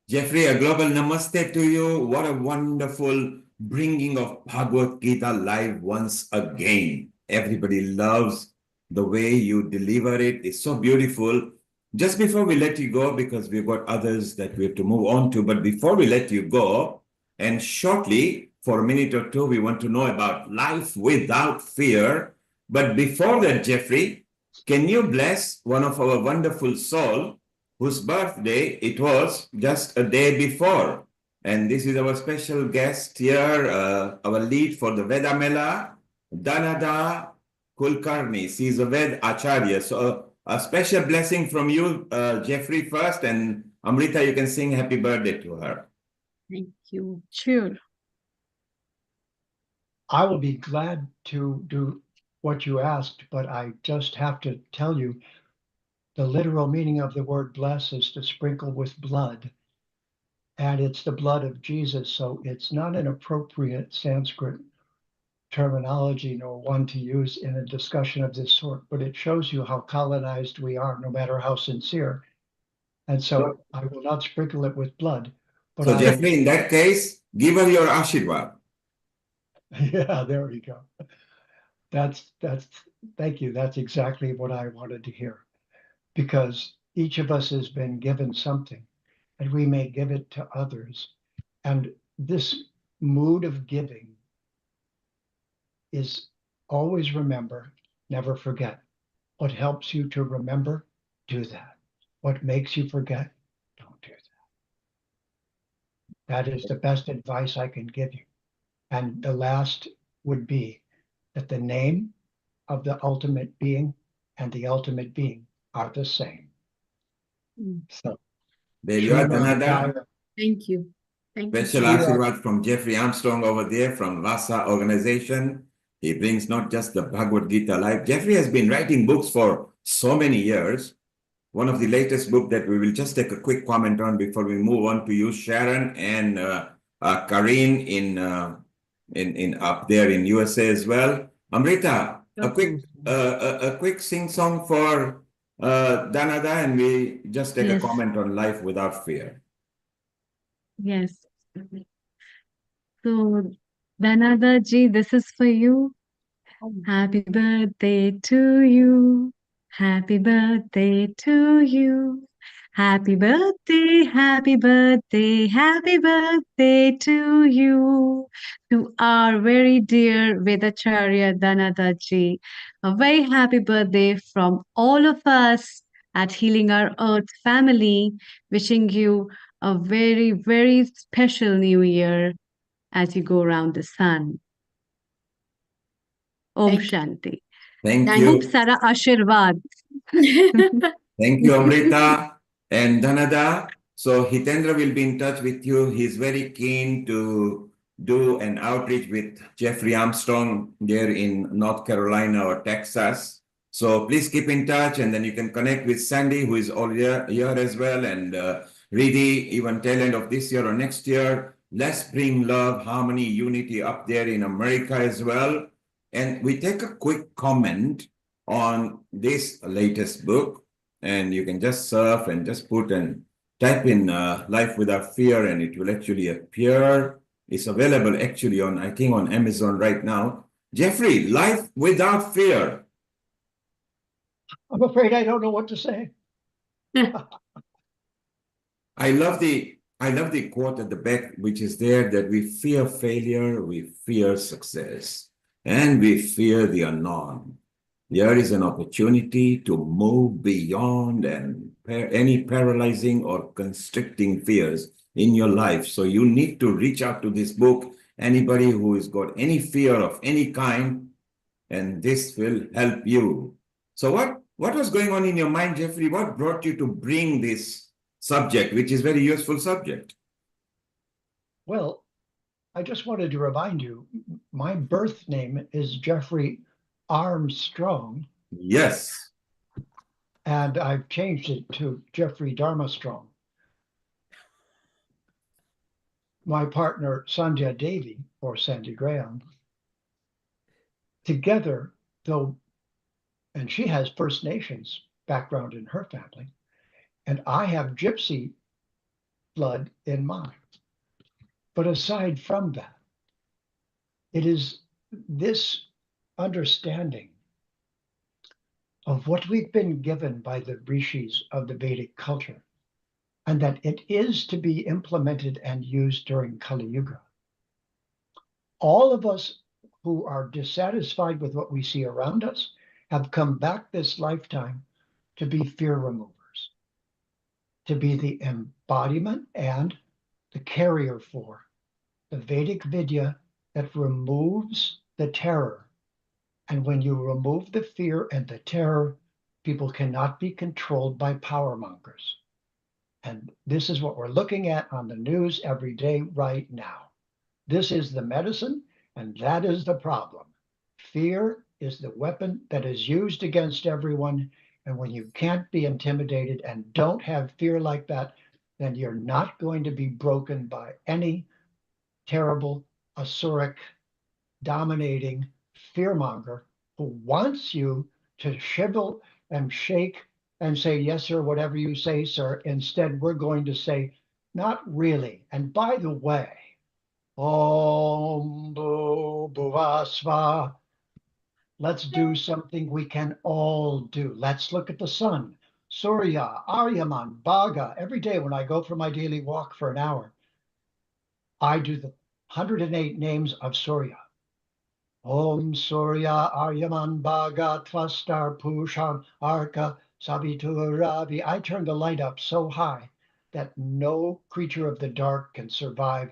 Jeffrey, a global namaste to you. What a wonderful bringing of Bhagavad Gita live once again. Everybody loves the way you deliver it. It's so beautiful. Just before we let you go, because we've got others that we have to move on to, but before we let you go, and shortly, for a minute or two, we want to know about life without fear. But before that, Jeffrey, can you bless one of our wonderful soul whose birthday it was just a day before? And this is our special guest here, our lead for the Veda Mela, Dhanada Kulkarni. She's a Ved Acharya. So a special blessing from you, Jeffrey, first, and Amrita, you can sing happy birthday to her. Thank you. Sure. I will be glad to do what you asked, but I just have to tell you the literal meaning of the word bless is to sprinkle with blood. And it's the blood of Jesus, so it's not an appropriate Sanskrit terminology nor one to use in a discussion of this sort, but it shows you how colonized we are, no matter how sincere. And so I will not sprinkle it with blood. But so Jeffrey, in that case, give her your Ashirwad. Yeah, there we go. That's thank you. That's exactly what I wanted to hear. Because each of us has been given something, and we may give it to others. And this mood of giving is always remember, never forget. What helps you to remember, do that. What makes you forget, don't do that. That is the best advice I can give you. And the last would be that the name of the ultimate being and the ultimate being are the same. So there you are, Dhanada. Thank you. Thank Special you. Ashirwad from Jeffrey Armstrong over there from Vasa organization. He brings not just the Bhagavad Gita live. Jeffrey has been writing books for so many years. one of the latest book that we will just take a quick comment on before we move on to you, Sharon, and Karine in up there in USA as well. Amrita, a quick sing song for Danada, and we just take a Yes. comment on life without fear. Yes. So, Danada ji, this is for you. Happy birthday to you. Happy birthday to you. Happy birthday, happy birthday, happy birthday to you. To our very dear Vedacharya Danadaji. A very happy birthday from all of us at Healing Our Earth family. Wishing you a very, very special new year as you go around the sun. Om Shanti. Thank खूप you. सारा आशीर्वाद. Thank you, Amrita and Danada. So Hitendra will be in touch with you. He's very keen to do an outreach with Jeffrey Armstrong there in North Carolina or Texas. So please keep in touch, and then you can connect with Sandy, who is all here as well, and Riddhi, even tail end of this year or next year. Let's bring love, harmony, unity up there in America as well. And we take a quick comment on this latest book, and you can just surf and just put and type in Life Without Fear, and it will actually appear. It's available actually on, I think, on Amazon right now. Jeffrey, Life Without Fear. I'm afraid I don't know what to say. I love the quote at the back, which is there, that we fear failure, we fear success, and we fear the unknown. There is an opportunity to move beyond any paralyzing or constricting fears in your life. So you need to reach out to this book, anybody who has got any fear of any kind, and this will help you. So what was going on in your mind, Jeffrey? What brought you to bring this subject, which is very useful subject? Well, I just wanted to remind you, my birth name is Jeffrey Armstrong. Yes. And I've changed it to Jeffrey Dharma Strong. My partner, Sandhya Devi, or Sandy Graham, together, though, and she has First Nations background in her family, and I have Gypsy blood in mine. But aside from that, it is this understanding of what we've been given by the rishis of the Vedic culture, and that it is to be implemented and used during Kali Yuga. All of us who are dissatisfied with what we see around us have come back this lifetime to be fear removers, to be the embodiment and the carrier for the Vedic Vidya that removes the terror. And when you remove the fear and the terror, people cannot be controlled by power mongers. And this is what we're looking at on the news every day right now. This is the medicine, and that is the problem. Fear is the weapon that is used against everyone. And when you can't be intimidated and don't have fear like that, then you're not going to be broken by any terrible, asuric, dominating fearmonger who wants you to shivel and shake and say, yes, sir, whatever you say, sir. Instead, we're going to say, not really. And by the way, Om Bhuvasva. Let's do something we can all do. Let's look at the sun. Surya, Aryaman, Bhaga. Every day when I go for my daily walk for an hour, I do the 108 names of Surya. Om Surya Aryaman Bhaga Tvastar Pusham Arka Sabituravi. I turn the light up so high that no creature of the dark can survive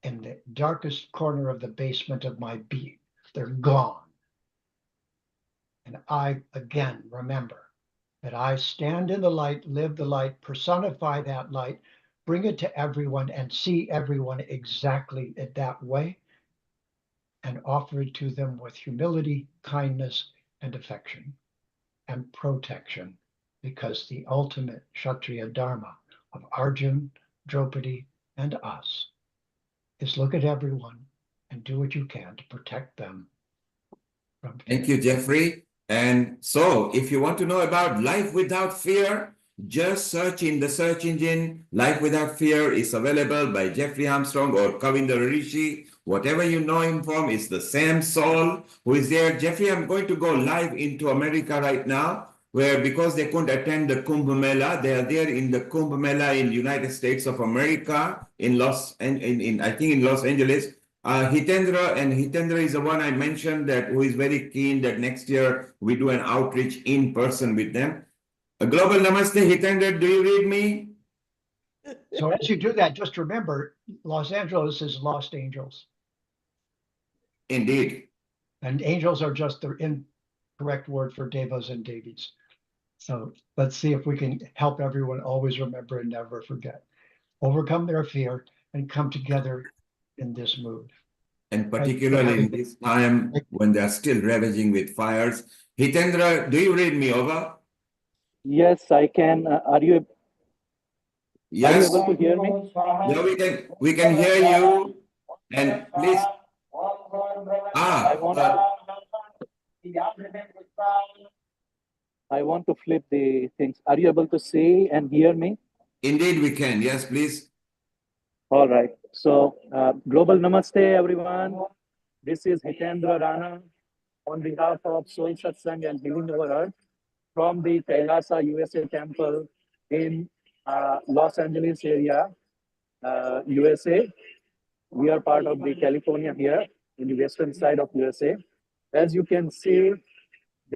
in the darkest corner of the basement of my being. They're gone. And I, again, remember that I stand in the light, live the light, personify that light, bring it to everyone, and see everyone exactly in that way, and offer it to them with humility, kindness, and affection, and protection. because the ultimate Kshatriya Dharma of Arjun, Draupadi, and us is look at everyone and do what you can to protect them from fear. Thank you, Jeffrey. And so, if you want to know about life without fear, just search in the search engine. Life Without Fear is available by Jeffrey Armstrong or Kavinder Rishi. Whatever you know him from, is the same soul who is there. Jeffrey, I'm going to go live into America right now, where because they couldn't attend the Kumbh Mela, they are there in the Kumbh Mela in United States of America, in I think in Los Angeles. Hitendra is the one I mentioned that who is very keen that next year we do an outreach in person with them. A global namaste, Hitendra, do you read me? So as you do that, just remember, Los Angeles is Lost Angels. Indeed. And angels are just the incorrect word for devas and devis. So let's see if we can help everyone always remember and never forget. Overcome their fear and come together in this mood. And particularly in this time when they are still ravaging with fires. Hitendra, do you read me over? Yes, I can. Are you Yes. able to hear me? Yeah, we can hear you. And please. I want to flip the things. Are you able to see and hear me? Indeed, we can. Yes, please. All right. So, global namaste, everyone. This is Hitendra Rana on behalf of Soul Satsang and Healing Over Earth from the Kailasa USA Temple in Los Angeles area, USA. We are part of the California here in the western side of USA. As you can see,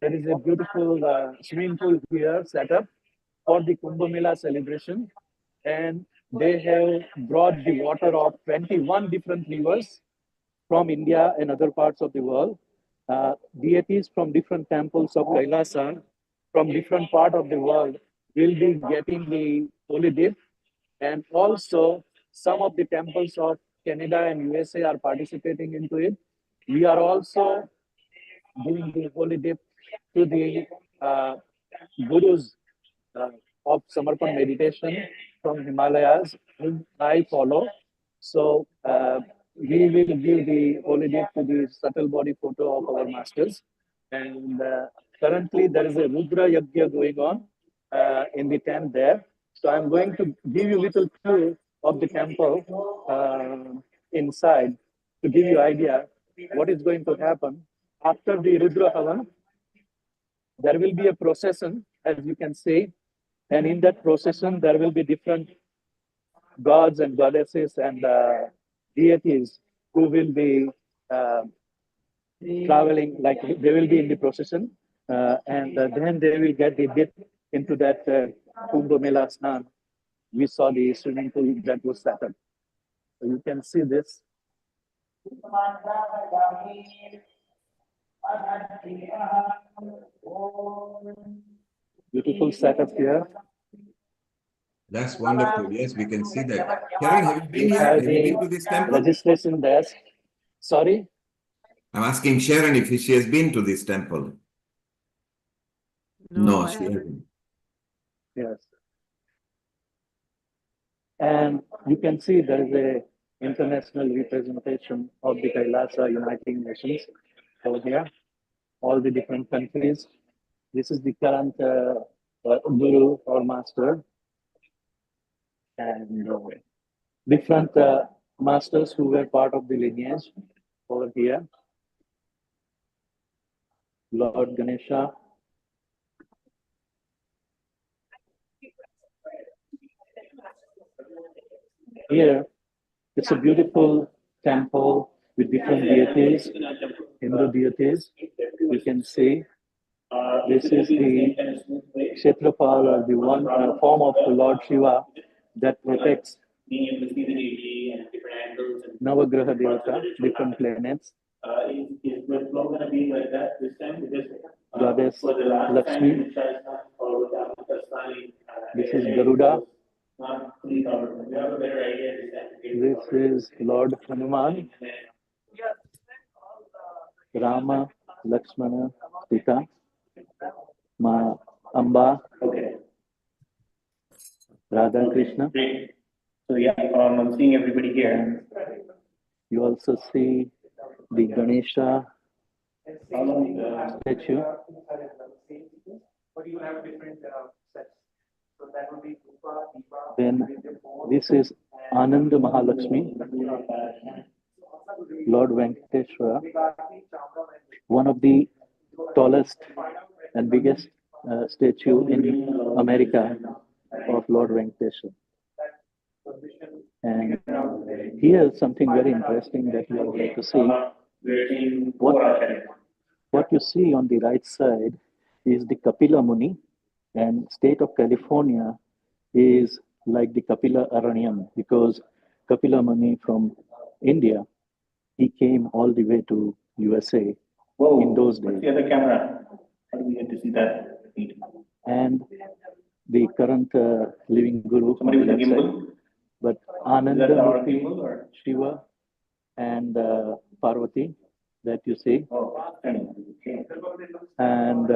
there is a beautiful swimming pool here set up for the Kumbh Mela celebration. And they have brought the water of 21 different rivers from India and other parts of the world. Deities from different temples of Kailasa from different part of the world will be getting the holy dip. And also some of the temples of Canada and USA are participating into it. We are also doing the holy dip to the gurus of Samarpan meditation from Himalayas, whom I follow. So we will give the holy dip to the subtle body photo of our masters. And currently there is a Rudra Yajna going on in the tent there. So I'm going to give you a little tour of the temple inside to give you idea what is going to happen. After the Rudra Havan, there will be a procession, as you can see, and in that procession, there will be different gods and goddesses and deities who will be traveling, like they will be in the procession, and then they will get the dip into that Kumbh Mela Snan. We saw the swimming pool that was set up. So you can see this. Beautiful setup here. That's wonderful. Yes, we can see that. Sharon, have you been here? Have Have you been to this temple? registration desk. Sorry? I'm asking Sharon if she has been to this temple. No, she hasn't. Yes. And you can see there is a international representation of the Kailasa Uniting Nations over here, all the different countries. This is the current guru or master, and different masters who were part of the lineage over here. Lord Ganesha. Here, it's a beautiful temple with different deities, Hindu deities. You can see this is the Kshetrapal, or the one form of the Lord Shiva that protects Navagraha Devata, different planets. Goddess Lakshmi. This is Garuda. This is Lord Hanuman. Rama, Lakshmana, Sita. Amba, Okay, Radha Krishna. great. So yeah, I'm seeing everybody here. You also see the Ganesha statue. Then this is Ananda Mahalakshmi, Lord Venkateshwara, one of the tallest and biggest statue in America of Lord Venkateshwara. And here's something very interesting that you are going to see. What you see on the right side is the Kapila Muni, and state of California is like the Kapila Aranyam because Kapila Muni from India, he came all the way to USA in those days. The other camera. How do we get to see that? And the current living guru on the left side. But Ananda Murti, Shiva, and Parvati that you see. And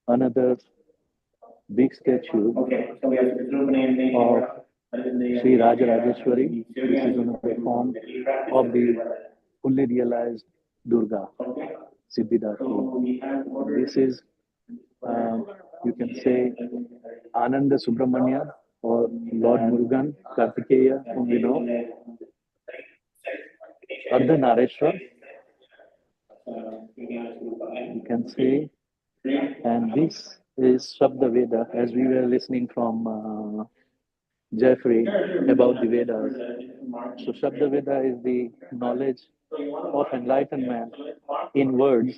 another big statue of Sri Rajarajeshwari. This is another form of the fully realized Durga, Siddhidatri. This is, you can say, Ananda Subramanya or Lord Murugan, Kartikeya, whom we know. Ardhanareshwar, you can see. And this is Shabda Veda, as we were listening from Jeffrey about the Vedas. So Shabda Veda is the knowledge of enlightened man in words,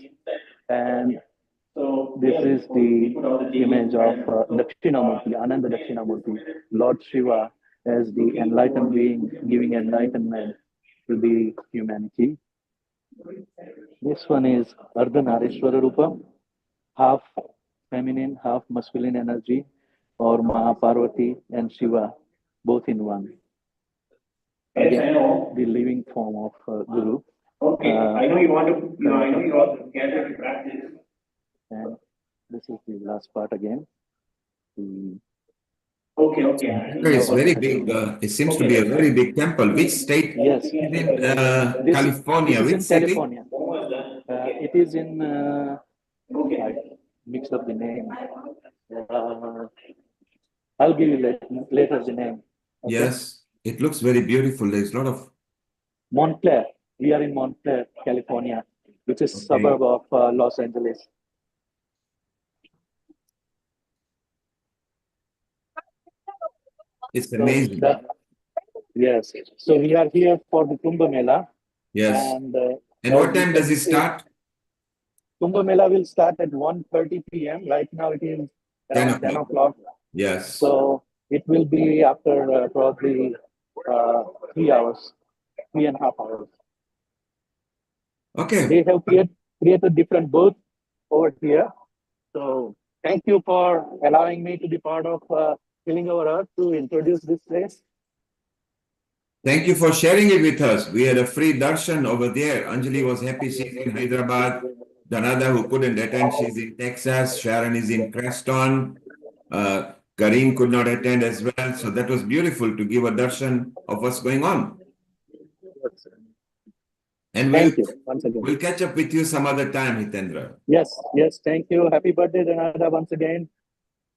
and this is the image of Dakshinamurti, Ananda Dakshinamurti, Lord Shiva as the enlightened being giving enlightenment to the humanity. This one is Ardhanareshwara Rupa, half feminine, half masculine energy, or Mahaparvati and Shiva, both in one. Again, the living form of Guru. Okay, I know you want to, I know you also gather to practice. And this is the last part again. Okay. It's very big. It seems to be a very big temple. Which state? Yes. Is it in California? This Which is in city? California. It is in, I mixed up the name. I'll give you later the name. Okay? Yes, it looks very beautiful. There's a lot of Montclair. We are in Montclair, California, which is suburb of Los Angeles. It's amazing. Yes. So we are here for the Kumbh Mela. Yes. And what time does it start? Kumbh Mela will start at 1:30 p.m. Right now it is 10 o'clock. Yes. So it will be after probably 3 hours, 3.5 hours. Okay. They have created different booths over here. So thank you for allowing me to be part of Healing Our Earth to introduce this place. Thank you for sharing it with us. We had a free darshan over there. Anjali was happy she's in Hyderabad. Dhanada, who couldn't attend, she's in Texas. Sharon is in Creston. Kareen could not attend as well. So that was beautiful to give a darshan of what's going on. And Thank you once again. We'll catch up with you some other time, Hitendra. Yes, thank you. Happy birthday, Dhanada, once again.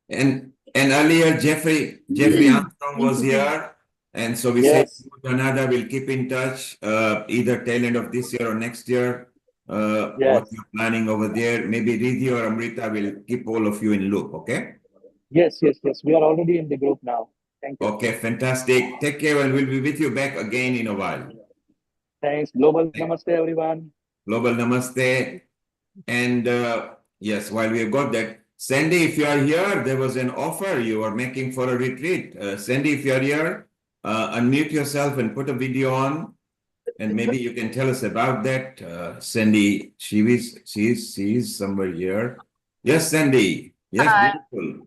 And earlier, Jeffrey Armstrong was here. And so we said, Dhanada, we'll keep in touch either tail end of this year or next year. What you're planning over there. Maybe Riddhi or Amrita will keep all of you in loop, okay? Yes. We are already in the group now. Thank you. Okay, fantastic. Take care and we'll be with you back again in a while. Thanks. Global Namaste, everyone. Global Namaste. And yes, while we have got that, Sandy, if you are here, there was an offer you are making for a retreat. Sandy, if you are here, unmute yourself and put a video on. And maybe you can tell us about that. Sandy, she is somewhere here. Yes, Sandy. Yes, beautiful.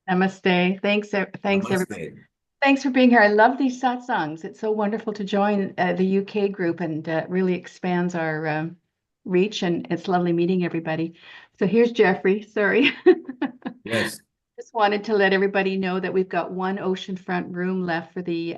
Namaste. Thanks, everybody. Thanks for being here. I love these satsangs. It's so wonderful to join the UK group, and really expands our reach, and it's lovely meeting everybody. So here's Jeffrey. Sorry. Yes. Just wanted to let everybody know that we've got one oceanfront room left for the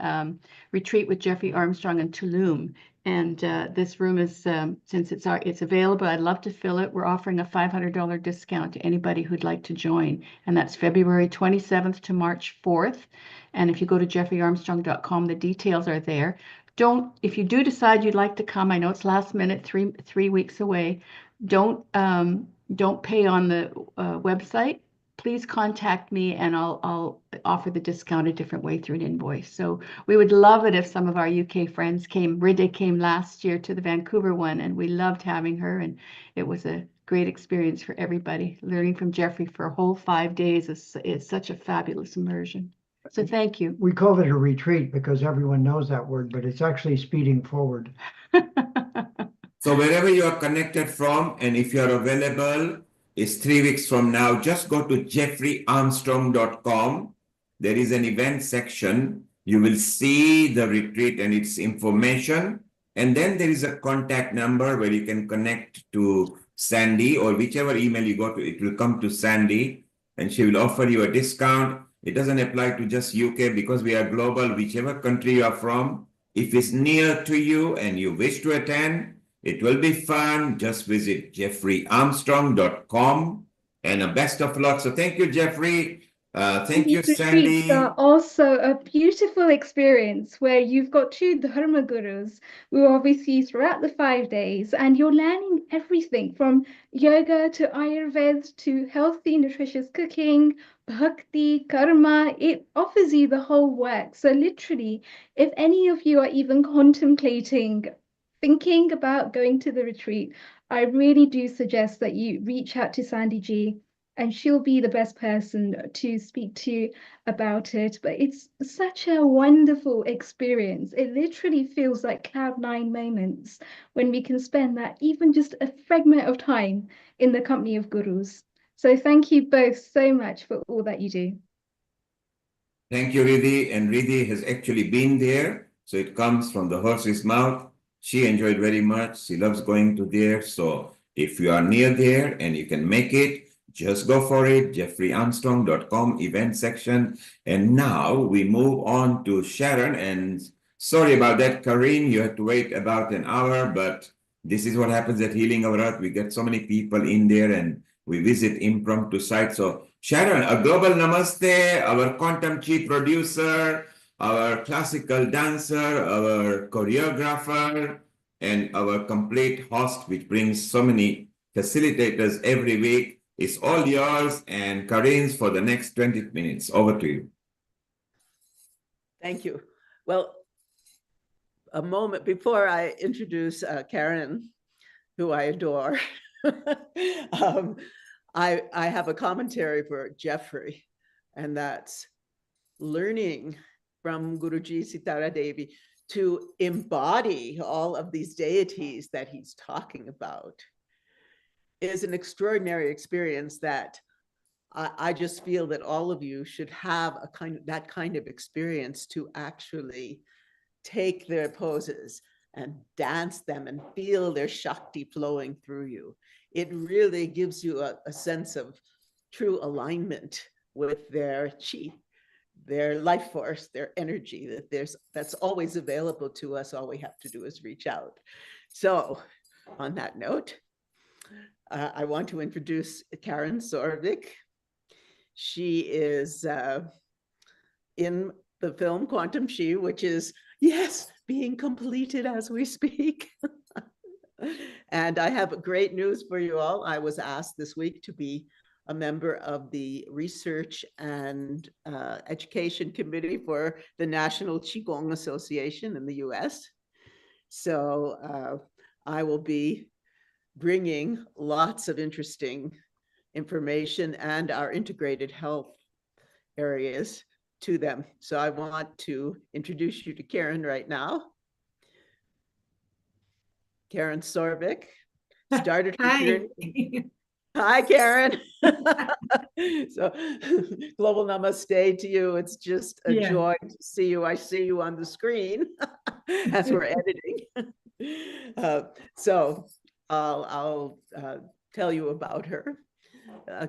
retreat with Jeffrey Armstrong in Tulum. And this room is, since it's available, I'd love to fill it. We're offering a $500 discount to anybody who'd like to join. And that's February 27th to March 4th. And if you go to jeffreyarmstrong.com, the details are there. If you do decide you'd like to come, I know it's last minute, three weeks away, don't pay on the website. Please contact me and I'll offer the discount a different way through an invoice. So we would love it if some of our UK friends came. Rida came last year to the Vancouver one and we loved having her, and it was a great experience for everybody. Learning from Jeffrey for a whole 5 days is such a fabulous immersion. So thank you. We call it a retreat because everyone knows that word, but it's actually speeding forward. So wherever you are connected from, and if you're available, it's 3 weeks from now, just go to jeffreyarmstrong.com. There is an event section. You will see the retreat and its information. And then there is a contact number where you can connect to Sandy, or whichever email you go to, it will come to Sandy and she will offer you a discount. It doesn't apply to just UK because we are global, whichever country you are from. If it's near to you and you wish to attend, it will be fun. Just visit jeffreyarmstrong.com, and best of luck. So thank you, Jeffrey. Thank you, These Sandy. retreats are also a beautiful experience where you've got two Dharma gurus who are with you throughout the 5 days, and you're learning everything from yoga to Ayurveda to healthy, nutritious cooking, bhakti, karma. It offers you the whole work. So literally, if any of you are even thinking about going to the retreat, I really do suggest that you reach out to Sandy G, and she'll be the best person to speak to about it. But it's such a wonderful experience. It literally feels like cloud9 moments when we can spend that even just a fragment of time in the company of gurus. So thank you both so much for all that you do. Thank you, Riddhi. And Riddhi has actually been there. So it comes from the horse's mouth. She enjoyed very much. She loves going to there. So if you are near there and you can make it, just go for it. jeffreyarmstrong.com event section. And now we move on to Sharon. And sorry about that, Karine. You had to wait about an hour, but this is what happens at Healing Our Earth. We get so many people in there and we visit impromptu sites. So Sharon, a global namaste, our quantum chi producer, our classical dancer, our choreographer, and our complete host, which brings so many facilitators every week. It's all yours and Karine's for the next 20 minutes. Over to you. Thank you. Well, a moment before I introduce Karen, who I adore, I have a commentary for Jeffrey, and that's learning from Guruji Sitara Devi to embody all of these deities that he's talking about is an extraordinary experience that I just feel that all of you should have that kind of experience to actually take their poses and dance them and feel their Shakti flowing through you. It really gives you a sense of true alignment with their chi, their life force, their energy, that's always available to us. All we have to do is reach out. So on that note, I want to introduce Karen Sorvik. She is in the film Quantum Chi, which is, yes, being completed as we speak. And I have great news for you all. I was asked this week to be a member of the Research and Education Committee for the National Qigong Association in the US. So I will be bringing lots of interesting information and our integrated health areas to them. So I want to introduce you to Karen right now. Karen Sorvik started her journey. Hi, Karen. So global namaste to you. It's just a joy to see you. I see you on the screen as we're editing. So I'll tell you about her.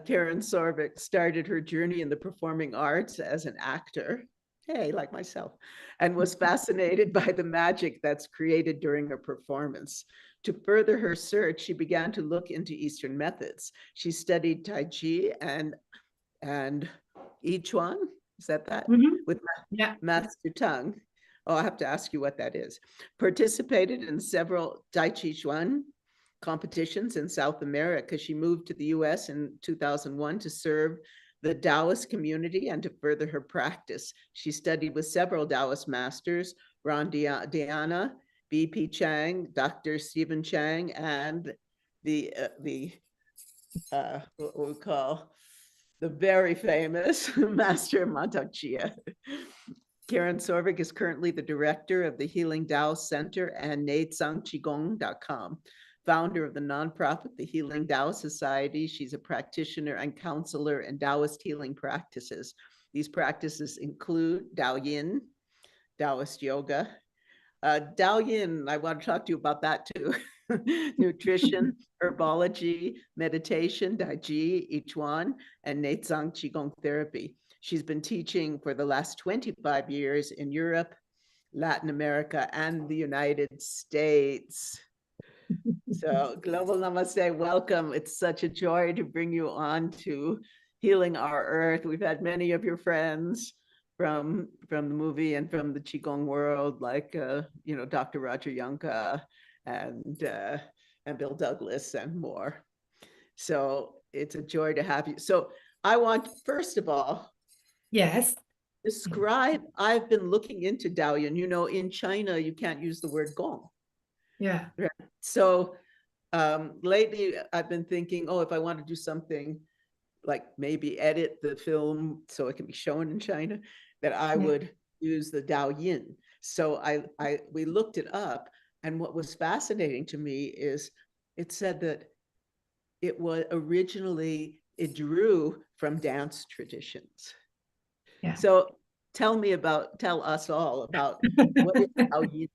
Karen Sorvik started her journey in the performing arts as an actor, hey, like myself, and was fascinated by the magic that's created during a performance. To further her search, she began to look into Eastern methods. She studied Tai Chi and I Chuan, is that? With Master Tung. Oh, I have to ask you what that is. Participated in several Tai Chi Chuan competitions in South America. She moved to the US in 2001 to serve the Taoist community and to further her practice. She studied with several Taoist masters, Ron Diana, B.P. Chang, Dr. Stephen Chang, and what we call the very famous Master Mantak Chia. Karen Sorvik is currently the director of the Healing Tao Center and neizangqigong.com, founder of the nonprofit, the Healing Tao Society. She's a practitioner and counselor in Taoist healing practices. These practices include Daoyin, Taoist yoga. Daoyin, I want to talk to you about that too. Nutrition, herbology, meditation, Tai Chi, I Chuan, and Neizang Qigong therapy. She's been teaching for the last 25 years in Europe, Latin America, and the United States. So Global Namaste, welcome. It's such a joy to bring you on to Healing Our Earth. We've had many of your friends from the movie and from the Qigong world, like Dr. Roger Yunka and Bill Douglas and more. So it's a joy to have you. So I want, first of all, yes, describe, I've been looking into Daoyin. In China, you can't use the word gong. Yeah. Right. So lately I've been thinking, if I want to do something like maybe edit the film so it can be shown in China, that I would use the Daoyin. So we looked it up, and what was fascinating to me is it said that it was originally, it drew from dance traditions. Yeah. So tell us all about what is Daoyin.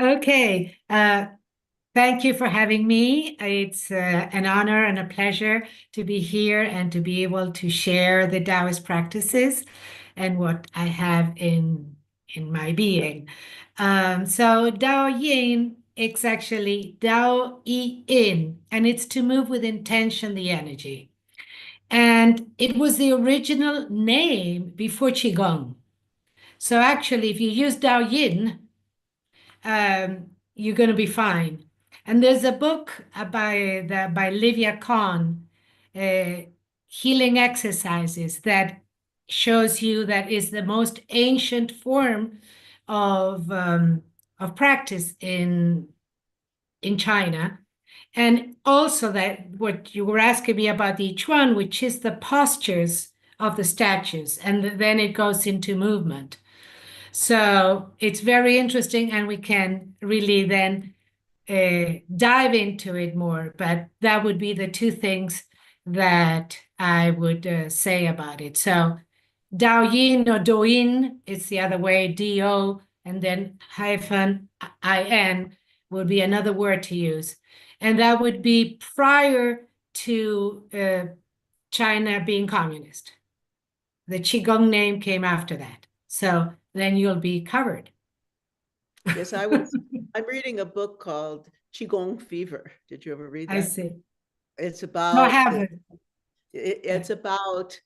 Okay. Thank you for having me. It's an honor and a pleasure to be here and to be able to share the Taoist practices and what I have in my being. So Dao Yin, it's actually Dao Yi In, and it's to move with intention the energy. And it was the original name before Qigong. So actually, if you use Dao Yin, you're going to be fine. And there's a book by Livia Kahn, Healing Exercises, that shows you that is the most ancient form of practice in China. And also that what you were asking me about the Chuan, which is the postures of the statues, and then it goes into movement. So it's very interesting, and we can really then dive into it more. But that would be the two things that I would say about it. So Daoyin or Douyin, it's the other way, D-O, and then hyphen I-N would be another word to use. And that would be prior to China being communist. The Qigong name came after that. So then you'll be covered. Yes, I'm reading a book called Qigong Fever. Did you ever read that? I see. It's about. No, I haven't. It's about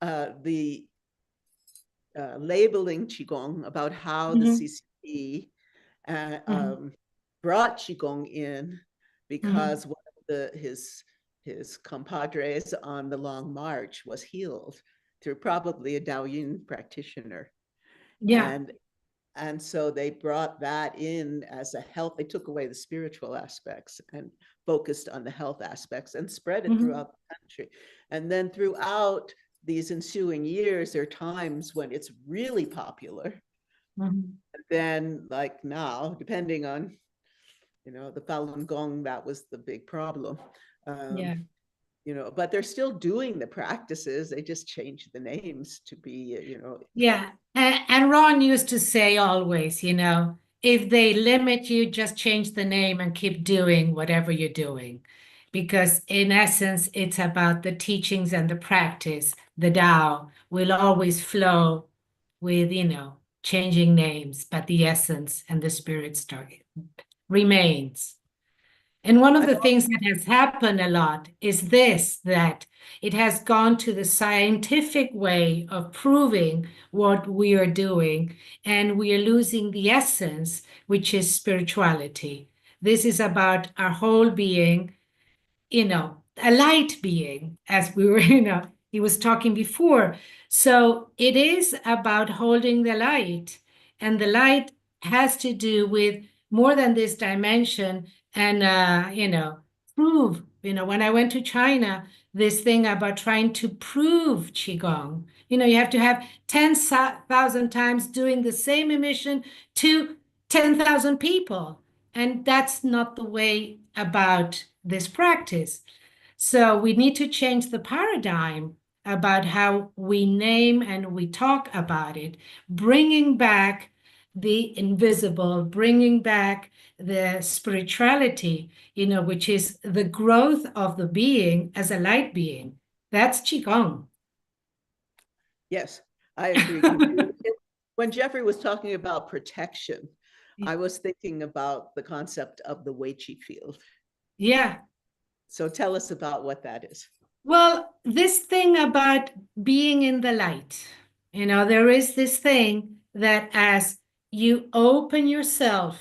the labeling Qigong, about how the CCP brought Qigong in because one of his compadres on the Long March was healed through probably a Daoyin practitioner. Yeah. And so they brought that in as a health. They took away the spiritual aspects and focused on the health aspects and spread it throughout the country. And then throughout these ensuing years, there are times when it's really popular. And then like now, depending on, the Falun Gong, that was the big problem. Yeah. But they're still doing the practices. They just changed the names to be, Yeah. And Ron used to say always, if they limit you, just change the name and keep doing whatever you're doing. because in essence, it's about the teachings and the practice. The Tao will always flow with, changing names, but the essence and the spirit story remains. And one of the things that has happened a lot is this, that it has gone to the scientific way of proving what we are doing, and we are losing the essence, which is spirituality. This is about our whole being, a light being, as we were, he was talking before. So it is about holding the light, and the light has to do with more than this dimension. And, prove, when I went to China, this thing about trying to prove Qigong, you have to have 10,000 times doing the same emission to 10,000 people. And that's not the way about this practice. So we need to change the paradigm about how we name and we talk about it, bringing back the invisible, bringing back the spirituality, which is the growth of the being as a light being. That's Qigong. Yes, I agree. When Jeffrey was talking about protection, I was thinking about the concept of the Wei Qi field. Yeah. So tell us about what that is. Well, this thing about being in the light, there is this thing that as you open yourself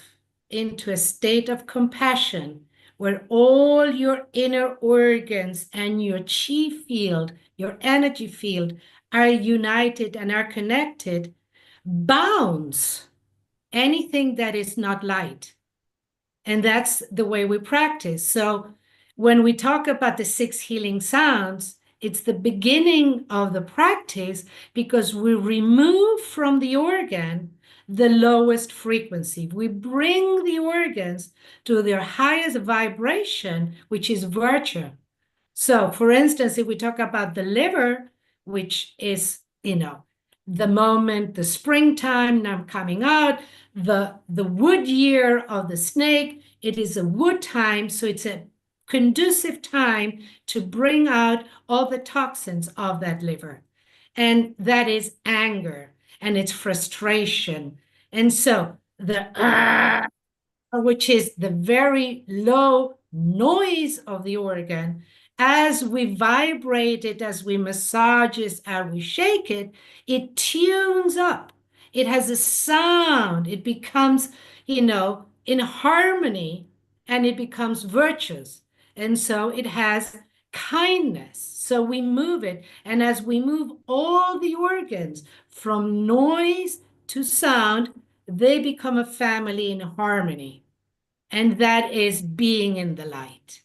into a state of compassion, where all your inner organs and your chi field, your energy field are united and are connected, bounds anything that is not light. And that's the way we practice. So when we talk about the 6 healing sounds, it's the beginning of the practice because we remove from the organ the lowest frequency. We bring the organs to their highest vibration, which is virtue. So, for instance, if we talk about the liver, which is, the moment, the springtime now coming out, the wood year of the snake, it is a wood time, so it's a conducive time to bring out all the toxins of that liver. And that is anger, and it's frustration. And so the which is the very low noise of the organ, as we vibrate it, as we massage it, as we shake it, it tunes up. It has a sound. It becomes, in harmony, and it becomes virtuous. And so it has kindness. So we move it. And as we move all the organs from noise to sound, they become a family in harmony. And that is being in the light.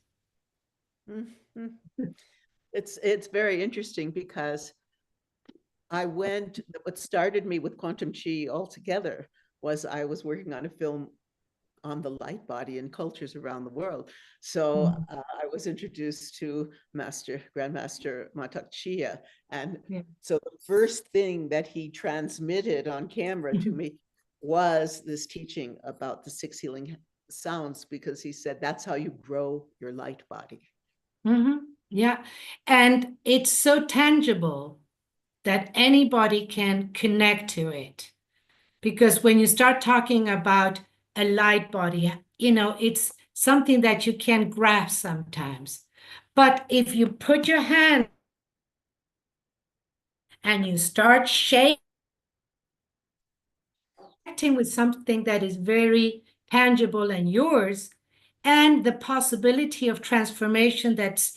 Mm-hmm. It's very interesting because what started me with quantum chi altogether was I was working on a film on the light body in cultures around the world. So I was introduced to Grandmaster Matak Chia. And so the first thing that he transmitted on camera to me was this teaching about the 6 healing sounds, because he said, that's how you grow your light body. Yeah. And it's so tangible that anybody can connect to it. Because when you start talking about a light body, it's something that you can grasp sometimes. But if you put your hand and you start shaking, connecting with something that is very tangible and yours, and the possibility of transformation that's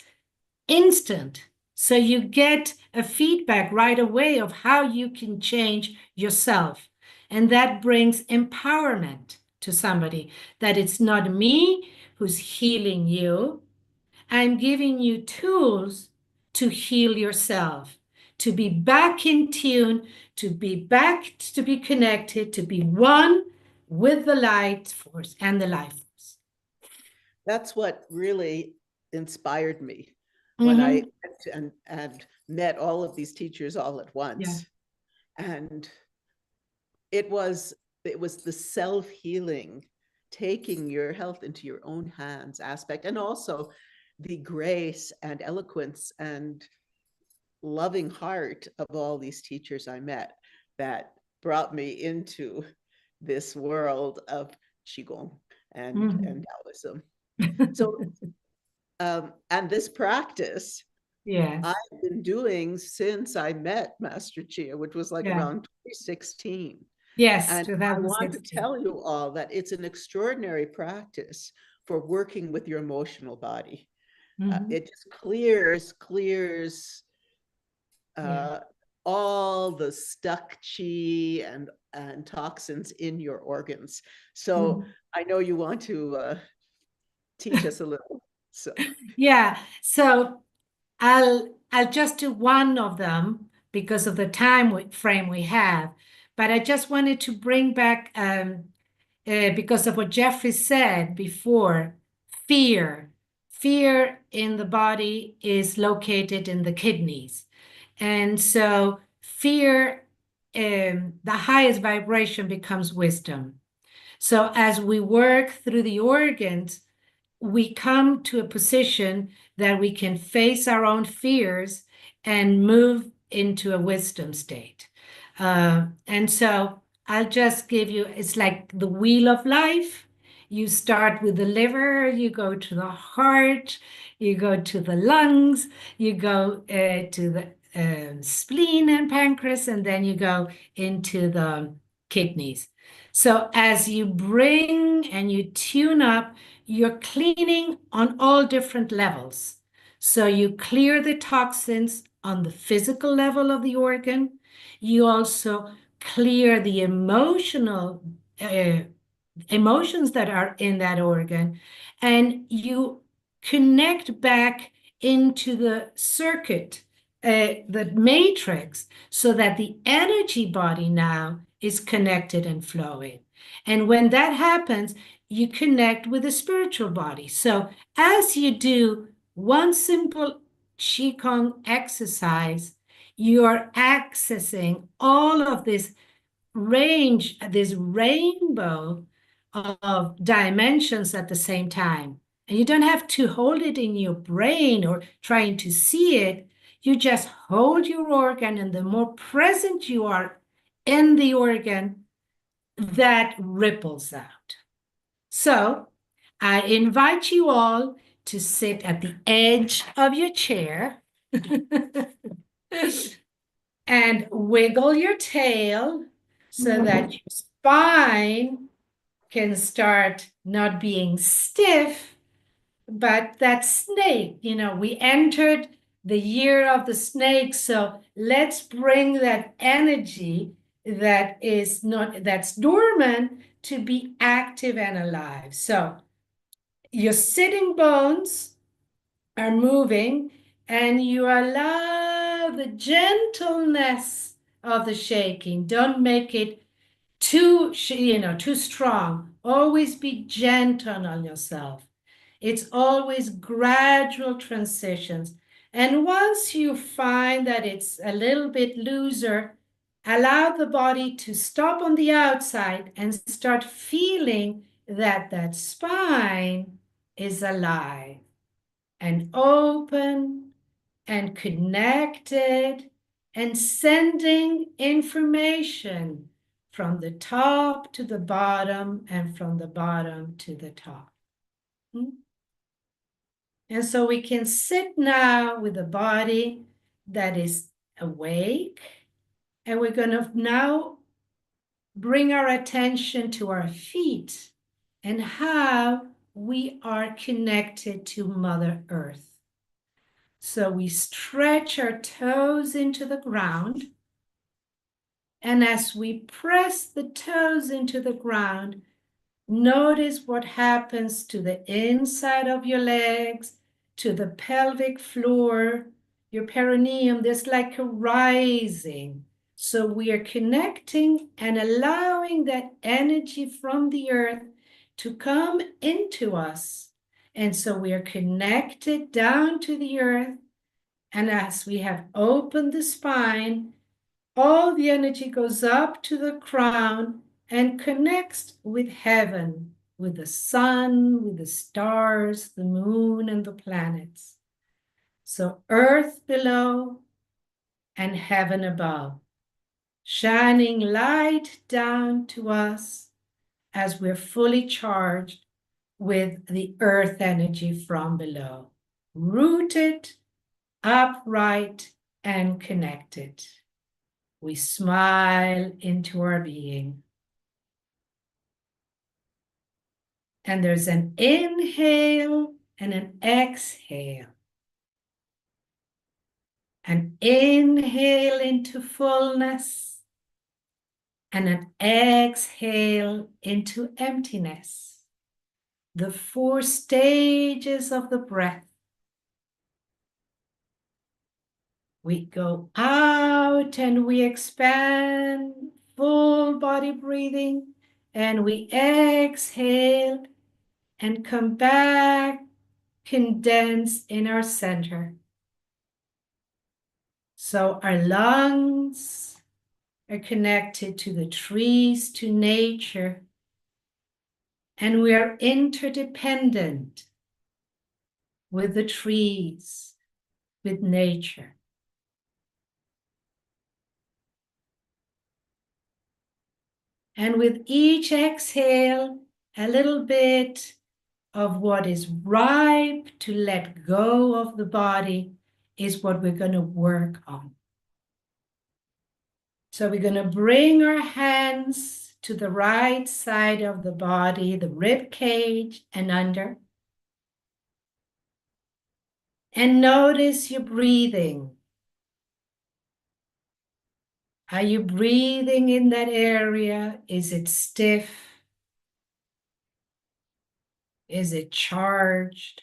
instant. So you get a feedback right away of how you can change yourself. And that brings empowerment to somebody, that it's not me who's healing you. I'm giving you tools to heal yourself, to be back in tune, to be connected, to be one with the light force and the life force. That's what really inspired me when I went and met all of these teachers all at once. Yeah. And it was the self-healing, taking your health into your own hands aspect, and also the grace and eloquence and loving heart of all these teachers I met that brought me into this world of Qigong and Taoism. So, and this practice, Yes. I've been doing since I met Master Chia, which was like Yeah. around 2016. Yes, And I want to 2016. tell you all that it's an extraordinary practice for working with your emotional body. It just clears all the stuck chi and toxins in your organs. So I know you want to teach us a little. So Yeah, so I'll just do one of them because of the time frame we have, but I just wanted to bring back because of what Jeffrey said before, fear. Fear in the body is located in the kidneys. And so fear, the highest vibration becomes wisdom. So as we work through the organs, we come to a position that we can face our own fears and move into a wisdom state. And so I'll just give you, it's like the wheel of life. You start with the liver, you go to the heart, you go to the lungs, you go to the spleen and pancreas, and then you go into the kidneys. So as you bring and you tune up, you're cleaning on all different levels. So you clear the toxins on the physical level of the organ. You also clear the emotional emotions that are in that organ, and you connect back into the circuit, the matrix, so that the energy body now is connected and flowing. And when that happens, you connect with the spiritual body. So as you do one simple Qigong exercise, you are accessing all of this range, this rainbow of dimensions at the same time. And you don't have to hold it in your brain or trying to see it. You just hold your organ, and the more present you are in the organ, that ripples out. So I invite you all to sit at the edge of your chair and wiggle your tail so that your spine can start not being stiff, but that snake, we entered the year of the snake, so let's bring that energy that's dormant to be active and alive. So your sitting bones are moving, and you allow the gentleness of the shaking. Don't make it too strong. Always be gentle on yourself. It's always gradual transitions. And once you find that it's a little bit looser, allow the body to stop on the outside and start feeling that spine is alive and open and connected and sending information from the top to the bottom and from the bottom to the top. And so we can sit now with a body that is awake, and we're going to now bring our attention to our feet and how we are connected to Mother Earth. So we stretch our toes into the ground, and as we press the toes into the ground, notice what happens to the inside of your legs, to the pelvic floor, your perineum. There's like a rising. So we are connecting and allowing that energy from the earth to come into us. And so we are connected down to the earth. And as we have opened the spine, all the energy goes up to the crown and connects with heaven, with the sun, with the stars, the moon, and the planets. So earth below and heaven above, shining light down to us as we're fully charged with the earth energy from below, rooted, upright, and connected. We smile into our being. And there's an inhale and an exhale. An inhale into fullness and an exhale into emptiness. The 4 stages of the breath. We go out and we expand, full body breathing, and we exhale and come back, condense in our center. So our lungs are connected to the trees, to nature, and we are interdependent with the trees, with nature. And with each exhale, a little bit of what is ripe to let go of the body is what we're going to work on. So we're going to bring our hands to the right side of the body, the rib cage and under. And notice your breathing. Are you breathing in that area? Is it stiff? Is it charged?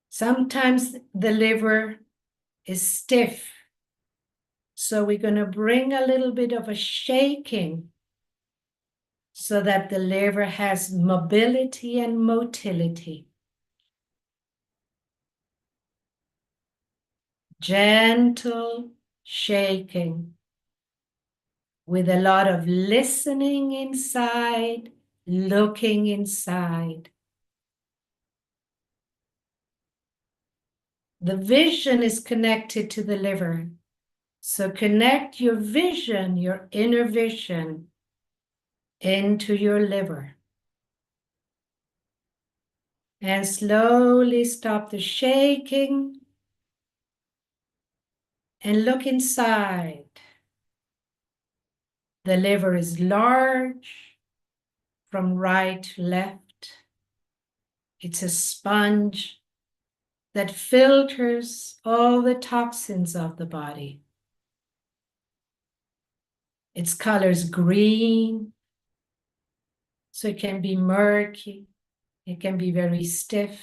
Sometimes the liver is stiff. So we're going to bring a little bit of a shaking so that the liver has mobility and motility. Gentle shaking with a lot of listening inside, looking inside. The vision is connected to the liver. So connect your vision, your inner vision, into your liver. And slowly stop the shaking and look inside. The liver is large from right to left. It's a sponge that filters all the toxins of the body. Its color is green, so it can be murky, it can be very stiff.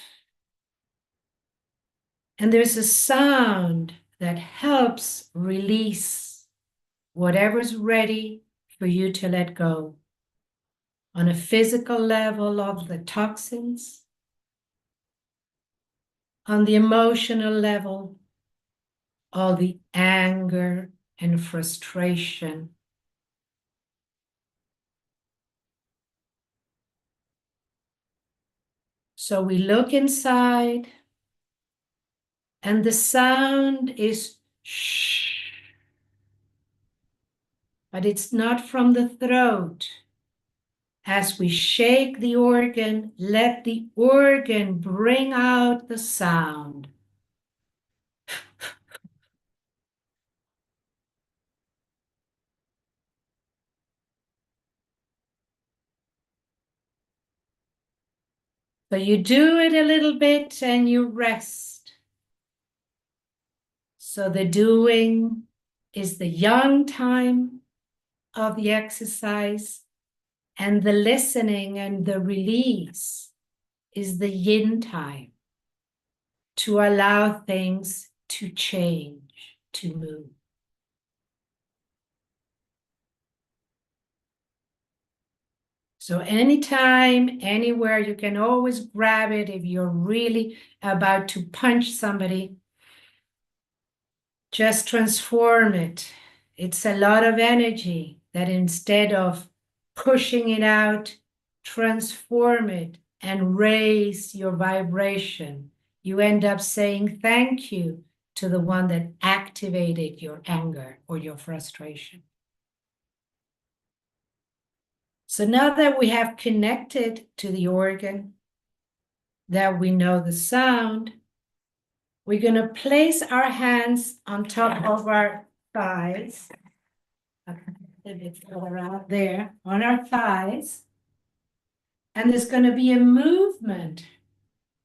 And there's a sound that helps release whatever's ready for you to let go. On a physical level of the toxins, on the emotional level, all the anger and frustration. So we look inside, and the sound is shh, but it's not from the throat. As we shake the organ, let the organ bring out the sound. So you do it a little bit and you rest. So the doing is the yang time of the exercise, and the listening and the release is the yin time to allow things to change, to move. So anytime, anywhere, you can always grab it if you're really about to punch somebody. Just transform it. It's a lot of energy that instead of pushing it out, transform it, and raise your vibration. You end up saying thank you to the one that activated your anger or your frustration. So now that we have connected to the organ, that we know the sound, we're going to place our hands on top of our thighs. A bit further out there, on our thighs. And there's going to be a movement,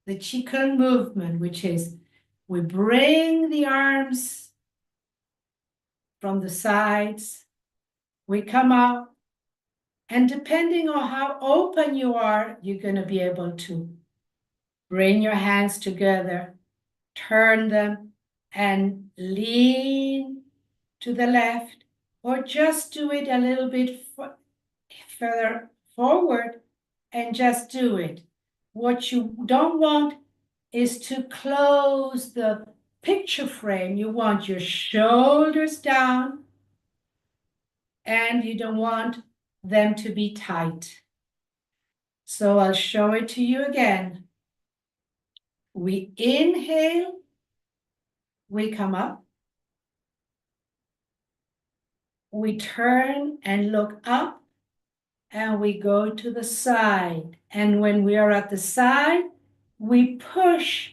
the Qigong movement, which is we bring the arms from the sides, we come up, and depending on how open you are, you're going to be able to bring your hands together, turn them, and lean to the left, or just do it a little bit further forward and just do it. What you don't want is to close the picture frame. You want your shoulders down and you don't want them to be tight. So I'll show it to you again. We inhale, we come up. We turn and look up and we go to the side. And when we are at the side, we push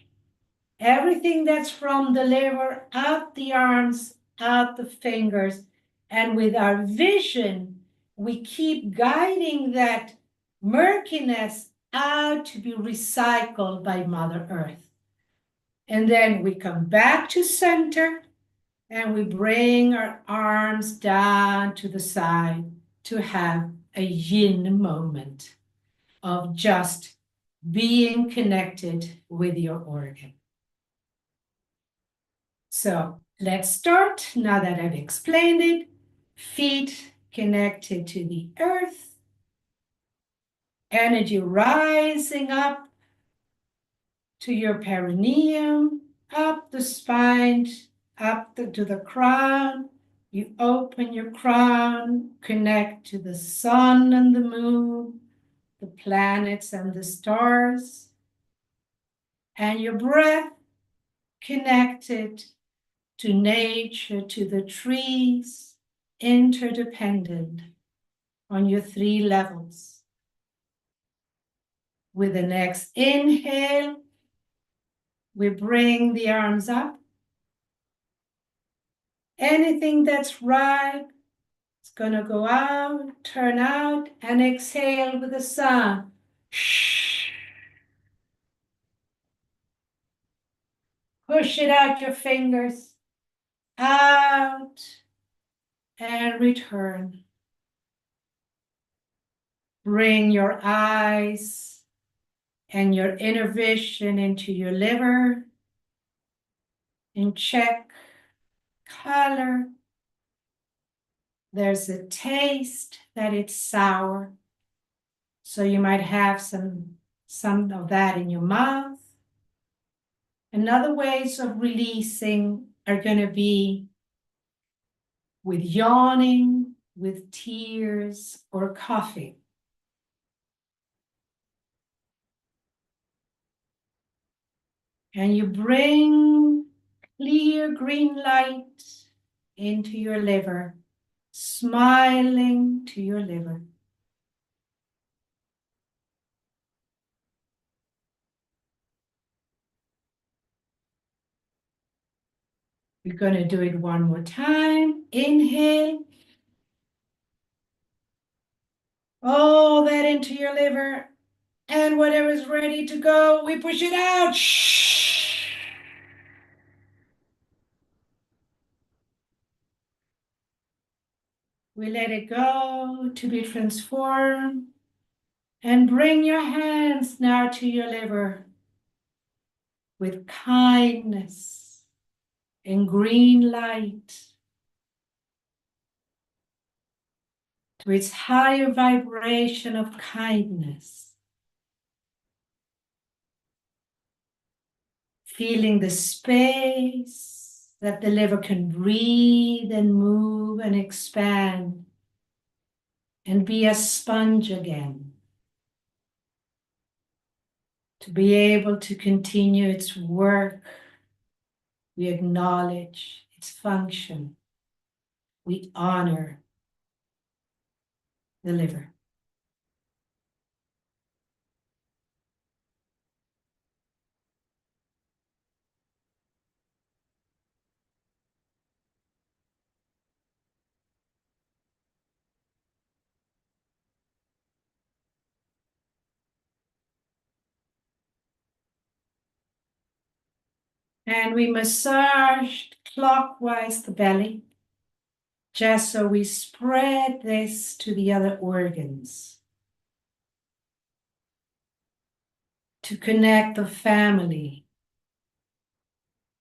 everything that's from the liver out the arms, out the fingers. And with our vision, we keep guiding that murkiness out to be recycled by Mother Earth. And then we come back to center and we bring our arms down to the side to have a yin moment of just being connected with your organ. So let's start. Now that I've explained it, feet connected to the earth, energy rising up to your perineum, up the spine, up to the crown. You open your crown, connect to the sun and the moon, the planets and the stars, and your breath connected to nature, to the trees, interdependent on your 3 levels. With the next inhale, we bring the arms up. Anything that's ripe, it's going to go out, turn out, and exhale with a sound. Shh. Push it out your fingers, out, and return. Bring your eyes and your inner vision into your liver and check color. There's a taste that it's sour, so you might have some of that in your mouth. And other ways of releasing are going to be with yawning, with tears, or coughing. And you bring clear green light into your liver, smiling to your liver. We're going to do it one more time. Inhale. All that into your liver. And whatever's ready to go, we push it out. Shh. We let it go to be transformed. And bring your hands now to your liver with kindness and green light to its higher vibration of kindness. Feeling the space that the liver can breathe and move and expand. and be a sponge again, to be able to continue its work. We acknowledge its function. We honor the liver. And we massage clockwise the belly, just so we spread this to the other organs, to connect the family,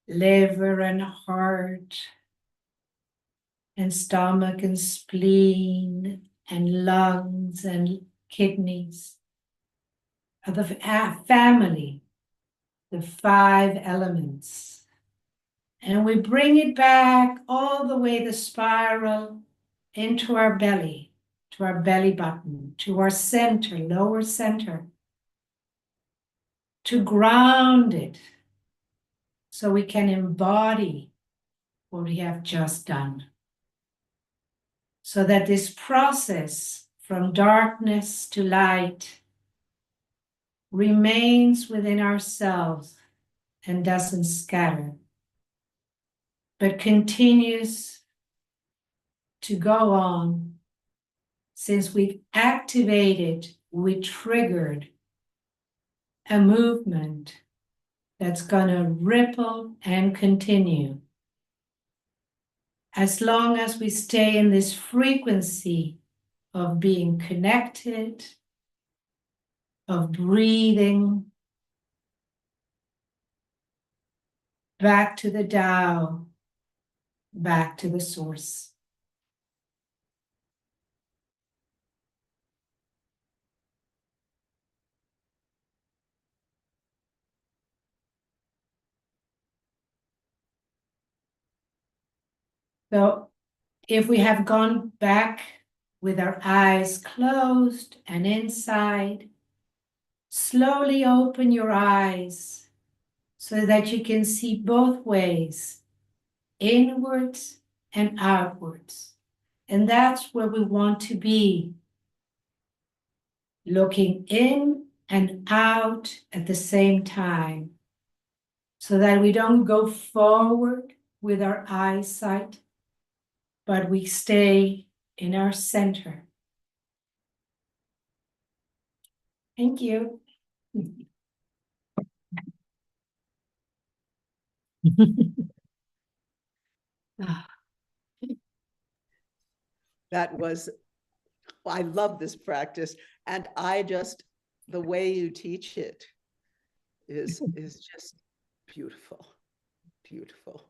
liver and heart, and stomach and spleen, and lungs and kidneys, of the family, the 5 elements. And we bring it back all the way the spiral into our belly, to our belly button, to our center, lower center, to ground it so we can embody what we have just done. So that this process from darkness to light remains within ourselves and doesn't scatter, but continues to go on. Since we've activated, we triggered a movement that's going to ripple and continue. As long as we stay in this frequency of being connected, of breathing back to the Tao, back to the source. So if we have gone back with our eyes closed and inside, slowly open your eyes so that you can see both ways, inwards and outwards. And that's where we want to be, looking in and out at the same time, so that we don't go forward with our eyesight, but we stay in our center. Thank you. That was, I love this practice. And the way you teach it is just beautiful, beautiful.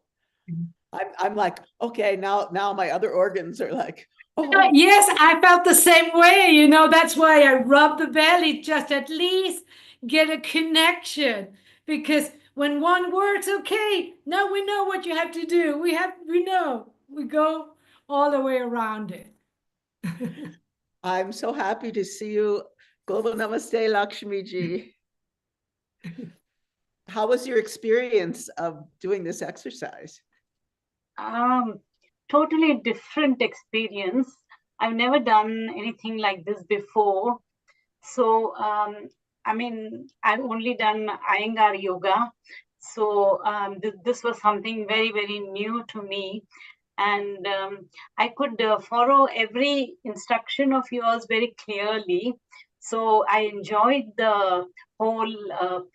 I'm like, okay, now my other organs are like, oh. Yes, I felt the same way. That's why I rub the belly, just at least get a connection. Because when one works, okay, now we know what you have to do. We know. We go all the way around it. I'm so happy to see you. Global Namaste, Lakshmi ji. How was your experience of doing this exercise? Totally different experience. I've never done anything like this before. So, I've only done Iyengar yoga. So this was something very, very new to me. And I could follow every instruction of yours very clearly. So I enjoyed the whole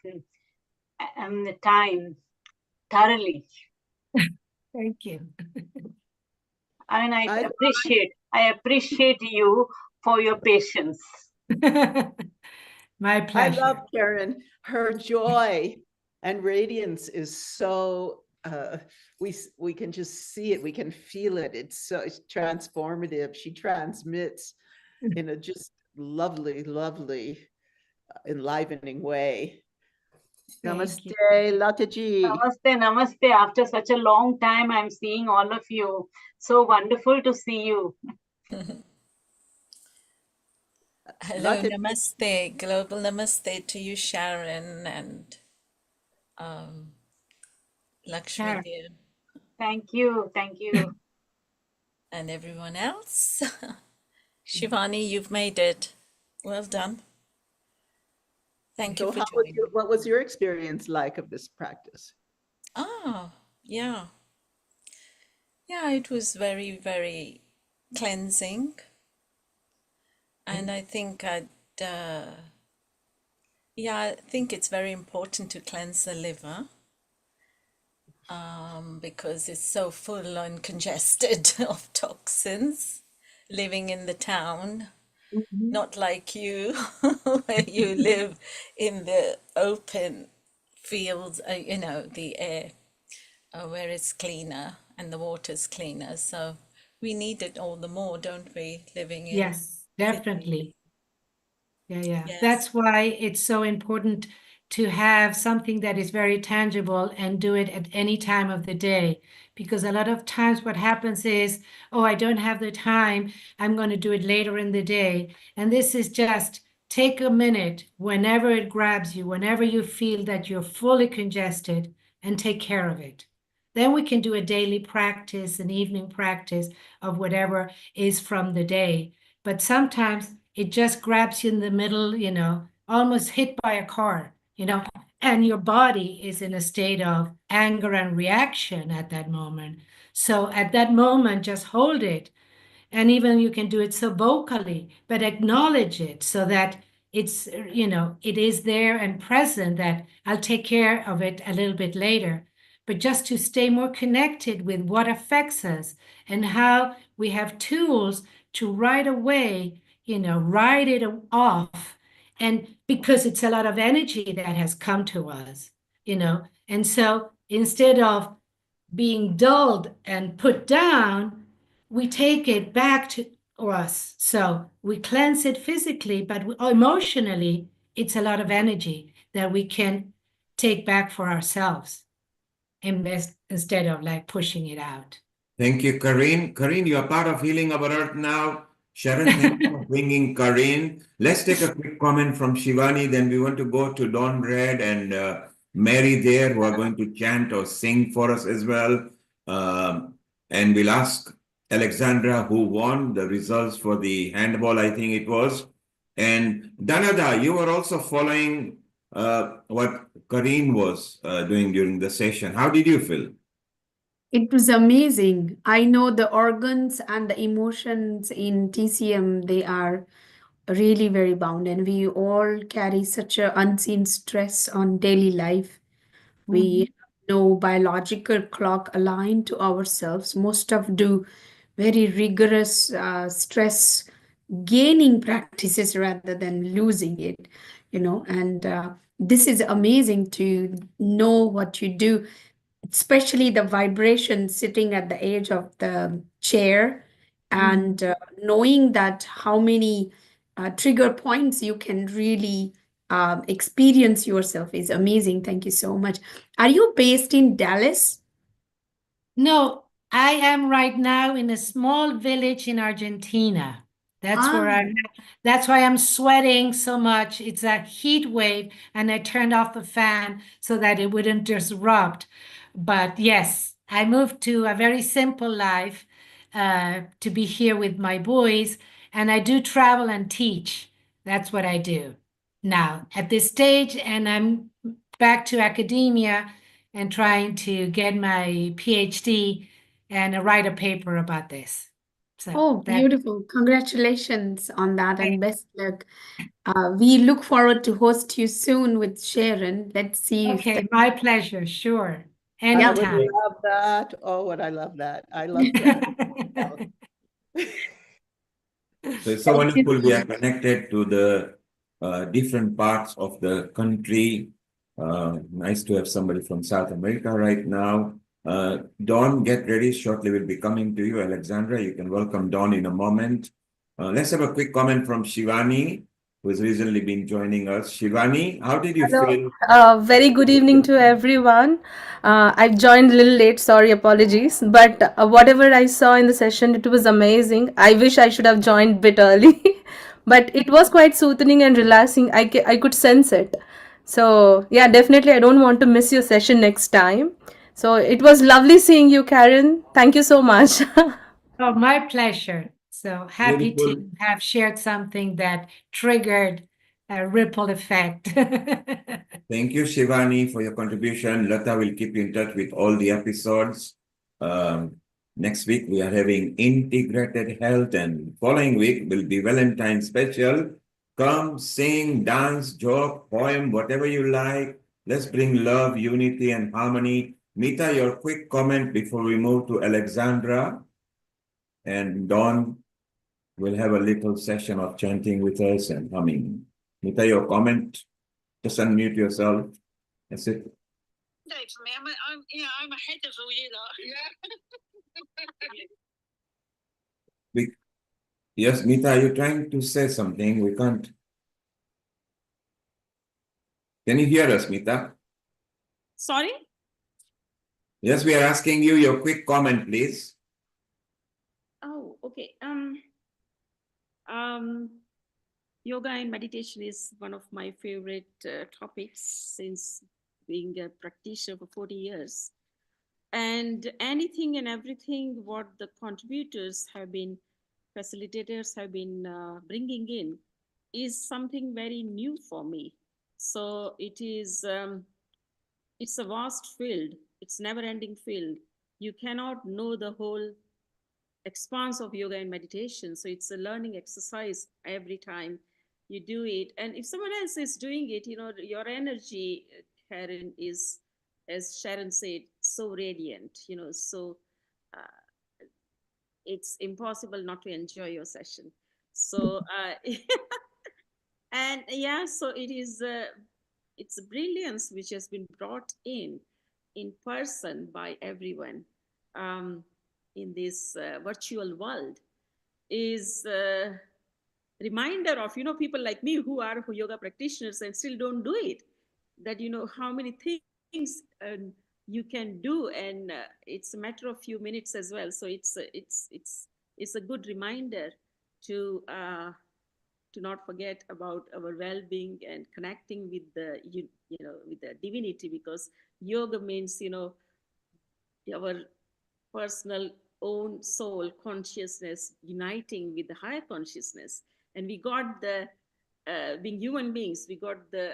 time thoroughly. Thank you. I appreciate you for your patience. My pleasure. I love Karen. Her joy and radiance is so, we can just see it. We can feel it. It's transformative. She transmits in a just lovely, lovely, enlivening way. Namaste, Lataji. Namaste. After such a long time, I'm seeing all of you. So wonderful to see you. Hello, Not in- namaste, global namaste to you, Sharon and Lakshmi Sharon. dear, Thank you. Thank you. and everyone else. Shivani, you've made it. Well done. Thank you So for joining. what was your experience like of this practice? Ah, yeah. Yeah, it was very, very cleansing. And I think I think it's very important to cleanse the liver because it's so full and congested of toxins living in the town. Not like you, where you live in the open fields, the air, where it's cleaner and the water's cleaner. So we need it all the more, don't we, living in Yes, definitely. Yeah. Yes. That's why it's so important to have something that is very tangible and do it at any time of the day. Because a lot of times what happens is, oh, I don't have the time. I'm going to do it later in the day. And this is just take a minute whenever it grabs you, whenever you feel that you're fully congested, and take care of it. Then we can do a daily practice, an evening practice of whatever is from the day. But sometimes it just grabs you in the middle, almost hit by a car, and your body is in a state of anger and reaction at that moment. So at that moment, just hold it. And even you can do it so vocally, but acknowledge it so that it's, it is there and present, that I'll take care of it a little bit later. But just to stay more connected with what affects us and how we have tools to right away, write it off. And because it's a lot of energy that has come to us, and so instead of being dulled and put down, we take it back to us. So we cleanse it physically, but emotionally, it's a lot of energy that we can take back for ourselves instead of like pushing it out. Thank you, Karine. Karine, you are part of Healing Our Earth now. Sharon, thank you for bringing Karine. Let's take a quick comment from Shivani, then we want to go to Dawn Red and Mary there, who are going to chant or sing for us as well. And we'll ask Alexandra, who won the results for the handball, I think it was. And Danada, you were also following what Karine was doing during the session. How did you feel? It was amazing. I know the organs and the emotions in TCM, they are really very bound, and we all carry such a unseen stress on daily life. We have no biological clock aligned to ourselves. Most of do very rigorous stress gaining practices rather than losing it, and this is amazing to know what you do, especially the vibration sitting at the edge of the chair, and knowing that how many trigger points you can really experience yourself is amazing. Thank you so much. Are you based in Dallas? No, I am right now in a small village in Argentina. That's why I'm sweating so much. It's a heat wave, and I turned off the fan so that it wouldn't disrupt. But yes, I moved to a very simple life to be here with my boys, and I do travel and teach. That's what I do now at this stage, and I'm back to academia and trying to get my PhD and write a paper about this. So Oh, beautiful. Congratulations on that and best luck. We look forward to host you soon with Sharon. Let's see if Okay, my pleasure, sure. I would Anytime. love that. Oh, would I love that. I love traveling. So it's so wonderful we are connected to the different parts of the country. Nice to have somebody from South America right now. Dawn, get ready. Shortly we'll be coming to you. Alexandra, you can welcome Dawn in a moment. Let's have a quick comment from Shivani, who has recently been joining us. Shivani, how did you feel? Very good evening to everyone. I've joined a little late, sorry, apologies. But whatever I saw in the session, it was amazing. I wish I should have joined a bit early. but it was quite soothing and relaxing. I could sense it. So yeah, definitely I don't want to miss your session next time. So it was lovely seeing you, Karen. Thank you so much. Oh, my pleasure. So happy Beautiful. to have shared something that triggered a ripple effect. Thank you, Shivani, for your contribution. Lata will keep you in touch with all the episodes. Next week, we are having integrated health, and following week will be Valentine's special. Come, sing, dance, joke, poem, whatever you like. Let's bring love, unity, and harmony. Mita, your quick comment before we move to Alexandra. And Dawn will have a little session of chanting with us and humming. Mita, your comment. Just unmute yourself. That's it. For me, I'm ahead of all you lot. Yes, Mita, are you trying to say something? We can't. Can you hear us, Mita? Sorry? Yes, we are asking you your quick comment, please. Oh, okay. Yoga and meditation is one of my favorite topics since being a practitioner for 40 years. And anything and everything what the contributors have been, facilitators have been bringing in is something very new for me. So it is, it's a vast field. It's never-ending field. You cannot know the whole expanse of yoga and meditation. So it's a learning exercise every time you do it. And if someone else is doing it, your energy, Karen, is, as Sharon said, so radiant, so it's impossible not to enjoy your session. So, and yeah, so it is, it's a brilliance which has been brought in person by everyone in this virtual world is reminder of people like me who are yoga practitioners and still don't do it, that how many things you can do, and it's a matter of few minutes as well. So it's a good reminder to not forget about our well-being and connecting with the with the divinity, because yoga means our personal own soul consciousness uniting with the higher consciousness. And we got the being human beings, we got the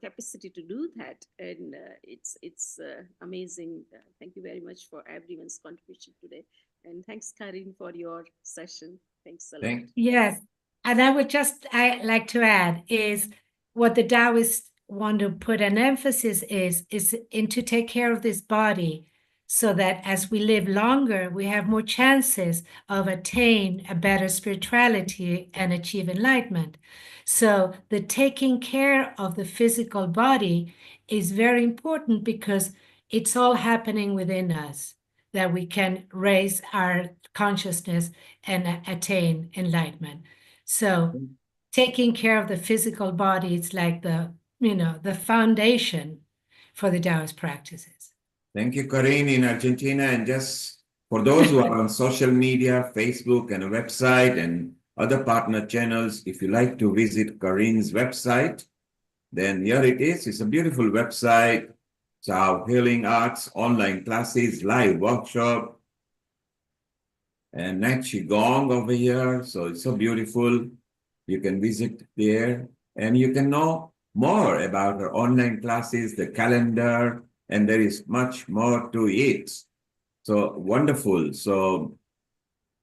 capacity to do that. And it's amazing. Thank you very much for everyone's contribution today, and thanks, Karin, for your session. Thanks a lot. Yes. And I like to add is what the Taoists want to put an emphasis is in to take care of this body, so that as we live longer, we have more chances of attain a better spirituality and achieve enlightenment. So the taking care of the physical body is very important, because it's all happening within us, that we can raise our consciousness and attain enlightenment. So taking care of the physical body, it's like the foundation for the Taoist practices. Thank you, Corinne, in Argentina. And just for those who are on social media, Facebook and a website and other partner channels, if you like to visit Corinne's website, then here it is. It's a beautiful website. It's our healing arts, online classes, live workshop, and night Qigong over here. So it's so beautiful. You can visit there and you can know more about our online classes, the calendar, and there is much more to it. So wonderful. So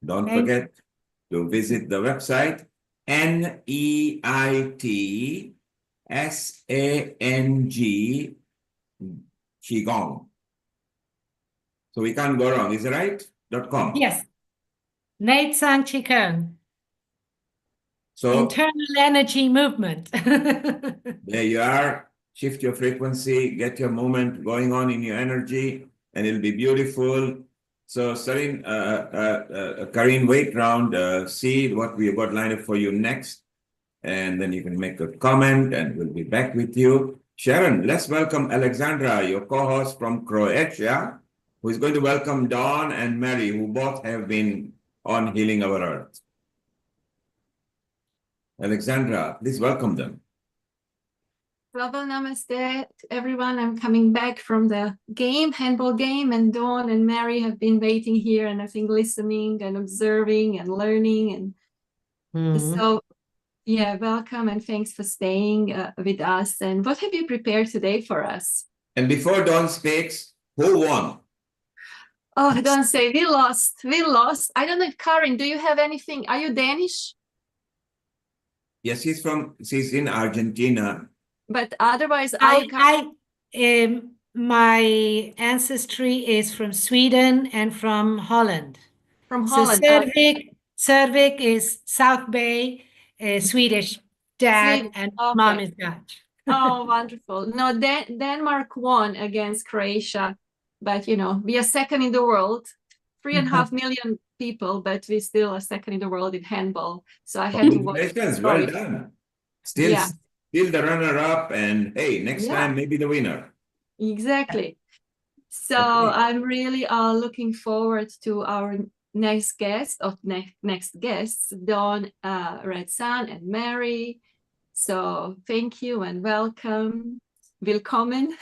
don't forget to visit the website, NEITSANG Qigong. So we can't go wrong, is it right? .com. Yes. Nate Sang Qigong. So internal energy movement. there you are. Shift your frequency, get your movement going on in your energy, and it'll be beautiful. So, Karin, wait round, see what we have got lined up for you next, and then you can make a comment, and we'll be back with you. Sharon, let's welcome Alexandra, your co-host from Croatia, who is going to welcome Dawn and Mary, who both have been on Healing Our Earth. Alexandra, please welcome them. Global namaste to everyone. I'm coming back from the handball game, and Dawn and Mary have been waiting here and I think listening and observing and learning. And so, yeah, welcome and thanks for staying with us. And what have you prepared today for us? And before Dawn speaks, who won? Oh, don't say we lost. We lost. I don't know if Karin, do you have anything? Are you Danish? Yes, she's in Argentina. But otherwise, are you? My ancestry is from Sweden and from Holland. From So Holland. Servik is South Bay, Swedish dad, Sweden. and Okay. mom is Dutch. Oh, wonderful. No, Denmark won against Croatia, but we are second in the world, 3.5 million people, but we still are second in the world in handball. So I had to watch. Congratulations, well done. Still the runner-up, and hey, next time maybe the winner. Exactly. So I'm really looking forward to our next guest next guests, Dawn, Redsan, and Mary. So thank you and welcome. Willkommen.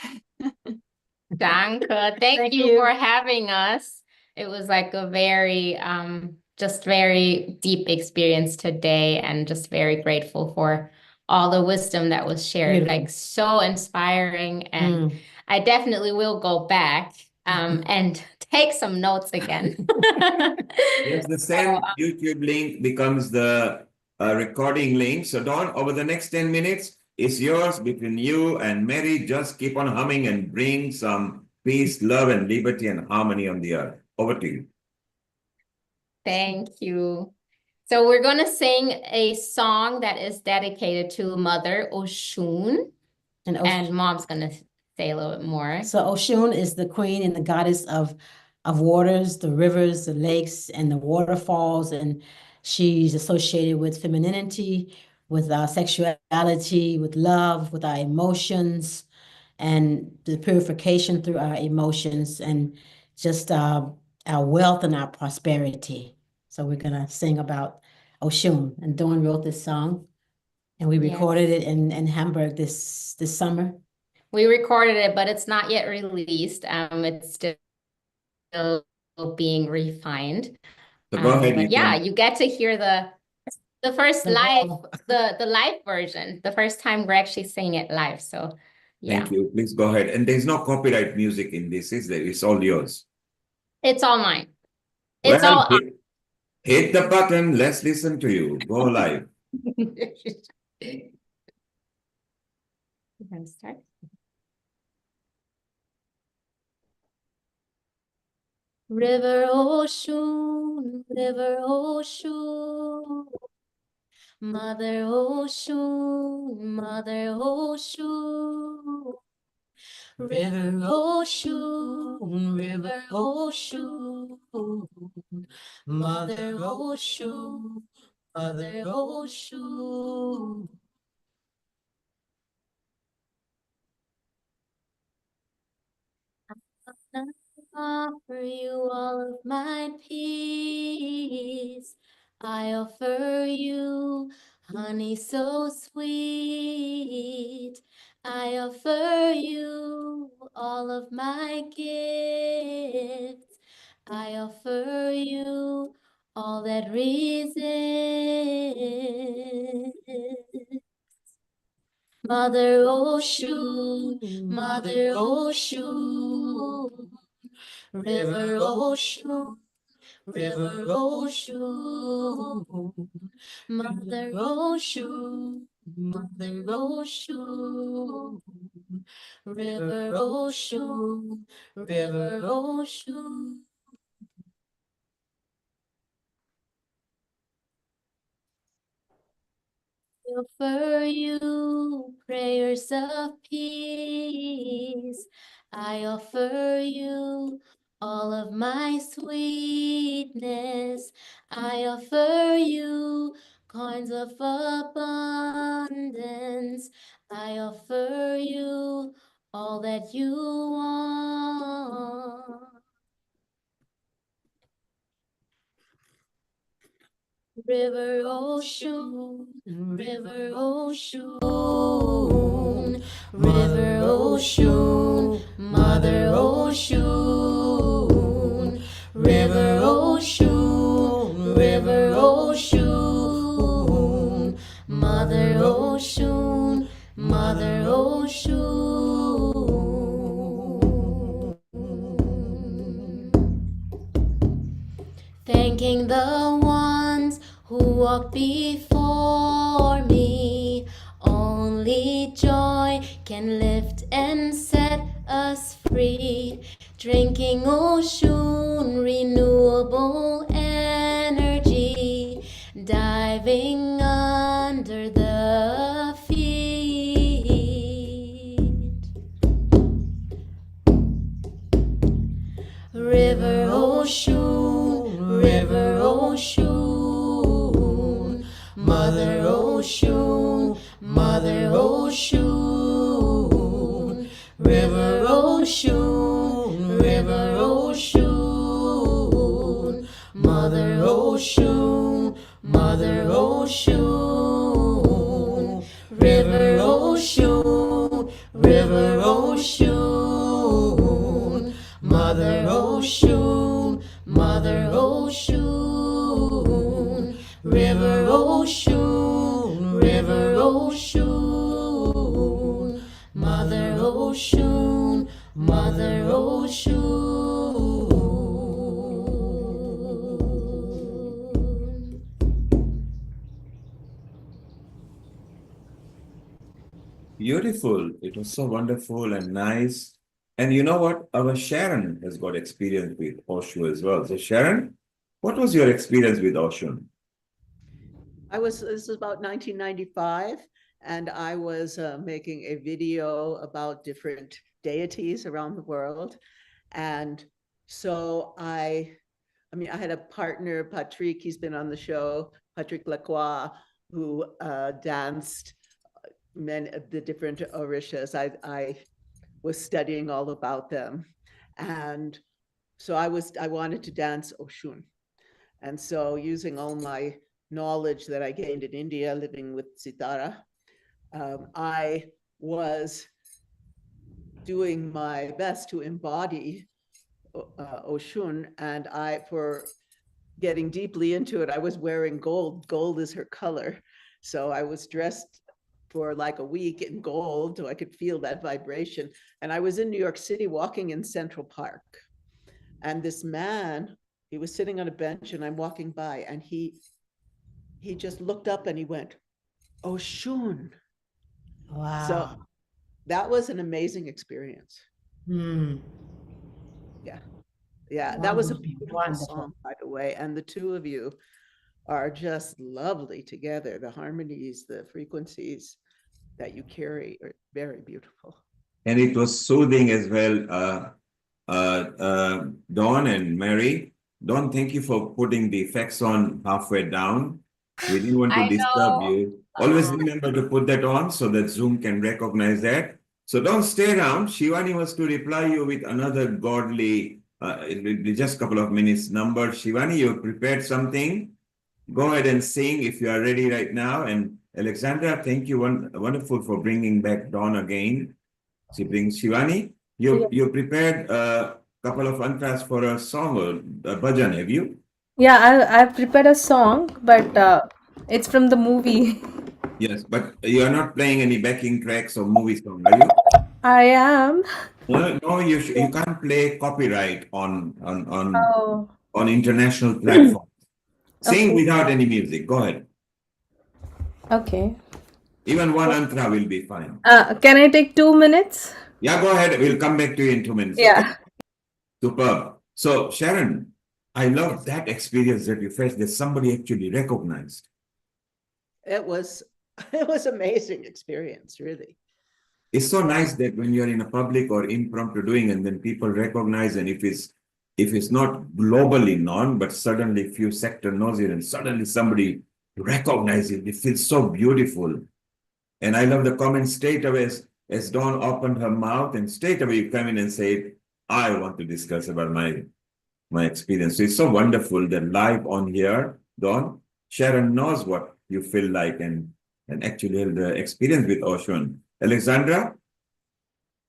Danke. Thank you for having us. It was like a very, just very deep experience today, and just very grateful for all the wisdom that was shared. Like so inspiring, and I definitely will go back and take some notes again. Yes, the same YouTube link becomes the recording link. So Dawn, over the next 10 minutes, it's yours between you and Mary. Just keep on humming and bring some peace, love, and liberty and harmony on the earth. Over to you. Thank you. So we're going to sing a song that is dedicated to Mother Oshun. And Mom's going to say a little bit more. So Oshun is the queen and the goddess of waters, the rivers, the lakes, and the waterfalls. And she's associated with femininity, with our sexuality, with love, with our emotions, and the purification through our emotions, and just our wealth and our prosperity. So we're going to sing about Oshun. And Dawn wrote this song, and we recorded it in Hamburg this summer. We recorded it, but it's not yet released. It's still being refined. So go ahead. But yeah, you get to hear the first live, the live version, the first time we're actually saying it live. So yeah. Thank you. Please go ahead. And there's no copyright music in this, is there? It's all yours. It's all mine. It's all hit the button. Let's listen to you. Go live. You can start. River Oshun, River Oshun, Mother Oshun, Mother Oshun, River Oshun, River Oshun, Mother Oshun, Mother Oshun. I offer you all of my peace. I offer you honey so sweet. I offer you all of my gifts. I offer you all that resists. Mother Oshun, Mother Oshun, River Oshun, River Oshun, Mother Oshun, Mother Oshun, River Oshun, River Oshun. I offer you prayers of peace. I offer you all of my sweetness. I offer you coins of abundance. I offer you all that you want. River Ocean, River Ocean, River Ocean, Mother Ocean, River Ocean, River Ocean, Mother Ocean, Mother Ocean. Thanking the ones who walked before me. Only joy can lift and set us free. Drinking ocean, renewable energy. Diving under the feet. River Ocean, River Ocean, Mother Ocean, Mother Ocean, River Ocean, River Ocean, Mother Ocean, Mother Ocean, River Ocean, River Ocean, Mother Ocean, Mother Ocean, River Ocean, River Ocean, Mother Ocean, Mother Ocean. Beautiful. It was so wonderful and nice. And you know what? Our Sharon has got experience with Osho as well. So Sharon, what was your experience with Osho? This is about 1995, and I was making a video about different deities around the world. And so I had a partner, Patrick, he's been on the show, Patrick Lacroix, who danced many of the different orishas. I was studying all about them. And so I wanted to dance Oshun. And so using all my knowledge that I gained in India, living with Sitara, I was doing my best to embody Oshun, and for getting deeply into it, I was wearing gold. Gold is her color. So I was dressed for like a week in gold so I could feel that vibration. And I was in New York City walking in Central Park. And this man, he was sitting on a bench and I'm walking by, and he just looked up and he went, Oshun. Wow. So that was an amazing experience. Yeah. That was a beautiful song, by the way. And the two of you are just lovely together. The harmonies, the frequencies that you carry are very beautiful. And it was soothing as well. Dawn and Mary. Dawn, thank you for putting the effects on halfway down. We didn't want to disturb you. Always remember to put that on so that Zoom can recognize that. So don't stay around. Shivani was to reply you with another godly, it will be just a couple of minutes number. Shivani, you prepared something? Go ahead and sing if you are ready right now. And Alexandra, thank you, wonderful for bringing back Dawn again. She brings Shivani. You prepared a couple of antras for a song or a bhajan, have you? Yeah, I've prepared a song, but it's from the movie. Yes, but you are not playing any backing tracks or movie song, are you? I am. No, you can't play copyright on Oh, international platforms. Sing okay. without any music. Go ahead. Okay. Even one antra will be fine. Can I take 2 minutes? Yeah, go ahead. We'll come back to you in 2 minutes. Yeah. Okay? Superb. So, Sharon, I love that experience that you faced that somebody actually recognized. It was amazing experience, really. It's so nice that when you're in a public or impromptu doing, and then people recognize, and if it's not globally known, but suddenly few sector knows it, and suddenly somebody recognizes it, it feels so beautiful. And I love the comment straight away as Dawn opened her mouth, and straight away you come in and say, I want to discuss about my experience. So it's so wonderful that live on here, Dawn, Sharon knows what you feel like and actually have the experience with ocean. Alexandra,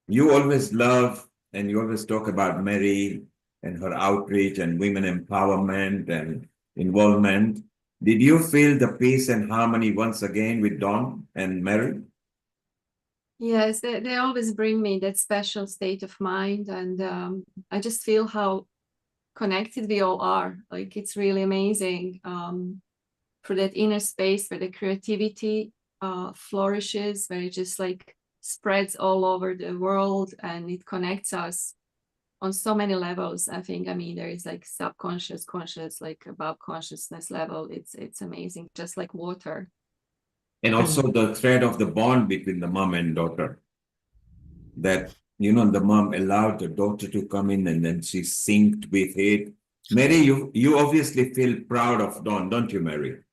you always love and you always talk about Mary and her outreach and women empowerment and involvement. Did you feel the peace and harmony once again with Dawn and Mary? Yes, they always bring me that special state of mind, and I just feel how connected we all are. Like, it's really amazing for that inner space where the creativity flourishes, where it just like spreads all over the world, and it connects us on so many levels. I mean, there is like subconscious, conscious, like above consciousness level. It's amazing, just like water. And also the thread of the bond between the mom and daughter. That, the mom allowed the daughter to come in and then she synced with it. Mary, you obviously feel proud of Dawn, don't you, Mary?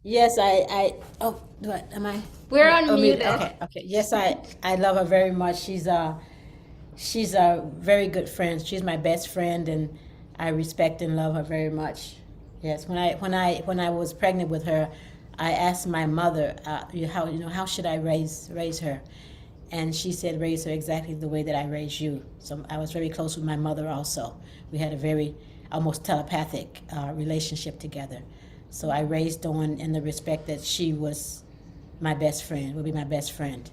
Yes, oh, what am I? We're Yeah, unmuted. Okay. Yes, I love her very much. She's a very good friend. She's my best friend, and I respect and love her very much. Yes, when I was pregnant with her, I asked my mother, how should I raise her, and she said, raise her exactly the way that I raised you. So I was very close with my mother also. We had a very almost telepathic relationship together. So I raised Dawn in the respect that she was my best friend, would be my best friend.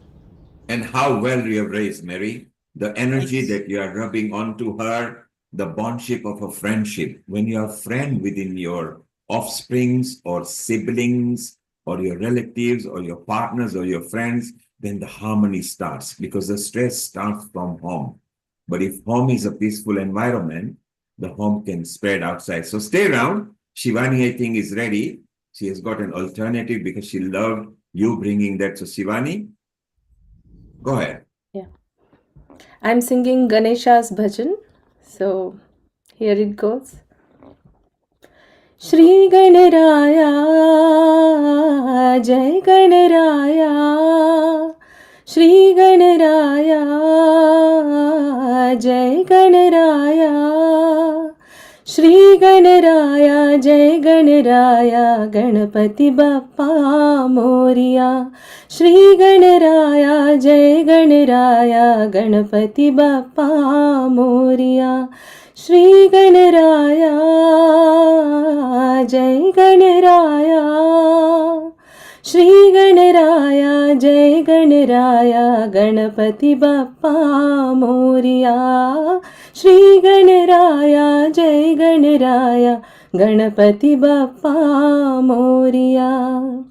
And how well you have raised Mary. The energy that you are rubbing onto her, the bondship of a friendship. When you are a friend within your offsprings or siblings or your relatives or your partners or your friends, then the harmony starts because the stress starts from home. But if home is a peaceful environment, the home can spread outside. So stay around. Shivani, I think, is ready. She has got an alternative because she loved you bringing that. So Shivani, go ahead. Yeah. I'm singing Ganesha's bhajan. So here it goes. Shri Ganaraya, Jai Ganaraya, Shri Ganaraya, Jai Ganaraya, Shri Ganaraya, Jai Ganaraya, Ganapati Bappa Moria. Shri Ganaraya, Jai Ganaraya, Ganapati Bappa Moria. Shri Ganaraya, Jai Ganaraya, Shri Ganaraya, Jai Ganaraya, Ganapati Bappa Moria. Shri Ganaraya, Jai Ganaraya, Ganapati Bappa Moria.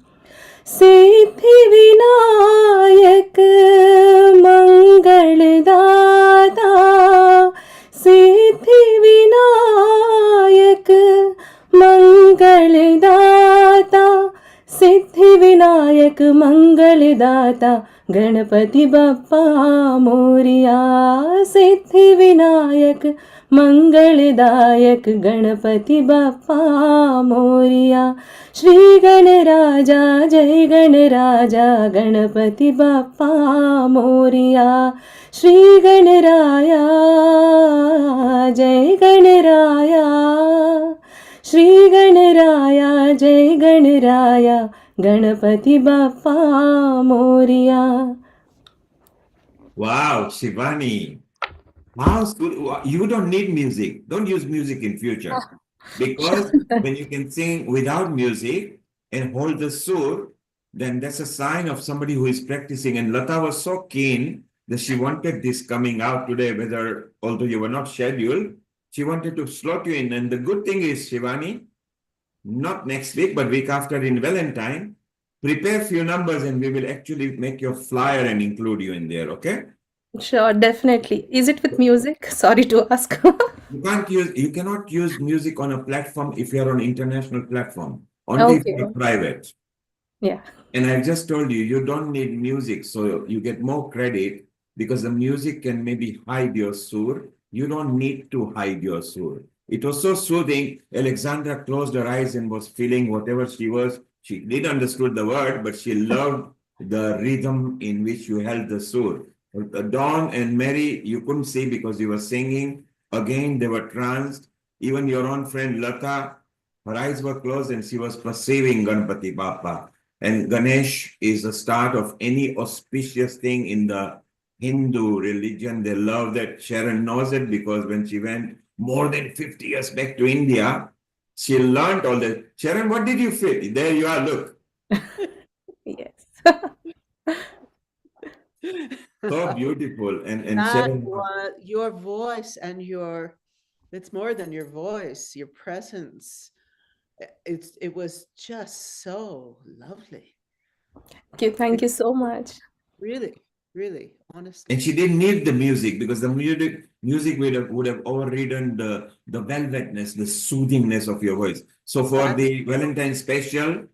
Siddhi Vinayak मंगलदाता, Siddhi Vinayak मंगलदाता, Siddhi Vinayak मंगलदाता, Ganpati Bappa Moriya. Siddhi Vinayak मंगलदायक Ganpati Bappa Moriya. Shri गणराजा जय गणराजा गणपति बप्पा मोरिया. श्री गणराया जय गणराया, श्री गणराया जय Ganaraya, Ganpati Bappa Moriya. Wow, Shivani. You don't need music. Don't use music in future. Because when you can sing without music and hold the sur, then that's a sign of somebody who is practicing. And Lata was so keen that she wanted this coming out today, although you were not scheduled, she wanted to slot you in. And the good thing is, Shivani, not next week, but week after in Valentine, prepare few numbers and we will actually make your flyer and include you in there, okay? Sure, definitely. Is it with music? Sorry to ask. You cannot use music on a platform if you're on international platform. Only if you're private. Yeah. And I just told you, you don't need music, so you get more credit because the music can maybe hide your sur. You don't need to hide your sur. It was so soothing. Alexandra closed her eyes and was feeling whatever she was. She didn't understood the word, but she loved the rhythm in which you held the sur. Dawn and Mary, you couldn't see because you were singing. Again, they were tranced. Even your own friend Lata, her eyes were closed and she was perceiving Ganpati Bappa. And Ganesh is the start of any auspicious thing in the Hindu religion. They love that. Sharon knows it because when she went more than 50 years back to India, she learned all that. Sharon, what did you feel? There you are, look. Yes. So beautiful. And That Sharon, was your voice and it's more than your voice, your presence. It was just so lovely. Thank you so much. Really, really, honestly. and she didn't need the music because the music would have overridden the velvetness, the soothingness of your voice. So for the Valentine's special,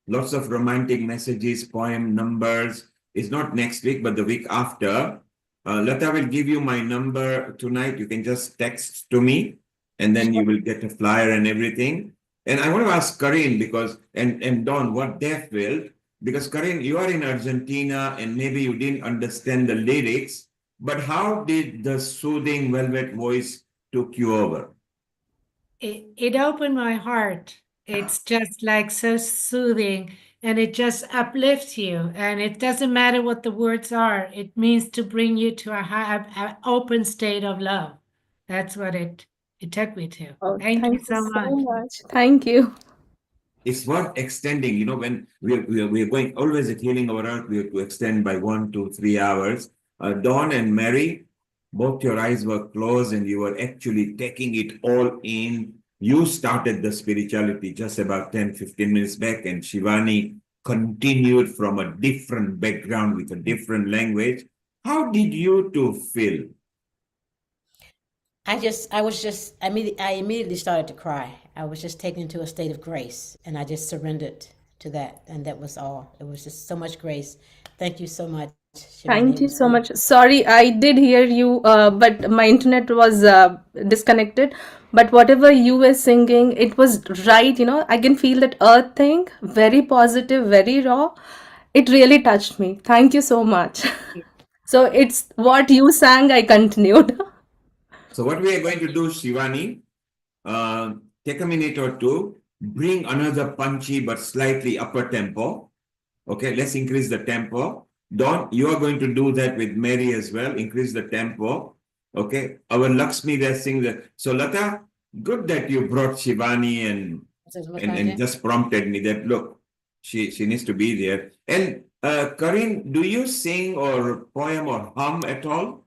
lots of romantic messages, poem numbers. It's not next week, but the week after. Lata will give you my number tonight. You can just text to me, and then you will get a flyer and everything. And I want to ask Karin because and Don what they felt. Because Karin, you are in Argentina and maybe you didn't understand the lyrics, but how did the soothing velvet voice took you over? It opened my heart. It's just like so soothing and it just uplifts you. And it doesn't matter what the words are. It means to bring you to a open state of love. That's what it took me to. Oh, Thank you thank you so so much. much. Thank you. It's worth extending, when we're going always at Healing Our Earth, we have to extend by 1 to 3 hours. Dawn and Mary, both your eyes were closed and you were actually taking it all in. You started the spirituality just about 10-15 minutes back, and Shivani continued from a different background with a different language. How did you two feel? I immediately started to cry. I was just taken into a state of grace, and I just surrendered to that, and that was all. It was just so much grace. Thank you so much, Shivani. Thank you so much. Sorry, I did hear you, but my internet was disconnected. But whatever you were singing, it was right. I can feel that earth thing, very positive, very raw. It really touched me. Thank you so much. So it's what you sang, I continued. So what we are going to do, Shivani, take a minute or two, bring another punchy but slightly upper tempo. Okay, let's increase the tempo. Don, you are going to do that with Mary as well. Increase the tempo. Okay, our Lakshmi there sing that. So Lata, good that you brought Shivani and just prompted me that look, she needs to be there. And Karin, do you sing or poem or hum at all?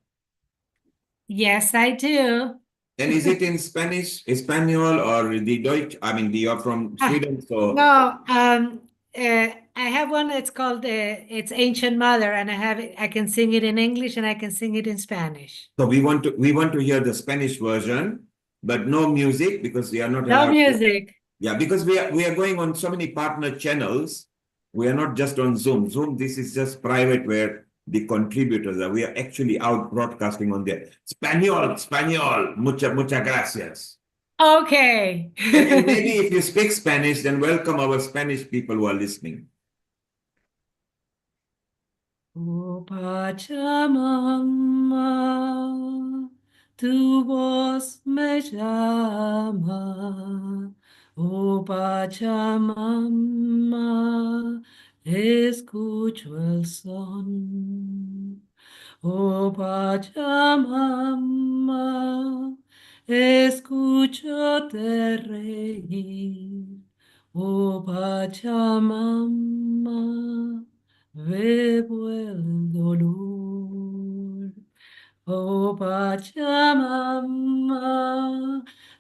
Yes, I do. And is it in Spanish, Espanol, or the Deutsch? I mean, you're from Sweden, so. No, I have one that's called it's Ancient Mother, and I can sing it in English and I can sing it in Spanish. So we want to hear the Spanish version, but no music because we are not No allowed. music. Yeah, because we are going on so many partner channels. We are not just on Zoom. Zoom, this is just private where the contributors are. We are actually out broadcasting on there. Español, muchas gracias. Okay. And maybe if you speak Spanish, then welcome our Spanish people who are listening. Oh, Pachamama, tu voz me llama. Oh, Pachamama, escucho el son. Oh, Pachamama, escúchate reír. Oh, Pachamama, bebo el dolor. Oh, Pachamama,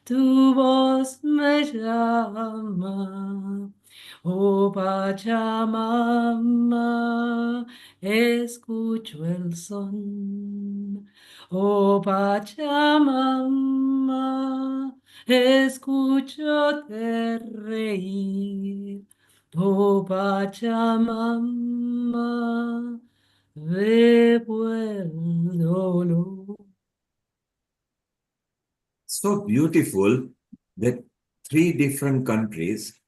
tu voz me llama. Oh, Pachamama, escucho el son. Oh, Pachamama, escúchate reír. Oh, Pachamama, bebo el dolor. So beautiful that 3 different countries,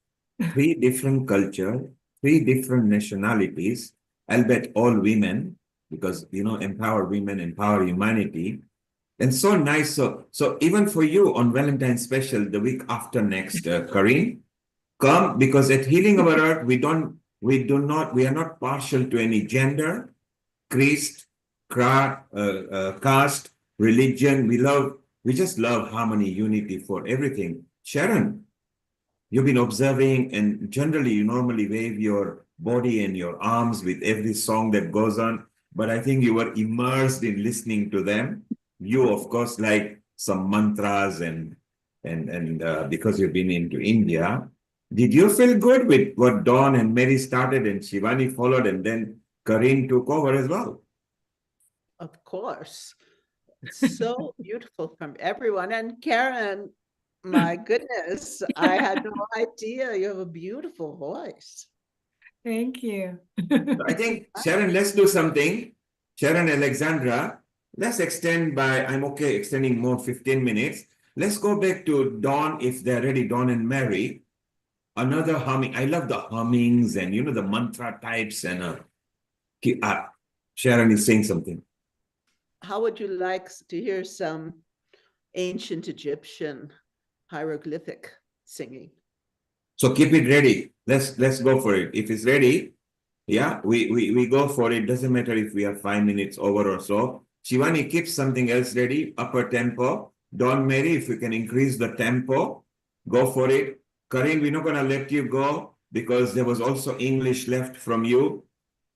3 different culture, 3 different nationalities, albeit all women, because empower women, empower humanity. And so nice. So even for you on Valentine's special, the week after next, Karin, come, because at Healing Our Earth, we are not partial to any gender, caste, caste, religion. We just love harmony, unity for everything. Sharon, you've been observing, and generally you normally wave your body and your arms with every song that goes on, but I think you were immersed in listening to them. You, of course, like some mantras and because you've been into India. Did you feel good with what Dawn and Mary started and Shivani followed, and then Karin took over as well? Of course. So beautiful from everyone. And Karen, my goodness, I had no idea. You have a beautiful voice. Thank you. I think, Sharon, let's do something. Sharon, Alexandra, let's extend by, I'm okay extending more 15 minutes. Let's go back to Dawn, if they're ready, Dawn and Mary. Another humming. I love the hummings and, the mantra types. And Sharon is saying something. How would you like to hear some ancient Egyptian hieroglyphic singing? So keep it ready. Let's go for it. If it's ready, yeah, we go for it. Doesn't matter if we have 5 minutes over or so. Shivani, keep something else ready, upper tempo. Dawn, Mary, if you can increase the tempo, go for it. Karin, we're not going to let you go because there was also English left from you.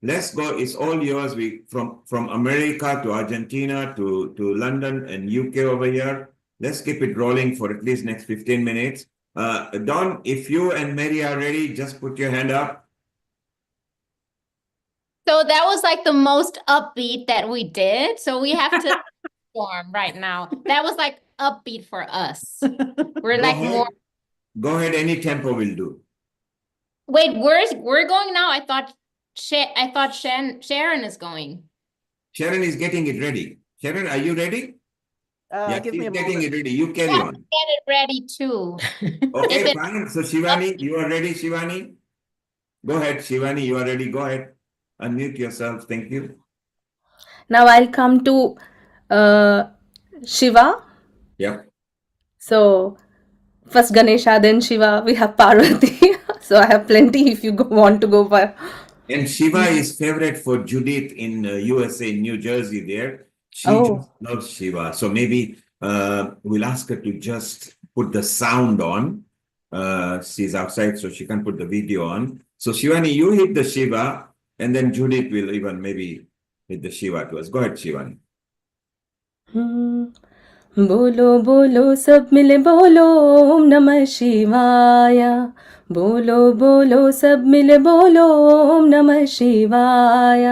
Let's go. It's all yours. From America to Argentina to London and UK over here. Let's keep it rolling for at least next 15 minutes. Dawn, if you and Mary are ready, just put your hand up. So that was like the most upbeat that we did. So we have to perform right now. That was like upbeat for us. We're like more. Go ahead. Any tempo will do. Wait, we're going now? I thought Sharon is going. Sharon is getting it ready. Sharon, are you ready? Yeah, Give she's me a getting moment. it ready. You carry on. Get it ready too. Okay, fine. So Shivani, you are ready, Shivani? Go ahead, Shivani, you are ready. Go ahead. Unmute yourself. Thank you. Now I'll come to Shiva. Yeah. So first Ganesha, then Shiva. We have Parvati. So I have plenty if you want to go for. And Shiva is favorite for Judith in USA, New Jersey there. She just loves Shiva. So maybe we'll ask her to just put the sound on. She's outside, so she can put the video on. So Shivani, you hit the Shiva, and then Judith will even maybe hit the Shiva to us. Go ahead, Shivani. बोलो बोलो सब मिले बोलो ओम नमः शिवाय बोलो बोलो सब मिले बोलो ओम नमः शिवाय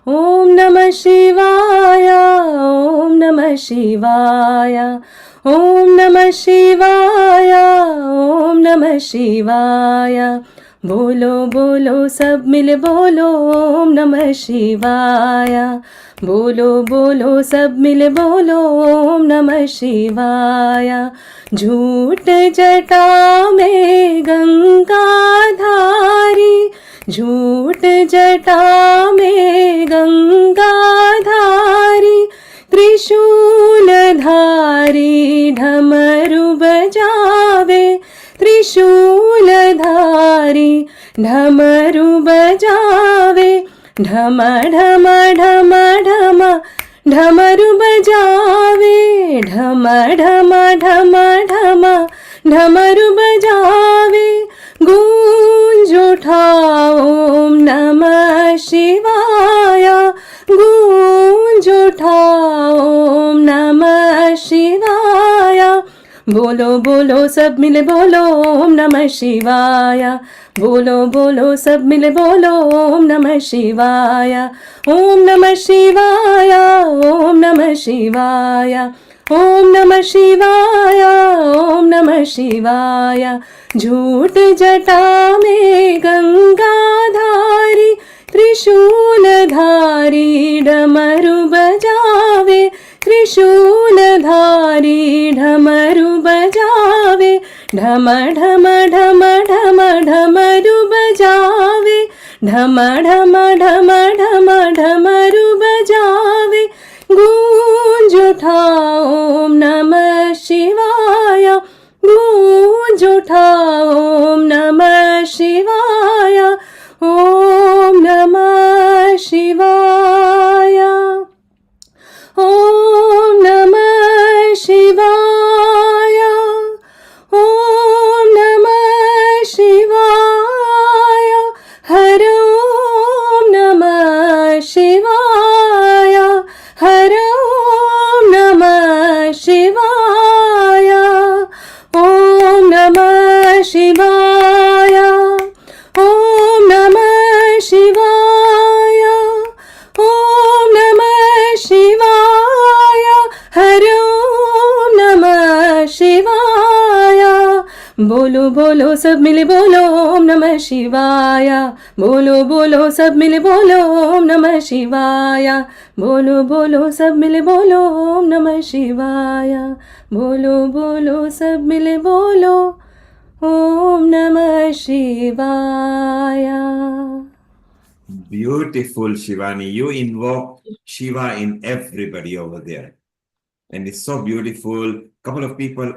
ओम नमः शिवाय ओम नमः शिवाय ओम नमः शिवाय ओम नमः शिवाय बोलो बोलो सब मिले बोलो ओम नमः शिवाय बोलो बोलो सब मिले बोलो ओम नमः शिवाय झूठ जटा में गंगा धारी झूठ जटा में गंगा धारी त्रिशूल धारी ढमरू बजावे त्रिशूल धारी ढमरू बजावे ढम ढम ढम ढम ढमरू बजावे ढम ढम ढम ढम ढमरू बजावे गूंज उठा ओम नमः शिवाय गूंज उठा ओम नमः शिवाय बोलो बोलो सब मिले बोलो ओम नमः शिवाय बोलो बोलो सब मिले बोलो ओम नमः शिवाय ओम नमः शिवाय ओम नमः शिवाय ओम नमः शिवाय ओम नमः शिवाय झूठ जटा में गंगा धारी त्रिशूल धारी डमरू बजावे त्रिशूल धारी ढमरू बजावे ढम ढम ढम ढम ढमरू बजावे ढम ढम ढम ढम ढमरू बजावे गूंज उठा ओम नमः शिवाय गूंज उठा ओम नमः बोलो बोलो सब मिले बोलो ओम नमः शिवाय बोलो बोलो सब मिले बोलो ओम नमः शिवाय बोलो बोलो सब मिले बोलो ओम नमः शिवाय बोलो बोलो सब मिले बोलो ओम नमः शिवाय. Beautiful, Shivani. You invoke Shiva in everybody over there. And it's so beautiful. Couple of people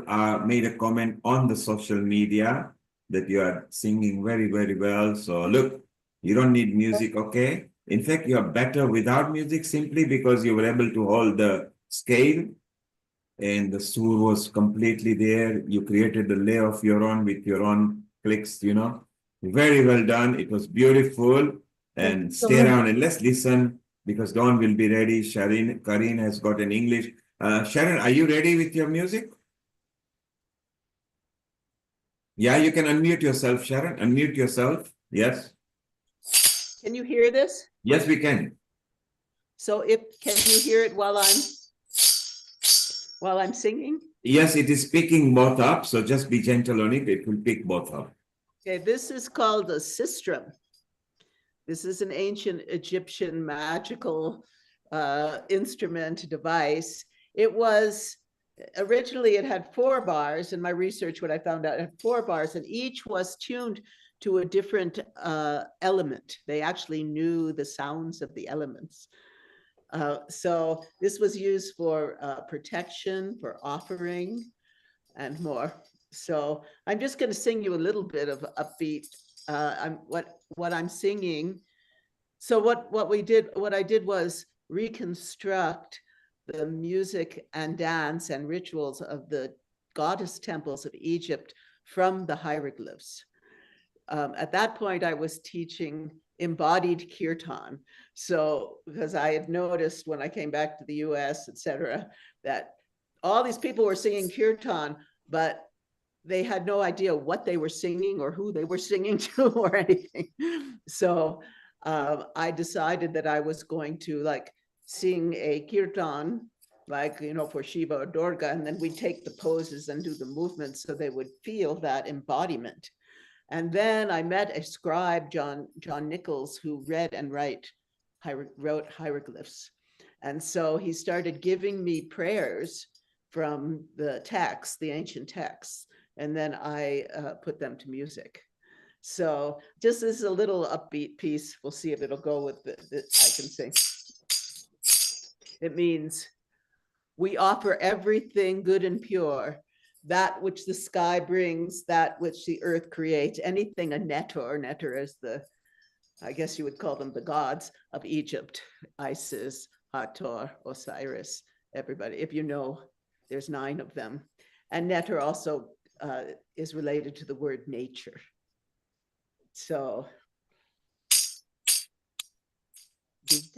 made a comment on the social media that you are singing very, very well. So look, you don't need music, okay? In fact, you are better without music simply because you were able to hold the scale and the sur was completely there. You created the layer of your own with your own clicks, you know. Very well done. It was beautiful. And stay around and let's listen because Dawn will be ready. Kareen has got an English. Sharon, are you ready with your music? Yeah, you can unmute yourself, Sharon. Unmute yourself. Yes. Can you hear this? Yes, we can. So can you hear it while I'm singing? Yes, it is picking both up. So just be gentle on it. It will pick both up. Okay, this is called a sistrum. This is an ancient Egyptian magical instrument device. It was originally, it had 4 bars. In my research, what I found out, it had 4 bars, and each was tuned to a different element. They actually knew the sounds of the elements. So this was used for protection, for offering, and more. So I'm just going to sing you a little bit of upbeat. What I'm singing. So what I did was reconstruct the music and dance and rituals of the goddess temples of Egypt from the hieroglyphs. At that point, I was teaching embodied kirtan. So because I had noticed when I came back to the US, etc., that all these people were singing kirtan, but they had no idea what they were singing or who they were singing to or anything. So I decided that I was going to sing a kirtan, for Shiva or Durga, and then we'd take the poses and do the movements so they would feel that embodiment. And then I met a scribe, John Nichols, who read and wrote hieroglyphs. And so he started giving me prayers from the texts, the ancient texts, and then I put them to music. So just this is a little upbeat piece. We'll see if it'll go with I can sing. It means, we offer everything good and pure, that which the sky brings, that which the earth creates, anything a netter is I guess you would call them the gods of Egypt, Isis, Hathor, Osiris, everybody. If you know, there's 9 of them. And netter also is related to the word nature. So, this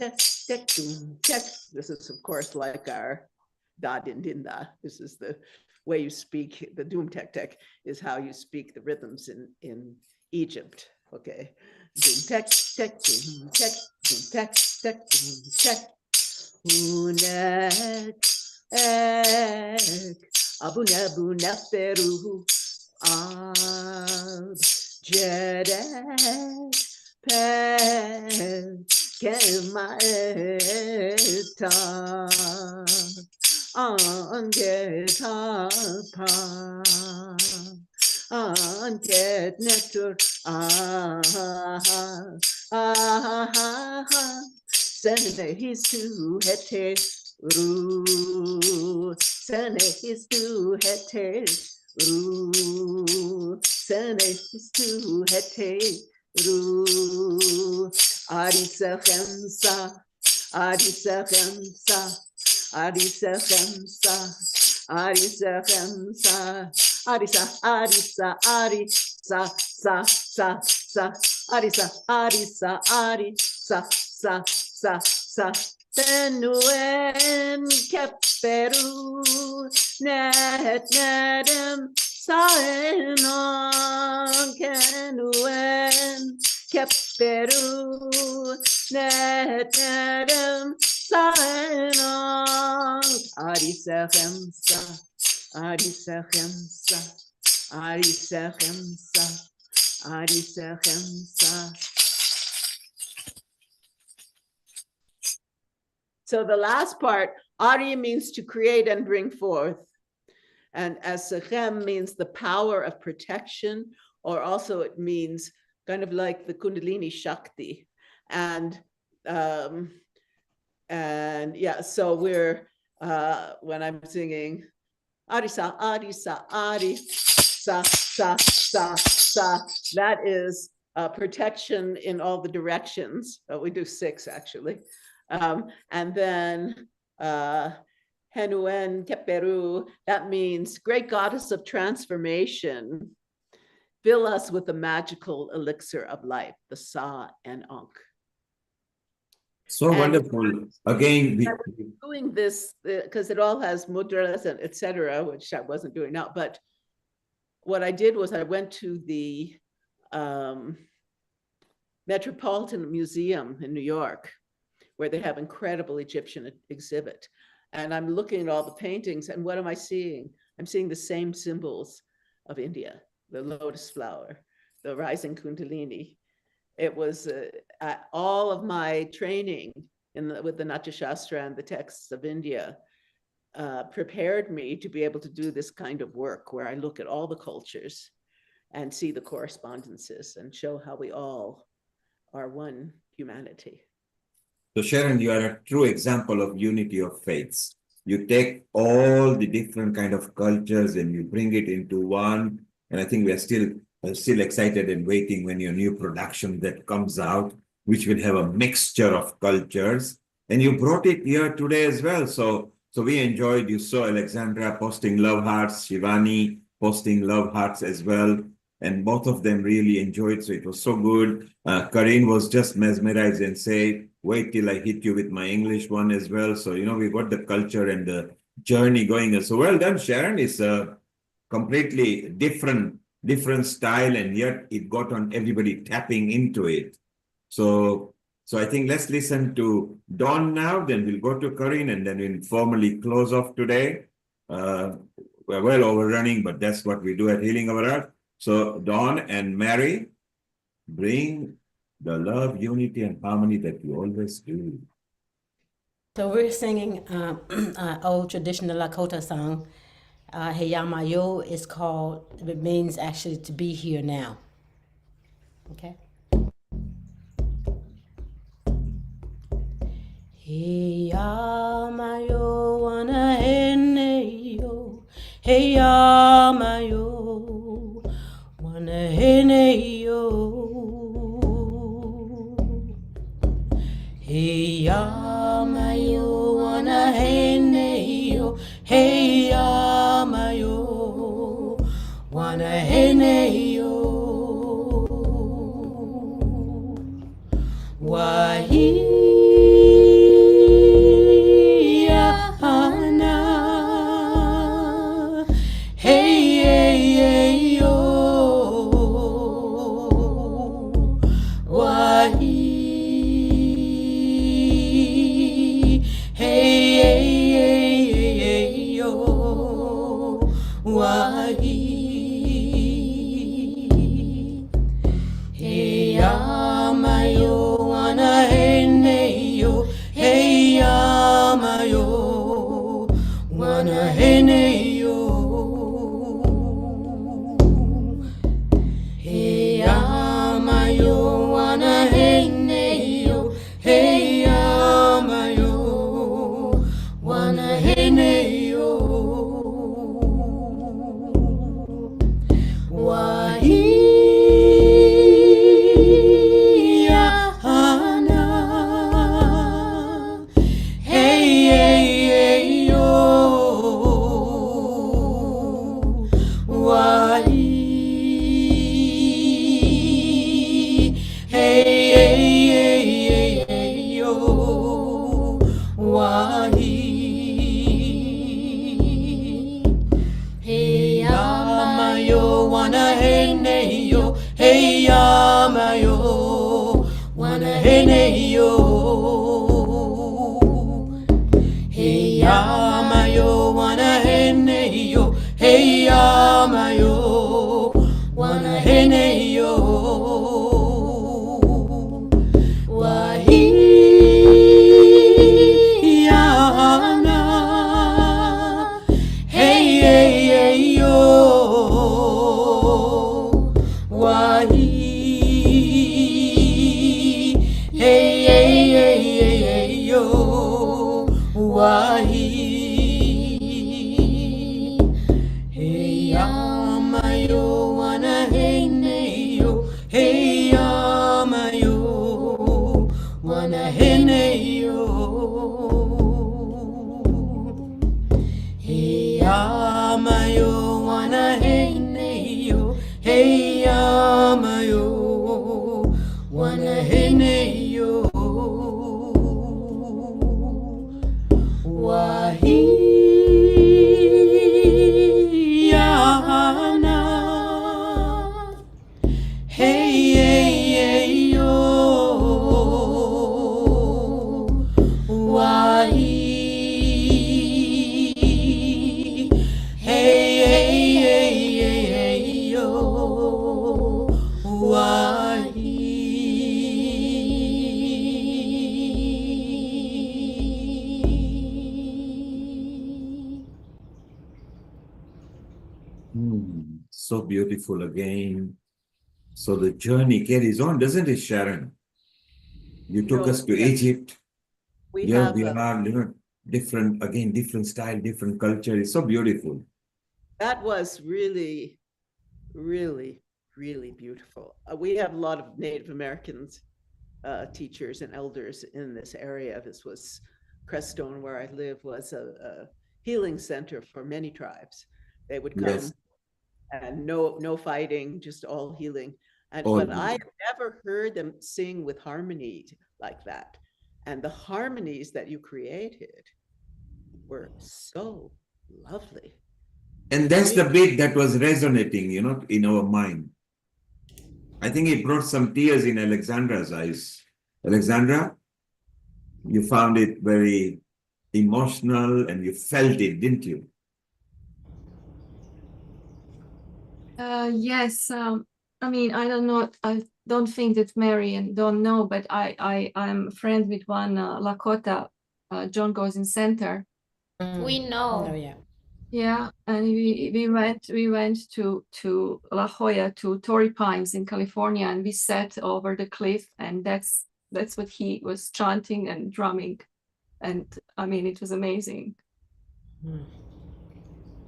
is of course like our da din din da. This is the way you speak. The doom tek tek is how you speak the rhythms in Egypt. Okay, doom tek tek doom tek doom tek tek doom tek. Unek ek abu nebu neferu ab jedek pek kemaeta angeta pa anget netur sene hisu hete ru sene hisu hete ru sene hisu hete ru Arisa Khemsa, Arisa Khemsa, Arisa Khemsa, Arisa Khemsa, Arisa, Arisa, Arisa, sa, sa, sa, Arisa, Arisa, Arisa, sa, sa, sa, Tenuen Keperu, Net Nedem, Saenon Kenuen. Keperu netem saenong Arisa Khemsa, Arisa Khemsa, Ari Sechem Sa, Ari Sechem Sa. So the last part, Ari means to create and bring forth. And as Sechem means the power of protection, or also it means kind of like the Kundalini Shakti. And yeah, so we're, when I'm singing, Ari Sa, Ari Sa, Ari Sa, Sa, Sa, Sa, that is protection in all the directions. We do 6 actually. And then Henuen Keperu, that means great goddess of transformation, fill us with the magical elixir of life, the Sa and Ankh. So And wonderful. Again, I was doing this because it all has mudras and etc., which I wasn't doing now. But what I did was I went to the Metropolitan Museum in New York, where they have incredible Egyptian exhibit. And I'm looking at all the paintings, and what am I seeing? I'm seeing the same symbols of India, the lotus flower, the rising Kundalini. It was all of my training with the Natya Shastra and the texts of India prepared me to be able to do this kind of work where I look at all the cultures and see the correspondences and show how we all are one humanity. So Sharon, you are a true example of unity of faiths. You take all the different kind of cultures and you bring it into one. And I think we are still excited and waiting when your new production that comes out, which will have a mixture of cultures. And you brought it here today as well. So we enjoyed, you saw Alexandra posting love hearts, Shivani posting love hearts as well. And both of them really enjoyed. So it was so good. Karin was just mesmerized and say, wait till I hit you with my English one as well. So, we got the culture and the journey going. So well done, Sharon. It's a completely different style, and yet it got on everybody tapping into it. So I think let's listen to Dawn now, then we'll go to Karin, and then we'll formally close off today. We're well overrunning, but that's what we do at Healing Our Heart. So Dawn and Mary, bring the love, unity, and harmony that you always do. So we're singing an old traditional Lakota song. Heyamayo is called, it means actually to be here now. Okay. Heyamayo wana hene yo, heyamayo wana hene yo, heyamayo wana hene yo, heyamayo wana hene yo, wahi. Heyamayo wana hene wahi. Hey amayo wana hey neyo, hey amayo wana hey neyo. Hey amayo wana hey neyo, hey amayo wana hey neyo. Wahiyana, hey, hey, hey, yo. Wahi, hey, hey, hey, hey, hey, yo. So beautiful again. So the journey carries on, doesn't it, Sharon? You took us to Egypt. We Here have we are, different, again, different style, different culture. It's so beautiful. that was really, really, really beautiful. We have a lot of Native Americans, teachers and elders in this area. This was Crestone, where I live, was a healing center for many tribes. They would come Yes. and no fighting, just all healing. And All but I healing. have never heard them sing with harmony like that. And the harmonies that you created were so lovely. And that's the bit that was resonating, in our mind. I think it brought some tears in Alexandra's eyes. Alexandra, you found it very emotional and you felt it, didn't you? Yes. I mean, I don't know. I don't think that Mary and don't know, but I'm friends with one Lakota. John goes in center. We know. Oh, yeah. Yeah, and we went to La Jolla, to Torrey Pines in California, and we sat over the cliff, and that's what he was chanting and drumming, and I mean it was amazing.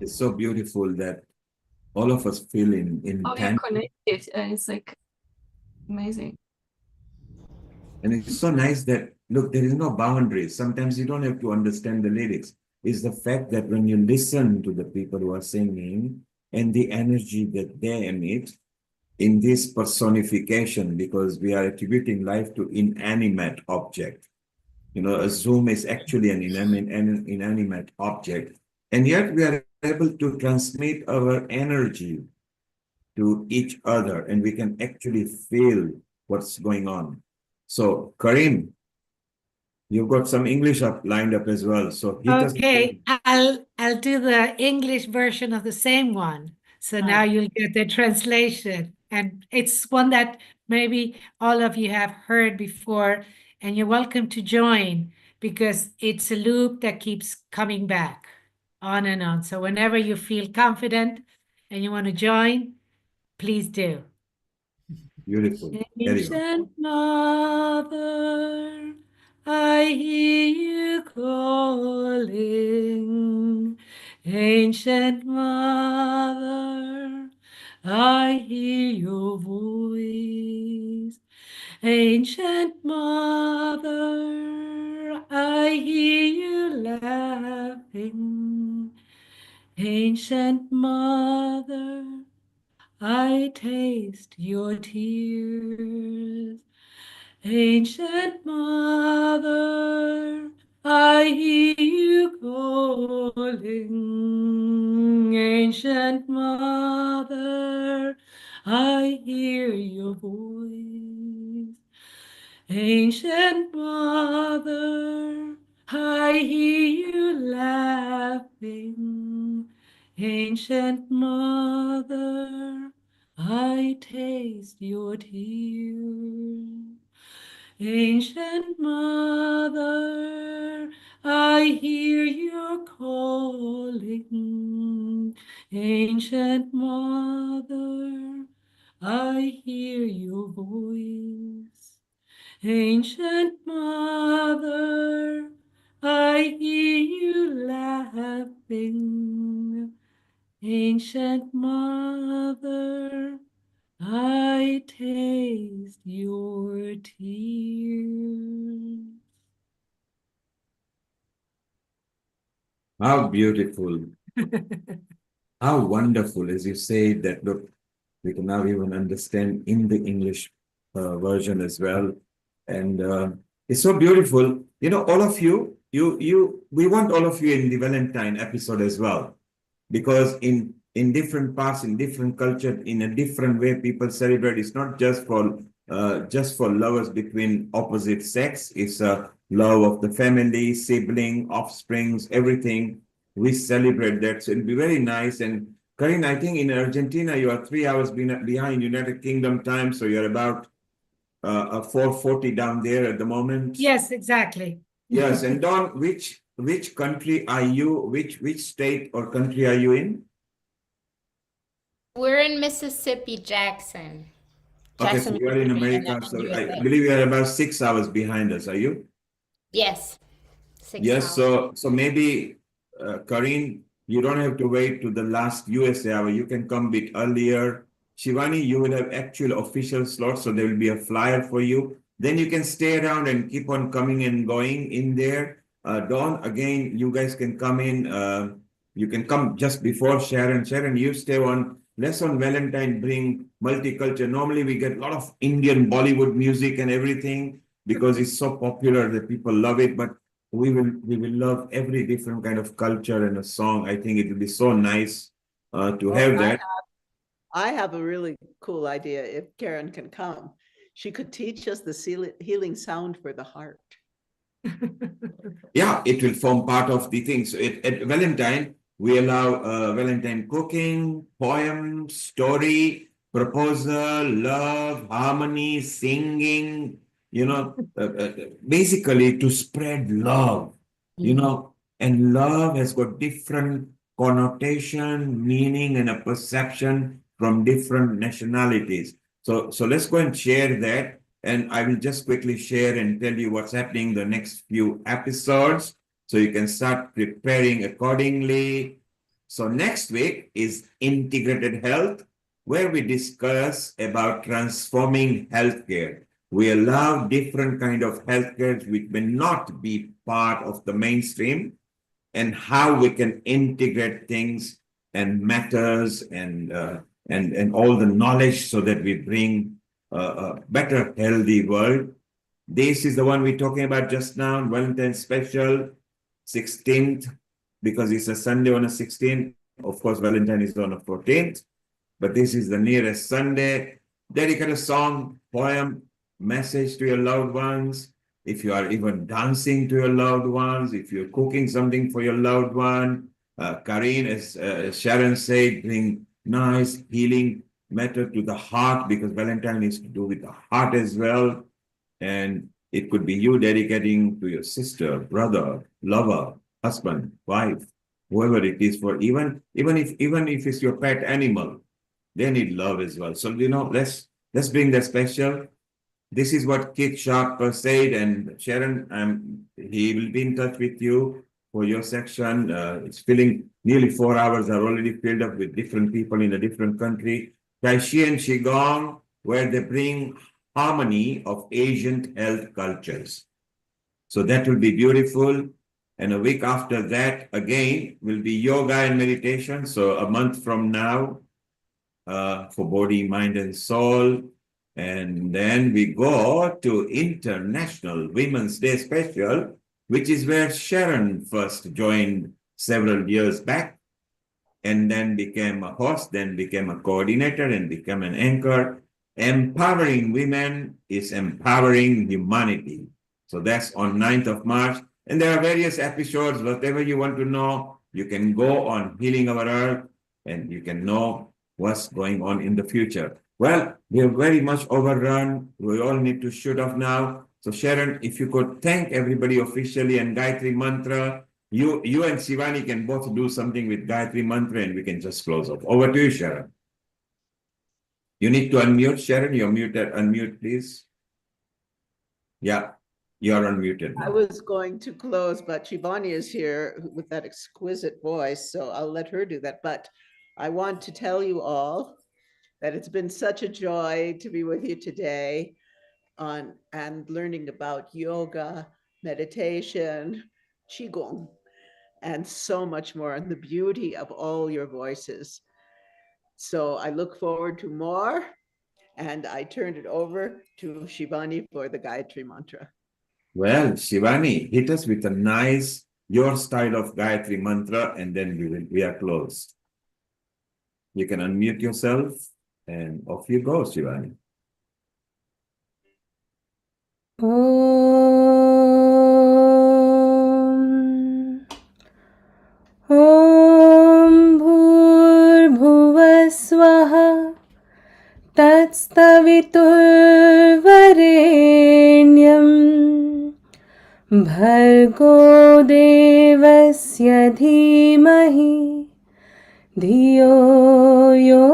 It's so beautiful that all of us feel in How you tandem. connected, and it's like amazing. And it's so nice that, look, there is no boundaries. Sometimes you don't have to understand the lyrics. It's the fact that when you listen to the people who are singing and the energy that they emit in this personification, because we are attributing life to inanimate object. A Zoom is actually an inanimate object. And yet we are able to transmit our energy to each other and we can actually feel what's going on. So, Karim, you've got some English lined up as well. So hit us. Okay, I'll do the English version of the same one. So now you'll get the translation. And it's one that maybe all of you have heard before, and you're welcome to join because it's a loop that keeps coming back on and on. So whenever you feel confident and you want to join, please do. Beautiful. Carry on. Ancient Mother, I hear you calling. Ancient Mother, I hear your voice. Ancient Mother, I hear you laughing. Ancient Mother, I taste your tears. Ancient Mother, I hear you calling. Ancient Mother, I hear your voice. Ancient Mother, I hear you laughing. Ancient Mother, I taste your tears. Ancient Mother, I hear you calling. Ancient Mother, I hear your voice. Ancient Mother, I hear everything. Ancient mother, I taste your tears. How beautiful. How wonderful, as you say that, look, we can now even understand in the English version as well. And it's so beautiful. You know, all of you, we want all of you in the Valentine episode as well, because in different parts, in different culture, in a different way, people celebrate. It's not just for lovers between opposite sex. It's a love of the family, sibling, offsprings, everything. We celebrate that. So it'll be very nice. And Karin, I think in Argentina, you are 3 hours behind United Kingdom time. So you're about 4:40 down there at the moment. Yes, exactly. Yes. And Don, which country are you? Which state or country are you in? We're in Mississippi, Jackson. Okay, so you are in America. So I believe you are about 6 hours behind us. Are you? Yes. 6 Yes. hours. So maybe, Karin, you don't have to wait to the last USA hour. You can come a bit earlier. Shivani, you will have actual official slots, so there will be a flyer for you. Then you can stay around and keep on coming and going in there. Dawn, again, you guys can come in. You can come just before Sharon. Sharon, you stay on. Less on Valentine, bring multicultural. Normally, we get a lot of Indian Bollywood music and everything because it's so popular that people love it. But we will love every different kind of culture and a song. I think it will be so nice to have that. I have a really cool idea if Karen can come. She could teach us the healing sound for the heart. Yeah, it will form part of the things. At Valentine, we allow Valentine cooking, poem, story, proposal, love, harmony, singing, basically to spread love, and love has got different connotation, meaning, and a perception from different nationalities. So let's go and share that. And I will just quickly share and tell you what's happening the next few episodes, so you can start preparing accordingly. So next week is integrated health, where we discuss about transforming healthcare. We allow different kind of healthcare which may not be part of the mainstream, and how we can integrate things and matters and all the knowledge so that we bring a better, healthy world. This is the one we're talking about just now, Valentine special, 16th, because it's a Sunday on a 16th. Of course, Valentine is on a 14th, but this is the nearest Sunday. Dedicate a song, poem, message to your loved ones. If you are even dancing to your loved ones, if you're cooking something for your loved one, Karin, as Sharon said, bring nice healing matter to the heart, because Valentine is to do with the heart as well. And it could be you dedicating to your sister, brother, lover, husband, wife, whoever it is, for even if it's your pet animal, they need love as well. So let's bring that special. This is what Keith Sharp said, and Sharon, he will be in touch with you for your section. It's filling, nearly 4 hours are already filled up with different people in a different country. Taishi and Qigong, where they bring harmony of Asian health cultures. So that will be beautiful. And a week after that, again, will be yoga and meditation. So a month from now, for body, mind, and soul. And then we go to International Women's Day Special, which is where Sharon first joined several years back, and then became a host, then became a coordinator, and became an anchor. Empowering women is empowering humanity. So that's on 9th of March. And there are various episodes. Whatever you want to know, you can go on Healing Our Earth, and you can know what's going on in the future. Well, we are very much overrun. We all need to shoot off now. So Sharon, if you could thank everybody officially and Gayatri Mantra, you and Shivani can both do something with Gayatri Mantra, and we can just close off. Over to you, Sharon. You need to unmute, Sharon. You're muted. Unmute, please. Yeah. You're unmuted I now. was going to close, but Shivani is here with that exquisite voice, so I'll let her do that. But I want to tell you all that it's been such a joy to be with you today on and learning about yoga, meditation, qigong, and so much more, and the beauty of all your voices. So I look forward to more, and I turned it over to Shivani for the Gayatri mantra. Well, Shivani, hit us with a nice, your style of Gayatri mantra, and then we are closed. You can unmute yourself, and off you go, Shivani. ॐ भूर्भुवः स्वः तत्सवितुर्वरेण्यं भर्गो देवस्य धीमहि धियो यो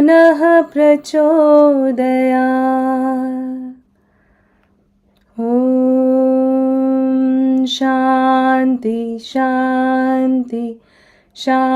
नः प्रचोदयात् ॐ शान्ति शान्ति शान्ति